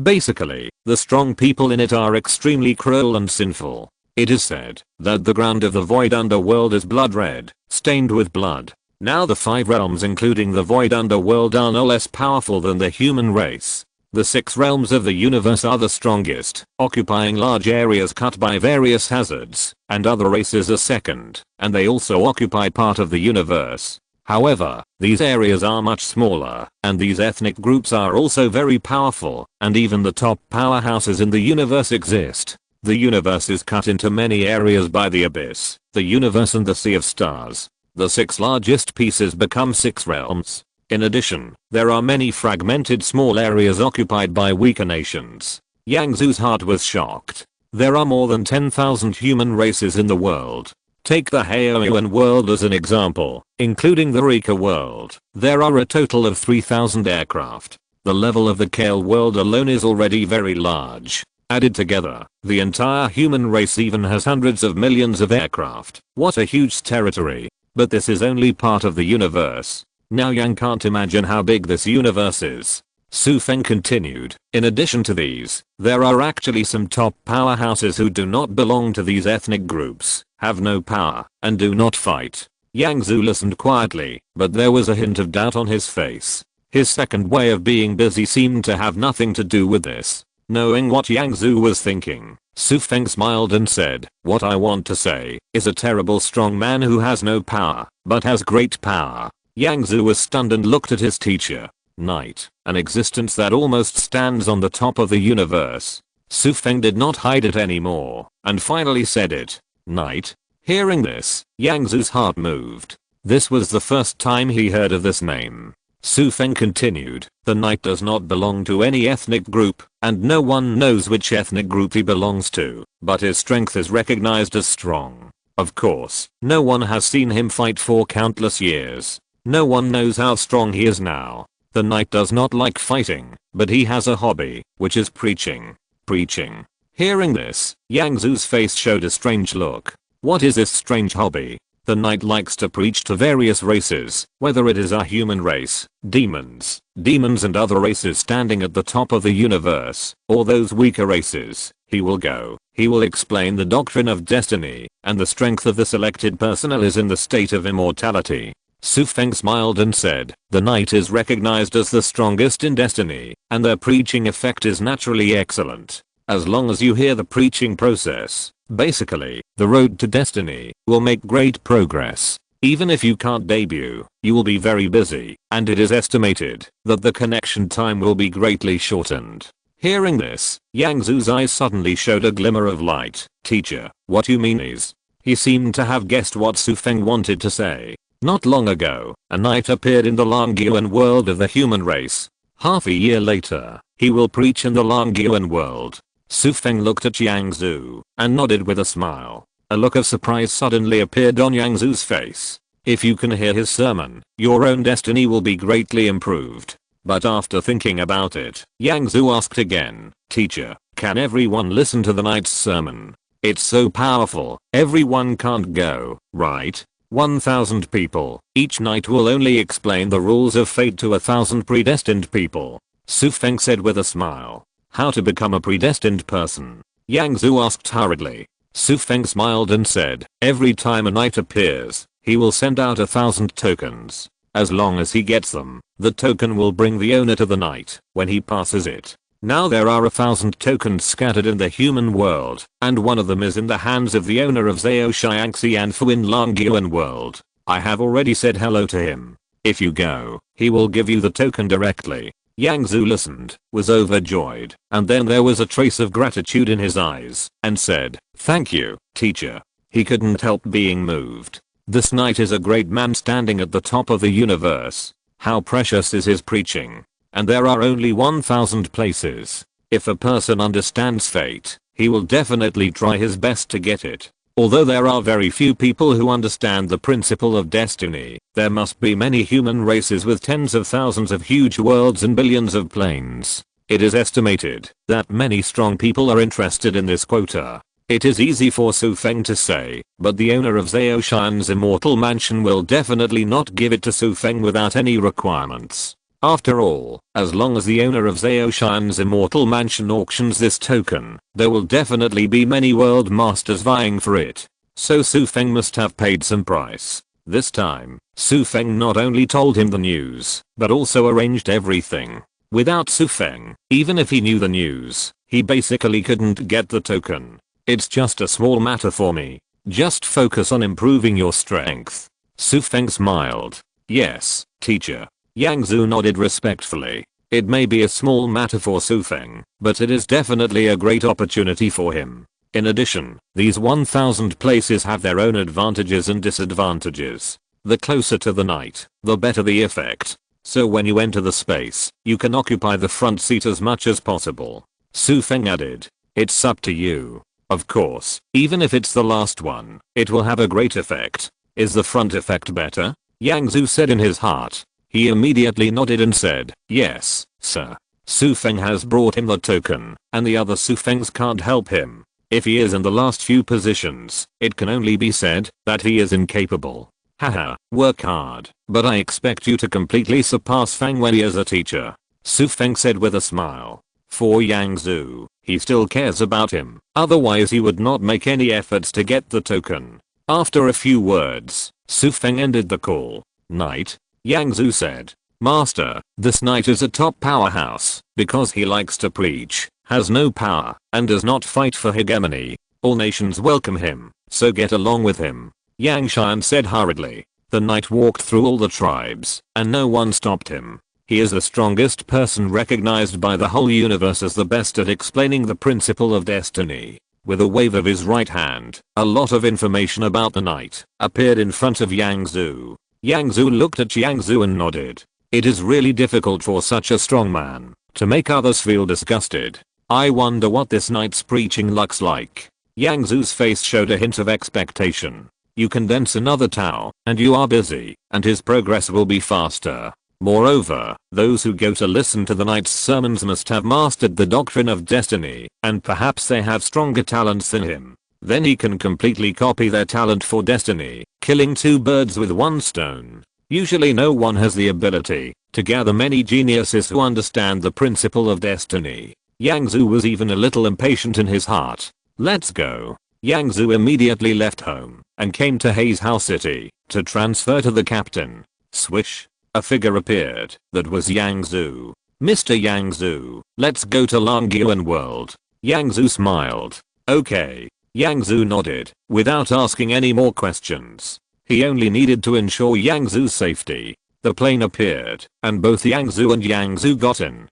Basically, the strong people in it are extremely cruel and sinful. It is said that the ground of the Void Underworld is blood red, stained with blood. Now the 5 realms including the Void Underworld are no less powerful than the human race. The 6 realms of the universe are the strongest, occupying large areas cut by various hazards, and other races are second, and they also occupy part of the universe. However, these areas are much smaller, and these ethnic groups are also very powerful, and even the top powerhouses in the universe exist. The universe is cut into many areas by the abyss, the universe and the sea of stars. The 6 largest pieces become 6 realms. In addition, there are many fragmented small areas occupied by weaker nations. Yang Zu's heart was shocked. There are more than 10,000 human races in the world. Take the Haoyuan world as an example, including the Rika world. There are a total of 3,000 aircraft. The level of the Kale world alone is already very large. Added together, the entire human race even has hundreds of millions of aircraft. What a huge territory. But this is only part of the universe. Now Yang can't imagine how big this universe is. Su Feng continued, in addition to these, there are actually some top powerhouses who do not belong to these ethnic groups, have no power, and do not fight. Yang Zhu listened quietly, but there was a hint of doubt on his face. His second way of being busy seemed to have nothing to do with this. Knowing what Yang Zhu was thinking, Su Feng smiled and said, what I want to say is a terrible strong man who has no power, but has great power. Yang Zhu was stunned and looked at his teacher. Night, an existence that almost stands on the top of the universe. Su Feng did not hide it anymore, and finally said it. Night. Hearing this, Yang Zhu's heart moved. This was the first time he heard of this name. Su Feng continued, the Knight does not belong to any ethnic group, and no one knows which ethnic group he belongs to, but his strength is recognized as strong. Of course, no one has seen him fight for countless years. No one knows how strong he is now. The Knight does not like fighting, but he has a hobby, which is preaching. Preaching. Hearing this, Yang Zhu's face showed a strange look. What is this strange hobby? The Knight likes to preach to various races, whether it is our human race, demons and other races standing at the top of the universe, or those weaker races. He will go. He will explain the doctrine of destiny, and the strength of the selected personnel is in the state of immortality. Su Feng smiled and said, the Knight is recognized as the strongest in destiny, and their preaching effect is naturally excellent. As long as you hear the preaching process, basically, the road to destiny, will make great progress. Even if you can't debut, you will be very busy, and it is estimated that the connection time will be greatly shortened. Hearing this, Yang Zhu's eyes suddenly showed a glimmer of light. Teacher, what you mean is? He seemed to have guessed what Su Feng wanted to say. Not long ago, a Knight appeared in the Langyuan world of the human race. Half a year later, he will preach in the Langyuan world. Su Feng looked at Yang Zhu and nodded with a smile. A look of surprise suddenly appeared on Yang Zhu's face. If you can hear his sermon, your own destiny will be greatly improved. But after thinking about it, Yang Zhu asked again, teacher, can everyone listen to the Knight's sermon? It's so powerful, everyone can't go, right? 1,000 people. Each Knight will only explain the rules of fate to 1,000 predestined people. Su Feng said with a smile. How to become a predestined person? Yang Zhu asked hurriedly. Su Feng smiled and said, every time a Knight appears, he will send out 1,000 tokens. As long as he gets them, the token will bring the owner to the Knight when he passes it. Now there are 1,000 tokens scattered in the human world, and one of them is in the hands of the owner of Zhao Xiangxi and Fu in Langyuan world. I have already said hello to him. If you go, he will give you the token directly. Yang Zhu listened, was overjoyed, and then there was a trace of gratitude in his eyes, and said, thank you, teacher. He couldn't help being moved. This Knight is a great man standing at the top of the universe. How precious is his preaching. And there are only 1,000 places. If a person understands fate, he will definitely try his best to get it. Although there are very few people who understand the principle of destiny, there must be many human races with tens of thousands of huge worlds and billions of planes. It is estimated that many strong people are interested in this quota. It is easy for Su Feng to say, but the owner of Zhao Shan's immortal mansion will definitely not give it to Su Feng without any requirements. After all, as long as the owner of Zhao Shan's immortal mansion auctions this token, there will definitely be many world masters vying for it. So Su Feng must have paid some price. This time, Su Feng not only told him the news, but also arranged everything. Without Su Feng, even if he knew the news, he basically couldn't get the token. It's just a small matter for me. Just focus on improving your strength. Su Feng smiled. Yes, teacher. Yang Zhu nodded respectfully. It may be a small matter for Su Feng, but it is definitely a great opportunity for him. In addition, these 1,000 places have their own advantages and disadvantages. The closer to the Knight, the better the effect. So when you enter the space, you can occupy the front seat as much as possible. Su Feng added. It's up to you. Of course, even if it's the last one, it will have a great effect. Is the front effect better? Yang Zhu said in his heart. He immediately nodded and said, yes, sir. Su Feng has brought him the token, and the other Su Fengs can't help him. If he is in the last few positions, it can only be said that he is incapable. Haha, work hard, but I expect you to completely surpass Fang Wei as a teacher. Su Feng said with a smile. For Yang Zhu, he still cares about him, otherwise he would not make any efforts to get the token. After a few words, Su Feng ended the call. Knight, Yang Zhu said. Master, this knight is a top powerhouse, because he likes to preach, has no power, and does not fight for hegemony. All nations welcome him, so get along with him. Yang Xian said hurriedly. The knight walked through all the tribes, and no one stopped him. He is the strongest person recognized by the whole universe as the best at explaining the principle of destiny. With a wave of his right hand, a lot of information about the knight appeared in front of Yang Zhu. Yang Zhu looked at Yang Zhu and nodded. It is really difficult for such a strong man to make others feel disgusted. I wonder what this knight's preaching looks like. Yang Zhu's face showed a hint of expectation. You condense another Tao, and you are busy, and his progress will be faster. Moreover, those who go to listen to the knight's sermons must have mastered the doctrine of destiny, and perhaps they have stronger talents than him. Then he can completely copy their talent for destiny, killing two birds with one stone. Usually no one has the ability to gather many geniuses who understand the principle of destiny. Yang Zhu was even a little impatient in his heart. Let's go. Yang Zhu immediately left home and came to Hazehao City to transfer to the captain. Swish. A figure appeared that was Yang Zhu. Mr. Yang Zhu, let's go to Langyuan world. Yang Zhu smiled. Okay. Yang Zhu nodded without asking any more questions. He only needed to ensure Yang Zhu's safety. The plane appeared, and both Yang Zhu and Yang Zhu got in.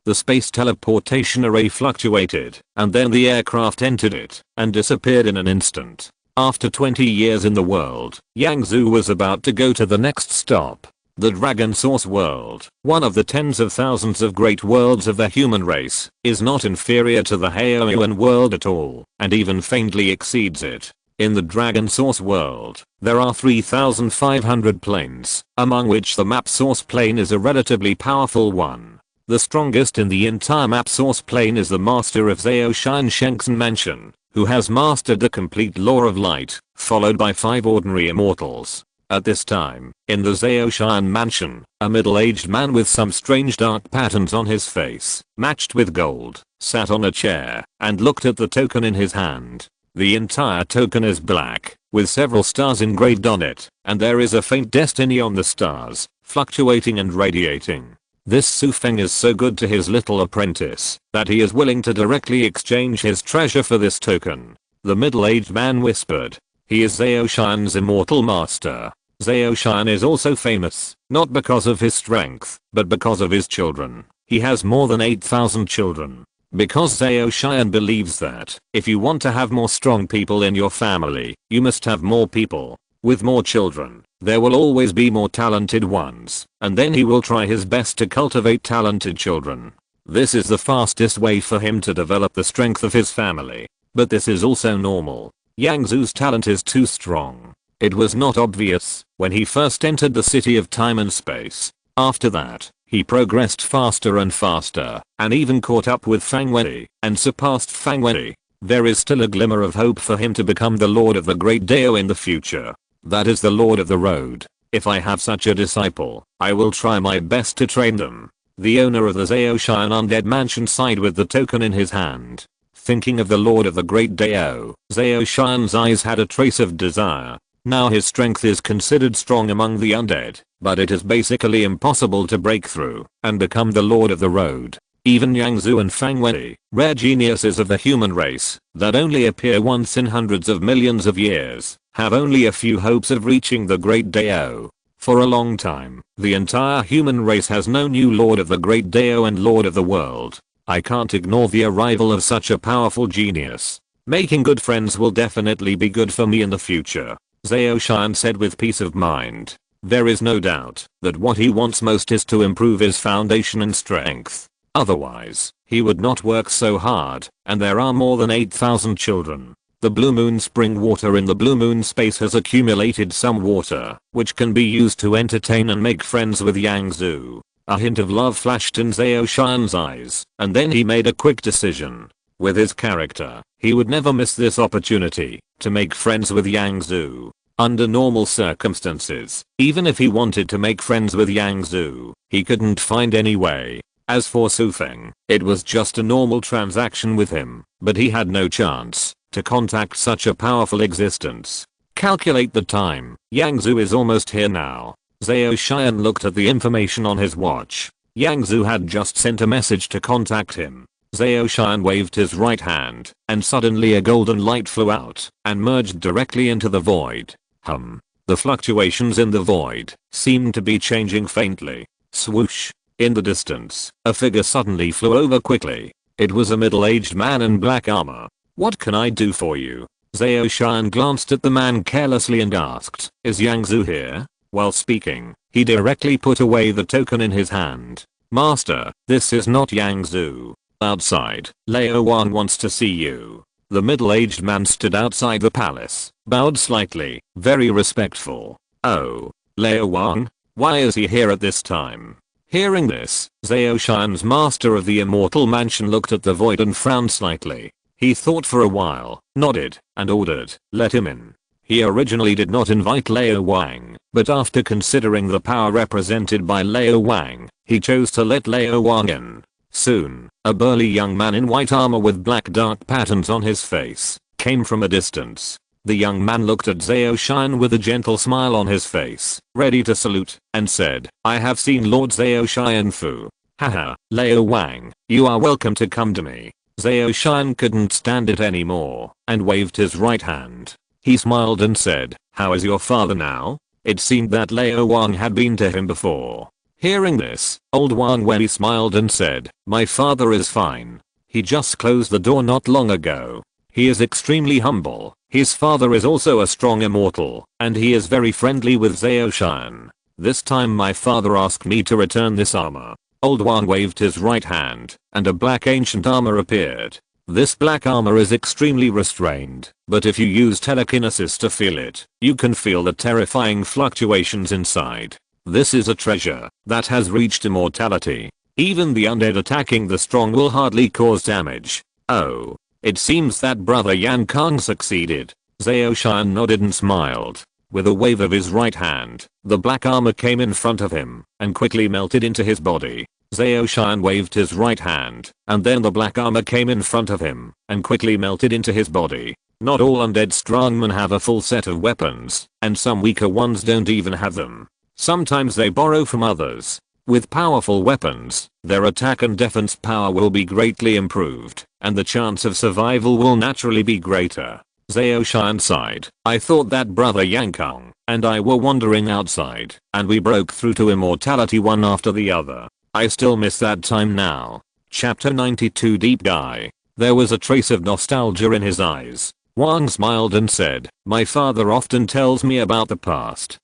The space teleportation array fluctuated, and then the aircraft entered it, and disappeared in an instant. After 20 years in the world, Yang Zhu was about to go to the next stop. The Dragon Source world, one of the tens of thousands of great worlds of the human race, is not inferior to the Haoyuan world at all, and even faintly exceeds it. In the Dragon Source world, there are 3,500 planes, among which the map source plane is a relatively powerful one. The strongest in the entire map source plane is the master of Zhao Shan Shengxin Mansion, who has mastered the complete law of light, followed by 5 ordinary immortals. At this time, in the Zhao Shan Mansion, a middle-aged man with some strange dark patterns on his face, matched with gold, sat on a chair and looked at the token in his hand. The entire token is black, with several stars engraved on it, and there is a faint destiny on the stars, fluctuating and radiating. This Su Feng is so good to his little apprentice that he is willing to directly exchange his treasure for this token. The middle-aged man whispered. He is Zhao Shan's immortal master. Zhao Shan is also famous, not because of his strength, but because of his children. He has more than 8,000 children. Because Zhao Shan believes that, if you want to have more strong people in your family, you must have more people. With more children, there will always be more talented ones, and then he will try his best to cultivate talented children. This is the fastest way for him to develop the strength of his family. But this is also normal. Yang Zhu's talent is too strong. It was not obvious when he first entered the city of time and space. After that, he progressed faster and faster, and even caught up with Fang Wei, and surpassed Fang Wei. There is still a glimmer of hope for him to become the Lord of the Great Dao in the future. That is the Lord of the Road. If I have such a disciple, I will try my best to train them. The owner of the Zhao Shan Undead Mansion sighed with the token in his hand. Thinking of the Lord of the Great Dao, Zhao Shan's eyes had a trace of desire. Now his strength is considered strong among the undead, but it is basically impossible to break through and become the Lord of the Road. Even Yang Zhu and Fang Wei, rare geniuses of the human race that only appear once in hundreds of millions of years, have only a few hopes of reaching the Great Dao. For a long time, the entire human race has known you Lord of the Great Dao and Lord of the World. I can't ignore the arrival of such a powerful genius. Making good friends will definitely be good for me in the future. Zhao Shan said with peace of mind. There is no doubt that what he wants most is to improve his foundation and strength. Otherwise, he would not work so hard, and there are more than 8,000 children. The Blue Moon spring water in the Blue Moon space has accumulated some water, which can be used to entertain and make friends with Yang Zhu. A hint of love flashed in Zhao Xian's eyes, and then he made a quick decision. With his character, he would never miss this opportunity to make friends with Yang Zhu. Under normal circumstances, even if he wanted to make friends with Yang Zhu, he couldn't find any way. As for Su Feng, it was just a normal transaction with him, but he had no chance to contact such a powerful existence. Calculate the time. Yang Zhu is almost here now. Zhao Xian looked at the information on his watch. Yang Zhu had just sent a message to contact him. Zhao Xian waved his right hand, and suddenly a golden light flew out and merged directly into the void. The fluctuations in the void seemed to be changing faintly. Swoosh. In the distance, a figure suddenly flew over quickly. It was a middle-aged man in black armor. "What can I do for you?" Zhao Xian glanced at the man carelessly and asked, "Is Yang Zhu here?" While speaking, he directly put away the token in his hand. "Master, this is not Yang Zhu. Outside, Lao Wang wants to see you." The middle-aged man stood outside the palace, bowed slightly, very respectful. "Oh, Lao Wang? Why is he here at this time?" Hearing this, Zhao Xian's master of the immortal mansion looked at the void and frowned slightly. He thought for a while, nodded, and ordered, "Let him in." He originally did not invite Lao Wang, but after considering the power represented by Lao Wang, he chose to let Lao Wang in. Soon, a burly young man in white armor with black dark patterns on his face came from a distance. The young man looked at Zhao Xian with a gentle smile on his face, ready to salute, and said, "I have seen Lord Zhao Xianfu. Haha, Lao Wang, you are welcome to come to me." Zhao Xian couldn't stand it anymore, and waved his right hand. He smiled and said, "How is your father now?" It seemed that Lao Wang had been to him before. Hearing this, old Wang Wei smiled and said, "My father is fine. He just closed the door not long ago. He is extremely humble. His father is also a strong immortal, and he is very friendly with Zhao Xian. This time my father asked me to return this armor." Old Wang waved his right hand, and a black ancient armor appeared. This black armor is extremely restrained, but if you use telekinesis to feel it, you can feel the terrifying fluctuations inside. This is a treasure that has reached immortality. Even the undead attacking the strong will hardly cause damage. "Oh, it seems that brother Yan Kang succeeded." Zhao Xian nodded and smiled. With a wave of his right hand, the black armor came in front of him and quickly melted into his body. Zhao Xian waved his right hand, and then the black armor came in front of him and quickly melted into his body. Not all undead strongmen have a full set of weapons, and some weaker ones don't even have them. Sometimes they borrow from others. With powerful weapons, their attack and defense power will be greatly improved, and the chance of survival will naturally be greater. Zhao Xian sighed. "I thought that brother Yang Kang and I were wandering outside, and we broke through to immortality one after the other. I still miss that time now." Chapter 92 Deep Guy. There was a trace of nostalgia in his eyes. Wang smiled and said, "My father often tells me about the past."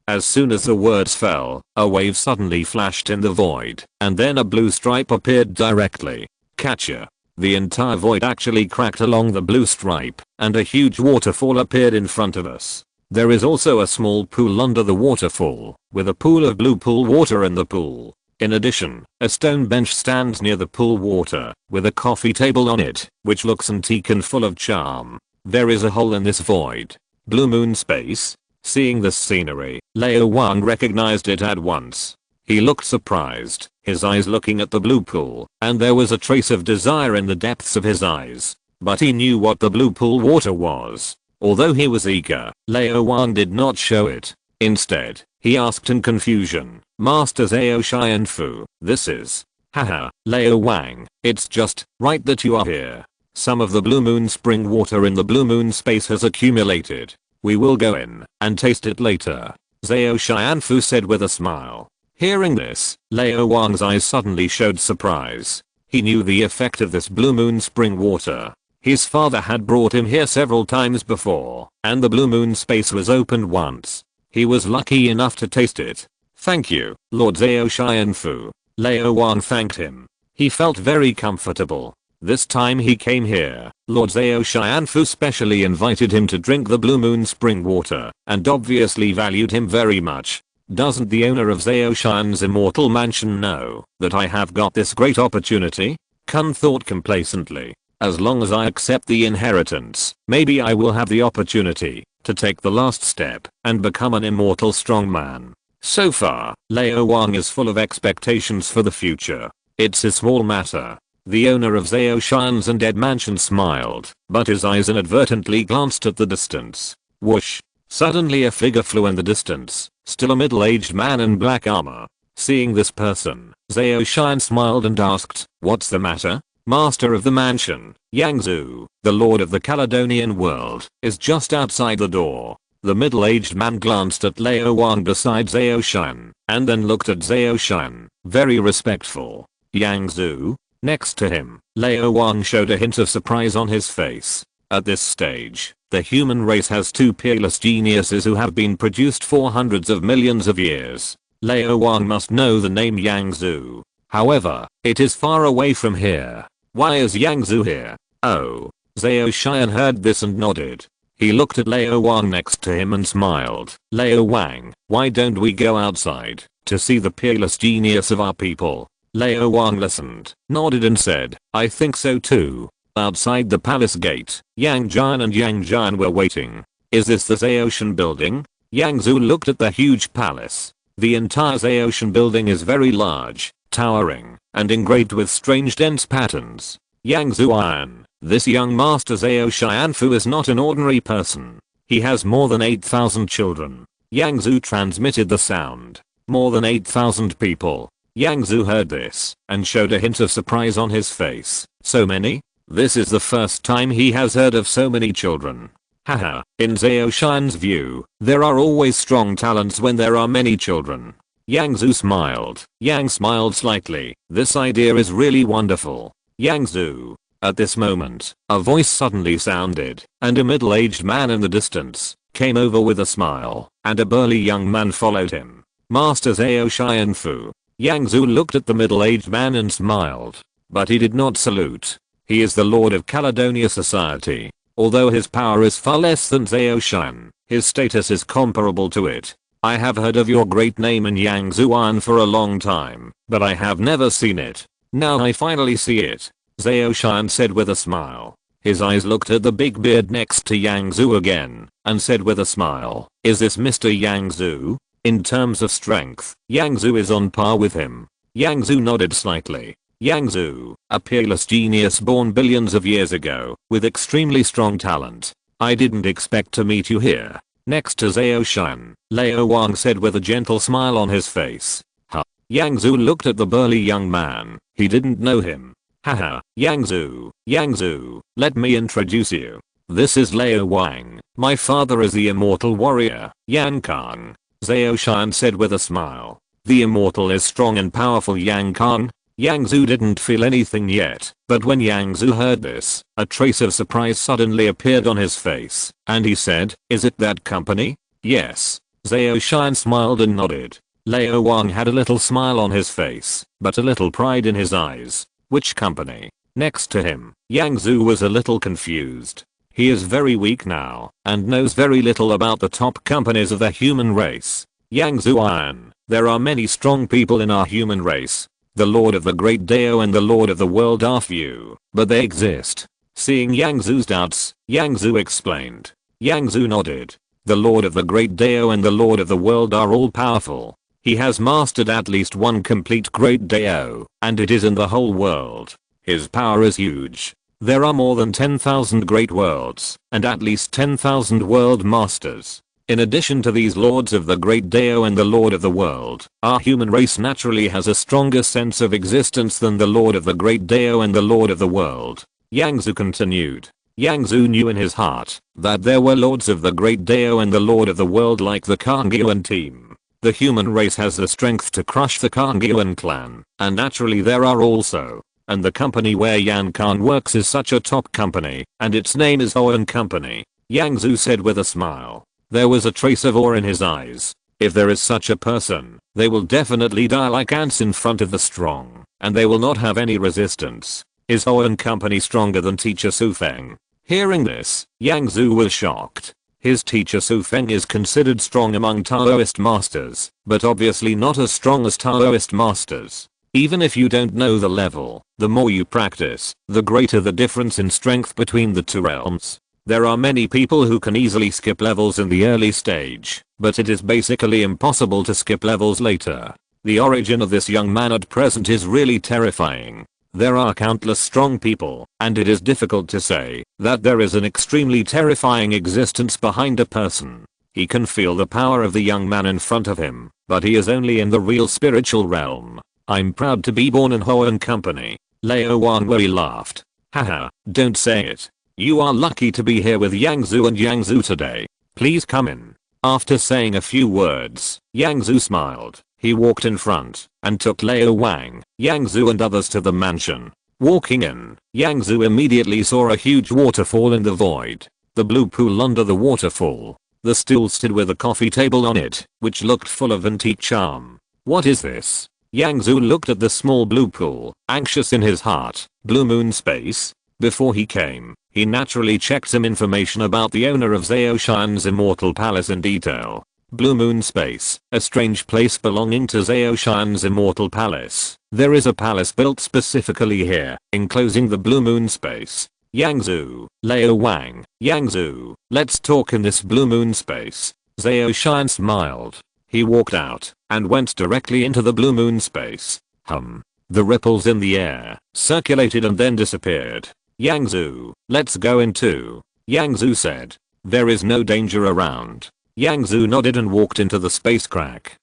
As soon as the words fell, a wave suddenly flashed in the void, and then a blue stripe appeared directly. Catcher. The entire void actually cracked along the blue stripe, and a huge waterfall appeared in front of us. There is also a small pool under the waterfall, with a pool of blue pool water in the pool. In addition, a stone bench stands near the pool water, with a coffee table on it, which looks antique and full of charm. There is a hole in this void. Blue moon space. Seeing this scenery, Lao Wang recognized it at once. He looked surprised, his eyes looking at the blue pool, and there was a trace of desire in the depths of his eyes. But he knew what the blue pool water was. Although he was eager, Lao Wang did not show it. Instead, he asked in confusion, "Master Zhao Xianfu, this is..." "Haha, Lao Wang, it's just right that you are here. Some of the blue moon spring water in the blue moon space has accumulated. We will go in and taste it later," Zhao Xianfu said with a smile. Hearing this, Lao Wang's eyes suddenly showed surprise. He knew the effect of this blue moon spring water. His father had brought him here several times before, and the blue moon space was opened once. He was lucky enough to taste it. "Thank you, Lord Zhao Xianfu." Lao Wang thanked him. He felt very comfortable. This time he came here, Lord Zhao Xianfu specially invited him to drink the blue moon spring water, and obviously valued him very much. Doesn't the owner of Zhao Shan's immortal mansion know that I have got this great opportunity? Kun thought complacently. As long as I accept the inheritance, maybe I will have the opportunity to take the last step and become an immortal strongman. So far, Luo Wang is full of expectations for the future. It's a small matter. The owner of Zhao Shan's undead mansion smiled, but his eyes inadvertently glanced at the distance. Whoosh! Suddenly a figure flew in the distance, still a middle-aged man in black armor. Seeing this person, Zhao Shan smiled and asked, "What's the matter?" Master of the mansion, Yang Zhu, the lord of the Caledonian world, is just outside the door. The middle-aged man glanced at Luo Wang beside Zhao Shan, and then looked at Zhao Shan, very respectful. Yang Zhu? Next to him, Luo Wang showed a hint of surprise on his face. At this stage, the human race has two peerless geniuses who have been produced for hundreds of millions of years. Luo Wang must know the name Yang Zhu. However, it is far away from here. Why is Yang Zhu here? Oh. Zhao Shan heard this and nodded. He looked at Luo Wang next to him and smiled. Luo Wang, why don't we go outside to see the peerless genius of our people? Luo Wang listened, nodded and said, I think so too. Outside the palace gate, Yang Jian and Yang Jian were waiting. Is this the Zhao Shan building? Yang Zhu looked at the huge palace. The entire Zhao Shan building is very large, towering, and engraved with strange dense patterns. Yang Zuan, this young master Zhao Xianfu is not an ordinary person. He has more than 8,000 children. Yang Zhu transmitted the sound. More than 8,000 people. Yang Zhu heard this, and showed a hint of surprise on his face. So many? This is the first time he has heard of so many children. Haha, in Zhao Shan's view, there are always strong talents when there are many children. Yang Zhu smiled. Yang smiled slightly. This idea is really wonderful. Yang Zhu. At this moment, a voice suddenly sounded, and a middle-aged man in the distance came over with a smile, and a burly young man followed him. Master Zhao Xianfu. Yang Zhu looked at the middle-aged man and smiled, but he did not salute. He is the lord of Caledonia society. Although his power is far less than Zhao Shan, his status is comparable to it. I have heard of your great name in Yang Zuan for a long time, but I have never seen it. Now I finally see it. Zhao Shan said with a smile. His eyes looked at the big beard next to Yang Zhu again, and said with a smile, is this Mr. Yang Zhu? In terms of strength, Yang Zhu is on par with him. Yang Zhu nodded slightly. Yang Zhu, a peerless genius born billions of years ago, with extremely strong talent. I didn't expect to meet you here. Next to Zhao Shan, Luo Wang said with a gentle smile on his face. Huh. Yang Zhu looked at the burly young man. He didn't know him. Haha, Yang Zhu, let me introduce you. This is Luo Wang. My father is the immortal warrior, Yan Kang. Zhao Shan said with a smile. The immortal is strong and powerful Yang Kang. Yang Zhu didn't feel anything yet, but when Yang Zhu heard this, a trace of surprise suddenly appeared on his face, and he said, is it that company? Yes. Zhao Shan smiled and nodded. Luo Wang had a little smile on his face, but a little pride in his eyes. Which company? Next to him, Yang Zhu was a little confused. He is very weak now, and knows very little about the top companies of the human race. Yang Zuan, there are many strong people in our human race. The Lord of the Great Dao and the Lord of the World are few, but they exist. Seeing Yang Zhu's doubts, Yang Zhu explained. Yang Zhu nodded. The Lord of the Great Dao and the Lord of the World are all powerful. He has mastered at least one complete Great Dao, and it is in the whole world. His power is huge. There are more than 10,000 great worlds, and at least 10,000 world masters. In addition to these lords of the Great Dao and the Lord of the World, our human race naturally has a stronger sense of existence than the Lord of the Great Dao and the Lord of the World. Yang Zhu continued. Yang Zhu knew in his heart that there were lords of the Great Dao and the Lord of the World like the Kangyuan team. The human race has the strength to crush the Kangyuan clan, and naturally there are also. And the company where Yan Khan works is such a top company, and its name is Owen Company. Yang Zhu said with a smile. There was a trace of awe in his eyes. If there is such a person, they will definitely die like ants in front of the strong, and they will not have any resistance. Is Owen Company stronger than Teacher Su Feng? Hearing this, Yang Zhu was shocked. His teacher Su Feng is considered strong among Taoist masters, but obviously not as strong as Taoist masters. Even if you don't know the level, the more you practice, the greater the difference in strength between the two realms. There are many people who can easily skip levels in the early stage, but it is basically impossible to skip levels later. The origin of this young man at present is really terrifying. There are countless strong people, and it is difficult to say that there is an extremely terrifying existence behind a person. He can feel the power of the young man in front of him, but he is only in the real spiritual realm. I'm proud to be born in Hoan Company. Leo Wanwei laughed. Haha, don't say it. You are lucky to be here with Yang Zhu and Yang Zhu today. Please come in. After saying a few words, Yang Zhu smiled. He walked in front and took Leo Wang, Yang Zhu and others to the mansion. Walking in, Yang Zhu immediately saw a huge waterfall in the void. The blue pool under the waterfall. The stool stood with a coffee table on it, which looked full of antique charm. What is this? Yang Zhu looked at the small blue pool, anxious in his heart. Blue moon space? Before he came, he naturally checked some information about the owner of Zhao Shan's immortal palace in detail. Blue moon space, a strange place belonging to Zhao Shan's immortal palace. There is a palace built specifically here, enclosing the blue moon space. Yang Zhu, Leo Wang, Yang Zhu, let's talk in this blue moon space. Zhao Shan smiled. He walked out and went directly into the blue moon space. The ripples in the air circulated and then disappeared. Yang Zhu, let's go in too. Yang Zhu said. There is no danger around. Yang Zhu nodded and walked into the space crack.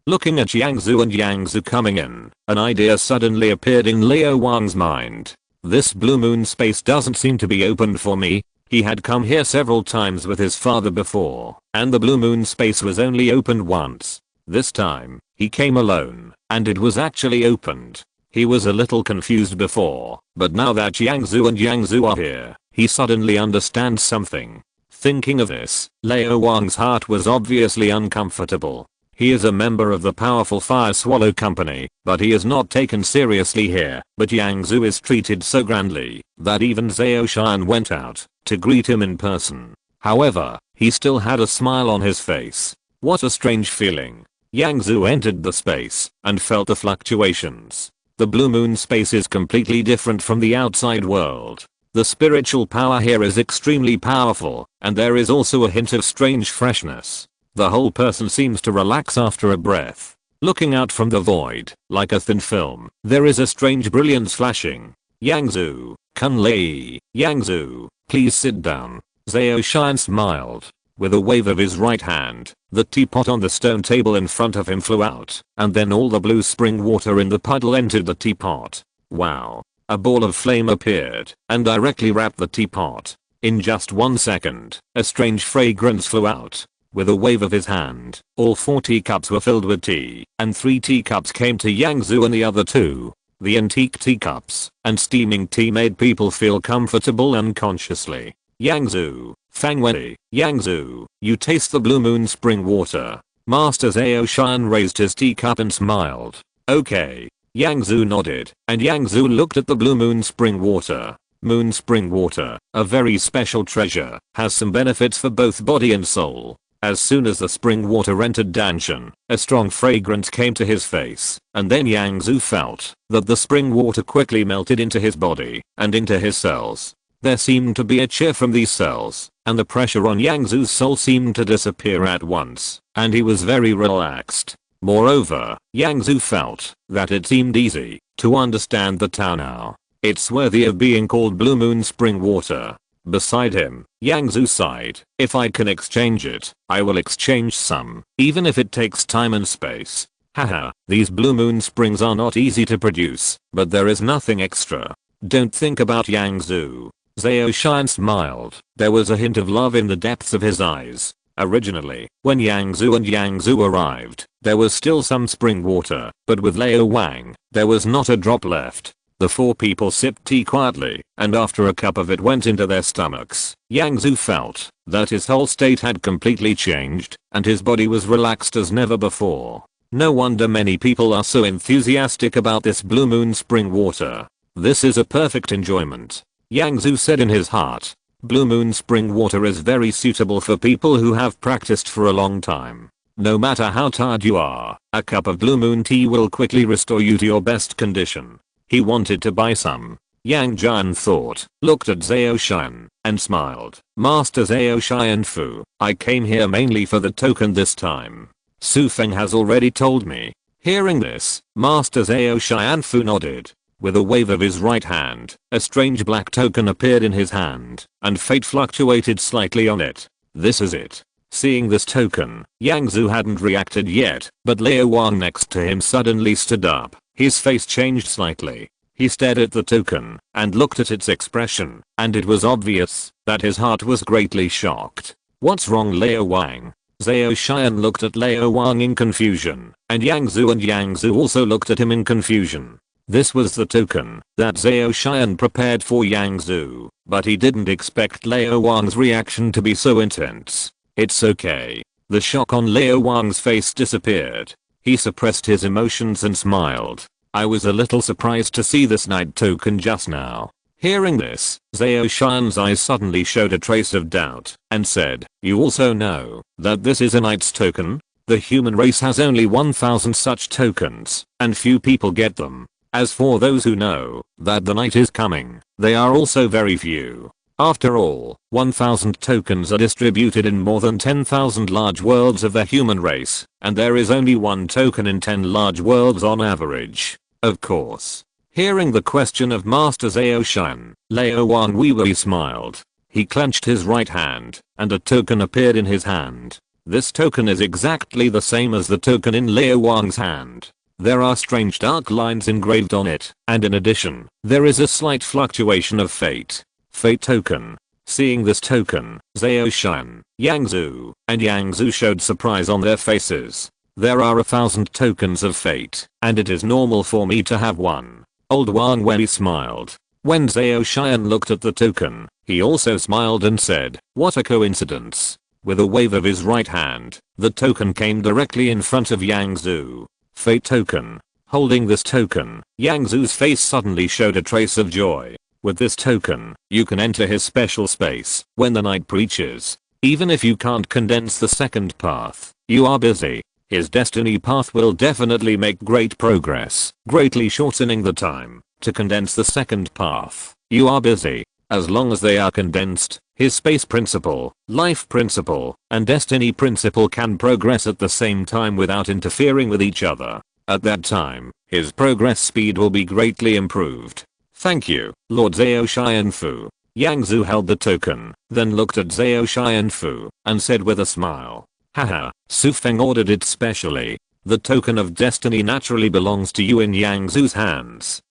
Looking at Yang Zhu and Yang Zhu coming in, an idea suddenly appeared in Leo Wang's mind. This blue moon space doesn't seem to be opened for me. He had come here several times with his father before, and the blue moon space was only opened once. This time, he came alone, and it was actually opened. He was a little confused before, but now that Yang Zhu and Yang Zhu are here, he suddenly understands something. Thinking of this, Leo Wang's heart was obviously uncomfortable. He is a member of the powerful Fire Swallow Company, but he is not taken seriously here. But Yang Zhu is treated so grandly that even Zhao Shan went out to greet him in person. However, he still had a smile on his face. What a strange feeling. Yang Zhu entered the space and felt the fluctuations. The blue moon space is completely different from the outside world. The spiritual power here is extremely powerful, and there is also a hint of strange freshness. The whole person seems to relax after a breath. Looking out from the void, like a thin film, there is a strange brilliance flashing. Yang Zhu, Kunlei, Yang Zhu, please sit down. Zhao Shan smiled. With a wave of his right hand, the teapot on the stone table in front of him flew out, and then all the blue spring water in the puddle entered the teapot. Wow. A ball of flame appeared and directly wrapped the teapot. In just 1 second, a strange fragrance flew out. With a wave of his hand, all 4 teacups were filled with tea, and 3 teacups came to Yang Zhu and the other 2. The antique teacups and steaming tea made people feel comfortable unconsciously. Yang Zhu, Fang Wei, Yang Zhu, you taste the blue moon spring water. Master Zhao Shan raised his teacup and smiled. Okay. Yang Zhu nodded, and Yang Zhu looked at the blue moon spring water. Moon spring water, a very special treasure, has some benefits for both body and soul. As soon as the spring water entered Danshan, a strong fragrance came to his face, and then Yang Zhu felt that the spring water quickly melted into his body and into his cells. There seemed to be a cheer from these cells, and the pressure on Yang Zhu's soul seemed to disappear at once, and he was very relaxed. Moreover, Yang Zhu felt that it seemed easy to understand the Tao now. It's worthy of being called blue moon spring water. Beside him, Yang Zhu sighed. If I can exchange it, I will exchange some, even if it takes time and space. Haha, these blue moon springs are not easy to produce, but there is nothing extra. Don't think about Yang Zhu. Zhao Shan smiled. There was a hint of love in the depths of his eyes. Originally, when Yang Zhu and Yang Zhu arrived, there was still some spring water, but with Leo Wang, there was not a drop left. The 4 people sipped tea quietly, and after a cup of it went into their stomachs, Yang Zhu felt that his whole state had completely changed, and his body was relaxed as never before. No wonder many people are so enthusiastic about this blue moon spring water. This is a perfect enjoyment. Yang Zhu said in his heart. Blue Moon spring water is very suitable for people who have practiced for a long time. No matter how tired you are, a cup of Blue Moon tea will quickly restore you to your best condition. He wanted to buy some. Yang Jian thought, looked at Zhao Xian, and smiled. Master Zhao Xianfu, I came here mainly for the token this time. Su Feng has already told me. Hearing this, Master Zhao Xianfu nodded. With a wave of his right hand, a strange black token appeared in his hand, and fate fluctuated slightly on it. This is it. Seeing this token, Yang Zhu hadn't reacted yet, but Liao Wang next to him suddenly stood up. His face changed slightly. He stared at the token, and looked at its expression, and it was obvious that his heart was greatly shocked. What's wrong, Liao Wang? Zhao Xian looked at Liao Wang in confusion, and Yang Zhu also looked at him in confusion. This was the token that Zhao Xian prepared for Yang Zhu, but he didn't expect Liao Wang's reaction to be so intense. It's okay. The shock on Liao Wang's face disappeared. He suppressed his emotions and smiled. I was a little surprised to see this night token just now. Hearing this, Zhao Xian's eyes suddenly showed a trace of doubt, and said, you also know that this is a knight's token? The human race has only 1,000 such tokens, and few people get them. As for those who know that the night is coming, they are also very few. After all, 1,000 tokens are distributed in more than 10,000 large worlds of the human race, and there is only one token in 10 large worlds on average. Of course. Hearing the question of Master Zhao Xian, Liao Wang wearily smiled. He clenched his right hand, and a token appeared in his hand. This token is exactly the same as the token in Liao Wang's hand. There are strange dark lines engraved on it, and in addition, there is a slight fluctuation of fate. Fate token. Seeing this token, Zhao Xian, Yang Zhu, and Yang Zhu showed surprise on their faces. There are 1,000 tokens of fate, and it is normal for me to have one. Old Wang Wei smiled. When Zhao Xian looked at the token, he also smiled and said, what a coincidence. With a wave of his right hand, the token came directly in front of Yang Zhu. Fate token. Holding this token, Yang Zhu's face suddenly showed a trace of joy. With this token, you can enter his special space when the night preaches. Even if you can't condense the second path, you are busy. His destiny path will definitely make great progress, greatly shortening the time to condense the second path. You are busy. As long as they are condensed, his space principle, life principle, and destiny principle can progress at the same time without interfering with each other. At that time, his progress speed will be greatly improved. Thank you, Lord Zhao Xianfu. Yang Zhu held the token, then looked at Zhao Xianfu, and said with a smile. Haha, Su Feng ordered it specially. The token of destiny naturally belongs to you in Yang Zhu's hands.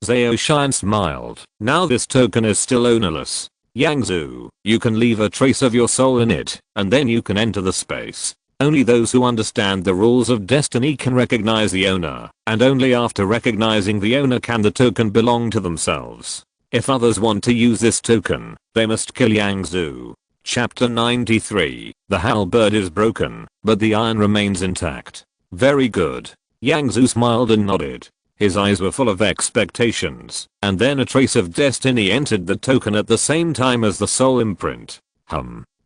Zhao Xian smiled. Now this token is still ownerless. Yang Zhu, you can leave a trace of your soul in it, and then you can enter the space. Only those who understand the rules of destiny can recognize the owner, and only after recognizing the owner can the token belong to themselves. If others want to use this token, they must kill Yang Zhu. Chapter 93. The halberd is broken, but the iron remains intact. Very good. Yang Zhu smiled and nodded. His eyes were full of expectations, and then a trace of destiny entered the token at the same time as the soul imprint.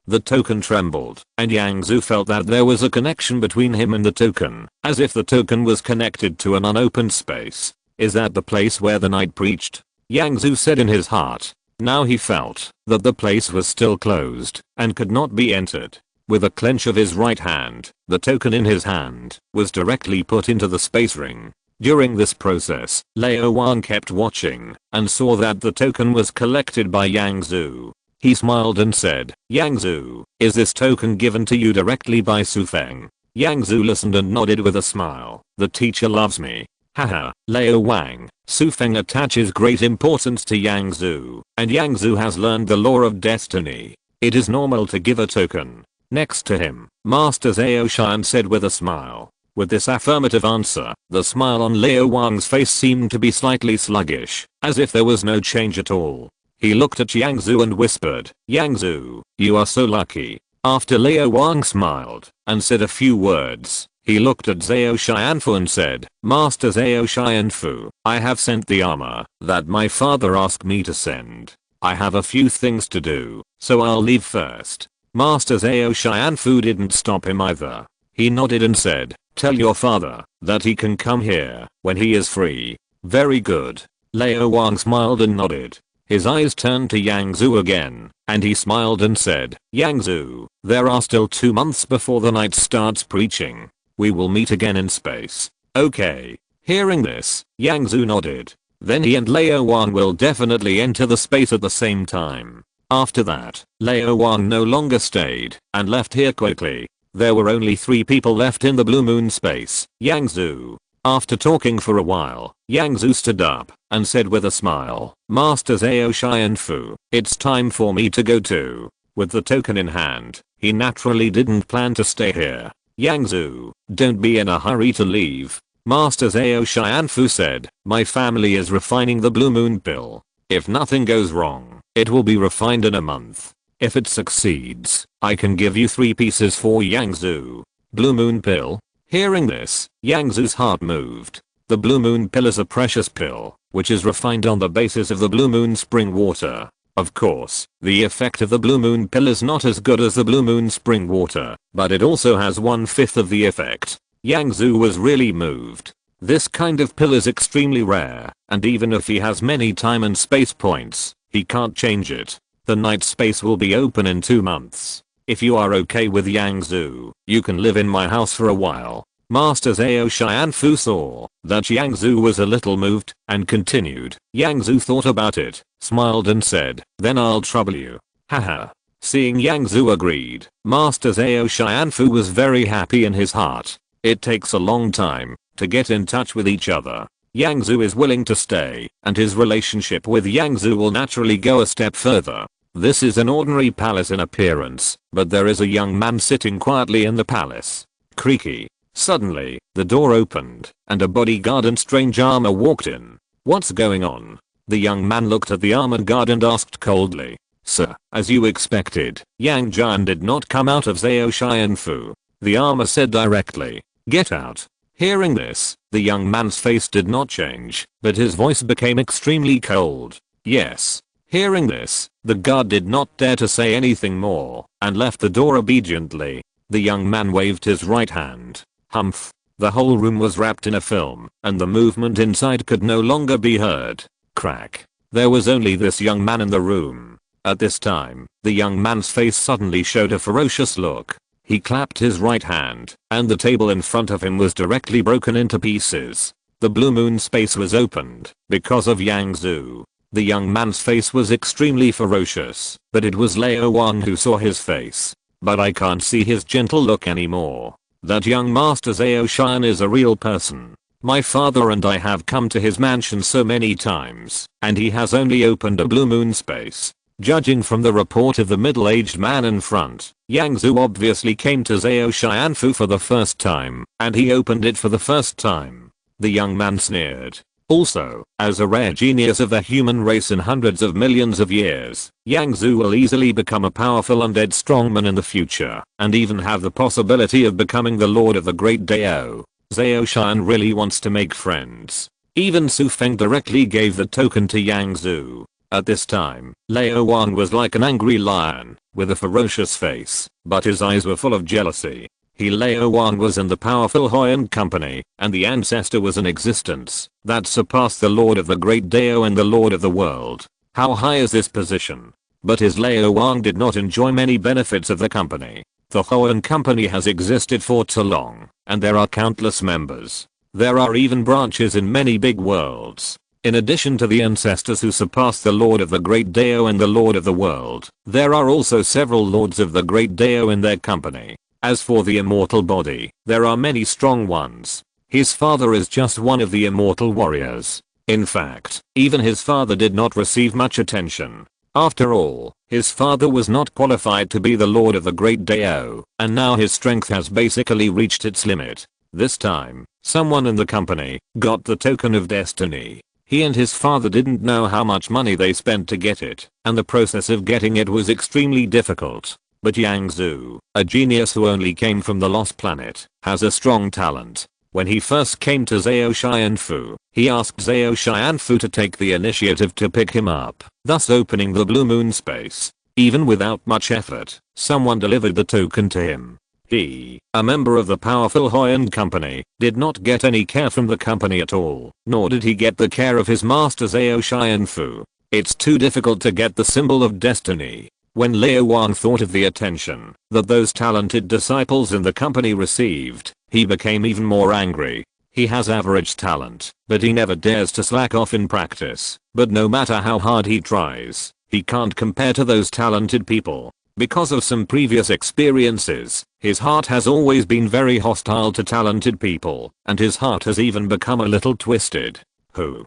The token trembled, and Yang Zhu felt that there was a connection between him and the token, as if the token was connected to an unopened space. Is that the place where the knight preached? Yang Zhu said in his heart. Now he felt that the place was still closed, and could not be entered. With a clench of his right hand, the token in his hand was directly put into the space ring. During this process, Liao Wang kept watching, and saw that the token was collected by Yang Zhu. He smiled and said, Yang Zhu, is this token given to you directly by Su Feng? Yang Zhu listened and nodded with a smile. The teacher loves me. Haha, Liao Wang, Su Feng attaches great importance to Yang Zhu, and Yang Zhu has learned the law of destiny. It is normal to give a token. Next to him, Master Zhao Xian said with a smile. With this affirmative answer, the smile on Liao Wang's face seemed to be slightly sluggish, as if there was no change at all. He looked at Yang Zhu and whispered, Yang Zhu, you are so lucky. After Liao Wang smiled and said a few words, he looked at Zhao Xianfu and said, Master Zhao Xianfu, I have sent the armor that my father asked me to send. I have a few things to do, so I'll leave first. Master Zhao Xianfu didn't stop him either. He nodded and said, tell your father that he can come here when he is free. Very good. Liao Wang smiled and nodded. His eyes turned to Yang Zhu again, and he smiled and said, Yang Zhu, there are still 2 months before the night starts preaching. We will meet again in space. Okay. Hearing this, Yang Zhu nodded. Then he and Liao Wang will definitely enter the space at the same time. After that, Liao Wang no longer stayed and left here quickly. There were only 3 people left in the Blue Moon space, Yang Zhu. After talking for a while, Yang Zhu stood up and said with a smile, Master Zhao Xianfu, it's time for me to go too. With the token in hand, he naturally didn't plan to stay here. Yang Zhu, don't be in a hurry to leave. Master Zhao Xianfu said, my family is refining the Blue Moon pill. If nothing goes wrong, it will be refined in a month. If it succeeds, I can give you 3 pieces for Yang Zhu. Blue Moon pill? Hearing this, Yang Zhu's heart moved. The Blue Moon pill is a precious pill, which is refined on the basis of the Blue Moon spring water. Of course, the effect of the Blue Moon pill is not as good as the Blue Moon spring water, but it also has 1/5 of the effect. Yang Zhu was really moved. This kind of pill is extremely rare, and even if he has many time and space points, he can't change it. The night space will be open in 2 months. If you are okay with Yang Zhu, you can live in my house for a while. Master Zhao Xianfu saw that Yang Zhu was a little moved and continued. Yang Zhu thought about it, smiled and said, then I'll trouble you. Haha. Seeing Yang Zhu agreed, Master Zhao Xianfu was very happy in his heart. It takes a long time to get in touch with each other. Yang Zhu is willing to stay, and his relationship with Yang Zhu will naturally go a step further. This is an ordinary palace in appearance, but there is a young man sitting quietly in the palace. Creaky. Suddenly, the door opened, and a bodyguard in strange armor walked in. What's going on? The young man looked at the armored guard and asked coldly. Sir, as you expected, Yang Jian did not come out of Zhao Xianfu. The armor said directly. Get out. Hearing this, the young man's face did not change, but his voice became extremely cold. Yes. Hearing this, the guard did not dare to say anything more, and left the door obediently. The young man waved his right hand. Humph. The whole room was wrapped in a film, and the movement inside could no longer be heard. Crack. There was only this young man in the room. At this time, the young man's face suddenly showed a ferocious look. He clapped his right hand, and the table in front of him was directly broken into pieces. The Blue Moon space was opened because of Yang Zhu. The young man's face was extremely ferocious, but it was Liao Wang who saw his face. But I can't see his gentle look anymore. That young Master Zhao Xian is a real person. My father and I have come to his mansion so many times, and he has only opened a Blue Moon space. Judging from the report of the middle-aged man in front, Yang Zhu obviously came to Zhao Xianfu for the first time, and he opened it for the first time. The young man sneered. Also, as a rare genius of the human race in hundreds of millions of years, Yang Zhu will easily become a powerful undead strongman in the future, and even have the possibility of becoming the Lord of the Great Dao. Zhao Xian really wants to make friends. Even Su Feng directly gave the token to Yang Zhu. At this time, Liao Wang was like an angry lion, with a ferocious face, but his eyes were full of jealousy. Liao Wang was in the powerful Huayan company, and the ancestor was in existence that surpassed the Lord of the Great Dao and the Lord of the World. How high is this position? But his Liao Wang did not enjoy many benefits of the company. The Huayan company has existed for too long, and there are countless members. There are even branches in many big worlds. In addition to the ancestors who surpass the Lord of the Great Dao and the Lord of the World, there are also several Lords of the Great Dao in their company. As for the immortal body, there are many strong ones. His father is just one of the immortal warriors. In fact, even his father did not receive much attention. After all, his father was not qualified to be the Lord of the Great Dao, and now his strength has basically reached its limit. This time, someone in the company got the token of destiny. He and his father didn't know how much money they spent to get it, and the process of getting it was extremely difficult. But Yang Zhu, a genius who only came from the Lost Planet, has a strong talent. When he first came to Zhao Xianfu, he asked Zhao Xianfu to take the initiative to pick him up, thus opening the blue moon space. Even without much effort, someone delivered the token to him. He, a member of the powerful Huayan company, did not get any care from the company at all, nor did he get the care of his master Zhao Xianfu. It's too difficult to get the symbol of destiny. When Liu Wang thought of the attention that those talented disciples in the company received, he became even more angry. He has average talent, but he never dares to slack off in practice. But no matter how hard he tries, he can't compare to those talented people. Because of some previous experiences, his heart has always been very hostile to talented people, and his heart has even become a little twisted. Who?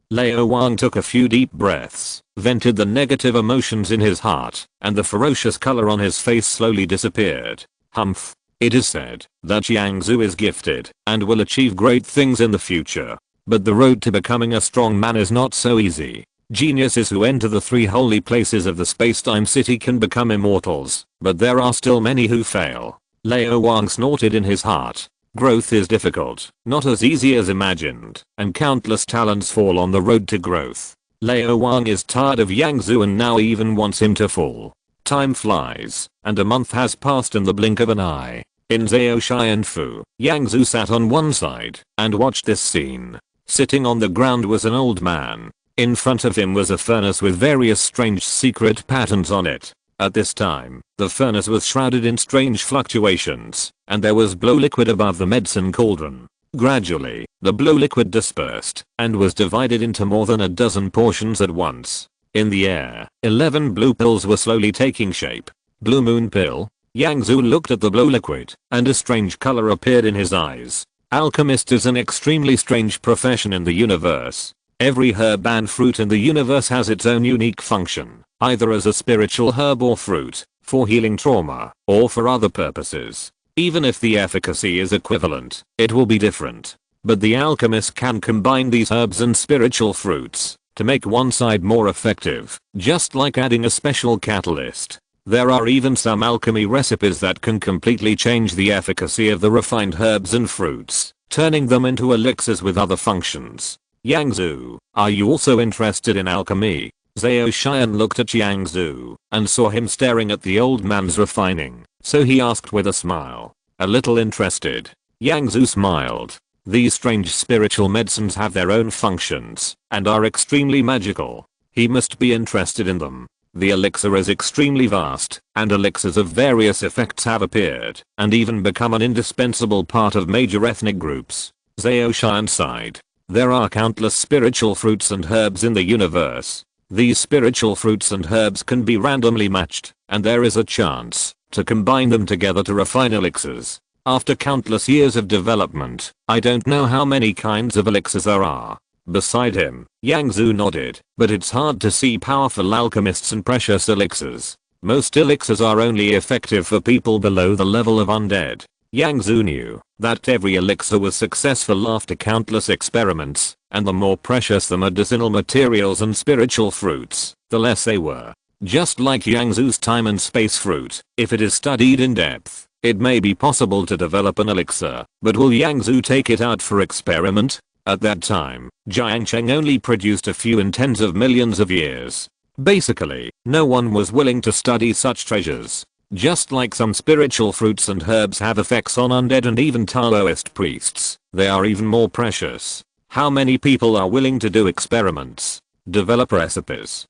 Liu Wang took a few deep breaths, vented the negative emotions in his heart, and the ferocious color on his face slowly disappeared. Humph. It is said that Yang Zhu is gifted and will achieve great things in the future. But the road to becoming a strong man is not so easy. Geniuses who enter the three holy places of the space-time city can become immortals, but there are still many who fail. Liu Wang snorted in his heart. Growth is difficult, not as easy as imagined, and countless talents fall on the road to growth. Liu Wang is tired of Yang Zhu and now even wants him to fall. Time flies, and a month has passed in the blink of an eye. In Zhao Xianfu, Yang Zhu sat on one side and watched this scene. Sitting on the ground was an old man. In front of him was a furnace with various strange secret patterns on it. At this time, the furnace was shrouded in strange fluctuations, and there was blue liquid above the medicine cauldron. Gradually, the blue liquid dispersed and was divided into more than a dozen portions at once. In the air, 11 blue pills were slowly taking shape. Blue moon pill. Yang Zhu looked at the blue liquid, and a strange color appeared in his eyes. Alchemist is an extremely strange profession in the universe. Every herb and fruit in the universe has its own unique function, either as a spiritual herb or fruit, for healing trauma, or for other purposes. Even if the efficacy is equivalent, it will be different. But the alchemist can combine these herbs and spiritual fruits to make one side more effective, just like adding a special catalyst. There are even some alchemy recipes that can completely change the efficacy of the refined herbs and fruits, turning them into elixirs with other functions. Yang Zhu, are you also interested in alchemy? Zhao Xian looked at Yang Zhu and saw him staring at the old man's refining, so he asked with a smile. A little interested. Yang Zhu smiled. These strange spiritual medicines have their own functions and are extremely magical. He must be interested in them. The elixir is extremely vast, and elixirs of various effects have appeared and even become an indispensable part of major ethnic groups. Zhao Xian sighed. There are countless spiritual fruits and herbs in the universe. These spiritual fruits and herbs can be randomly matched, and there is a chance to combine them together to refine elixirs. After countless years of development, I don't know how many kinds of elixirs there are. Beside him, Yang Zhu nodded, but it's hard to see powerful alchemists and precious elixirs. Most elixirs are only effective for people below the level of undead. Yang Zhu knew that every elixir was successful after countless experiments, and the more precious the medicinal materials and spiritual fruits, the less they were. Just like Yang Zhu's time and space fruit, if it is studied in depth, it may be possible to develop an elixir, but will Yang Zhu take it out for experiment? At that time, Jiangcheng only produced a few in tens of millions of years. Basically, no one was willing to study such treasures. Just like some spiritual fruits and herbs have effects on undead and even Taoist priests, they are even more precious. How many people are willing to do experiments? Develop recipes?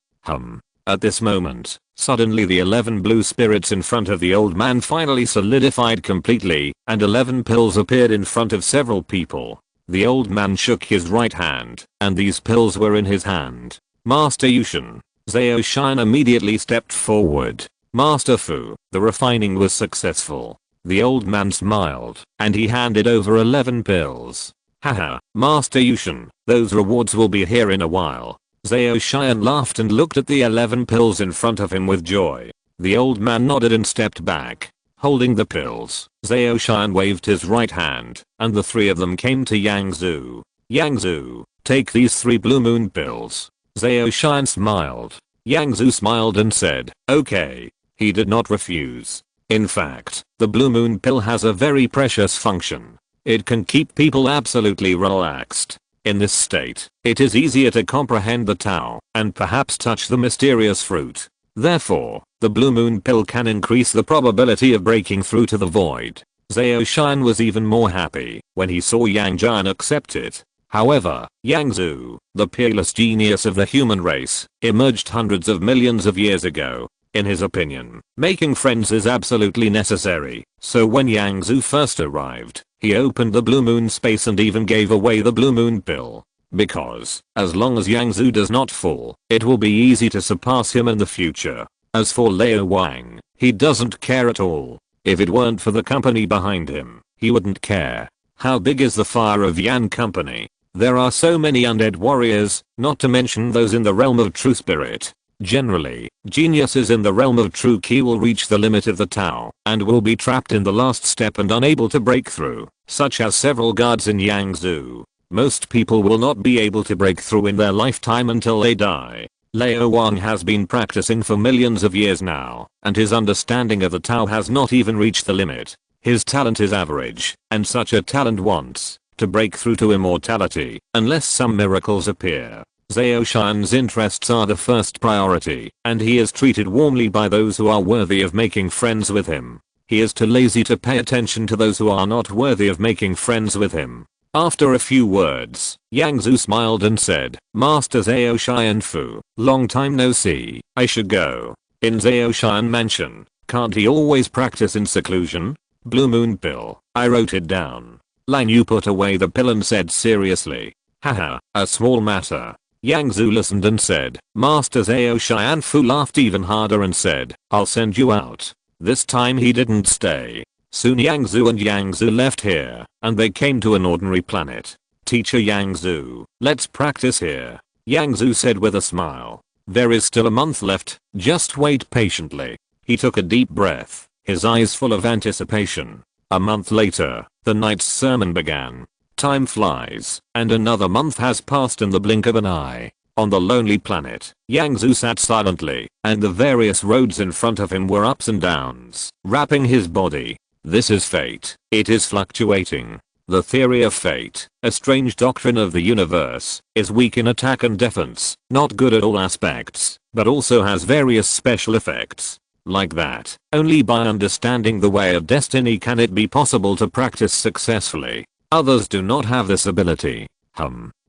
At this moment, suddenly the 11 blue spirits in front of the old man finally solidified completely, and 11 pills appeared in front of several people. The old man shook his right hand, and these pills were in his hand. Master Yushin. Zhao Xian immediately stepped forward. Master Fu, the refining was successful. The old man smiled, and he handed over 11 pills. Haha, Master Yushin, those rewards will be here in a while. Zhao Xian laughed and looked at the 11 pills in front of him with joy. The old man nodded and stepped back. Holding the pills, Zhao Xian waved his right hand, and the three of them came to Yang Zhu. Yang Zhu, take these 3 blue moon pills. Zhao Xian smiled. Yang Zhu smiled and said, okay. He did not refuse. In fact, the blue moon pill has a very precious function. It can keep people absolutely relaxed. In this state, it is easier to comprehend the Tao and perhaps touch the mysterious fruit. Therefore, the blue moon pill can increase the probability of breaking through to the void. Zhao Shan was even more happy when he saw Yang Jian accept it. However, Yang Zhu, the peerless genius of the human race, emerged hundreds of millions of years ago. In his opinion, making friends is absolutely necessary, so when Yang Zhu first arrived, he opened the blue moon space and even gave away the blue moon pill. Because, as long as Yang Zhu does not fall, it will be easy to surpass him in the future. As for Liu Wang, he doesn't care at all. If it weren't for the company behind him, he wouldn't care. How big is the Fire of Yan company? There are so many undead warriors, not to mention those in the realm of true spirit. Generally, geniuses in the realm of true Qi will reach the limit of the Tao and will be trapped in the last step and unable to break through, such as several gods in Yang Zhu. Most people will not be able to break through in their lifetime until they die. Liu Wang has been practicing for millions of years now, and his understanding of the Tao has not even reached the limit. His talent is average, and such a talent wants to break through to immortality, unless some miracles appear. Zhao Shan's interests are the first priority, and he is treated warmly by those who are worthy of making friends with him. He is too lazy to pay attention to those who are not worthy of making friends with him. After a few words, Yang Zhu smiled and said, Master Zhao Xianfu, long time no see, I should go. In Zhao Xian mansion, can't he always practice in seclusion? Blue moon pill, I wrote it down. Lan Yu put away the pill and said seriously, haha, a small matter. Yang Zhu listened and said, Master Zhao Xianfu laughed even harder and said, I'll send you out. This time he didn't stay. Soon Yang Zhu and Yang Zhu left here, and they came to an ordinary planet. Teacher Yang Zhu, let's practice here. Yang Zhu said with a smile. There is still a month left, just wait patiently. He took a deep breath, his eyes full of anticipation. A month later, the night's sermon began. Time flies, and another month has passed in the blink of an eye. On the lonely planet, Yang Zhu sat silently, and the various roads in front of him were ups and downs, wrapping his body. This is fate. It is fluctuating. The theory of fate, a strange doctrine of the universe, is weak in attack and defense, not good at all aspects, but also has various special effects. Like that, only by understanding the way of destiny can it be possible to practice successfully. Others do not have this ability.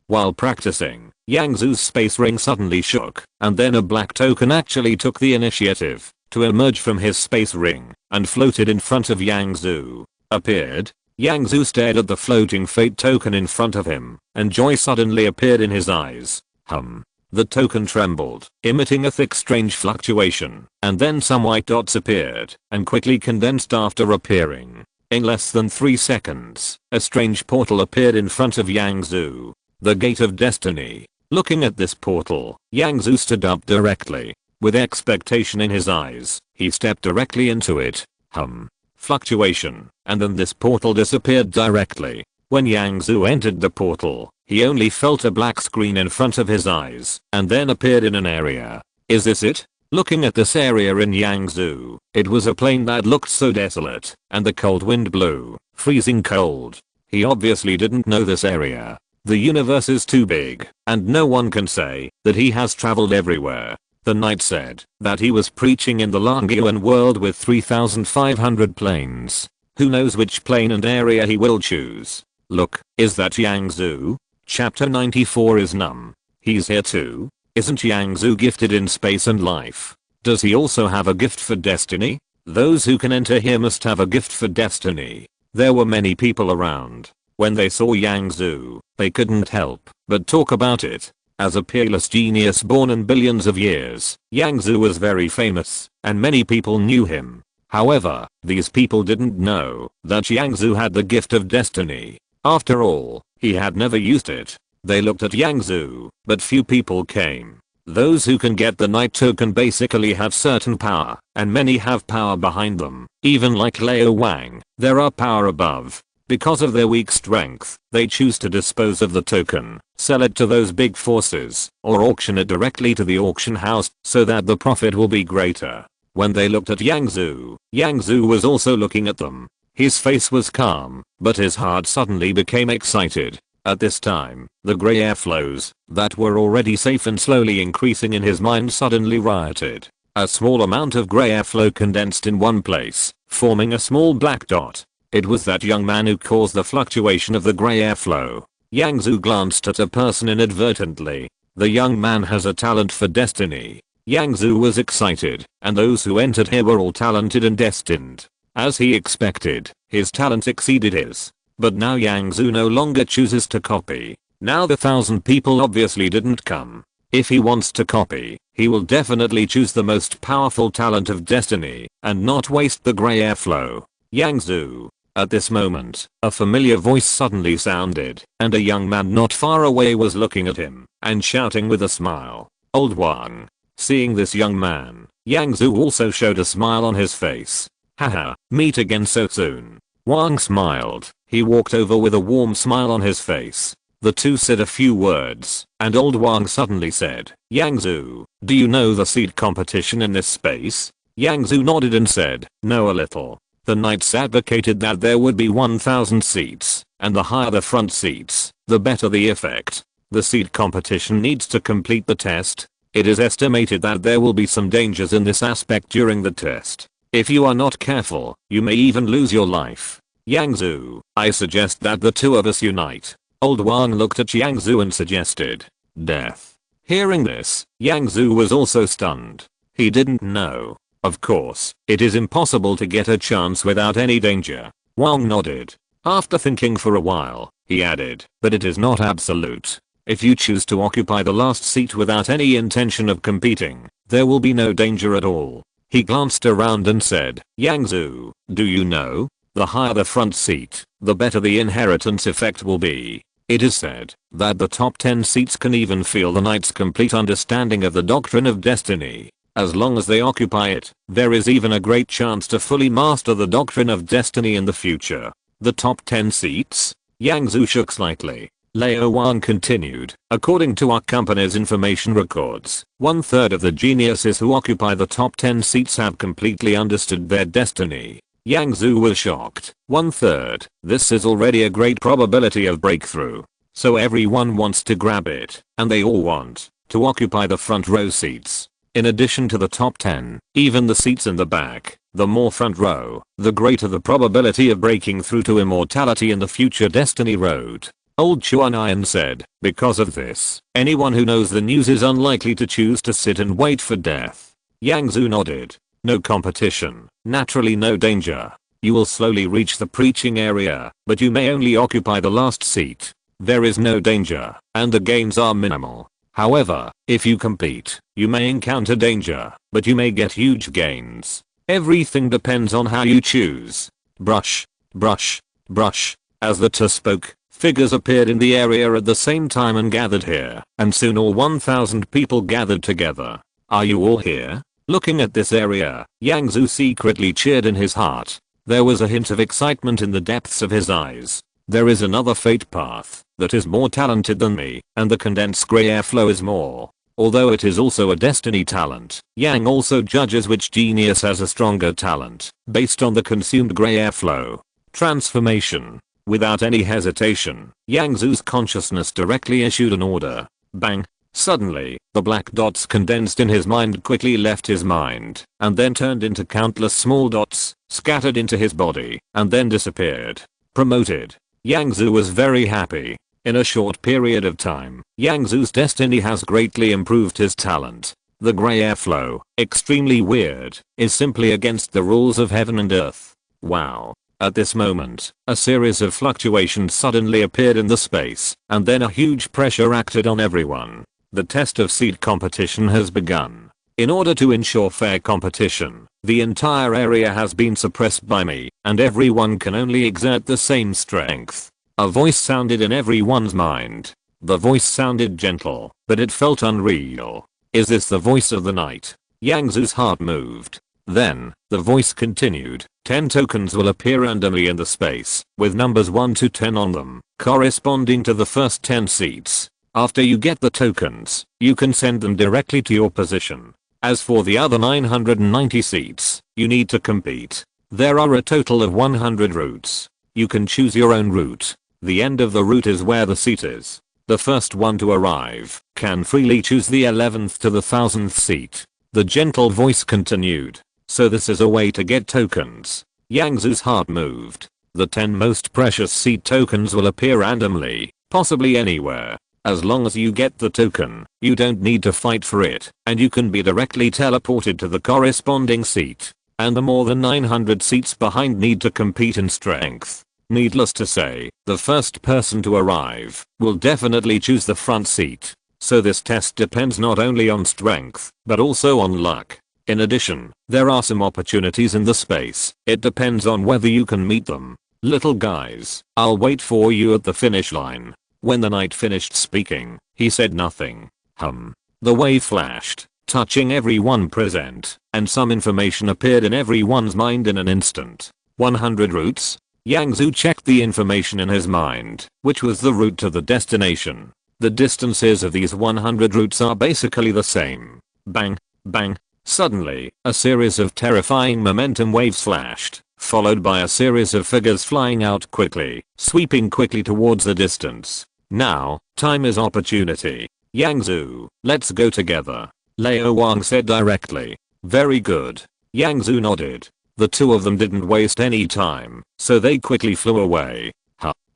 While practicing, Yang Zhu's space ring suddenly shook, and then a black token actually took the initiative to emerge from his space ring and floated in front of Yang Zhu. Appeared. Yang Zhu stared at the floating fate token in front of him, and joy suddenly appeared in his eyes. The token trembled, emitting a thick strange fluctuation, and then some white dots appeared and quickly condensed after appearing. In less than 3 seconds, a strange portal appeared in front of Yang Zhu. The Gate of Destiny. Looking at this portal, Yang Zhu stood up directly. With expectation in his eyes, he stepped directly into it. Fluctuation, and then this portal disappeared directly. When Yang Zhu entered the portal, he only felt a black screen in front of his eyes, and then appeared in an area. Is this it? Looking at this area in Yang Zhu, it was a plain that looked so desolate, and the cold wind blew, freezing cold. He obviously didn't know this area. The universe is too big, and no one can say that he has traveled everywhere. The knight said that he was preaching in the Langyuan world with 3,500 planes. Who knows which plane and area he will choose. Look, is that Yang Zhu? Chapter 94 is Num. He's here too? Isn't Yang Zhu gifted in space and life? Does he also have a gift for destiny? Those who can enter here must have a gift for destiny. There were many people around. When they saw Yang Zhu, they couldn't help but talk about it. As a peerless genius born in billions of years, Yang Zhu was very famous, and many people knew him. However, these people didn't know that Yang Zhu had the gift of destiny. After all, he had never used it. They looked at Yang Zhu, but few people came. Those who can get the Knight token basically have certain power, and many have power behind them. Even like Liu Wang, there are power above. Because of their weak strength, they choose to dispose of the token, sell it to those big forces, or auction it directly to the auction house so that the profit will be greater. When they looked at Yang Zhu was also looking at them. His face was calm, but his heart suddenly became excited. At this time, the gray airflows, that were already safe and slowly increasing in his mind suddenly rioted. A small amount of gray airflow condensed in one place, forming a small black dot. It was that young man who caused the fluctuation of the gray airflow. Yang Zhu glanced at a person inadvertently. The young man has a talent for destiny. Yang Zhu was excited, and those who entered here were all talented and destined. As he expected, his talent exceeded his. But now Yang Zhu no longer chooses to copy. Now the 1,000 people obviously didn't come. If he wants to copy, he will definitely choose the most powerful talent of destiny, and not waste the gray airflow. Yang Zhu. At this moment, a familiar voice suddenly sounded, and a young man not far away was looking at him, and shouting with a smile. Old Wang. Seeing this young man, Yang Zhu also showed a smile on his face. Haha, meet again so soon. Wang smiled. He walked over with a warm smile on his face. The two said a few words, and old Wang suddenly said, Yang Zhu, do you know the seat competition in this space? Yang Zhu nodded and said, know a little. The knights advocated that there would be 1,000 seats, and the higher the front seats, the better the effect. The seat competition needs to complete the test. It is estimated that there will be some dangers in this aspect during the test. If you are not careful, you may even lose your life. Yang Zhu, I suggest that the two of us unite. Old Wang looked at Yang Zhu and suggested, death. Hearing this, Yang Zhu was also stunned. He didn't know. Of course, it is impossible to get a chance without any danger. Wang nodded. After thinking for a while, he added, but it is not absolute. If you choose to occupy the last seat without any intention of competing, there will be no danger at all. He glanced around and said, Yang Zhu, do you know? The higher the front seat, the better the inheritance effect will be. It is said that the top 10 seats can even feel the knight's complete understanding of the doctrine of destiny. As long as they occupy it, there is even a great chance to fully master the doctrine of destiny in the future. The top 10 seats? Yang Zhu shook slightly. Luo Wang continued, according to our company's information records, 1/3 of the geniuses who occupy the top 10 seats have completely understood their destiny. Yang Zhu was shocked. 1/3, this is already a great probability of breakthrough. So everyone wants to grab it, and they all want to occupy the front row seats. In addition to the top 10, even the seats in the back, the more front row, the greater the probability of breaking through to immortality in the future destiny road. Old Chuanian said, because of this, anyone who knows the news is unlikely to choose to sit and wait for death. Yang Zhu nodded. No competition, naturally no danger. You will slowly reach the preaching area, but you may only occupy the last seat. There is no danger, and the gains are minimal. However, if you compete, you may encounter danger, but you may get huge gains. Everything depends on how you choose. Brush, brush, brush. As the two spoke, figures appeared in the area at the same time and gathered here, and soon all 1,000 people gathered together. Are you all here? Looking at this area, Yang Zhu secretly cheered in his heart. There was a hint of excitement in the depths of his eyes. There is another fate path that is more talented than me, and the condensed gray airflow is more. Although it is also a destiny talent, Yang also judges which genius has a stronger talent, based on the consumed gray airflow. Transformation. Without any hesitation, Yang Zhu's consciousness directly issued an order. Bang. Suddenly, the black dots condensed in his mind quickly left his mind, and then turned into countless small dots, scattered into his body, and then disappeared. Promoted. Yang Zhu was very happy. In a short period of time, Yang Zhu's destiny has greatly improved his talent. The gray airflow, extremely weird, is simply against the rules of heaven and earth. Wow. At this moment, a series of fluctuations suddenly appeared in the space, and then a huge pressure acted on everyone. The test of seed competition has begun. In order to ensure fair competition, the entire area has been suppressed by me, and everyone can only exert the same strength. A voice sounded in everyone's mind. The voice sounded gentle, but it felt unreal. Is this the voice of the night? Yang Zhu's heart moved. Then, the voice continued, 10 tokens will appear randomly in the space, with numbers 1 to 10 on them, corresponding to the first 10 seats. After you get the tokens, you can send them directly to your position. As for the other 990 seats, you need to compete. There are a total of 100 routes. You can choose your own route. The end of the route is where the seat is. The first one to arrive can freely choose the 11th to the 1000th seat. The gentle voice continued. So this is a way to get tokens. Yang Zu's heart moved. The 10 most precious seat tokens will appear randomly, possibly anywhere. As long as you get the token, you don't need to fight for it, and you can be directly teleported to the corresponding seat. And the more than 900 seats behind need to compete in strength. Needless to say, the first person to arrive will definitely choose the front seat. So this test depends not only on strength, but also on luck. In addition, there are some opportunities in the space. It depends on whether you can meet them. Little guys, I'll wait for you at the finish line. When the knight finished speaking, he said nothing. The wave flashed, touching everyone present, and some information appeared in everyone's mind in an instant. 100 routes? Yang Zu checked the information in his mind, which was the route to the destination. The distances of these 100 routes are basically the same. Bang, bang. Suddenly, a series of terrifying momentum waves flashed, followed by a series of figures flying out quickly, sweeping quickly towards the distance. Now, time is opportunity. Yang Zu, let's go together. Luo Wang said directly. Very good. Yang Zu nodded. The two of them didn't waste any time, so they quickly flew away.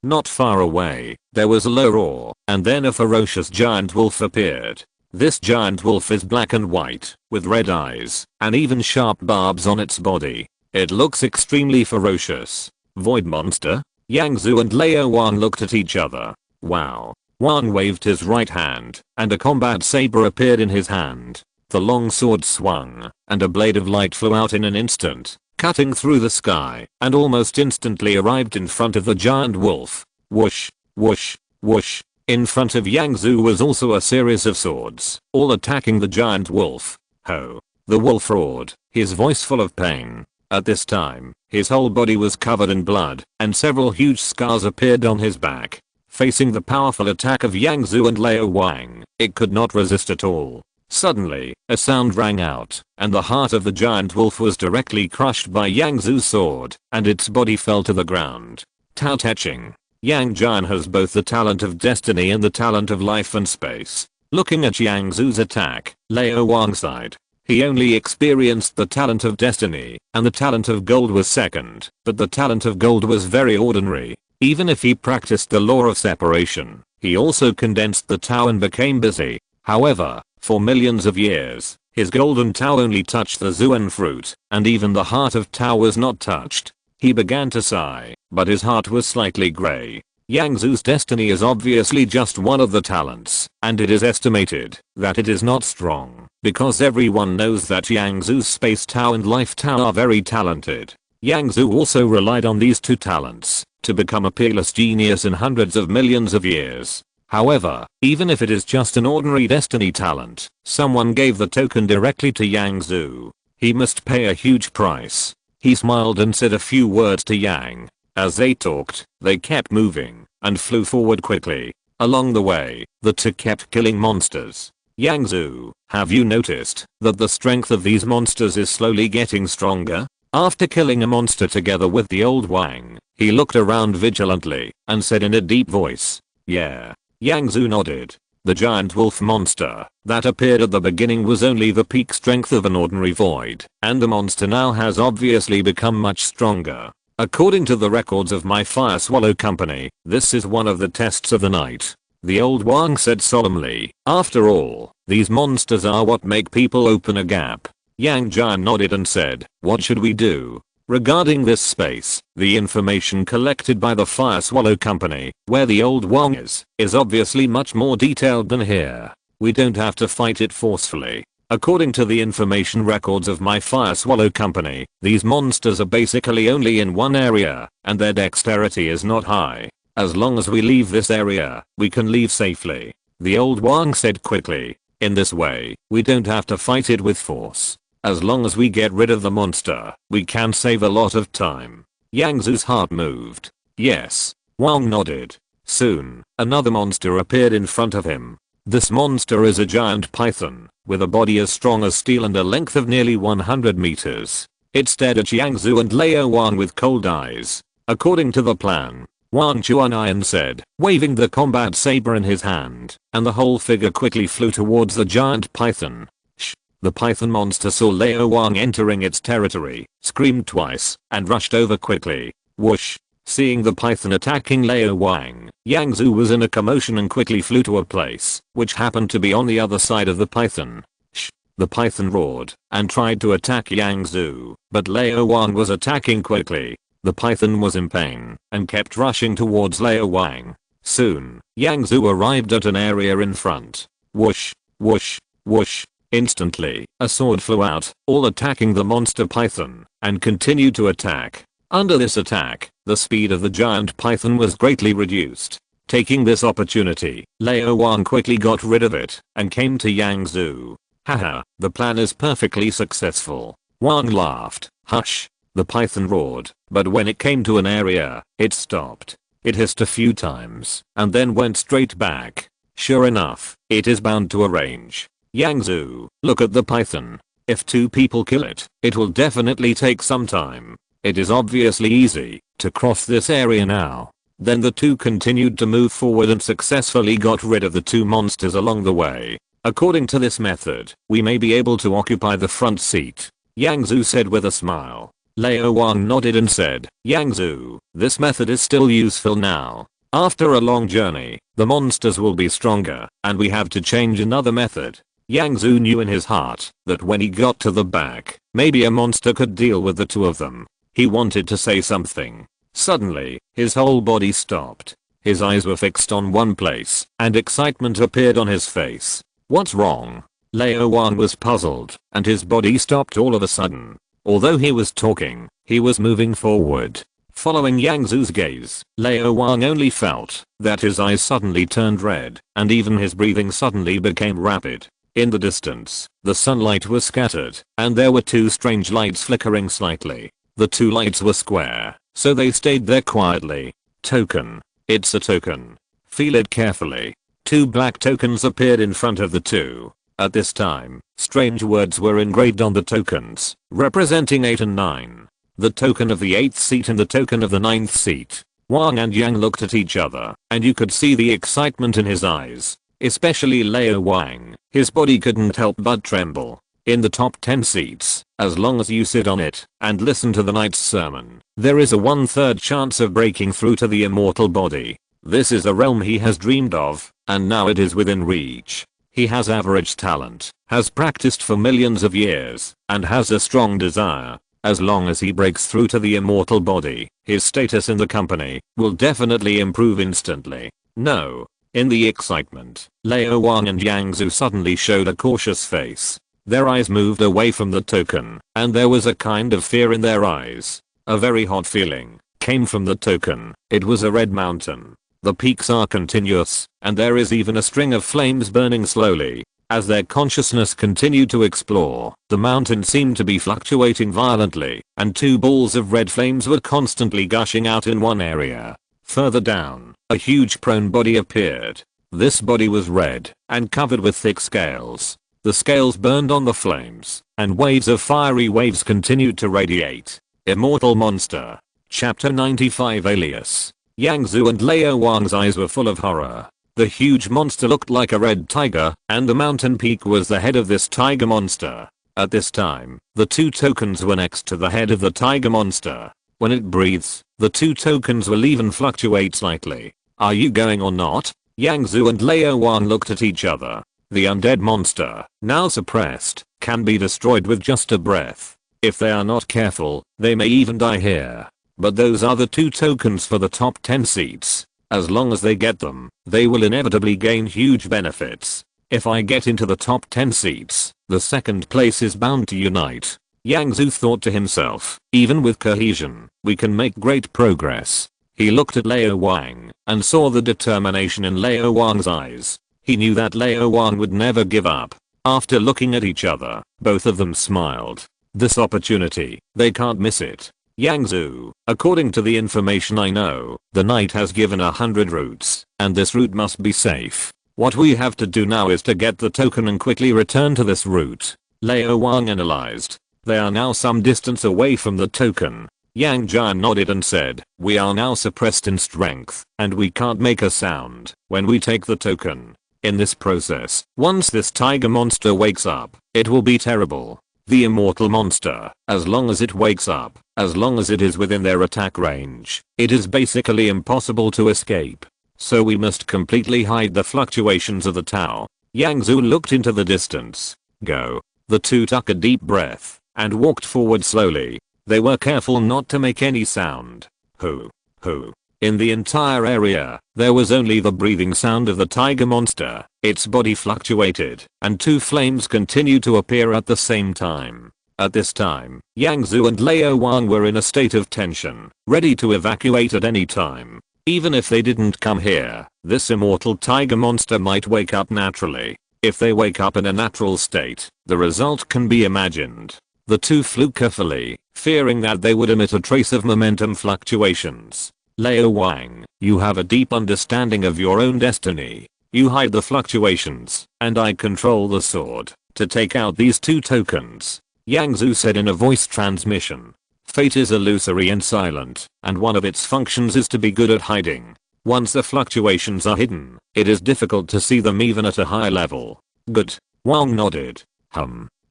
Not far away, there was a low roar, and then a ferocious giant wolf appeared. This giant wolf is black and white, with red eyes, and even sharp barbs on its body. It looks extremely ferocious. Void monster? Yang Zu and Luo Wang looked at each other. Wow. Wang waved his right hand, and a combat saber appeared in his hand. The long sword swung, and a blade of light flew out in an instant, cutting through the sky, and almost instantly arrived in front of the giant wolf. Whoosh, whoosh, whoosh. In front of Yang Zu was also a series of swords, all attacking the giant wolf. Ho! The wolf roared, his voice full of pain. At this time, his whole body was covered in blood, and several huge scars appeared on his back. Facing the powerful attack of Yang Zu and Luo Wang, it could not resist at all. Suddenly, a sound rang out, and the heart of the giant wolf was directly crushed by Yang Zu's sword, and its body fell to the ground. Tao Te Ching. Yang Jian has both the talent of destiny and the talent of life and space. Looking at Yang Zu's attack, Luo Wang sighed. He only experienced the talent of destiny, and the talent of gold was second, but the talent of gold was very ordinary. Even if he practiced the law of separation, he also condensed the Tao and became busy. However, for millions of years, his golden Tao only touched the Zhuan fruit, and even the heart of Tao was not touched. He began to sigh, but his heart was slightly grey. Yang Zu's destiny is obviously just one of the talents, and it is estimated that it is not strong, because everyone knows that Yang Zu's space Tao and life Tao are very talented. Yang Zu also relied on these two talents to become a peerless genius in hundreds of millions of years. However, even if it is just an ordinary destiny talent, someone gave the token directly to Yang Zu. He must pay a huge price. He smiled and said a few words to Yang. As they talked, they kept moving and flew forward quickly. Along the way, the two kept killing monsters. Yang Zu, have you noticed that the strength of these monsters is slowly getting stronger? After killing a monster together with the old Wang, he looked around vigilantly and said in a deep voice, yeah. Yang Zu nodded. The giant wolf monster that appeared at the beginning was only the peak strength of an ordinary void, and the monster now has obviously become much stronger. According to the records of my Fire Swallow company, this is one of the tests of the night. The old Wang said solemnly. After all, these monsters are what make people open a gap. Yang Jian nodded and said, what should we do? Regarding this space, the information collected by the Fire Swallow company, where the old Wang is obviously much more detailed than here. We don't have to fight it forcefully. According to the information records of my Fire Swallow company, these monsters are basically only in one area, and their dexterity is not high. As long as we leave this area, we can leave safely. The old Wang said quickly. In this way, we don't have to fight it with force. As long as we get rid of the monster, we can save a lot of time. Yang Zu's heart moved. Yes. Wang nodded. Soon, another monster appeared in front of him. This monster is a giant python, with a body as strong as steel and a length of nearly 100 meters. It stared at Yang Zhu and Liu Wang with cold eyes. According to the plan, Wang Chuan said, waving the combat saber in his hand, and the whole figure quickly flew towards the giant python. Shh! The python monster saw Liu Wang entering its territory, screamed twice, and rushed over quickly. Whoosh! Seeing the python attacking Liu Wang, Yang Zhu was in a commotion and quickly flew to a place, which happened to be on the other side of the python. Shh! The python roared, and tried to attack Yang Zhu, but Liu Wang was attacking quickly. The python was in pain, and kept rushing towards Liu Wang. Soon, Yang Zhu arrived at an area in front. Whoosh! Whoosh! Whoosh! Instantly, a sword flew out, all attacking the monster python, and continued to attack. Under this attack, the speed of the giant python was greatly reduced. Taking this opportunity, Liu Wang quickly got rid of it, and came to Yang Zhu. Haha, the plan is perfectly successful. Wang laughed. Hush! The python roared, but when it came to an area, it stopped. It hissed a few times, and then went straight back. Sure enough, it is bound to a range. Yang Zhu, look at the python. If two people kill it, it will definitely take some time. It is obviously easy to cross this area now. Then the two continued to move forward and successfully got rid of the two monsters along the way. According to this method, we may be able to occupy the front seat, Yang Zhu said with a smile. Liu Wang nodded and said, Yang Zhu, this method is still useful now. After a long journey, the monsters will be stronger, and we have to change another method. Yang Zhu knew in his heart that when he got to the back, maybe a monster could deal with the two of them. He wanted to say something. Suddenly, his whole body stopped. His eyes were fixed on one place, and excitement appeared on his face. What's wrong? Liu Wang was puzzled, and his body stopped all of a sudden. Although he was talking, he was moving forward. Following Yang Zhu's gaze, Liu Wang only felt that his eyes suddenly turned red, and even his breathing suddenly became rapid. In the distance, the sunlight was scattered, and there were two strange lights flickering slightly. The two lights were square, so they stayed there quietly. Token. It's a token. Feel it carefully. Two black tokens appeared in front of the two. At this time, strange words were engraved on the tokens, representing 8 and 9. The token of the 8th seat and the token of the 9th seat. Wang and Yang looked at each other, and you could see the excitement in his eyes. Especially Liu Wang, his body couldn't help but tremble. In the top 10 seats, as long as you sit on it and listen to the night's sermon, there is a 1/3 chance of breaking through to the immortal body. This is a realm he has dreamed of, and now it is within reach. He has average talent, has practiced for millions of years, and has a strong desire. As long as he breaks through to the immortal body, his status in the company will definitely improve instantly. No. In the excitement, Liu Wang and Yang Zhu suddenly showed a cautious face. Their eyes moved away from the token, and there was a kind of fear in their eyes. A very hot feeling came from the token. It was a red mountain. The peaks are continuous, and there is even a string of flames burning slowly. As their consciousness continued to explore, the mountain seemed to be fluctuating violently, and two balls of red flames were constantly gushing out in one area. Further down, a huge prone body appeared. This body was red, and covered with thick scales. The scales burned on the flames, and waves of fiery waves continued to radiate. Immortal Monster. Chapter 95 Alias. Yang Zhu and Liu Wang's eyes were full of horror. The huge monster looked like a red tiger, and the mountain peak was the head of this tiger monster. At this time, the two tokens were next to the head of the tiger monster. When it breathes, the two tokens will even fluctuate slightly. Are you going or not? Yang Zhu and Liu Wang looked at each other. The undead monster, now suppressed, can be destroyed with just a breath. If they are not careful, they may even die here. But those are the two tokens for the top 10 seats. As long as they get them, they will inevitably gain huge benefits. If I get into the top 10 seats, the second place is bound to unite. Yang Zhu thought to himself, even with cohesion, we can make great progress. He looked at Liu Wang and saw the determination in Liu Wang's eyes. He knew that Liu Wang would never give up. After looking at each other, both of them smiled. This opportunity, they can't miss it. Yang Zhu, according to the information I know, the knight has given 100 routes, and this route must be safe. What we have to do now is to get the token and quickly return to this route. Liu Wang analyzed. They are now some distance away from the token. Yang Jian nodded and said, "We are now suppressed in strength, and we can't make a sound when we take the token. In this process, once this tiger monster wakes up, it will be terrible. The immortal monster, as long as it wakes up, as long as it is within their attack range, it is basically impossible to escape. So we must completely hide the fluctuations of the Tao." Yang Zhu looked into the distance. Go. The two took a deep breath and walked forward slowly. They were careful not to make any sound. Hoo. Hoo. In the entire area, there was only the breathing sound of the tiger monster. Its body fluctuated, and two flames continued to appear at the same time. At this time, Yang Zhu and Leo Wang were in a state of tension, ready to evacuate at any time. Even if they didn't come here, this immortal tiger monster might wake up naturally. If they wake up in a natural state, the result can be imagined. The two flew carefully, fearing that they would emit a trace of momentum fluctuations. Leo Wang, you have a deep understanding of your own destiny. You hide the fluctuations, and I control the sword to take out these two tokens. Yang Zhu said in a voice transmission. Fate is illusory and silent, and one of its functions is to be good at hiding. Once the fluctuations are hidden, it is difficult to see them even at a high level. Good. Wang nodded.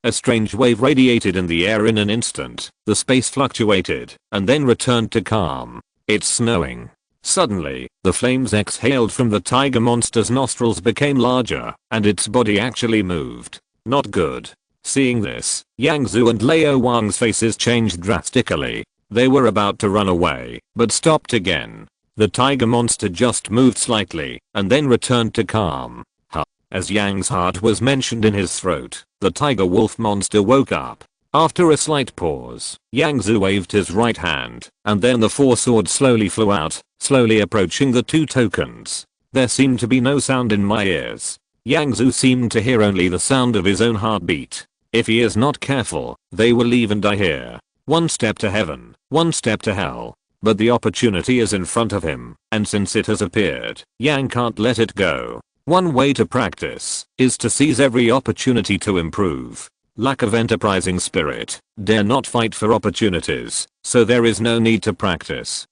A strange wave radiated in the air in an instant. The space fluctuated, and then returned to calm. It's snowing. Suddenly, the flames exhaled from the tiger monster's nostrils became larger, and its body actually moved. Not good. Seeing this, Yang Zhu and Leo Wang's faces changed drastically. They were about to run away, but stopped again. The tiger monster just moved slightly, and then returned to calm. As Yang's heart was mentioned in his throat, the tiger wolf monster woke up. After a slight pause, Yang Zhu waved his right hand, and then the four swords slowly flew out, slowly approaching the two tokens. There seemed to be no sound in my ears. Yang Zhu seemed to hear only the sound of his own heartbeat. If he is not careful, they will leave and die here. One step to heaven, one step to hell. But the opportunity is in front of him, and since it has appeared, Yang can't let it go. One way to practice is to seize every opportunity to improve. Lack of enterprising spirit, dare not fight for opportunities, so there is no need to practice.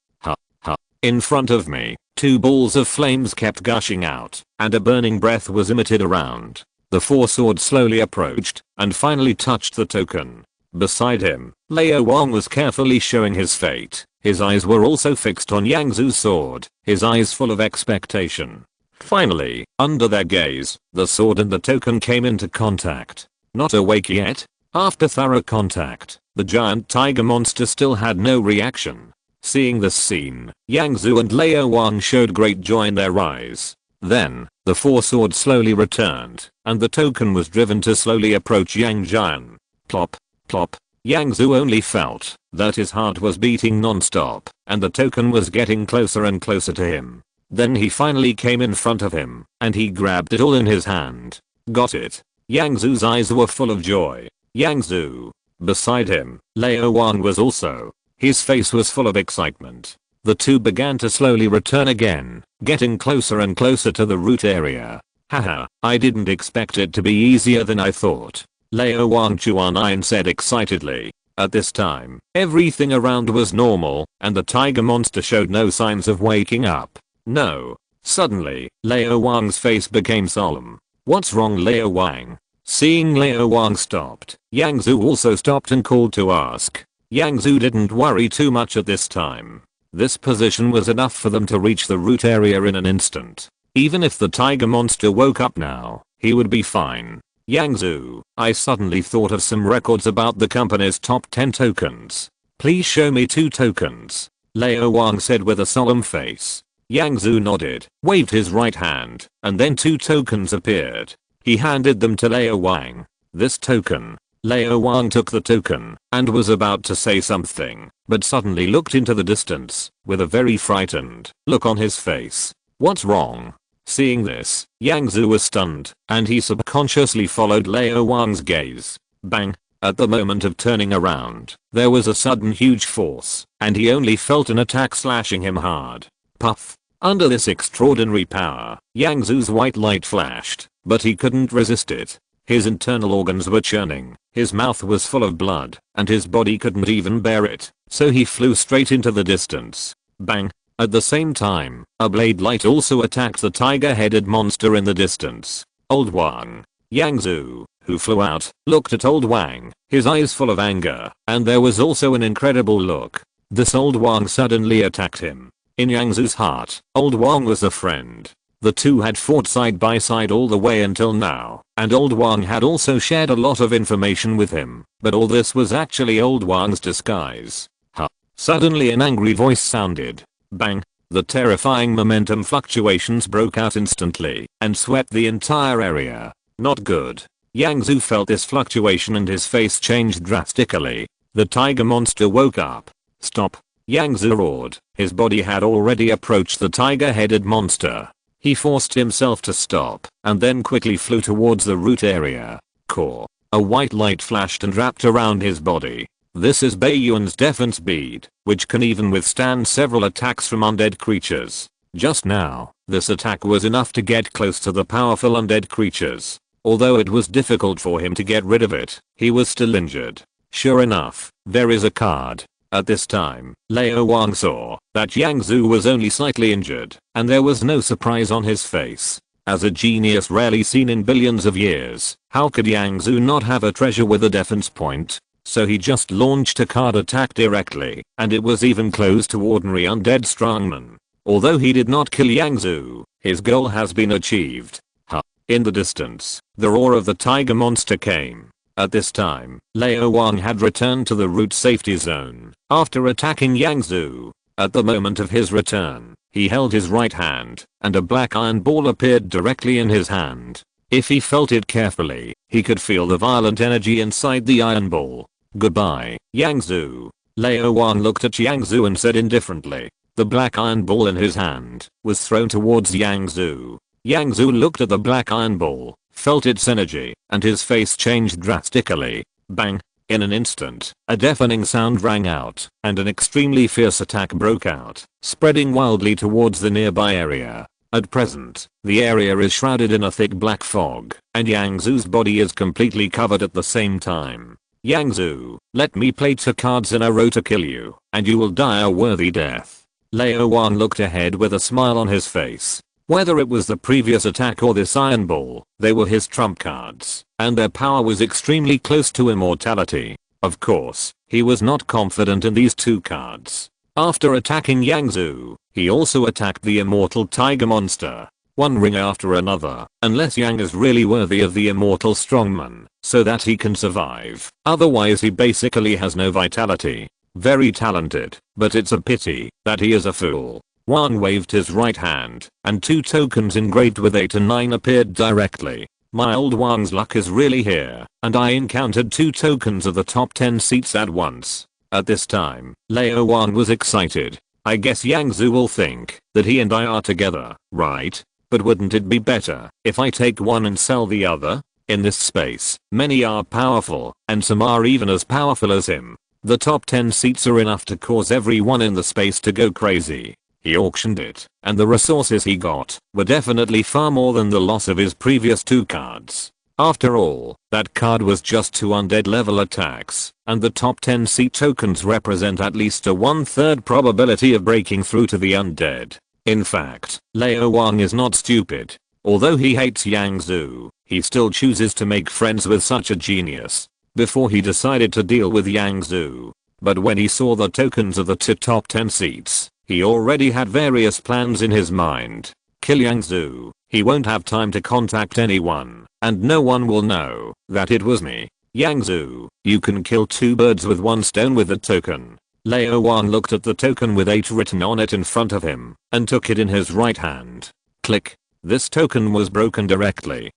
In front of me, two balls of flames kept gushing out, and a burning breath was emitted around. The four swords slowly approached, and finally touched the token. Beside him, Leo Wang was carefully showing his fate. His eyes were also fixed on Yang Zhu's sword, his eyes full of expectation. Finally, under their gaze, the sword and the token came into contact. Not awake yet? After thorough contact, the giant tiger monster still had no reaction. Seeing this scene, Yang Zhu and Leo Wang showed great joy in their eyes. Then, the four swords slowly returned, and the token was driven to slowly approach Yang Jian. Plop, plop. Yang Zhu only felt that his heart was beating non-stop, and the token was getting closer and closer to him. Then he finally came in front of him, and he grabbed it all in his hand. Got it. Yang Zhu's eyes were full of joy. Yang Zhu. Beside him, Leo Wang was also. His face was full of excitement. The two began to slowly return again, getting closer and closer to the root area. Haha, I didn't expect it to be easier than I thought. Leo Wang Chuan said excitedly. At this time, everything around was normal, and the tiger monster showed no signs of waking up. No. Suddenly, Leo Wang's face became solemn. What's wrong, Leo Wang? Seeing Leo Wang stopped, Yang Zhu also stopped and called to ask. Yang Zhu didn't worry too much at this time. This position was enough for them to reach the root area in an instant. Even if the tiger monster woke up now, he would be fine. Yang Zhu, I suddenly thought of some records about the company's top 10 tokens. Please show me 2 tokens. Leo Wang said with a solemn face. Yang Zhu nodded, waved his right hand, and then 2 tokens appeared. He handed them to Leo Wang. This token. Leo Wang took the token, and was about to say something, but suddenly looked into the distance, with a very frightened look on his face. What's wrong? Seeing this, Yang Zhu was stunned, and he subconsciously followed Leo Wang's gaze. Bang! At the moment of turning around, there was a sudden huge force, and he only felt an attack slashing him hard. Puff! Under this extraordinary power, Yang Zhu's white light flashed, but he couldn't resist it. His internal organs were churning, his mouth was full of blood, and his body couldn't even bear it, so he flew straight into the distance. Bang! At the same time, a blade light also attacked the tiger-headed monster in the distance. Old Wang, Yang Zhu, who flew out, looked at Old Wang, his eyes full of anger, and there was also an incredible look. This Old Wang suddenly attacked him. In Yang Zhu's heart, Old Wang was a friend. The two had fought side by side all the way until now, and Old Wang had also shared a lot of information with him, but all this was actually Old Wang's disguise. Huh. Suddenly an angry voice sounded. Bang! The terrifying momentum fluctuations broke out instantly and swept the entire area. Not good. Yang Zhu felt this fluctuation and his face changed drastically. The tiger monster woke up. Stop! Yang Zhu roared. His body had already approached the tiger-headed monster. He forced himself to stop and then quickly flew towards the root area. Core. A white light flashed and wrapped around his body. This is Baiyuan's defense bead, which can even withstand several attacks from undead creatures. Just now, this attack was enough to get close to the powerful undead creatures. Although it was difficult for him to get rid of it, he was still injured. Sure enough, there is a card. At this time, Luo Wang saw that Yang Zhu was only slightly injured, and there was no surprise on his face. As a genius rarely seen in billions of years, how could Yang Zhu not have a treasure with a defense point? So he just launched a card attack directly, and it was even close to ordinary undead strongman. Although he did not kill Yang Zhu, his goal has been achieved. Huh. In the distance, the roar of the tiger monster came. At this time, Luo Wang had returned to the root safety zone after attacking Yang Zhu. At the moment of his return, he held his right hand, and a black iron ball appeared directly in his hand. If he felt it carefully, he could feel the violent energy inside the iron ball. Goodbye, Yang Zhu. Luo Wang looked at Yang Zhu and said indifferently. The black iron ball in his hand was thrown towards Yang Zhu. Yang Zhu looked at the black iron ball, felt its energy, and his face changed drastically. Bang! In an instant, a deafening sound rang out, and an extremely fierce attack broke out, spreading wildly towards the nearby area. At present, the area is shrouded in a thick black fog, and Yang Zhu's body is completely covered at the same time. Yang Zhu, let me play 2 cards in a row to kill you, and you will die a worthy death. Luo Wang looked ahead with a smile on his face. Whether it was the previous attack or this iron ball, they were his trump cards, and their power was extremely close to immortality. Of course, he was not confident in these 2 cards. After attacking Yang Zhu, he also attacked the immortal tiger monster. One ring after another, unless Yang is really worthy of the immortal strongman, so that he can survive. Otherwise he basically has no vitality. Very talented, but it's a pity that he is a fool. Wang waved his right hand, and 2 tokens engraved with 8 and 9 appeared directly. My old Wang's luck is really here, and I encountered 2 tokens of the top 10 seats at once. At this time, Luo Wang was excited. I guess Yang Zhu will think that he and I are together, right? But wouldn't it be better if I take one and sell the other? In this space, many are powerful, and some are even as powerful as him. The top 10 seats are enough to cause everyone in the space to go crazy. He auctioned it, and the resources he got were definitely far more than the loss of his previous 2 cards. After all, that card was just 2 undead level attacks, and the top 10 seat tokens represent at least a 1/3 probability of breaking through to the undead. In fact, Luo Wang is not stupid. Although he hates Yang Zhu, he still chooses to make friends with such a genius. Before he decided to deal with Yang Zhu, but when he saw the tokens of the 2 top 10 seats, he already had various plans in his mind. Kill Yang Zhu, he won't have time to contact anyone, and no one will know that it was me. Yang Zhu, you can kill 2 birds with 1 stone with the token. Luo Wang looked at the token with 8 written on it in front of him, and took it in his right hand. Click. This token was broken directly.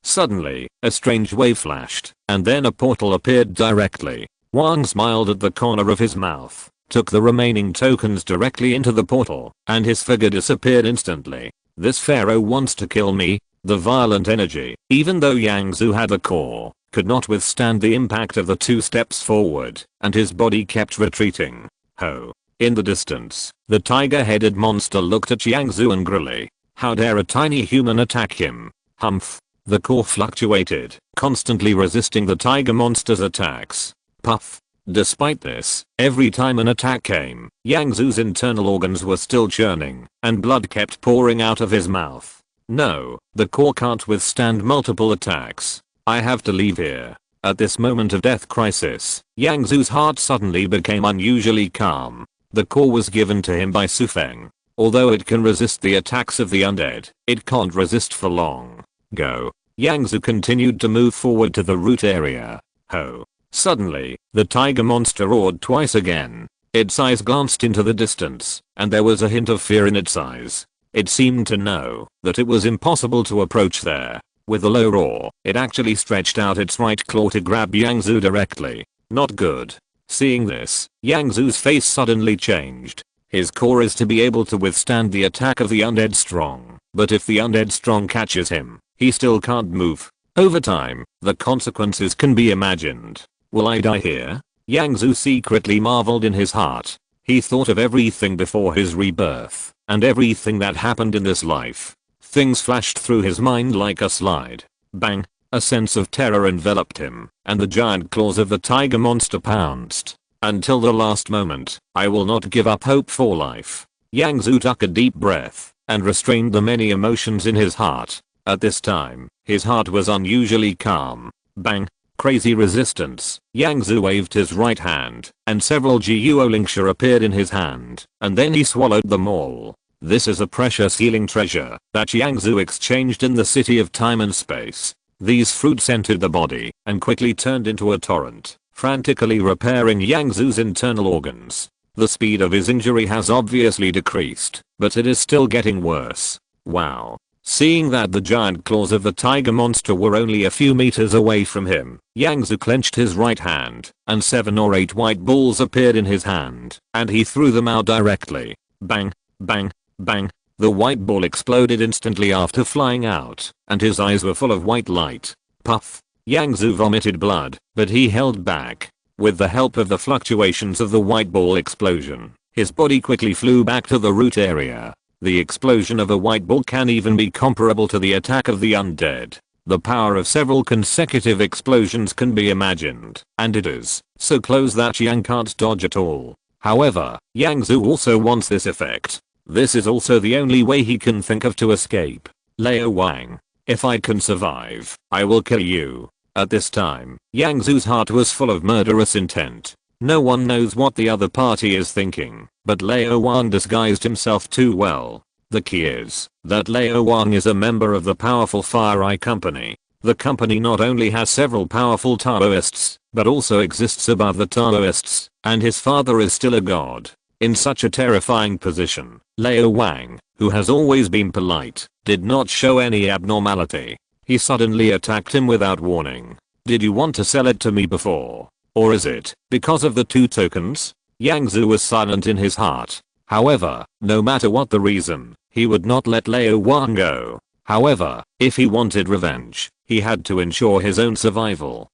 Suddenly, a strange wave flashed, and then a portal appeared directly. Wang smiled at the corner of his mouth, took the remaining tokens directly into the portal, and his figure disappeared instantly. This pharaoh wants to kill me. The violent energy, even though Yang Zhu had a core, could not withstand the impact of the 2 steps forward, and his body kept retreating. Ho. In the distance, the tiger-headed monster looked at Yang Zhu angrily. How dare a tiny human attack him? Humph. The core fluctuated, constantly resisting the tiger monster's attacks. Puff. Despite this, every time an attack came, Yang Zu's internal organs were still churning, and blood kept pouring out of his mouth. No, the core can't withstand multiple attacks. I have to leave here. At this moment of death crisis, Yang Zu's heart suddenly became unusually calm. The core was given to him by Su Feng. Although it can resist the attacks of the undead, it can't resist for long. Go. Yang Zu continued to move forward to the root area. Ho. Suddenly, the tiger monster roared twice again. Its eyes glanced into the distance, and there was a hint of fear in its eyes. It seemed to know that it was impossible to approach there. With a low roar, it actually stretched out its right claw to grab Yang Zu directly. Not good. Seeing this, Yang Zu's face suddenly changed. His core is to be able to withstand the attack of the undead strong, but if the undead strong catches him, he still can't move. Over time, the consequences can be imagined. Will I die here? Yang Zu secretly marveled in his heart. He thought of everything before his rebirth, and everything that happened in this life. Things flashed through his mind like a slide. Bang! A sense of terror enveloped him, and the giant claws of the tiger monster pounced. Until the last moment, I will not give up hope for life. Yang Zu took a deep breath, and restrained the many emotions in his heart. At this time, his heart was unusually calm. Bang! Crazy resistance. Yang Zu waved his right hand, and several Guo Lingsha appeared in his hand, and then he swallowed them all. This is a precious healing treasure that Yang Zu exchanged in the city of time and space. These fruits entered the body, and quickly turned into a torrent, frantically repairing Yang Zu's internal organs. The speed of his injury has obviously decreased, but it is still getting worse. Wow. Seeing that the giant claws of the tiger monster were only a few meters away from him, Yang Zu clenched his right hand, and 7 or 8 white balls appeared in his hand, and he threw them out directly. Bang, bang, bang. The white ball exploded instantly after flying out, and his eyes were full of white light. Puff. Yang Zu vomited blood, but he held back. With the help of the fluctuations of the white ball explosion, his body quickly flew back to the root area. The explosion of a white ball can even be comparable to the attack of the undead. The power of several consecutive explosions can be imagined, and it is so close that Yang can't dodge at all. However, Yang Zu also wants this effect. This is also the only way he can think of to escape. Liu Wang. If I can survive, I will kill you. At this time, Yang Zu's heart was full of murderous intent. No one knows what the other party is thinking, but Liu Wang disguised himself too well. The key is that Liu Wang is a member of the powerful Fire Eye Company. The company not only has several powerful Taoists, but also exists above the Taoists, and his father is still a god. In such a terrifying position, Liu Wang, who has always been polite, did not show any abnormality. He suddenly attacked him without warning. Did you want to sell it to me before? Or is it because of the 2 tokens? Yang Zu was silent in his heart. However, no matter what the reason, he would not let Liu Wang go. However, if he wanted revenge, he had to ensure his own survival.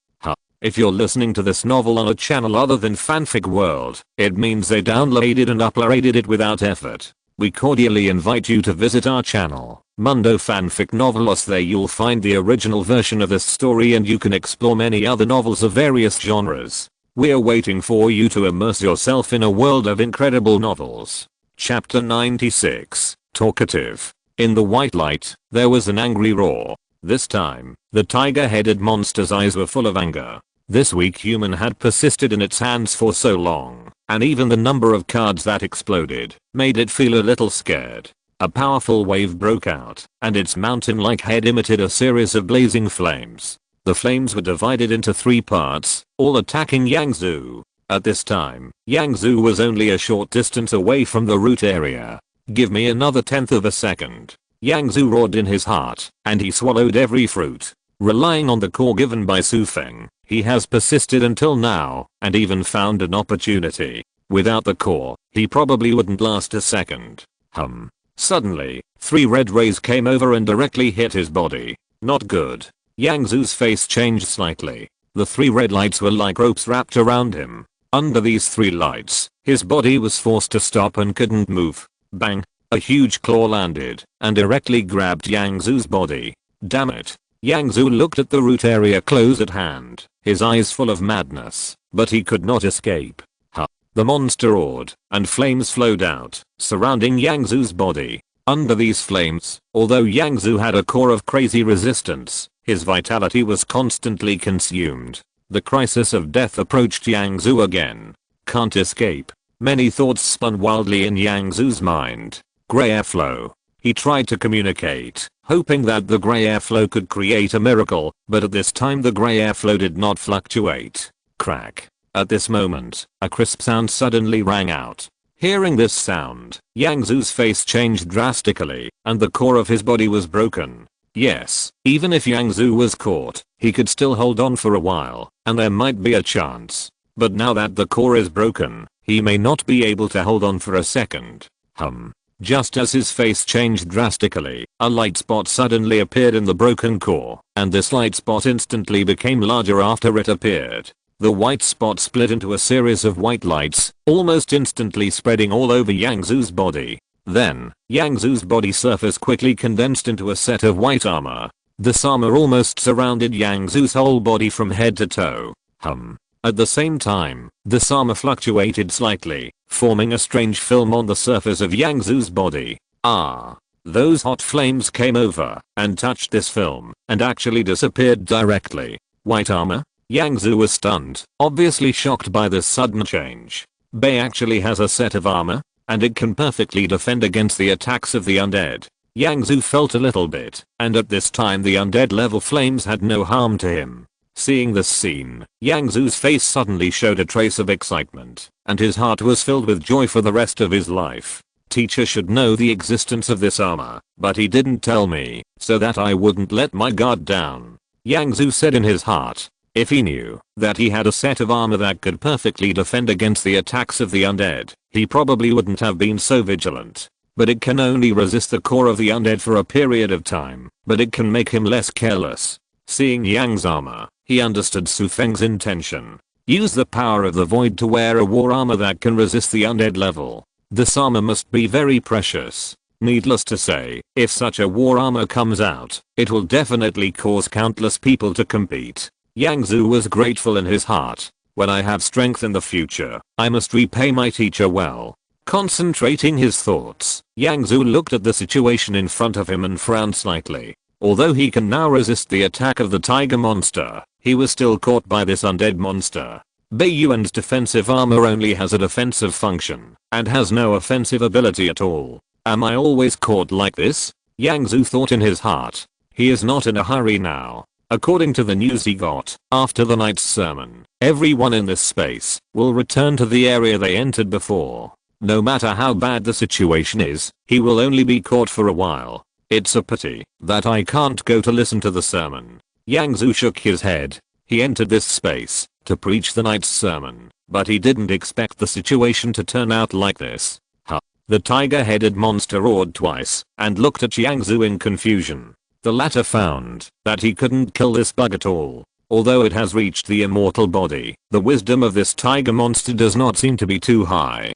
If you're listening to this novel on a channel other than Fanfic World, it means they downloaded and uploaded it without effort. We cordially invite you to visit our channel, Mundo Fanfic Novelos. There you'll find the original version of this story, and you can explore many other novels of various genres. We're waiting for you to immerse yourself in a world of incredible novels. Chapter 96, Talkative. In the white light, there was an angry roar. This time, the tiger-headed monster's eyes were full of anger. This weak human had persisted in its hands for so long, and even the number of cards that exploded made it feel a little scared. A powerful wave broke out, and its mountain-like head emitted a series of blazing flames. The flames were divided into 3 parts, all attacking Yang Zu. At this time, Yang Zu was only a short distance away from the root area. Give me another 1/10 of a second. Yang Zu roared in his heart, and he swallowed every fruit. Relying on the core given by Su Feng, he has persisted until now, and even found an opportunity. Without the core, he probably wouldn't last a second. Suddenly, 3 red rays came over and directly hit his body. Not good. Yang Zu's face changed slightly. The 3 red lights were like ropes wrapped around him. Under these 3 lights, his body was forced to stop and couldn't move. Bang! A huge claw landed and directly grabbed Yang Zu's body. Damn it. Yang Zhu looked at the root area close at hand, his eyes full of madness, but he could not escape. The monster roared, and flames flowed out, surrounding Yang Zhu's body. Under these flames, although Yang Zhu had a core of crazy resistance, his vitality was constantly consumed. The crisis of death approached Yang Zhu again. Can't escape. Many thoughts spun wildly in Yang Zhu's mind. Gray airflow. He tried to communicate, hoping that the gray airflow could create a miracle, but at this time the gray airflow did not fluctuate. Crack. At this moment, a crisp sound suddenly rang out. Hearing this sound, Yang Zhu's face changed drastically, and the core of his body was broken. Yes, even if Yang Zhu was caught, he could still hold on for a while, and there might be a chance. But now that the core is broken, he may not be able to hold on for a second. Just as his face changed drastically, a light spot suddenly appeared in the broken core, and this light spot instantly became larger after it appeared. The white spot split into a series of white lights, almost instantly spreading all over Yang Zhu's body. Then, Yang Zhu's body surface quickly condensed into a set of white armor. This armor almost surrounded Yang Zhu's whole body from head to toe. At the same time, this armor fluctuated slightly, forming a strange film on the surface of Yang Zhu's body. Those hot flames came over and touched this film and actually disappeared directly. White armor? Yang Zhu was stunned, obviously shocked by this sudden change. Bei actually has a set of armor, and it can perfectly defend against the attacks of the undead. Yang Zhu felt a little bit, and at this time the undead level flames had no harm to him. Seeing this scene, Yang Zhu's face suddenly showed a trace of excitement, and his heart was filled with joy for the rest of his life. Teacher should know the existence of this armor, but he didn't tell me, so that I wouldn't let my guard down. Yang Zhu said in his heart. If he knew that he had a set of armor that could perfectly defend against the attacks of the undead, he probably wouldn't have been so vigilant. But it can only resist the core of the undead for a period of time, but it can make him less careless. Seeing Yang's armor, he understood Su Feng's intention. Use the power of the void to wear a war armor that can resist the undead level. This armor must be very precious. Needless to say, if such a war armor comes out, it will definitely cause countless people to compete. Yang Zhu was grateful in his heart. When I have strength in the future, I must repay my teacher well. Concentrating his thoughts, Yang Zhu looked at the situation in front of him and frowned slightly. Although he can now resist the attack of the tiger monster, he was still caught by this undead monster. Bei Yuan's defensive armor only has a defensive function, and has no offensive ability at all. Am I always caught like this? Yang Zhu thought in his heart. He is not in a hurry now. According to the news he got, after the night's sermon, everyone in this space will return to the area they entered before. No matter how bad the situation is, he will only be caught for a while. It's a pity that I can't go to listen to the sermon. Yang Zhu shook his head. He entered this space to preach the night's sermon, but he didn't expect the situation to turn out like this. The tiger-headed monster roared twice and looked at Yang Zhu in confusion. The latter found that he couldn't kill this bug at all. Although it has reached the immortal body, the wisdom of this tiger monster does not seem to be too high.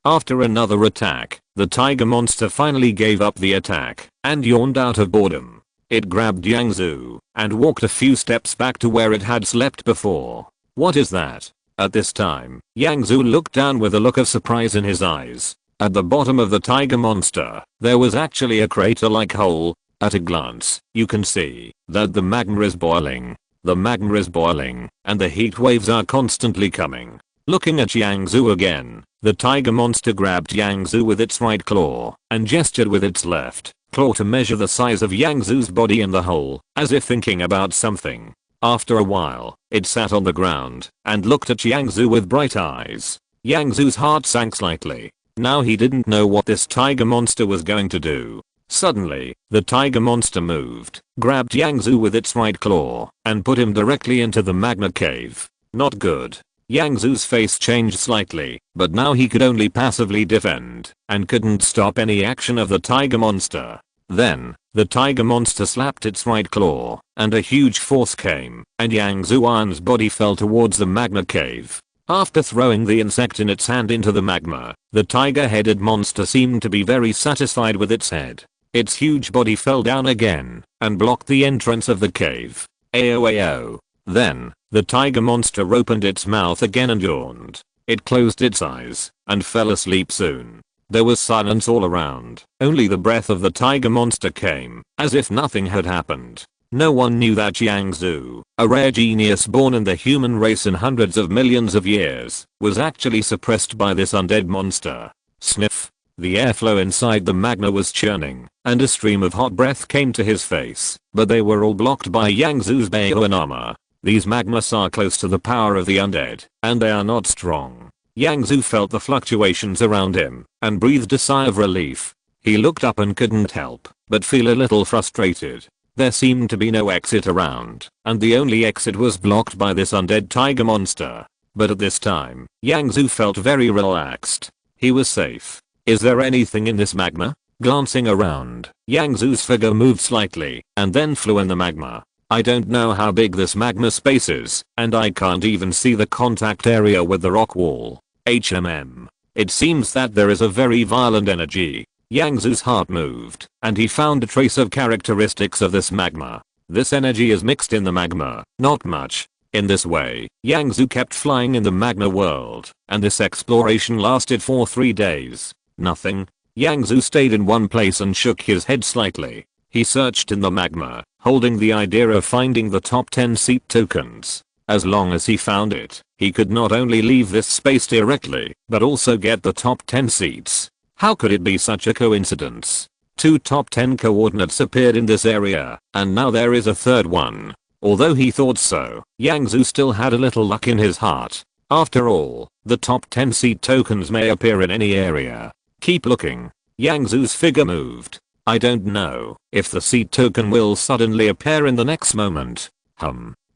After another attack, the tiger monster finally gave up the attack and yawned out of boredom. It grabbed Yang Zhu and walked a few steps back to where it had slept before. What is that? At this time, Yang Zhu looked down with a look of surprise in his eyes. At the bottom of the tiger monster, there was actually a crater-like hole. At a glance, you can see that the magma is boiling. The magma is boiling, and the heat waves are constantly coming. Looking at Yang Zhu again, the tiger monster grabbed Yang Zhu with its right claw and gestured with its left claw to measure the size of Yang Zhu's body in the hole, as if thinking about something. After a while, it sat on the ground and looked at Yang Zhu with bright eyes. Yang Zhu's heart sank slightly. Now he didn't know what this tiger monster was going to do. Suddenly, the tiger monster moved, grabbed Yang Zhu with its right claw, and put him directly into the magma cave. Not good. Yang Zhu's face changed slightly, but now he could only passively defend, and couldn't stop any action of the tiger monster. Then, the tiger monster slapped its right claw, and a huge force came, and Yang Zhuan's body fell towards the magma cave. After throwing the insect in its hand into the magma, the tiger-headed monster seemed to be very satisfied with its head. its huge body fell down again and blocked the entrance of the cave. Ayo. Then, the tiger monster opened its mouth again and yawned. It closed its eyes and fell asleep soon. There was silence all around. Only the breath of the tiger monster came, as if nothing had happened. No one knew that Yang Zhu, a rare genius born in the human race in hundreds of millions of years, was actually suppressed by this undead monster. Sniff. The airflow inside the magma was churning, and a stream of hot breath came to his face, but they were all blocked by Yang Zhu's Baoan armor. These magmas are close to the power of the undead, and they are not strong. Yang Zhu felt the fluctuations around him, and breathed a sigh of relief. He looked up and couldn't help but feel a little frustrated. There seemed to be no exit around, and the only exit was blocked by this undead tiger monster. But at this time, Yang Zhu felt very relaxed. He was safe. Is there anything in this magma? Glancing around, Yang Zhu's figure moved slightly, and then flew in the magma. I don't know how big this magma space is, and I can't even see the contact area with the rock wall. It seems that there is a very violent energy. Yang Zhu's heart moved, and he found a trace of characteristics of this magma. This energy is mixed in the magma, not much. In this way, Yang Zhu kept flying in the magma world, and this exploration lasted for 3 days. Nothing. Yang Zhu stayed in one place and shook his head slightly. He searched in the magma, holding the idea of finding the top 10 seat tokens. As long as he found it, he could not only leave this space directly, but also get the top 10 seats. How could it be such a coincidence? 2 top 10 coordinates appeared in this area, and now there is a third one. Although he thought so, Yang Zhu still had a little luck in his heart. After all, the top 10 seat tokens may appear in any area. Keep looking. Yang Zhu's figure moved. I don't know if the seat token will suddenly appear in the next moment.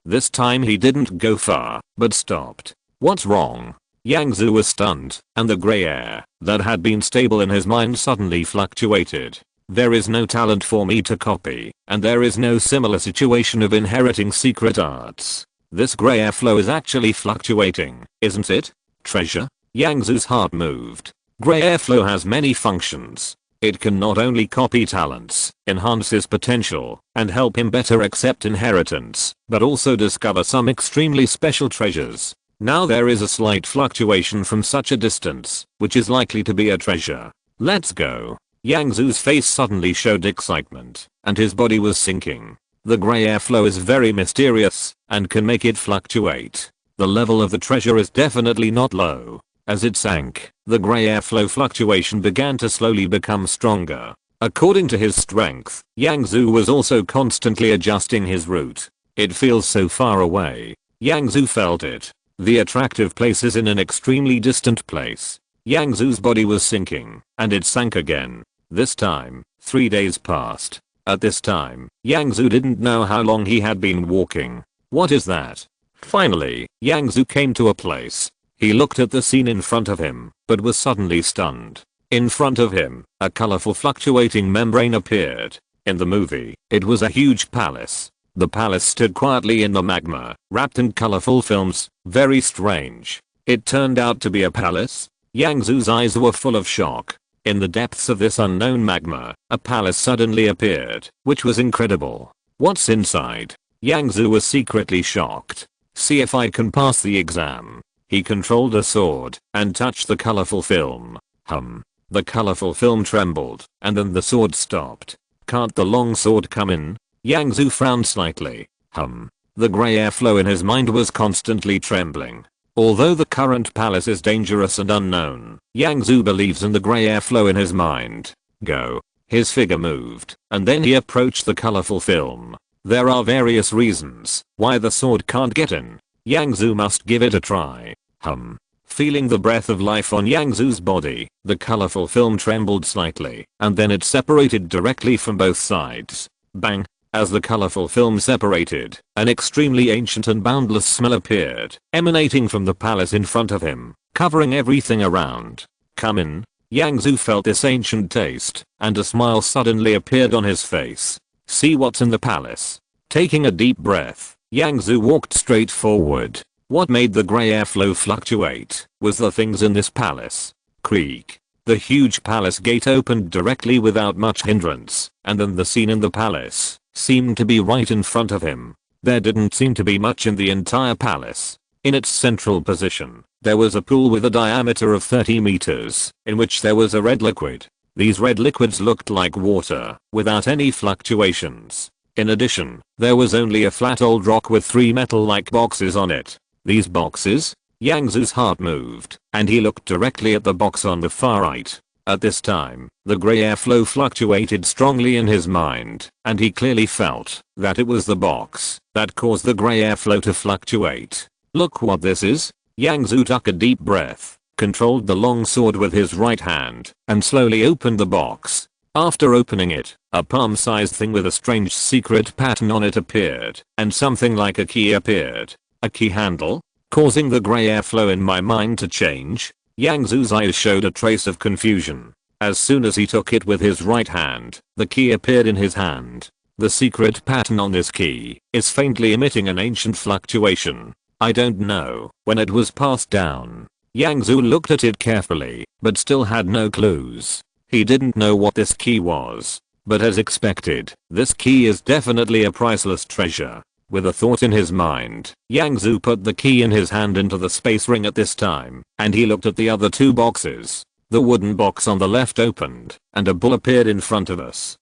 This time he didn't go far, but stopped. What's wrong? Yang Zhu was stunned, and the gray air that had been stable in his mind suddenly fluctuated. There is no talent for me to copy, and there is no similar situation of inheriting secret arts. This gray air flow is actually fluctuating, isn't it? Treasure? Yang Zhu's heart moved. Gray airflow has many functions. It can not only copy talents, enhance his potential, and help him better accept inheritance, but also discover some extremely special treasures. Now there is a slight fluctuation from such a distance, which is likely to be a treasure. Let's go. Yang Zhu's face suddenly showed excitement, and his body was sinking. The gray airflow is very mysterious, and can make it fluctuate. The level of the treasure is definitely not low. As it sank, the gray airflow fluctuation began to slowly become stronger. According to his strength, Yang Zhu was also constantly adjusting his route. It feels so far away. Yang Zhu felt it. The attractive place is in an extremely distant place. Yang Zhu's body was sinking, and it sank again. This time, 3 days passed. At this time, Yang Zhu didn't know how long he had been walking. What is that? Finally, Yang Zhu came to a place. He looked at the scene in front of him, but was suddenly stunned. In front of him, a colorful fluctuating membrane appeared. In the movie, it was a huge palace. The palace stood quietly in the magma, wrapped in colorful films. Very strange. It turned out to be a palace? Yang Zhu's eyes were full of shock. In the depths of this unknown magma, a palace suddenly appeared, which was incredible. What's inside? Yang Zhu was secretly shocked. See if I can pass the exam. He controlled a sword and touched the colorful film. The colorful film trembled, and then the sword stopped. Can't the long sword come in? Yang Zhu frowned slightly. The gray airflow in his mind was constantly trembling. Although the current palace is dangerous and unknown, Yang Zhu believes in the gray airflow in his mind. Go. His figure moved, and then he approached the colorful film. There are various reasons why the sword can't get in. Yang Zhu must give it a try. Feeling the breath of life on Yang Zhu's body, the colorful film trembled slightly, and then it separated directly from both sides. Bang! As the colorful film separated, an extremely ancient and boundless smell appeared, emanating from the palace in front of him, covering everything around. Come in. Yang Zhu felt this ancient taste, and a smile suddenly appeared on his face. See what's in the palace. Taking a deep breath, Yang Zhu walked straight forward. What made the gray airflow fluctuate was the things in this palace. Creak. The huge palace gate opened directly without much hindrance, and then the scene in the palace seemed to be right in front of him. There didn't seem to be much in the entire palace. In its central position, there was a pool with a diameter of 30 meters, in which there was a red liquid. These red liquids looked like water, without any fluctuations. In addition, there was only a flat old rock with 3 metal-like boxes on it. These boxes? Yang Zu's heart moved, and he looked directly at the box on the far right. At this time, the gray airflow fluctuated strongly in his mind, and he clearly felt that it was the box that caused the gray airflow to fluctuate. Look what this is? Yang Zu took a deep breath, controlled the long sword with his right hand, and slowly opened the box. After opening it, a palm-sized thing with a strange secret pattern on it appeared, and something like a key appeared. A key handle? Causing the gray airflow in my mind to change? Yang Zu's eyes showed a trace of confusion. As soon as he took it with his right hand, the key appeared in his hand. The secret pattern on this key is faintly emitting an ancient fluctuation. I don't know when it was passed down. Yang Zu looked at it carefully, but still had no clues. He didn't know what this key was. But as expected, this key is definitely a priceless treasure. With a thought in his mind, Yang Zu put the key in his hand into the space ring at this time, and he looked at the other 2 boxes. The wooden box on the left opened, and a ball appeared in front of us.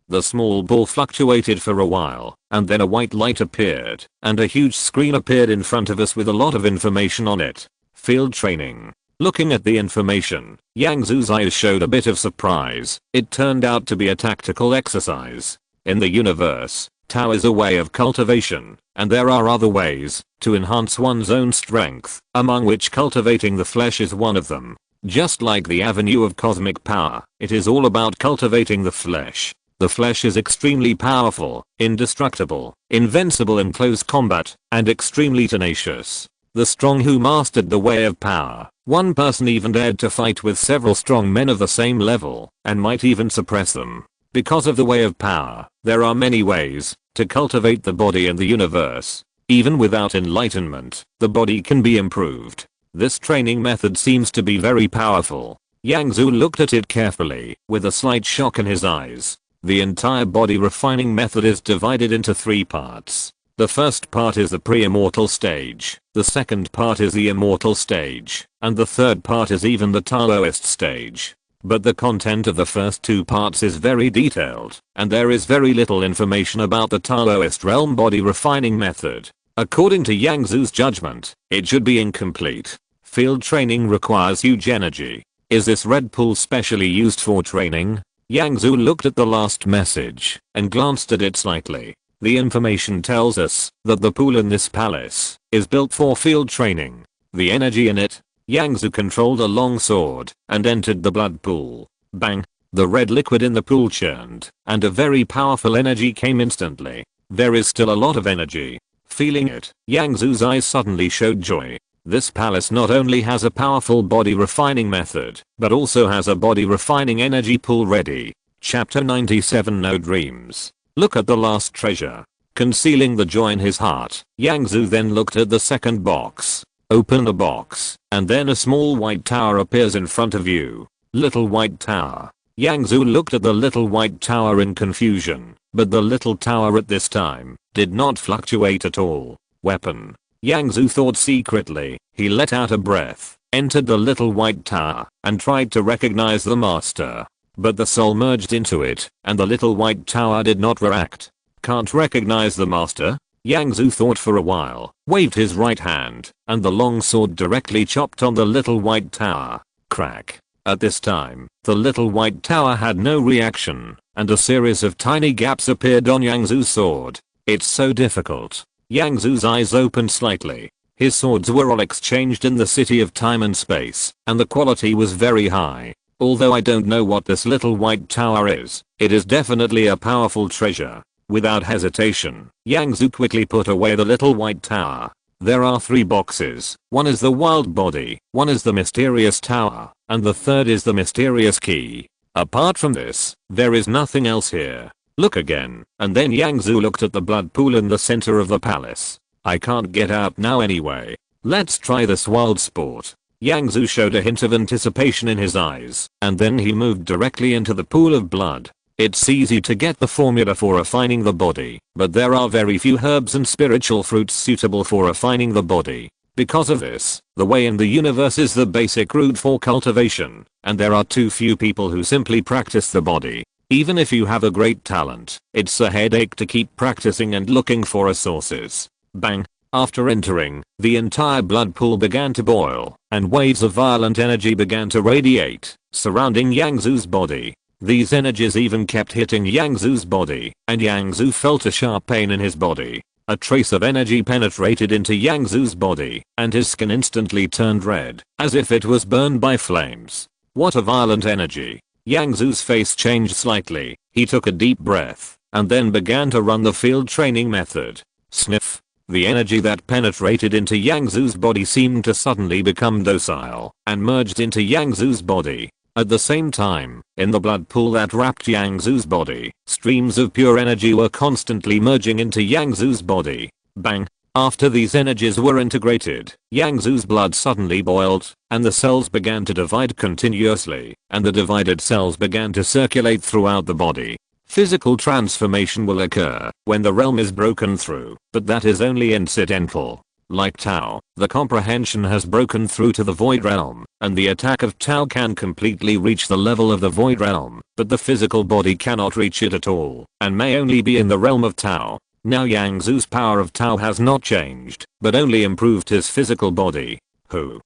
The small ball fluctuated for a while, and then a white light appeared, and a huge screen appeared in front of us with a lot of information on it. Field training. Looking at the information, Yang Zu's eyes showed a bit of surprise. It turned out to be a tactical exercise. In the universe, Tao is a way of cultivation, and there are other ways to enhance one's own strength, among which cultivating the flesh is one of them. Just like the avenue of cosmic power, it is all about cultivating the flesh. The flesh is extremely powerful, indestructible, invincible in close combat, and extremely tenacious. The strong who mastered the way of power, one person even dared to fight with several strong men of the same level, and might even suppress them. Because of the way of power, there are many ways to cultivate the body in the universe. Even without enlightenment, the body can be improved. This training method seems to be very powerful. Yang Zu looked at it carefully, with a slight shock in his eyes. The entire body refining method is divided into 3 parts. The first part is the pre-immortal stage, the second part is the immortal stage, and the third part is even the Taoist stage. But the content of the first 2 parts is very detailed, and there is very little information about the Taoist realm body refining method. According to Yang Zu's judgment, it should be incomplete. Field training requires huge energy. Is this red pool specially used for training? Yang Zu looked at the last message, and glanced at it slightly. The information tells us that the pool in this palace is built for field training. The energy in it. Yang Zu controlled a long sword and entered the blood pool. Bang! The red liquid in the pool churned, and a very powerful energy came instantly. There is still a lot of energy. Feeling it, Yang Zu's eyes suddenly showed joy. This palace not only has a powerful body refining method, but also has a body refining energy pool ready. Chapter 97 No Dreams. Look at the last treasure. Concealing the joy in his heart, Yang Zu then looked at the second box. Open the box, and then a small white tower appears in front of you. Little white tower. Yang Zu looked at the little white tower in confusion, but the little tower at this time did not fluctuate at all. Weapon. Yang Zu thought secretly. He let out a breath, entered the little white tower, and tried to recognize the master. But the soul merged into it, and the little white tower did not react. Can't recognize the master? Yang Zu thought for a while, waved his right hand, and the long sword directly chopped on the little white tower. Crack. At this time, the little white tower had no reaction, and a series of tiny gaps appeared on Yang Zu's sword. It's so difficult. Yang Zu's eyes opened slightly. His swords were all exchanged in the city of time and space, and the quality was very high. Although I don't know what this little white tower is, it is definitely a powerful treasure. Without hesitation, Yang Zu quickly put away the little white tower. There are 3 boxes. One is the wild body, one is the mysterious tower, and the third is the mysterious key. Apart from this, there is nothing else here. Look again. And then Yang Zu looked at the blood pool in the center of the palace. I can't get out now anyway. Let's try this wild sport. Yang Zhu showed a hint of anticipation in his eyes, and then he moved directly into the pool of blood. It's easy to get the formula for refining the body, but there are very few herbs and spiritual fruits suitable for refining the body. Because of this, the way in the universe is the basic route for cultivation, and there are too few people who simply practice the body. Even if you have a great talent, it's a headache to keep practicing and looking for sources. Bang! After entering, the entire blood pool began to boil, and waves of violent energy began to radiate, surrounding Yang Zhu's body. These energies even kept hitting Yang Zhu's body, and Yang Zhu felt a sharp pain in his body. A trace of energy penetrated into Yang Zhu's body, and his skin instantly turned red, as if it was burned by flames. What a violent energy! Yang Zhu's face changed slightly, he took a deep breath, and then began to run the field training method. Sniff! The energy that penetrated into Yang Zhu's body seemed to suddenly become docile, and merged into Yang Zhu's body. At the same time, in the blood pool that wrapped Yang Zhu's body, streams of pure energy were constantly merging into Yang Zhu's body. Bang! After these energies were integrated, Yang Zhu's blood suddenly boiled, and the cells began to divide continuously, and the divided cells began to circulate throughout the body. Physical transformation will occur when the realm is broken through, but that is only incidental. Like Tao, the comprehension has broken through to the void realm, and the attack of Tao can completely reach the level of the void realm, but the physical body cannot reach it at all, and may only be in the realm of Tao. Now Yang Zhu's power of Tao has not changed, but only improved his physical body. Hu.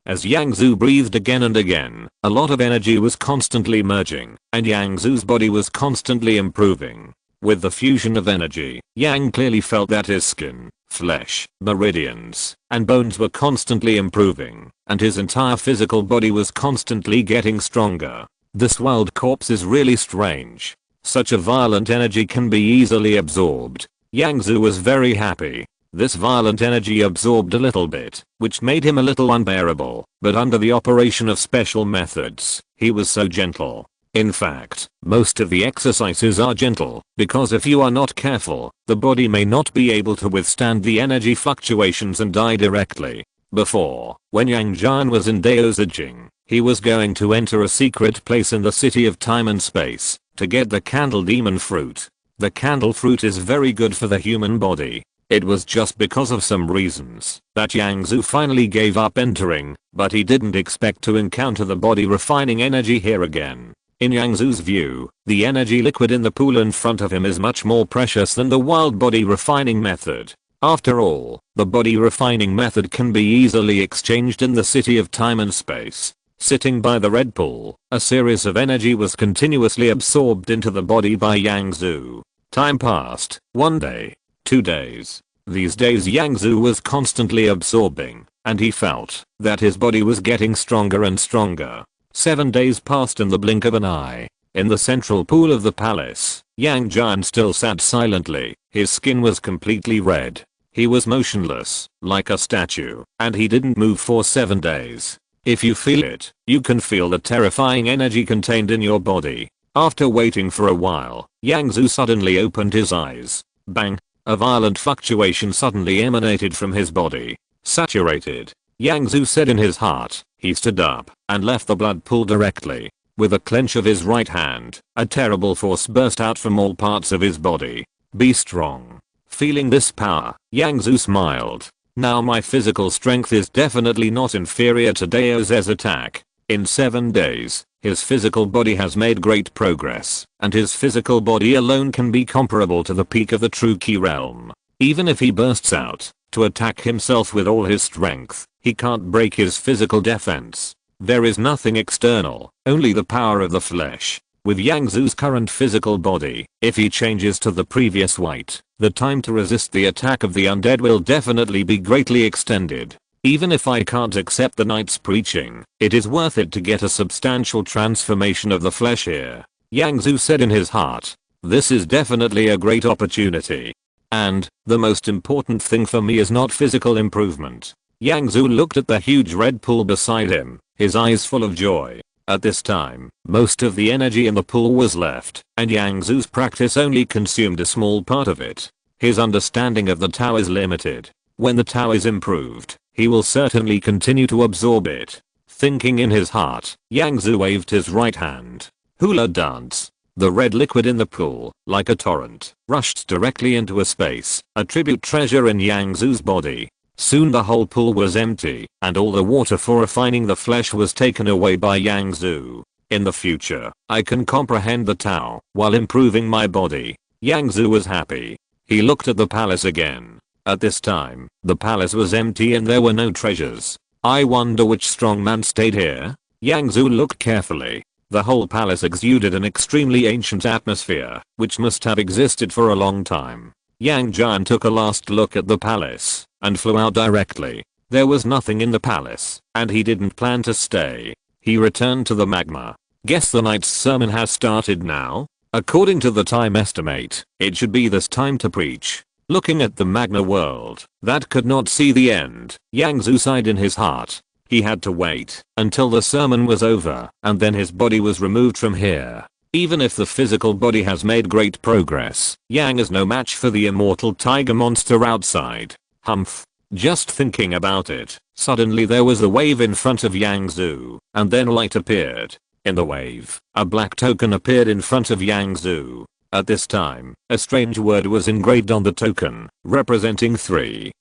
As Yang Zhu breathed again and again, a lot of energy was constantly merging, and Yang Zhu's body was constantly improving. With the fusion of energy, Yang clearly felt that his skin, flesh, meridians, and bones were constantly improving, and his entire physical body was constantly getting stronger. This wild corpse is really strange. Such a violent energy can be easily absorbed. Yang Zhu was very happy. This violent energy absorbed a little bit, which made him a little unbearable, but under the operation of special methods, he was so gentle. In fact, most of the exercises are gentle, because if you are not careful, the body may not be able to withstand the energy fluctuations and die directly. Before, when Yang Jian was in Daozijing, he was going to enter a secret place in the city of time and space, to get the candle demon fruit. The candle fruit is very good for the human body. It was just because of some reasons that Yang Zhu finally gave up entering, but he didn't expect to encounter the body refining energy here again. In Yang Zhu's view, the energy liquid in the pool in front of him is much more precious than the wild body refining method. After all, the body refining method can be easily exchanged in the city of time and space. Sitting by the red pool, a series of energy was continuously absorbed into the body by Yang Zhu. Time passed, 1 day, 2 days. These days Yang Zhu was constantly absorbing, and he felt that his body was getting stronger and stronger. 7 days passed in the blink of an eye. In the central pool of the palace, Yang Jian still sat silently. His skin was completely red. He was motionless, like a statue, and he didn't move for 7 days. If you feel it, you can feel the terrifying energy contained in your body. After waiting for a while, Yang Zhu suddenly opened his eyes. Bang! A violent fluctuation suddenly emanated from his body. Saturated. Yang Zhu said in his heart. He stood up and left the blood pool directly. With a clench of his right hand, a terrible force burst out from all parts of his body. Be strong. Feeling this power, Yang Zhu smiled. Now my physical strength is definitely not inferior to Daoz's attack. In 7 days, his physical body has made great progress, and his physical body alone can be comparable to the peak of the true key realm. Even if he bursts out to attack himself with all his strength, he can't break his physical defense. There is nothing external, only the power of the flesh. With Yang Zhu's current physical body, if he changes to the previous white, the time to resist the attack of the undead will definitely be greatly extended. Even if I can't accept the knight's preaching, it is worth it to get a substantial transformation of the flesh here. Yang Zhu said in his heart. This is definitely a great opportunity. And, the most important thing for me is not physical improvement. Yang Zhu looked at the huge red pool beside him, his eyes full of joy. At this time, most of the energy in the pool was left, and Yang Zhu's practice only consumed a small part of it. His understanding of the Tao is limited. When the Tao is improved, he will certainly continue to absorb it. Thinking in his heart, Yang Zhu waved his right hand. Hula dance. The red liquid in the pool, like a torrent, rushed directly into a space, a tribute treasure in Yang Zhu's body. Soon the whole pool was empty, and all the water for refining the flesh was taken away by Yang Zhu. In the future, I can comprehend the Tao while improving my body. Yang Zhu was happy. He looked at the palace again. At this time, the palace was empty and there were no treasures. I wonder which strong man stayed here? Yang Zhu looked carefully. The whole palace exuded an extremely ancient atmosphere, which must have existed for a long time. Yang Jian took a last look at the palace, and flew out directly. There was nothing in the palace, and he didn't plan to stay. He returned to the magma. Guess the night's sermon has started now? According to the time estimate, it should be this time to preach. Looking at the magma world, that could not see the end, Yang Zhu sighed in his heart. He had to wait until the sermon was over, and then his body was removed from here. Even if the physical body has made great progress, Yang is no match for the immortal tiger monster outside. Humph. Just thinking about it, suddenly there was a wave in front of Yang Zhu, and then light appeared. In the wave, a black token appeared in front of Yang Zhu. At this time, a strange word was engraved on the token, representing 3.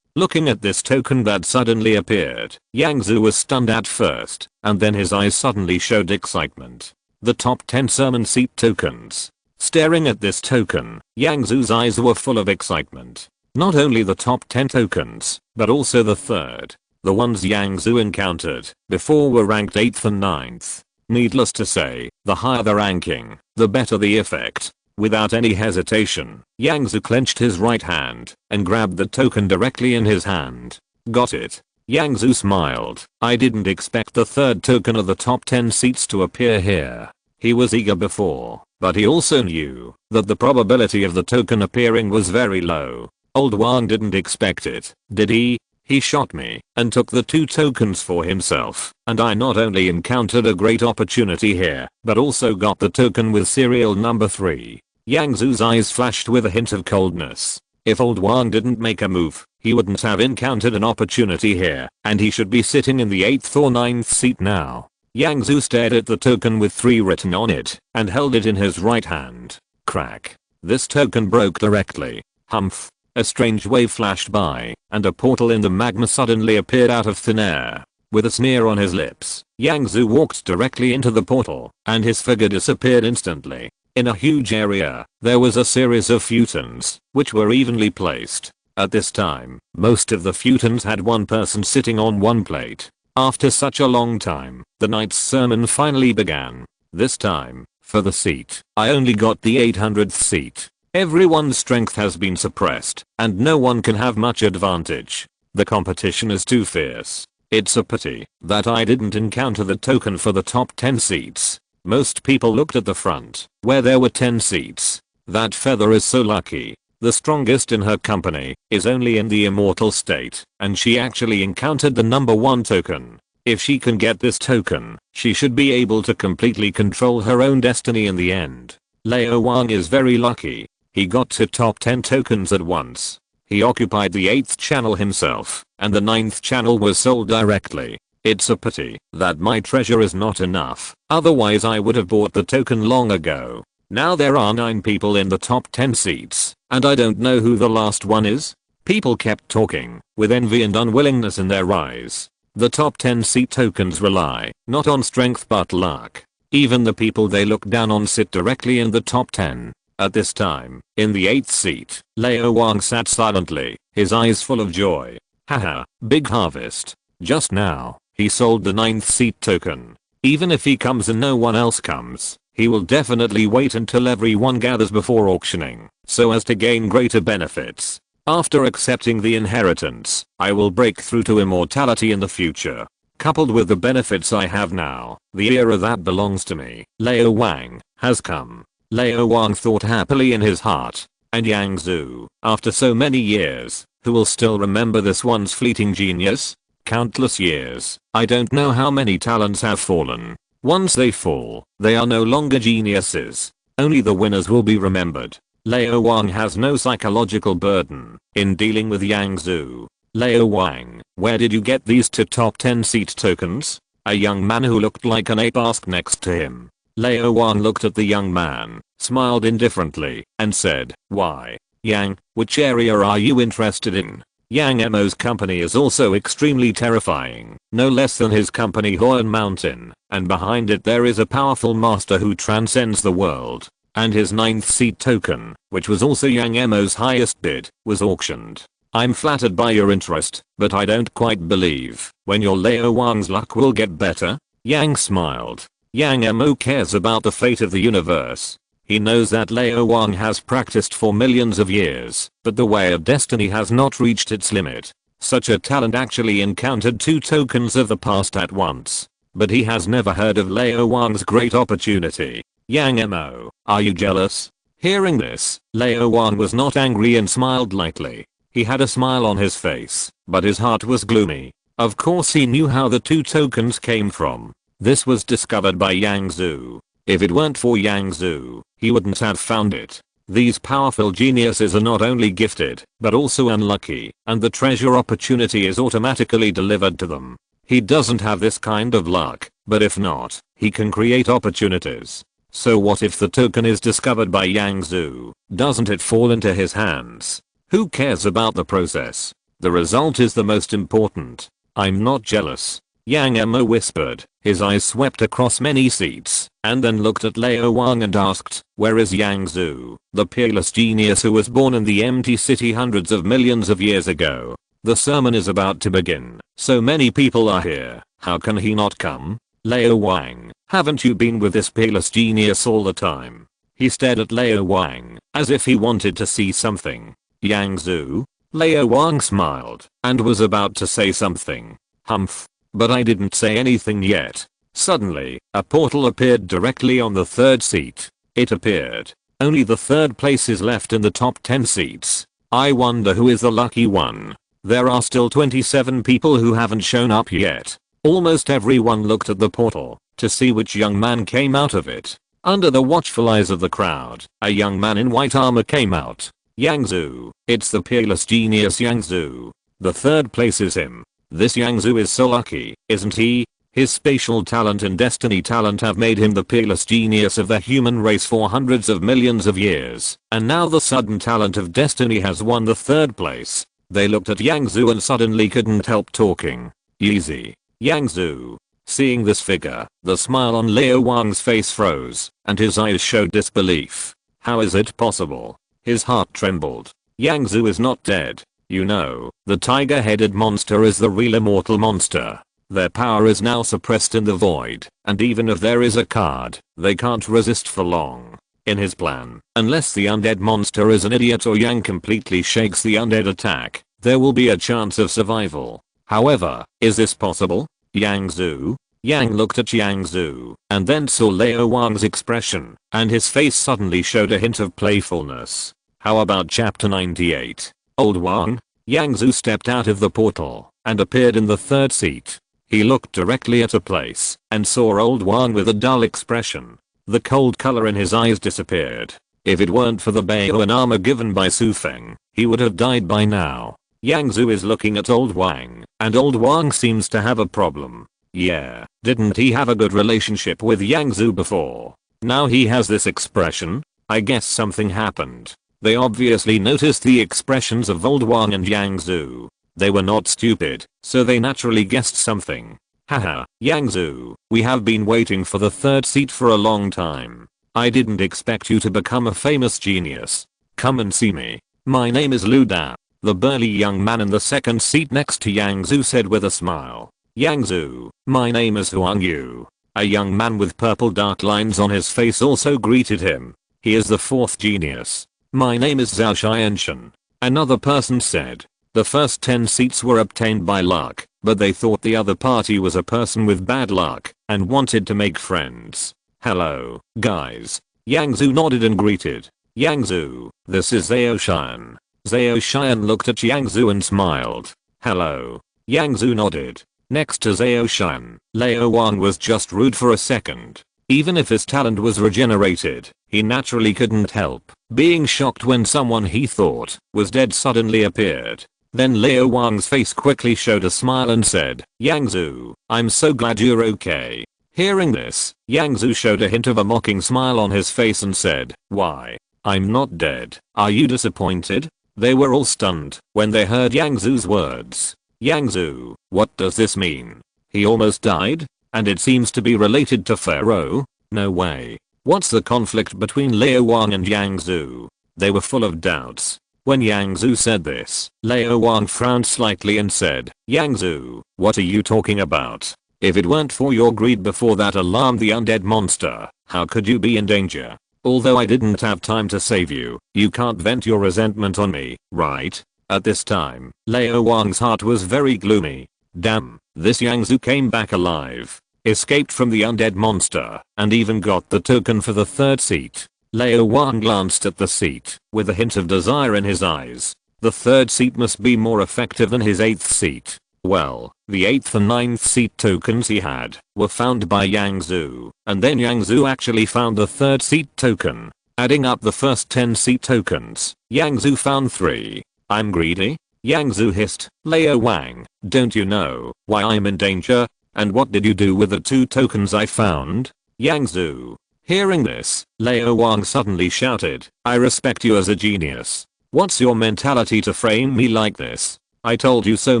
Looking at this token that suddenly appeared, Yang Zhu was stunned at first, and then his eyes suddenly showed excitement. The top 10 sermon seat tokens. Staring at this token, Yang Zhu's eyes were full of excitement. Not only the top 10 tokens, but also the third. The ones Yang Zhu encountered before were ranked 8th and 9th. Needless to say, the higher the ranking, the better the effect. Without any hesitation, Yang Zhu clenched his right hand and grabbed the token directly in his hand. Got it. Yang Zhu smiled. I didn't expect the third token of the top 10 seats to appear here. He was eager before, but he also knew that the probability of the token appearing was very low. Old Wang didn't expect it, did he? He shot me and took the 2 tokens for himself, and I not only encountered a great opportunity here, but also got the token with serial number 3. Yang Zhu's eyes flashed with a hint of coldness. If Old Wang didn't make a move, he wouldn't have encountered an opportunity here, and he should be sitting in the 8th or 9th seat now. Yang Zhu stared at the token with 3 written on it, and held it in his right hand. Crack. This token broke directly. Humph. A strange wave flashed by, and a portal in the magma suddenly appeared out of thin air. With a sneer on his lips, Yang Zhu walked directly into the portal, and his figure disappeared instantly. In a huge area, there was a series of futons, which were evenly placed. At this time, most of the futons had one person sitting on one plate. After such a long time, the night's sermon finally began. This time, for the seat, I only got the 800th seat. Everyone's strength has been suppressed, and no one can have much advantage. The competition is too fierce. It's a pity that I didn't encounter the token for the top 10 seats. Most people looked at the front, where there were 10 seats. That feather is so lucky. The strongest in her company is only in the immortal state, and she actually encountered the number 1 token. If she can get this token, she should be able to completely control her own destiny in the end. Luo Wang is very lucky. He got to top 10 tokens at once. He occupied the 8th channel himself, and the 9th channel was sold directly. It's a pity that my treasure is not enough, otherwise I would have bought the token long ago. Now there are 9 people in the top 10 seats, and I don't know who the last one is. People kept talking, with envy and unwillingness in their eyes. The top 10 seat tokens rely, not on strength but luck. Even the people they look down on sit directly in the top 10. At this time, in the 8th seat, Luo Wang sat silently, his eyes full of joy. Haha, big harvest. Just now, he sold the 9th seat token. Even if he comes and no one else comes, he will definitely wait until everyone gathers before auctioning, so as to gain greater benefits. After accepting the inheritance, I will break through to immortality in the future. Coupled with the benefits I have now, the era that belongs to me, Luo Wang, has come. Luo Wang thought happily in his heart. And Yang Zhu, after so many years, who will still remember this one's fleeting genius? Countless years. I don't know how many talents have fallen. Once they fall, they are no longer geniuses. Only the winners will be remembered. Luo Wang has no psychological burden in dealing with Yang Zhu. Luo Wang, where did you get these 2 top 10 seat tokens? A young man who looked like an ape asked next to him. Luo Wang looked at the young man, smiled indifferently, and said, "Why? Yang, which area are you interested in?" Yang Mo's company is also extremely terrifying, no less than his company Huan Mountain, and behind it there is a powerful master who transcends the world. And his 9th seat token, which was also Yang Mo's highest bid, was auctioned. I'm flattered by your interest, but I don't quite believe when your Luo Wang's luck will get better. Yang smiled. Yang Mo cares about the fate of the universe. He knows that Luo Wang has practiced for millions of years, but the way of destiny has not reached its limit. Such a talent actually encountered 2 tokens of the past at once. But he has never heard of Luo Wang's great opportunity. Yang Mo, are you jealous? Hearing this, Luo Wang was not angry and smiled lightly. He had a smile on his face, but his heart was gloomy. Of course he knew how the 2 tokens came from. This was discovered by Yang Zhu. If it weren't for Yang Zhu, he wouldn't have found it. These powerful geniuses are not only gifted, but also unlucky, and the treasure opportunity is automatically delivered to them. He doesn't have this kind of luck, but if not, he can create opportunities. So what if the token is discovered by Yang Zhu? Doesn't it fall into his hands? Who cares about the process? The result is the most important. I'm not jealous. Yang Mo whispered. His eyes swept across many seats, and then looked at Luo Wang and asked, "Where is Yang Zhu, the peerless genius who was born in the empty city hundreds of millions of years ago? The sermon is about to begin. So many people are here. How can he not come? Luo Wang, haven't you been with this peerless genius all the time?" He stared at Luo Wang, as if he wanted to see something. Yang Zhu? Luo Wang smiled, and was about to say something. Humph. But I didn't say anything yet. Suddenly, a portal appeared directly on the 3rd seat. It appeared. Only the 3rd place is left in the top 10 seats. I wonder who is the lucky one. There are still 27 people who haven't shown up yet. Almost everyone looked at the portal to see which young man came out of it. Under the watchful eyes of the crowd, a young man in white armor came out. Yang Zhu. It's the peerless genius Yang Zhu. The 3rd place is him. This Yang Zhu is so lucky, isn't he? His spatial talent and destiny talent have made him the peerless genius of the human race for hundreds of millions of years, and now the sudden talent of destiny has won the 3rd place. They looked at Yang Zhu and suddenly couldn't help talking. Easy. Yang Zhu. Seeing this figure, the smile on Luo Wang's face froze, and his eyes showed disbelief. How is it possible? His heart trembled. Yang Zhu is not dead. You know, the tiger-headed monster is the real immortal monster. Their power is now suppressed in the void, and even if there is a card, they can't resist for long. In his plan, unless the undead monster is an idiot or Yang completely shakes the undead attack, there will be a chance of survival. However, is this possible? Yang Zhu? Yang looked at Yang Zhu, and then saw Luo Wang's expression, and his face suddenly showed a hint of playfulness. How about chapter 98? Old Wang? Yang Zhu stepped out of the portal, and appeared in the 3rd seat. He looked directly at a place, and saw Old Wang with a dull expression. The cold color in his eyes disappeared. If it weren't for the Baoan armor given by Su Feng, he would have died by now. Yang Zhu is looking at Old Wang, and Old Wang seems to have a problem. Yeah, didn't he have a good relationship with Yang Zhu before? Now he has this expression? I guess something happened. They obviously noticed the expressions of Old Wang and Yang Zhu. They were not stupid, so they naturally guessed something. Haha, Yang Zhu, we have been waiting for the 3rd seat for a long time. I didn't expect you to become a famous genius. Come and see me. My name is Lu Da. The burly young man in the 2nd seat next to Yang Zhu said with a smile. Yang Zhu, my name is Huang Yu. A young man with purple dark lines on his face also greeted him. He is the 4th genius. My name is Zhao Xianshan. Another person said. The first 10 seats were obtained by luck, but they thought the other party was a person with bad luck, and wanted to make friends. Hello, guys. Yang Zhu nodded and greeted. Yang Zhu, this is Zhao Xian. Zhao Xian looked at Yang Zhu and smiled. Hello. Yang Zhu nodded. Next to Zhao Xian, Luo Wang was just rude for a second. Even if his talent was regenerated, he naturally couldn't help being shocked when someone he thought was dead suddenly appeared. Then Liu Wang's face quickly showed a smile and said, "Yang Zhu, I'm so glad you're okay." Hearing this, Yang Zhu showed a hint of a mocking smile on his face and said, "Why? I'm not dead. Are you disappointed?" They were all stunned when they heard Yang Zhu's words. "Yang Zhu, what does this mean? He almost died? And it seems to be related to Pharaoh? No way. What's the conflict between Liu Wang and Yang Zhu?" They were full of doubts. When Yang Zhu said this, Liu Wang frowned slightly and said, "Yang Zhu, what are you talking about? If it weren't for your greed before that alarmed the undead monster, how could you be in danger? Although I didn't have time to save you, you can't vent your resentment on me, right?" At this time, Liu Wang's heart was very gloomy. Damn, this Yang Zhu came back alive, escaped from the undead monster, and even got the token for the third seat. Liu Wang glanced at the seat, with a hint of desire in his eyes. The third seat must be more effective than his 8th seat. Well, the 8th and 9th seat tokens he had were found by Yang Zhu, and then Yang Zhu actually found the third seat token. Adding up the first 10 seat tokens, Yang Zhu found 3. "I'm greedy?" Yang Zhu hissed. "Liu Wang, don't you know why I'm in danger? And what did you do with the 2 tokens I found?" Yang Zhu. Hearing this, Liu Wang suddenly shouted, "I respect you as a genius. What's your mentality to frame me like this? I told you so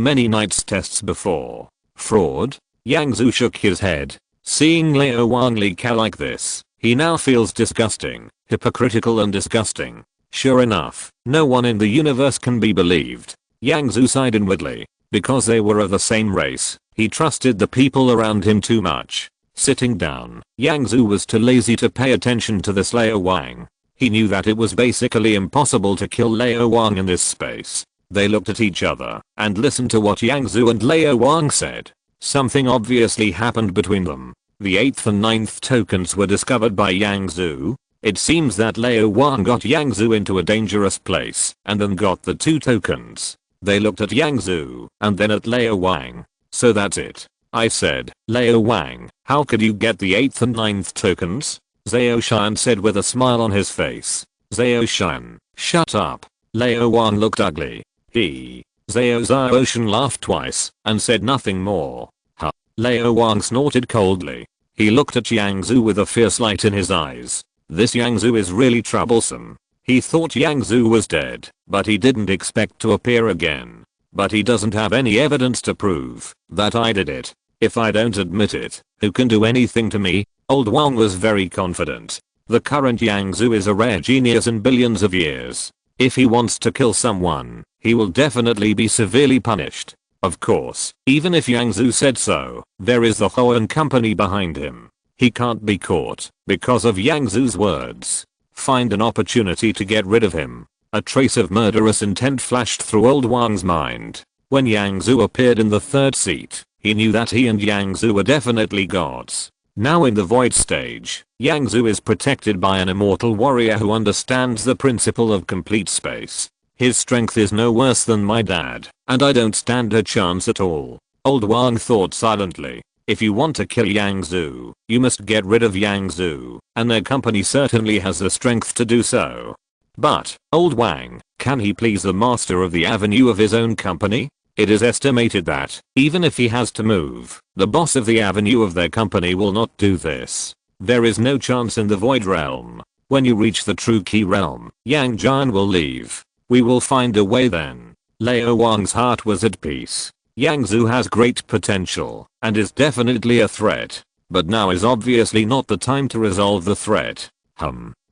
many nights tests before. Fraud?" Yang Zhu shook his head. Seeing Liu Wang leak out like this, he now feels disgusting, hypocritical and disgusting. Sure enough, no one in the universe can be believed. Yang Zhu sighed inwardly. Because they were of the same race, he trusted the people around him too much. Sitting down, Yang Zhu was too lazy to pay attention to this Liu Wang. He knew that it was basically impossible to kill Liu Wang in this space. They looked at each other and listened to what Yang Zhu and Liu Wang said. Something obviously happened between them. The 8th and 9th tokens were discovered by Yang Zhu. It seems that Liu Wang got Yang Zhu into a dangerous place and then got the 2 tokens. They looked at Yang Zhu and then at Liu Wang. "So that's it," I said. "Liu Wang, how could you get the 8th and 9th tokens?" Zhao Shan said with a smile on his face. "Zhao Shan, shut up." Liu Wang looked ugly. Zhao Shan laughed twice and said nothing more. "Huh." Liu Wang snorted coldly. He looked at Yang Zhu with a fierce light in his eyes. This Yang Zhu is really troublesome. He thought Yang Zhu was dead, but he didn't expect to appear again. But he doesn't have any evidence to prove that I did it. If I don't admit it, who can do anything to me? Old Wang was very confident. The current Yang Zhu is a rare genius in billions of years. If he wants to kill someone, he will definitely be severely punished. Of course, even if Yang Zhu said so, there is the Hoan company behind him. He can't be caught because of Yang Zhu's words. Find an opportunity to get rid of him. A trace of murderous intent flashed through Old Wang's mind. When Yang Zhu appeared in the third seat, he knew that he and Yang Zhu were definitely gods. Now in the void stage, Yang Zhu is protected by an immortal warrior who understands the principle of complete space. His strength is no worse than my dad, and I don't stand a chance at all. Old Wang thought silently. If you want to kill Yang Zhu, you must get rid of Yang Zhu, and their company certainly has the strength to do so. But, Old Wang, can he please the master of the avenue of his own company? It is estimated that, even if he has to move, the boss of the avenue of their company will not do this. There is no chance in the void realm. When you reach the true key realm, Yang Jian will leave. We will find a way then. Liu Wang's heart was at peace. Yang Zhu has great potential, and is definitely a threat. But now is obviously not the time to resolve the threat.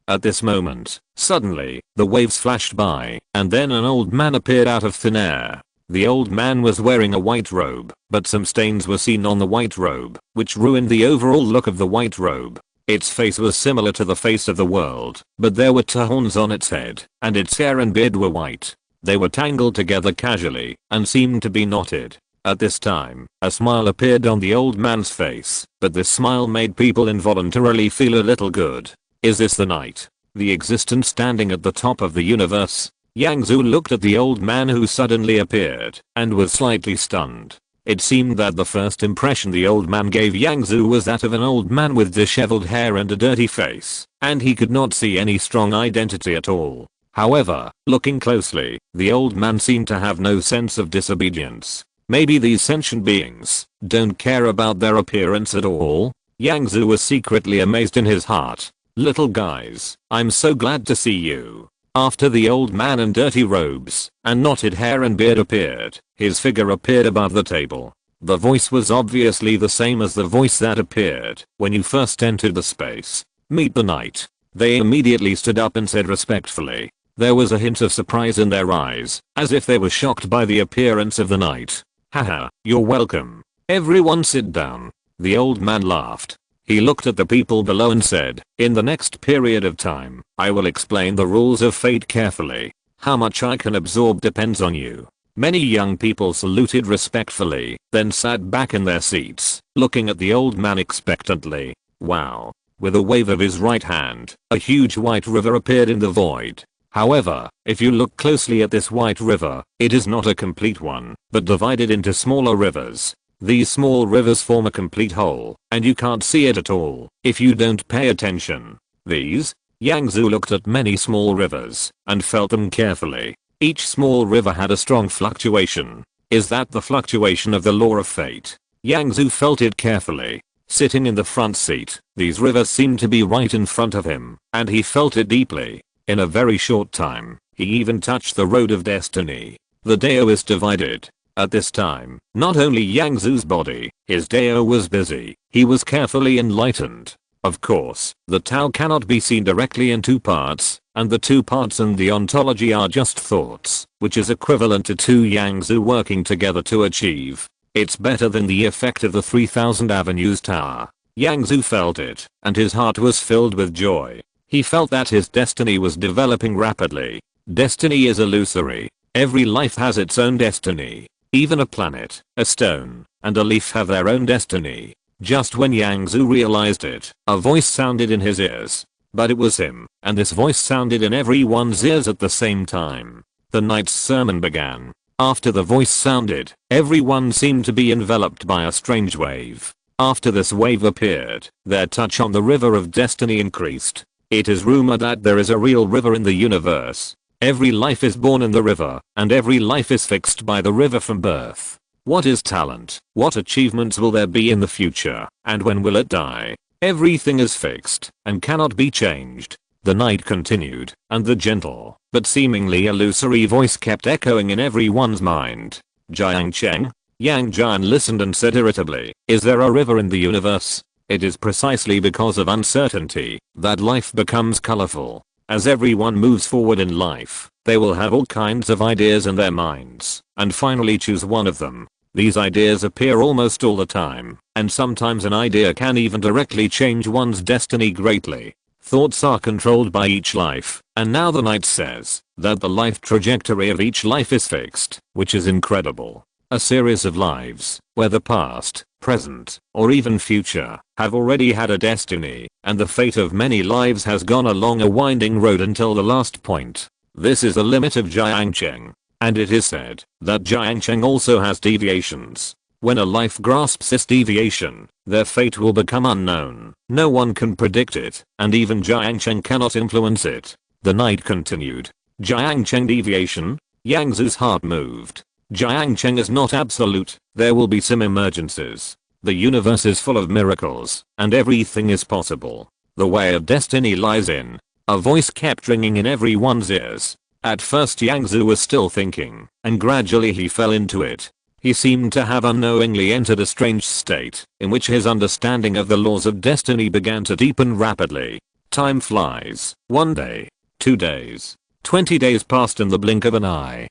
At this moment, suddenly, the waves flashed by, and then an old man appeared out of thin air. The old man was wearing a white robe, but some stains were seen on the white robe, which ruined the overall look of the white robe. Its face was similar to the face of the world, but there were two horns on its head, and its hair and beard were white. They were tangled together casually, and seemed to be knotted. At this time, a smile appeared on the old man's face, but this smile made people involuntarily feel a little good. Is this the night? The existence standing at the top of the universe? Yang Zhu looked at the old man who suddenly appeared, and was slightly stunned. It seemed that the first impression the old man gave Yang Zhu was that of an old man with disheveled hair and a dirty face, and he could not see any strong identity at all. However, looking closely, the old man seemed to have no sense of disobedience. Maybe these sentient beings don't care about their appearance at all? Yang Zhu was secretly amazed in his heart. Little guys, I'm so glad to see you. After the old man in dirty robes and knotted hair and beard appeared, his figure appeared above the table. The voice was obviously the same as the voice that appeared when you first entered the space. Meet the knight. They immediately stood up and said respectfully. There was a hint of surprise in their eyes, as if they were shocked by the appearance of the knight. Haha, you're welcome. Everyone sit down. The old man laughed. He looked at the people below and said, in the next period of time, I will explain the rules of fate carefully. How much I can absorb depends on you. Many young people saluted respectfully, then sat back in their seats, looking at the old man expectantly. Wow. With a wave of his right hand, a huge white river appeared in the void. However, if you look closely at this white river, it is not a complete one, but divided into smaller rivers. These small rivers form a complete whole, and you can't see it at all if you don't pay attention. Yang Zhu looked at many small rivers and felt them carefully. Each small river had a strong fluctuation. Is that the fluctuation of the law of fate? Yang Zhu felt it carefully. Sitting in the front seat, these rivers seemed to be right in front of him, and he felt it deeply. In a very short time, he even touched the road of destiny. The Dao is divided. At this time, not only Yang Zhu's body, his Dao was busy. He was carefully enlightened. Of course, the Tao cannot be seen directly in two parts, and the two parts in the ontology are just thoughts, which is equivalent to two Yang Zhu working together to achieve. It's better than the effect of the 3000 Avenues Tower. Yang Zhu felt it, and his heart was filled with joy. He felt that his destiny was developing rapidly. Destiny is illusory. Every life has its own destiny. Even a planet, a stone, and a leaf have their own destiny. Just when Yang Zhu realized it, a voice sounded in his ears. But it was him, and this voice sounded in everyone's ears at the same time. The knight's sermon began. After the voice sounded, everyone seemed to be enveloped by a strange wave. After this wave appeared, their touch on the river of destiny increased. It is rumored that there is a real river in the universe. Every life is born in the river, and every life is fixed by the river from birth. What is talent? What achievements will there be in the future? And when will it die? Everything is fixed, and cannot be changed. The knight continued, and the gentle, but seemingly illusory voice kept echoing in everyone's mind. Jiang Cheng? Yang Jian listened and said irritably, is there a river in the universe? It is precisely because of uncertainty that life becomes colorful. As everyone moves forward in life, they will have all kinds of ideas in their minds, and finally choose one of them. These ideas appear almost all the time, and sometimes an idea can even directly change one's destiny greatly. Thoughts are controlled by each life, and now the knight says that the life trajectory of each life is fixed, which is incredible. A series of lives, whether past, present, or even future, have already had a destiny, and the fate of many lives has gone along a winding road until the last point. This is the limit of Jiangcheng, and it is said that Jiangcheng also has deviations. When a life grasps this deviation, their fate will become unknown. No one can predict it, and even Jiangcheng cannot influence it. The knight continued. Jiangcheng deviation? Yang Zhu's heart moved. Jiangcheng is not absolute, there will be some emergencies. The universe is full of miracles, and everything is possible. The way of destiny lies in. A voice kept ringing in everyone's ears. At first Yang Zhu was still thinking, and gradually he fell into it. He seemed to have unknowingly entered a strange state, in which his understanding of the laws of destiny began to deepen rapidly. Time flies. 1 day. 2 days. 20 days passed in the blink of an eye.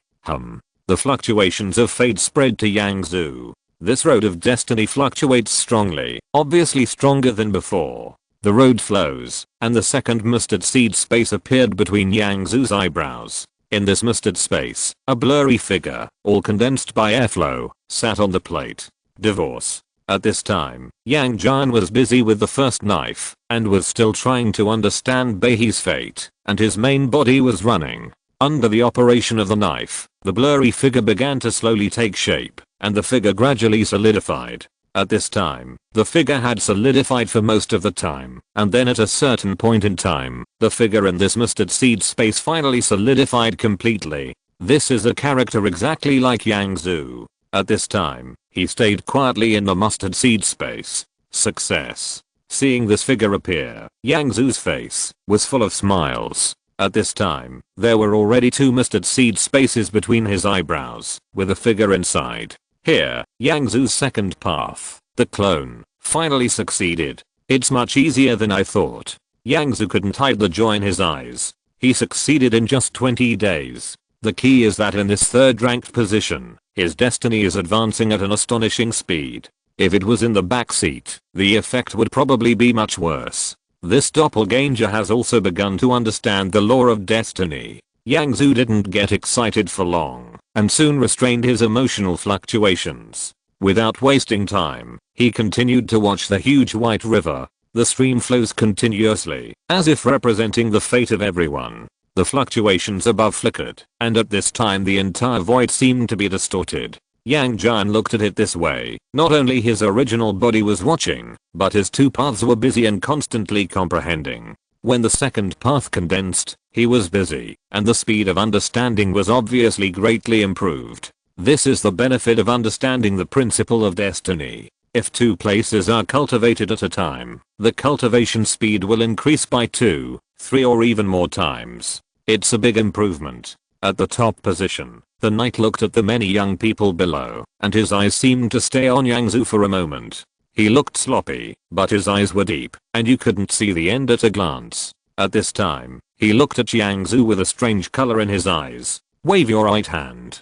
The fluctuations of fate spread to Yang Zhu. This road of destiny fluctuates strongly, obviously stronger than before. The road flows, and the second mustard seed space appeared between Yang Zhu's eyebrows. In this mustard space, a blurry figure, all condensed by airflow, sat on the plate. Divorce. At this time, Yang Jian was busy with the first knife, and was still trying to understand Beihi's fate, and his main body was running. Under the operation of the knife, the blurry figure began to slowly take shape, and the figure gradually solidified. At this time, the figure had solidified for most of the time, and then at a certain point in time, the figure in this mustard seed space finally solidified completely. This is a character exactly like Yang Zhu. At this time, he stayed quietly in the mustard seed space. Success. Seeing this figure appear, Yang Zhu's face was full of smiles. At this time, there were already 2 mustard seed spaces between his eyebrows, with a figure inside. Here, Yang Zhu's second path, the clone, finally succeeded. It's much easier than I thought. Yang Zhu couldn't hide the joy in his eyes. He succeeded in just 20 days. The key is that in this third ranked position, his destiny is advancing at an astonishing speed. If it was in the backseat, the effect would probably be much worse. This doppelganger has also begun to understand the law of destiny. Yang Zhu didn't get excited for long, and soon restrained his emotional fluctuations. Without wasting time, he continued to watch the huge white river. The stream flows continuously, as if representing the fate of everyone. The fluctuations above flickered, and at this time the entire void seemed to be distorted. Yang Jian looked at it this way. Not only his original body was watching, but his 2 paths were busy and constantly comprehending. When the second path condensed, he was busy, and the speed of understanding was obviously greatly improved. This is the benefit of understanding the principle of destiny. If 2 places are cultivated at a time, the cultivation speed will increase by 2, 3 or even more times. It's a big improvement. At the top position, the knight looked at the many young people below, and his eyes seemed to stay on Yang Zhu for a moment. He looked sloppy, but his eyes were deep, and you couldn't see the end at a glance. At this time, he looked at Yang Zhu with a strange color in his eyes. Wave your right hand.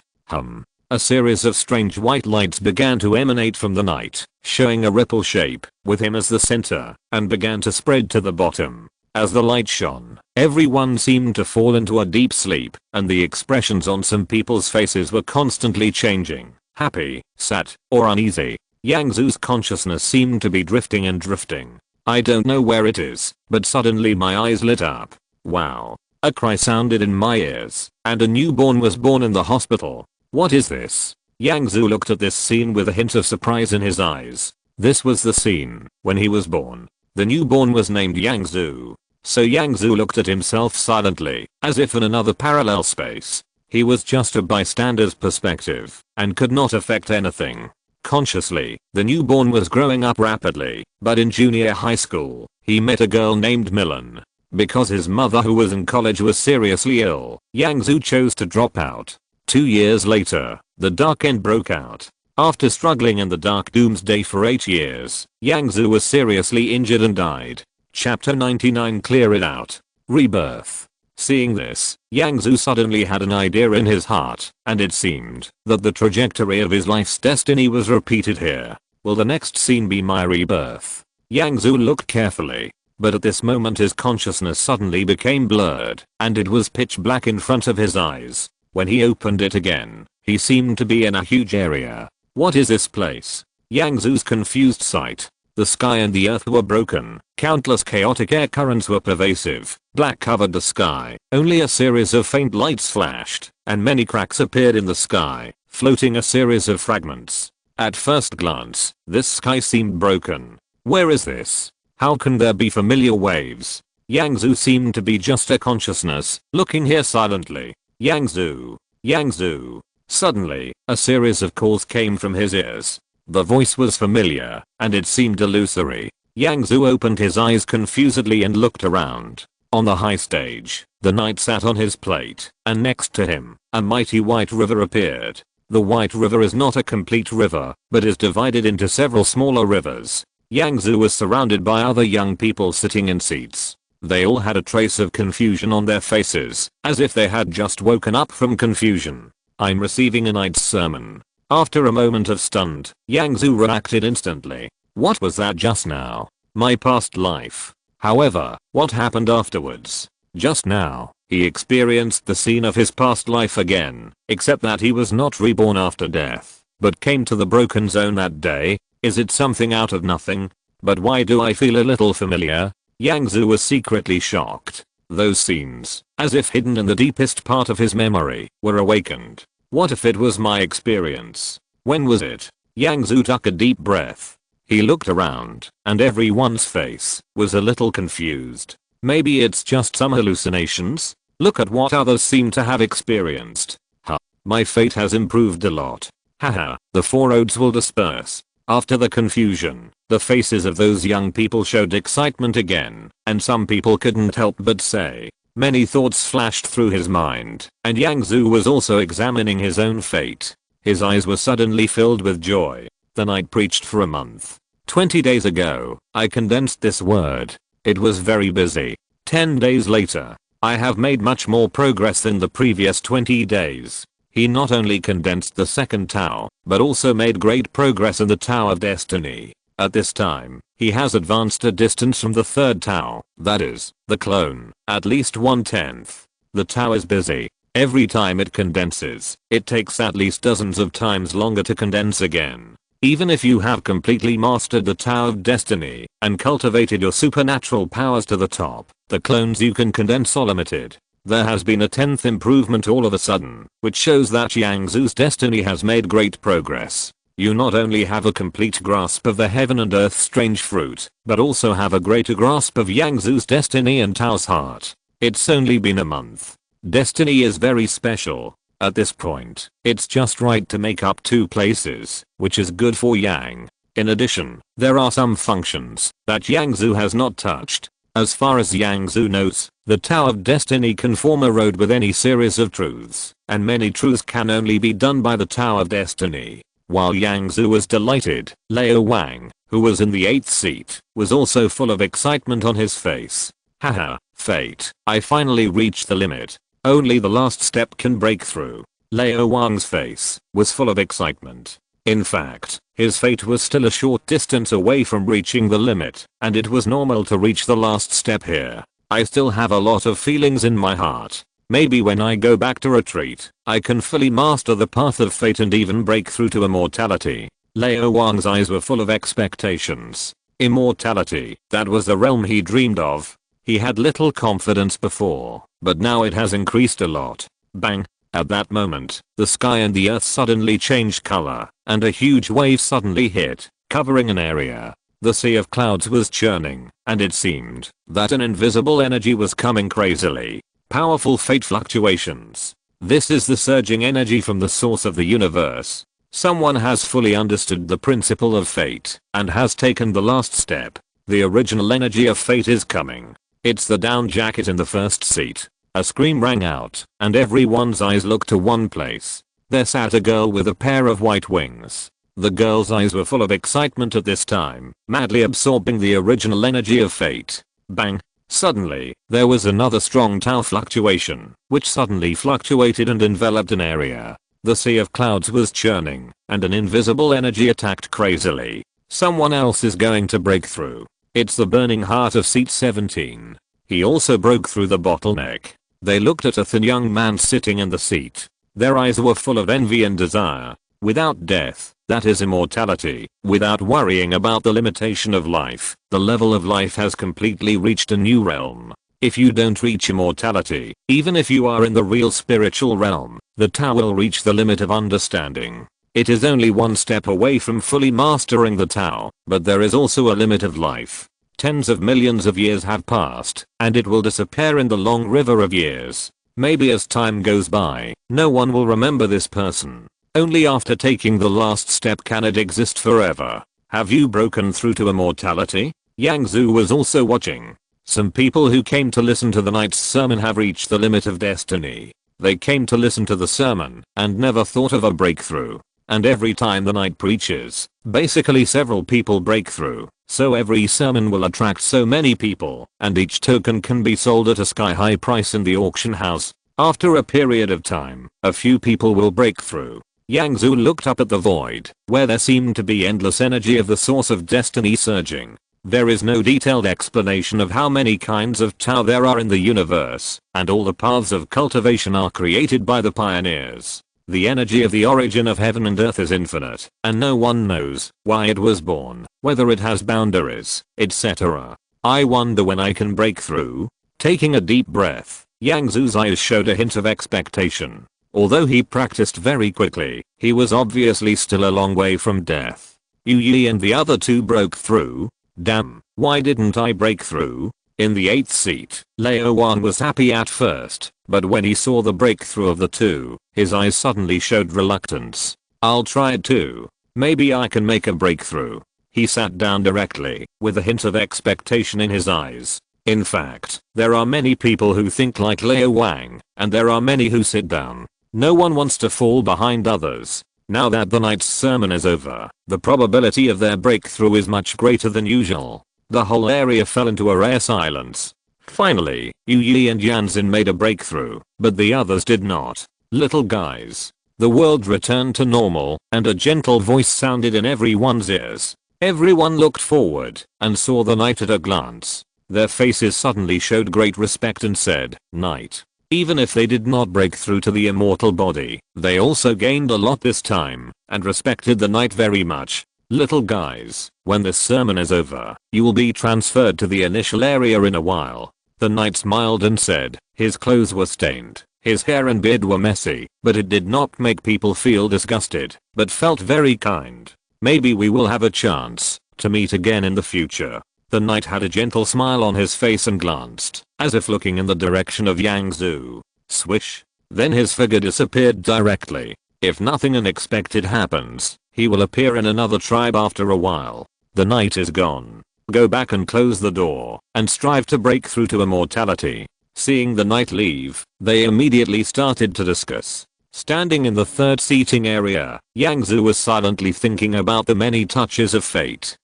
A series of strange white lights began to emanate from the knight, showing a ripple shape, with him as the center, and began to spread to the bottom. As the light shone, everyone seemed to fall into a deep sleep, and the expressions on some people's faces were constantly changing, happy, sad, or uneasy. Yang Zhu's consciousness seemed to be drifting and drifting. I don't know where it is, but suddenly my eyes lit up. Wow. A cry sounded in my ears, and a newborn was born in the hospital. What is this? Yang Zhu looked at this scene with a hint of surprise in his eyes. This was the scene when he was born. The newborn was named Yang Zhu. So Yang Zhu looked at himself silently, as if in another parallel space. He was just a bystander's perspective, and could not affect anything. Consciously, the newborn was growing up rapidly, but in junior high school, he met a girl named Milan. Because his mother who was in college was seriously ill, Yang Zhu chose to drop out. 2 years later, the dark end broke out. After struggling in the dark doomsday for 8 years, Yang Zhu was seriously injured and died. Chapter 99 Clear it out. Rebirth. Seeing this, Yang Zhu suddenly had an idea in his heart, and it seemed that the trajectory of his life's destiny was repeated here. Will the next scene be my rebirth? Yang Zhu looked carefully, but at this moment his consciousness suddenly became blurred, and it was pitch black in front of his eyes. When he opened it again, he seemed to be in a huge area. What is this place? Yang Zhu's confused sight. The sky and the earth were broken, countless chaotic air currents were pervasive, black covered the sky, only a series of faint lights flashed, and many cracks appeared in the sky, floating a series of fragments. At first glance, this sky seemed broken. Where is this? How can there be familiar waves? Yang Zhu seemed to be just a consciousness, looking here silently. Yang Zhu. Yang Zhu. Suddenly, a series of calls came from his ears. The voice was familiar, and it seemed illusory. Yang Zhu opened his eyes confusedly and looked around. On the high stage, the knight sat on his plate, and next to him, a mighty white river appeared. The white river is not a complete river, but is divided into several smaller rivers. Yang Zhu was surrounded by other young people sitting in seats. They all had a trace of confusion on their faces, as if they had just woken up from confusion. I'm receiving a knight's sermon. After a moment of stunned, Yang Zhu reacted instantly. What was that just now? My past life. However, what happened afterwards? Just now, he experienced the scene of his past life again, except that he was not reborn after death, but came to the broken zone that day. Is it something out of nothing? But why do I feel a little familiar? Yang Zhu was secretly shocked. Those scenes, as if hidden in the deepest part of his memory, were awakened. What if it was my experience? When was it? Yang Zhu took a deep breath. He looked around, and everyone's face was a little confused. Maybe it's just some hallucinations? Look at what others seem to have experienced. Huh. My fate has improved a lot. Haha. The four odes will disperse. After the confusion, the faces of those young people showed excitement again, and some people couldn't help but say. Many thoughts flashed through his mind, and Yang Zhu was also examining his own fate. His eyes were suddenly filled with joy. The knight preached for a month. 20 days ago, I condensed this word. It was very busy. 10 days later, I have made much more progress than the previous 20 days. He not only condensed the second Tao, but also made great progress in the Tao of Destiny. At this time, he has advanced a distance from the third Tao, that is, the clone, at least 1/10. The Tao is busy. Every time it condenses, it takes at least dozens of times longer to condense again. Even if you have completely mastered the Tao of Destiny and cultivated your supernatural powers to the top, the clones you can condense are limited. There has been a 10th improvement all of a sudden, which shows that Yang Zhu's destiny has made great progress. You not only have a complete grasp of the heaven and earth strange fruit, but also have a greater grasp of Yang Zhu's destiny and Tao's heart. It's only been a month. Destiny is very special. At this point, it's just right to make up 2 places, which is good for Yang. In addition, there are some functions that Yang Zhu has not touched. As far as Yang Zhu knows, the Tao of Destiny can form a road with any series of truths, and many truths can only be done by the Tao of Destiny. While Yang Zhu was delighted, Luo Wang, who was in the 8th seat, was also full of excitement on his face. Haha, fate, I finally reached the limit. Only the last step can break through. Luo Wang's face was full of excitement. In fact, his fate was still a short distance away from reaching the limit, and it was normal to reach the last step here. I still have a lot of feelings in my heart. Maybe when I go back to retreat, I can fully master the path of fate and even break through to immortality. Luo Wang's eyes were full of expectations. Immortality, that was the realm he dreamed of. He had little confidence before, but now it has increased a lot. Bang! At that moment, the sky and the earth suddenly changed color, and a huge wave suddenly hit, covering an area. The sea of clouds was churning, and it seemed that an invisible energy was coming crazily. Powerful fate fluctuations. This is the surging energy from the source of the universe. Someone has fully understood the principle of fate, and has taken the last step. The original energy of fate is coming. It's the down jacket in the first seat. A scream rang out, and everyone's eyes looked to one place. There sat a girl with a pair of white wings. The girl's eyes were full of excitement at this time, madly absorbing the original energy of fate. Bang! Suddenly, there was another strong Tao fluctuation, which suddenly fluctuated and enveloped an area. The sea of clouds was churning, and an invisible energy attacked crazily. Someone else is going to break through. It's the burning heart of seat 17. He also broke through the bottleneck. They looked at a thin young man sitting in the seat. Their eyes were full of envy and desire. Without death, that is immortality. Without worrying about the limitation of life, the level of life has completely reached a new realm. If you don't reach immortality, even if you are in the real spiritual realm, the Tao will reach the limit of understanding. It is only one step away from fully mastering the Tao, but there is also a limit of life. Tens of millions of years have passed, and it will disappear in the long river of years. Maybe as time goes by, no one will remember this person. Only after taking the last step can it exist forever. Have you broken through to immortality? Yang Zhu was also watching. Some people who came to listen to the knight's sermon have reached the limit of destiny. They came to listen to the sermon and never thought of a breakthrough. And every time the knight preaches, basically several people break through. So every sermon will attract so many people, and each token can be sold at a sky-high price in the auction house. After a period of time, a few people will break through. Yang Zhu looked up at the void, where there seemed to be endless energy of the source of destiny surging. There is no detailed explanation of how many kinds of Tao there are in the universe, and all the paths of cultivation are created by the pioneers. The energy of the origin of heaven and earth is infinite, and no one knows why it was born, whether it has boundaries, etc. I wonder when I can break through. Taking a deep breath, Yang Zhu's eyes showed a hint of expectation. Although he practiced very quickly, he was obviously still a long way from death. Yu Yi and the other two broke through. Damn, why didn't I break through? In the 8th seat, Leo Wang was happy at first, but when he saw the breakthrough of the two, his eyes suddenly showed reluctance. I'll try it too. Maybe I can make a breakthrough. He sat down directly, with a hint of expectation in his eyes. In fact, there are many people who think like Leo Wang, and there are many who sit down. No one wants to fall behind others. Now that the night's sermon is over, the probability of their breakthrough is much greater than usual. The whole area fell into a rare silence. Finally, Yu Yi and Yanzin made a breakthrough, but the others did not. Little guys. The world returned to normal, and a gentle voice sounded in everyone's ears. Everyone looked forward, and saw the knight at a glance. Their faces suddenly showed great respect and said, "Knight." Even if they did not break through to the immortal body, they also gained a lot this time, and respected the knight very much. Little guys, when this sermon is over, you will be transferred to the initial area in a while. The knight smiled and said, his clothes were stained, his hair and beard were messy, but it did not make people feel disgusted, but felt very kind. Maybe we will have a chance to meet again in the future. The knight had a gentle smile on his face and glanced, as if looking in the direction of Yang Zhu. Swish. Then his figure disappeared directly. If nothing unexpected happens, he will appear in another tribe after a while. The knight is gone. Go back and close the door, and strive to break through to immortality. Seeing the knight leave, they immediately started to discuss. Standing in the third seating area, Yang Zhu was silently thinking about the many touches of fate.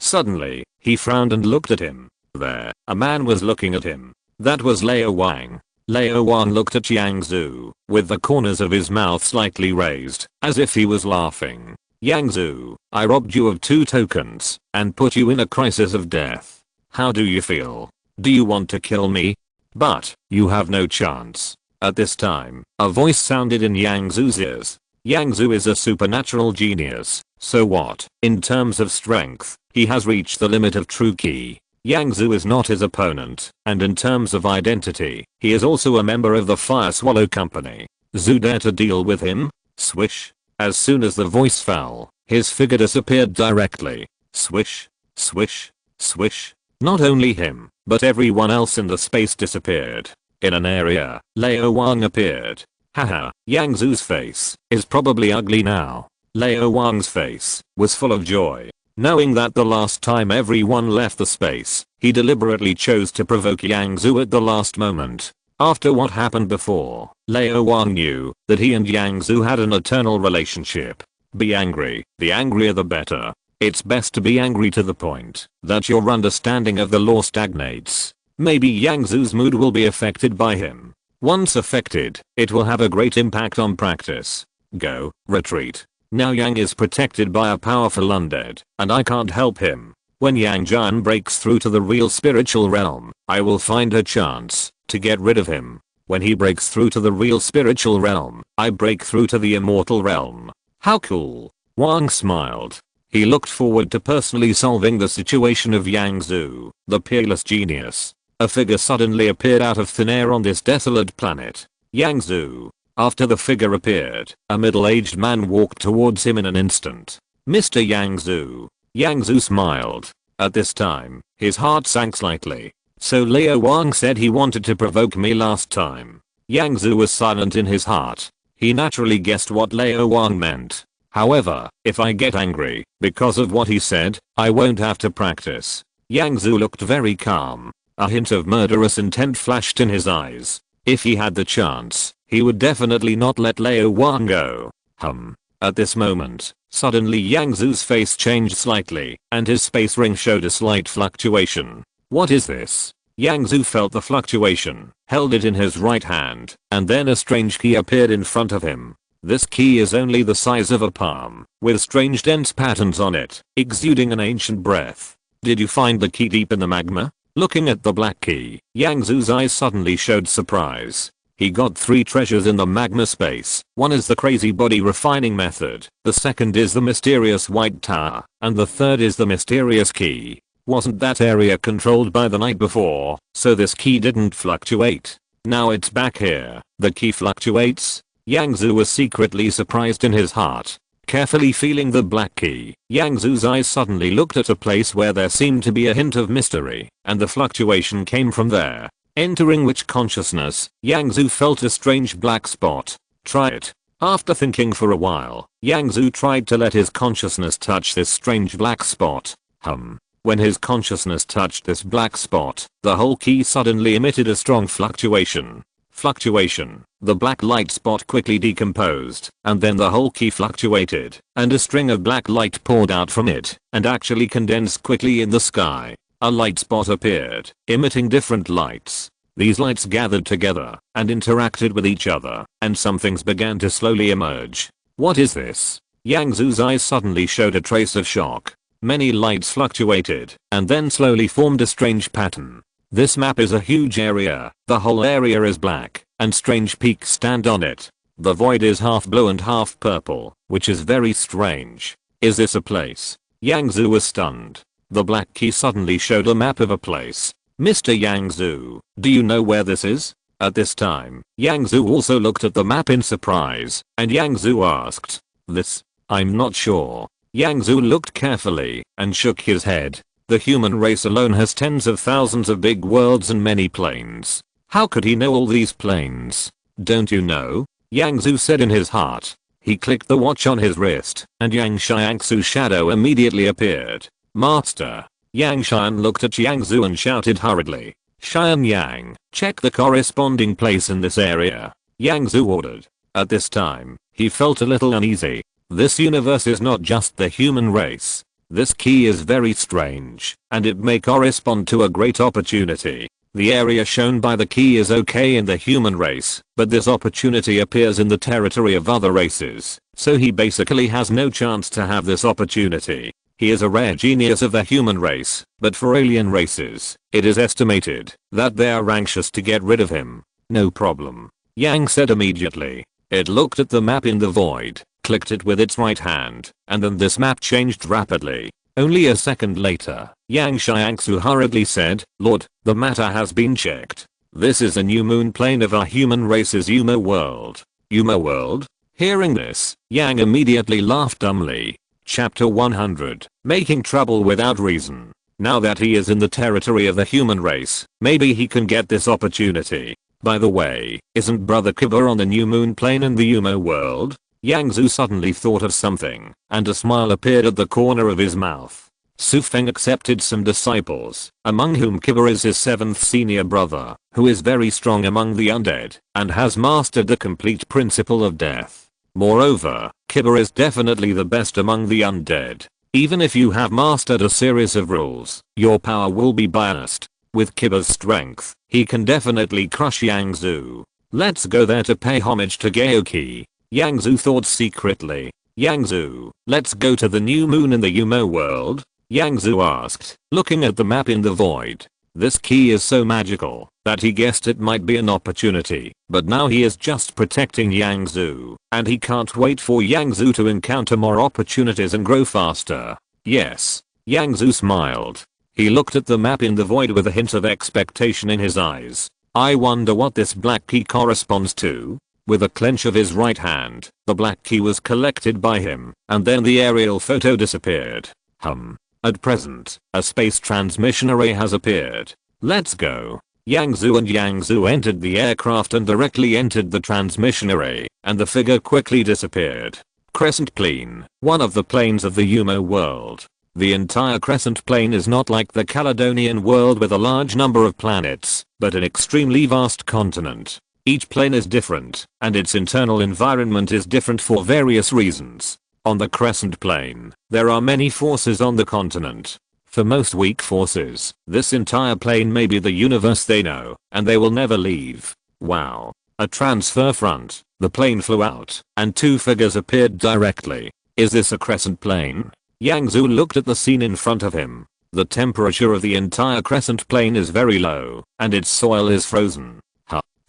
Suddenly, he frowned and looked at him. There, a man was looking at him. That was Leo Wang. Leo Wang looked at Yang Zhu, with the corners of his mouth slightly raised, as if he was laughing. Yang Zhu, I robbed you of 2 tokens, and put you in a crisis of death. How do you feel? Do you want to kill me? But, you have no chance. At this time, a voice sounded in Yang Zhu's ears. Yang Zhu is a supernatural genius, so what? In terms of strength, he has reached the limit of true ki. Yang Zhu is not his opponent, and in terms of identity, he is also a member of the Fire Swallow Company. Zhu dare to deal with him? Swish. As soon as the voice fell, his figure disappeared directly. Swish, swish, swish. Not only him, but everyone else in the space disappeared. In an area, Leo Wang appeared. Haha, Yang Zhu's face is probably ugly now. Leo Wang's face was full of joy. Knowing that the last time everyone left the space, he deliberately chose to provoke Yang Zhu at the last moment. After what happened before, Leo Wang knew that he and Yang Zhu had an eternal relationship. Be angry, the angrier the better. It's best to be angry to the point that your understanding of the law stagnates. Maybe Yang Zhu's mood will be affected by him. Once affected, it will have a great impact on practice. Go, retreat. Now Yang is protected by a powerful undead, and I can't help him. When Yang Jian breaks through to the real spiritual realm, I will find a chance to get rid of him. When he breaks through to the real spiritual realm, I break through to the immortal realm. How cool. Wang smiled. He looked forward to personally solving the situation of Yang Zhu, the peerless genius. A figure suddenly appeared out of thin air on this desolate planet. Yang Zhu. After the figure appeared, a middle-aged man walked towards him in an instant. Mr. Yang Zhu. Yang Zhu smiled. At this time, his heart sank slightly. So Leo Wang said he wanted to provoke me last time. Yang Zhu was silent in his heart. He naturally guessed what Leo Wang meant. However, if I get angry because of what he said, I won't have to practice. Yang Zhu looked very calm. A hint of murderous intent flashed in his eyes. If he had the chance, he would definitely not let Leo Wang go. At this moment, suddenly Yang Zhu's face changed slightly, and his space ring showed a slight fluctuation. What is this? Yang Zhu felt the fluctuation, held it in his right hand, and then a strange key appeared in front of him. This key is only the size of a palm, with strange dense patterns on it, exuding an ancient breath. Did you find the key deep in the magma? Looking at the black key, Yang Zhu's eyes suddenly showed surprise. He got 3 treasures in the magma space. One is the crazy body refining method, the second is the mysterious white tower, and the third is the mysterious key. Wasn't that area controlled by the night before, so this key didn't fluctuate? Now it's back here, the key fluctuates? Yang Zhu was secretly surprised in his heart. Carefully feeling the black key, Yang Zu's eyes suddenly looked at a place where there seemed to be a hint of mystery, and the fluctuation came from there. Entering which consciousness, Yang Zu felt a strange black spot. Try it. After thinking for a while, Yang Zu tried to let his consciousness touch this strange black spot. When his consciousness touched this black spot, the whole key suddenly emitted a strong fluctuation. The black light spot quickly decomposed, and then the whole key fluctuated, and a string of black light poured out from it, and actually condensed quickly in the sky. A light spot appeared, emitting different lights. These lights gathered together, and interacted with each other, and some things began to slowly emerge. What is this? Yang Zu's eyes suddenly showed a trace of shock. Many lights fluctuated, and then slowly formed a strange pattern. This map is a huge area, the whole area is black, and strange peaks stand on it. The void is half blue and half purple, which is very strange. Is this a place? Yang Zu was stunned. The black key suddenly showed a map of a place. Mr. Yang Zu, do you know where this is? At this time, Yang Zu also looked at the map in surprise, and Yang Zu asked, "This? I'm not sure." Yang Zu looked carefully, and shook his head. The human race alone has tens of thousands of big worlds and many planes. How could he know all these planes? Don't you know? Yang Zu said in his heart. He clicked the watch on his wrist, and Yang Xiangsu's shadow immediately appeared. Master. Yang Xian looked at Yang Zu and shouted hurriedly. Xian Yang, check the corresponding place in this area. Yang Zu ordered. At this time, he felt a little uneasy. This universe is not just the human race. This key is very strange, and it may correspond to a great opportunity. The area shown by the key is okay in the human race, but this opportunity appears in the territory of other races, so he basically has no chance to have this opportunity. He is a rare genius of the human race, but for alien races, it is estimated that they are anxious to get rid of him. No problem. Yang said immediately. It looked at the map in the void, clicked it with its right hand, and then this map changed rapidly. Only a second later, Yang Xiangsu hurriedly said, Lord, the matter has been checked. This is a new moon plane of our human race's Yuma world. Yuma world? Hearing this, Yang immediately laughed dumbly. Chapter 100, Making Trouble Without Reason. Now that he is in the territory of the human race, maybe he can get this opportunity. By the way, isn't Brother Kiba on the new moon plane in the Yuma world? Yang Zu suddenly thought of something, and a smile appeared at the corner of his mouth. Su Feng accepted some disciples, among whom Kiba is his 7th senior brother, who is very strong among the undead, and has mastered the complete principle of death. Moreover, Kiba is definitely the best among the undead. Even if you have mastered a series of rules, your power will be biased. With Kiba's strength, he can definitely crush Yang Zu. Let's go there to pay homage to Gaoki. Yang Zu thought secretly. Yang Zu, let's go to the new moon in the Yuma world? Yang Zu asked, looking at the map in the void. This key is so magical that he guessed it might be an opportunity, but now he is just protecting Yang Zu, and he can't wait for Yang Zu to encounter more opportunities and grow faster. Yes. Yang Zu smiled. He looked at the map in the void with a hint of expectation in his eyes. I wonder what this black key corresponds to? With a clench of his right hand, the black key was collected by him, and then the aerial photo disappeared. At present, a space transmission array has appeared. Let's go. Yang Zu and Yang Zu entered the aircraft and directly entered the transmission array, and the figure quickly disappeared. Crescent plane, one of the planes of the Yuma world. The entire crescent plane is not like the Caledonian world with a large number of planets, but an extremely vast continent. Each plane is different, and its internal environment is different for various reasons. On the crescent plane, there are many forces on the continent. For most weak forces, this entire plane may be the universe they know, and they will never leave. Wow. A transfer front. The plane flew out, and 2 figures appeared directly. Is this a crescent plane? Yang Zu looked at the scene in front of him. The temperature of the entire crescent plane is very low, and its soil is frozen.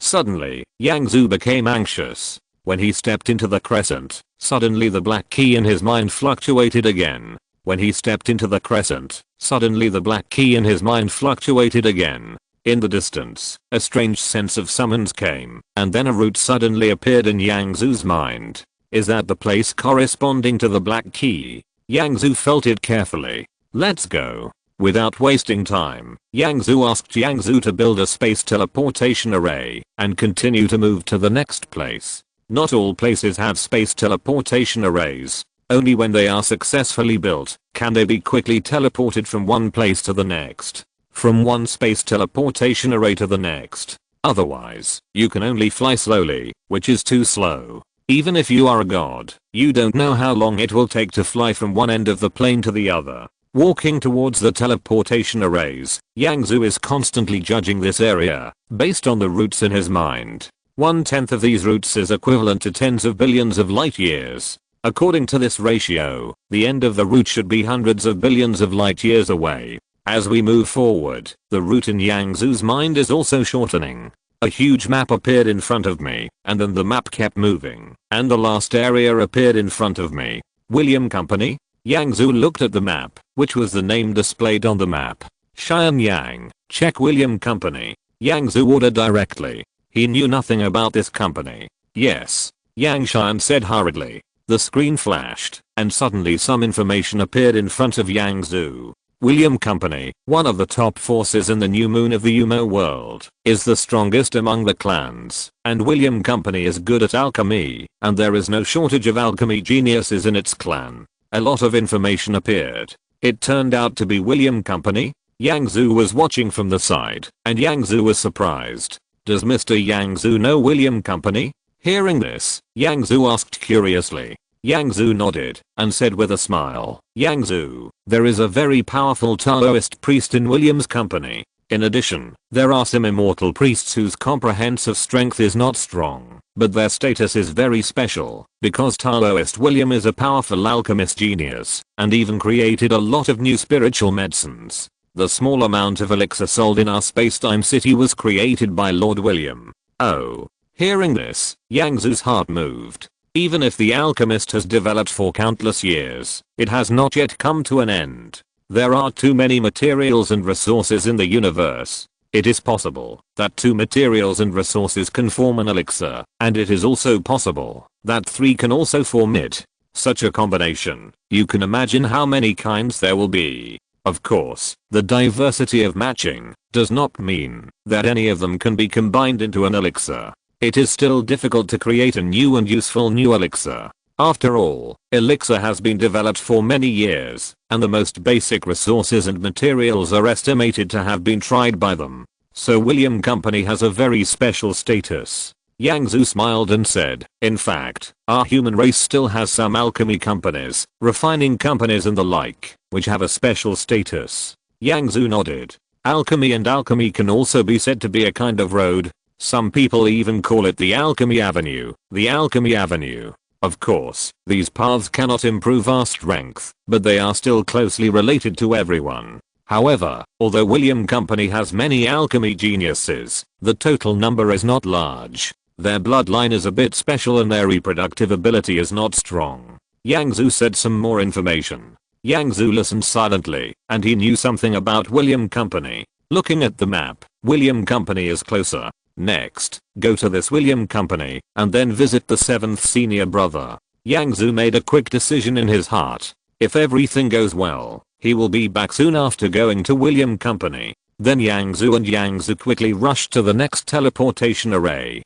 Suddenly, Yang Zu became anxious. When he stepped into the crescent, suddenly the black key in his mind fluctuated again. When he stepped into the crescent, suddenly the black key in his mind fluctuated again. In the distance, a strange sense of summons came, and then a route suddenly appeared in Yang Zu's mind. Is that the place corresponding to the black key? Yang Zhu felt it carefully. Let's go. Without wasting time, Yang Zhu asked Yang Zhu to build a space teleportation array and continue to move to the next place. Not all places have space teleportation arrays. Only when they are successfully built can they be quickly teleported from one place to the next. From one space teleportation array to the next. Otherwise, you can only fly slowly, which is too slow. Even if you are a god, you don't know how long it will take to fly from one end of the plane to the other. Walking towards the teleportation arrays, Yang Zhu is constantly judging this area based on the routes in his mind. 1/10 of these routes is equivalent to tens of billions of light years. According to this ratio, the end of the route should be hundreds of billions of light years away. As we move forward, the route in Yang Zhu's mind is also shortening. A huge map appeared in front of me, and then the map kept moving, and the last area appeared in front of me. William Company? Yang Zhu looked at the map, which was the name displayed on the map. Xianyang, check William Company. Yang Zhu ordered directly. He knew nothing about this company. Yes. Yang Xian said hurriedly. The screen flashed, and suddenly some information appeared in front of Yang Zhu. William Company, one of the top forces in the new moon of the Umo world, is the strongest among the clans, and William Company is good at alchemy, and there is no shortage of alchemy geniuses in its clan. A lot of information appeared. It turned out to be William Company. Yang Zhu was watching from the side, and Yang Zhu was surprised. Does Mr. Yang Zhu know William Company? Hearing this, Yang Zhu asked curiously. Yang Zhu nodded and said with a smile, Yang Zhu, there is a very powerful Taoist priest in William's company. In addition, there are some immortal priests whose comprehensive strength is not strong, but their status is very special, because Taoist William is a powerful alchemist genius, and even created a lot of new spiritual medicines. The small amount of elixir sold in our space-time city was created by Lord William. Oh. Hearing this, Yang Zhu's heart moved. Even if the alchemist has developed for countless years, it has not yet come to an end. There are too many materials and resources in the universe. It is possible that 2 materials and resources can form an elixir, and it is also possible that 3 can also form it. Such a combination, you can imagine how many kinds there will be. Of course, the diversity of matching does not mean that any of them can be combined into an elixir. It is still difficult to create a new and useful new elixir. After all, elixir has been developed for many years, and the most basic resources and materials are estimated to have been tried by them. So William Company has a very special status. Yang Zhu smiled and said, in fact, our human race still has some alchemy companies, refining companies and the like, which have a special status. Yang Zhu nodded. Alchemy and alchemy can also be said to be a kind of road. Some people even call it the Alchemy Avenue. The Alchemy Avenue. Of course, these paths cannot improve our strength, but they are still closely related to everyone. However, although William Company has many alchemy geniuses, the total number is not large. Their bloodline is a bit special and their reproductive ability is not strong. Yang Zhu said some more information. Yang Zhu listened silently, and he knew something about William Company. Looking at the map, William Company is closer. Next, go to this William Company, and then visit the 7th senior brother. Yang Zhu made a quick decision in his heart. If everything goes well, he will be back soon after going to William Company. Then Yang Zhu and Yang Zhu quickly rushed to the next teleportation array.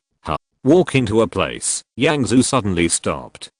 Walking to a place, Yang Zhu suddenly stopped.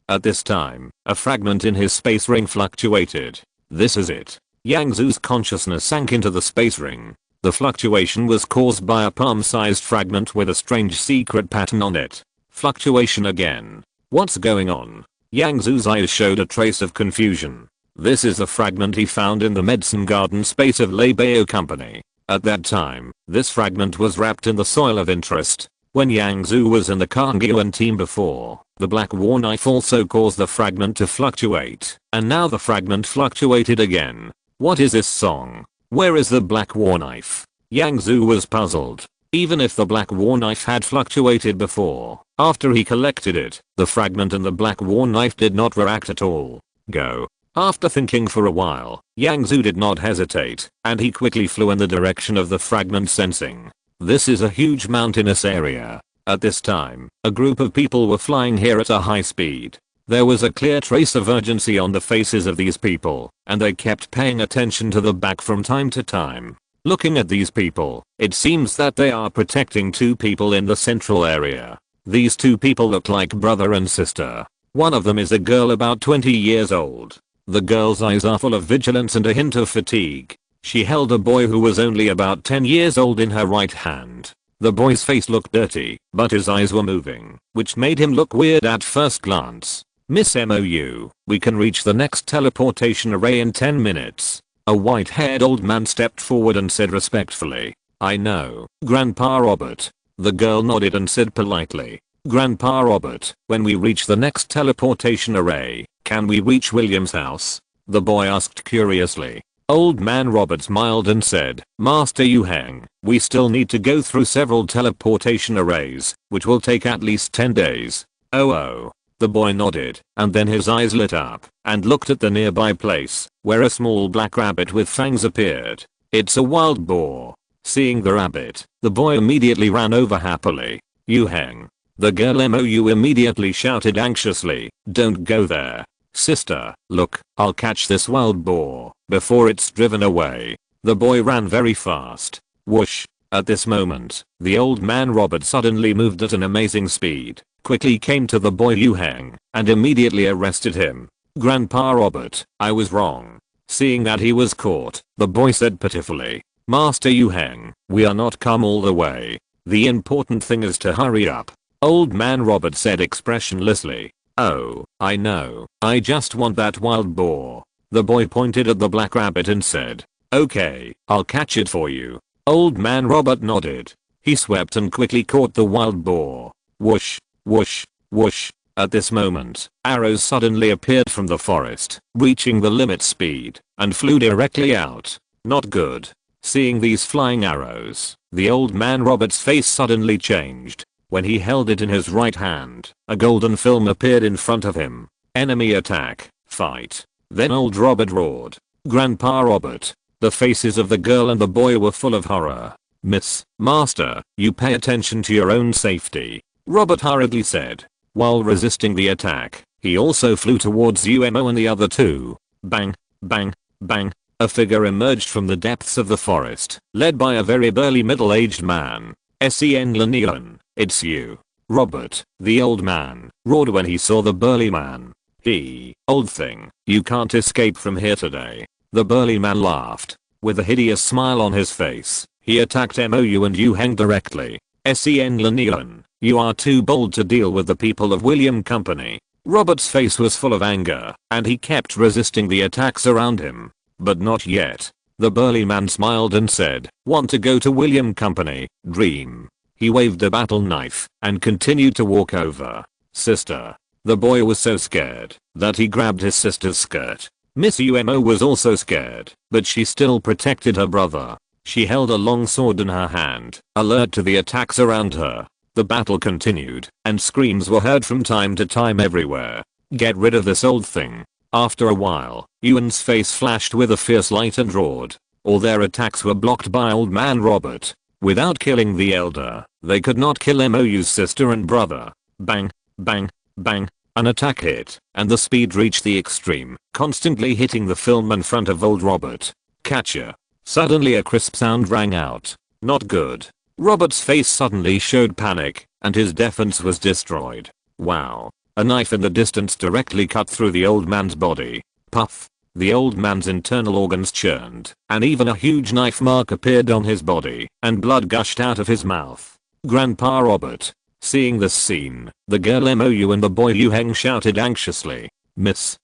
At this time, a fragment in his space ring fluctuated. This is it. Yang Zhu's consciousness sank into the space ring. The fluctuation was caused by a palm-sized fragment with a strange secret pattern on it. Fluctuation again. What's going on? Yang Zhu's eyes showed a trace of confusion. This is the fragment he found in the medicine garden space of Lebao Company. At that time, this fragment was wrapped in the soil of interest. When Yang Zhu was in the Kangyuan team before, the black war knife also caused the fragment to fluctuate, and now the fragment fluctuated again. What is this song? Where is the black war knife? Yang Zhu was puzzled. Even if the black war knife had fluctuated before, after he collected it, the fragment and the black war knife did not react at all. Go. After thinking for a while, Yang Zhu did not hesitate, and he quickly flew in the direction of the fragment sensing. This is a huge mountainous area. At this time, a group of people were flying here at a high speed. There was a clear trace of urgency on the faces of these people, and they kept paying attention to the back from time to time. Looking at these people, it seems that they are protecting two people in the central area. These two people look like brother and sister. One of them is a girl about 20 years old. The girl's eyes are full of vigilance and a hint of fatigue. She held a boy who was only about 10 years old in her right hand. The boy's face looked dirty, but his eyes were moving, which made him look weird at first glance. Miss MOU, we can reach the next teleportation array in 10 minutes. A white-haired old man stepped forward and said respectfully, I know, Grandpa Robert. The girl nodded and said politely, Grandpa Robert, when we reach the next teleportation array, can we reach William's house? The boy asked curiously. Old man Robert smiled and said, Master Yu Heng, we still need to go through several teleportation arrays, which will take at least 10 days. Oh. The boy nodded, and then his eyes lit up, and looked at the nearby place, where a small black rabbit with fangs appeared. It's a wild boar. Seeing the rabbit, the boy immediately ran over happily. Yu Heng. The girl MOU immediately shouted anxiously, don't go there. Sister, look, I'll catch this wild boar before it's driven away. The boy ran very fast. Whoosh. At this moment, the old man Robert suddenly moved at an amazing speed, quickly came to the boy Yu Heng, and immediately arrested him. Grandpa Robert, I was wrong. Seeing that he was caught, the boy said pitifully, Master Yu Heng, we are not come all the way. The important thing is to hurry up. Old man Robert said expressionlessly. Oh, I know. I just want that wild boar. The boy pointed at the black rabbit and said, okay, I'll catch it for you. Old man Robert nodded. He swept and quickly caught the wild boar. Whoosh, whoosh, whoosh. At this moment, arrows suddenly appeared from the forest, reaching the limit speed, and flew directly out. Not good. Seeing these flying arrows, the old man Robert's face suddenly changed. When he held it in his right hand, a golden film appeared in front of him. Enemy attack, fight. Then old Robert roared. Grandpa Robert. The faces of the girl and the boy were full of horror. Master, you pay attention to your own safety. Robert hurriedly said. While resisting the attack, he also flew towards UMO and the other two. Bang, bang, bang. A figure emerged from the depths of the forest, led by a very burly middle-aged man. SYNOPSIS. It's you. Robert, the old man, roared when he saw the burly man. Old thing, you can't escape from here today. The burly man laughed. With a hideous smile on his face, he attacked MOU and Yu Heng directly. SYNOPSIS, you are too bold to deal with the people of William Company. Robert's face was full of anger, and he kept resisting the attacks around him. But not yet. The burly man smiled and said, want to go to William Company, dream. He waved a battle knife and continued to walk over. Sister. The boy was so scared that he grabbed his sister's skirt. Miss UMO was also scared, but she still protected her brother. She held a long sword in her hand, alert to the attacks around her. The battle continued, and screams were heard from time to time everywhere. Get rid of this old thing. After a while, Yuan's face flashed with a fierce light and roared. All their attacks were blocked by old man Robert. Without killing the elder, they could not kill MOU's sister and brother. Bang, bang, bang. An attack hit, and the speed reached the extreme, constantly hitting the film in front of old Robert. Catcher. Suddenly a crisp sound rang out. Not good. Robert's face suddenly showed panic, and his defense was destroyed. Wow. A knife in the distance directly cut through the old man's body. Puff. The old man's internal organs churned, and even a huge knife mark appeared on his body, and blood gushed out of his mouth. Grandpa Robert. Seeing this scene, the girl MOU and the boy Yu Heng shouted anxiously.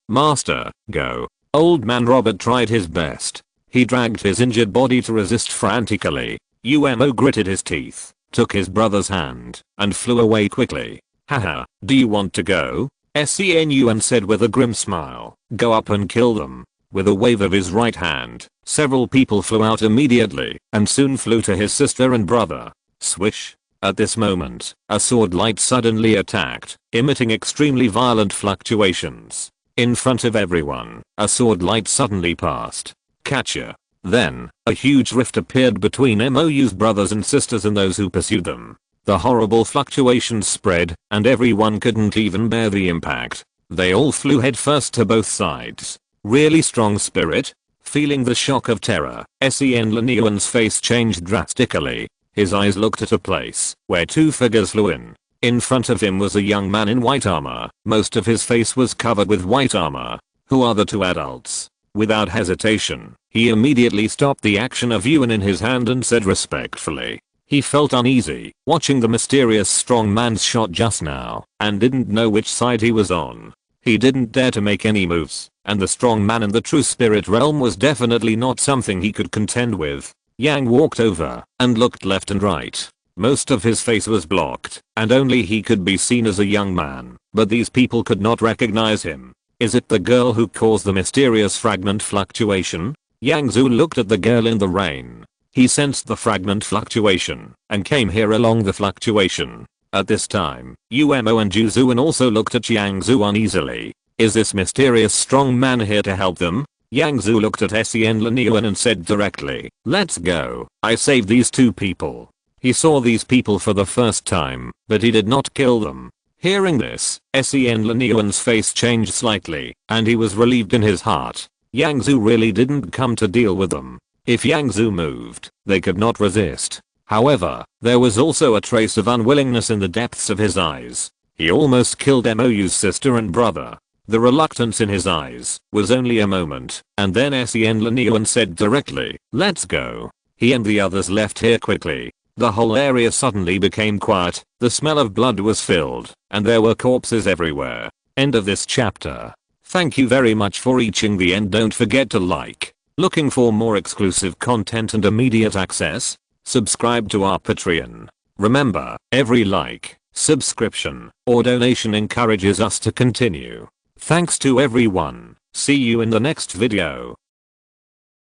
Master, go. Old man Robert tried his best. He dragged his injured body to resist frantically. UMO gritted his teeth, took his brother's hand, and flew away quickly. Haha, do you want to go? SCNUN said with a grim smile. Go up and kill them. With a wave of his right hand, several people flew out immediately, and soon flew to his sister and brother. Swish. At this moment, a sword light suddenly attacked, emitting extremely violent fluctuations. In front of everyone, a sword light suddenly passed. Catcher. Then, a huge rift appeared between MOU's brothers and sisters and those who pursued them. The horrible fluctuations spread, and everyone couldn't even bear the impact. They all flew headfirst to both sides. Really strong spirit? Feeling the shock of terror, SEN Lanyuan's face changed drastically. His eyes looked at a place where two figures flew in. In front of him was a young man in white armor. Most of his face was covered with white armor. Who are the two adults? Without hesitation, he immediately stopped the action of Yuan in his hand and said respectfully. He felt uneasy watching the mysterious strong man's shot just now and didn't know which side he was on. He didn't dare to make any moves, and the strong man in the true spirit realm was definitely not something he could contend with. Yang walked over and looked left and right. Most of his face was blocked, and only he could be seen as a young man, but these people could not recognize him. Is it the girl who caused the mysterious fragment fluctuation? Yang Zhu looked at the girl in the rain. He sensed the fragment fluctuation and came here along the fluctuation. At this time, Umo and Ju Zuan also looked at Yang Zhu uneasily. Is this mysterious strong man here to help them? Yang Zhu looked at Sen Lanyuan and said directly, let's go. I saved these two people. He saw these people for the first time, but he did not kill them. Hearing this, Sen Lanyuan's face changed slightly, and he was relieved in his heart. Yang Zhu really didn't come to deal with them. If Yang Zhu moved, they could not resist. However, there was also a trace of unwillingness in the depths of his eyes. He almost killed Mou's sister and brother. The reluctance in his eyes was only a moment, and then Sen Lanyuan said directly, let's go. He and the others left here quickly. The whole area suddenly became quiet, the smell of blood was filled, and there were corpses everywhere. End of this chapter. Thank you very much for reaching the end. Don't forget to like. Looking for more exclusive content and immediate access? Subscribe to our Patreon. Remember, every like, subscription, or donation encourages us to continue. Thanks to everyone. See you in the next video.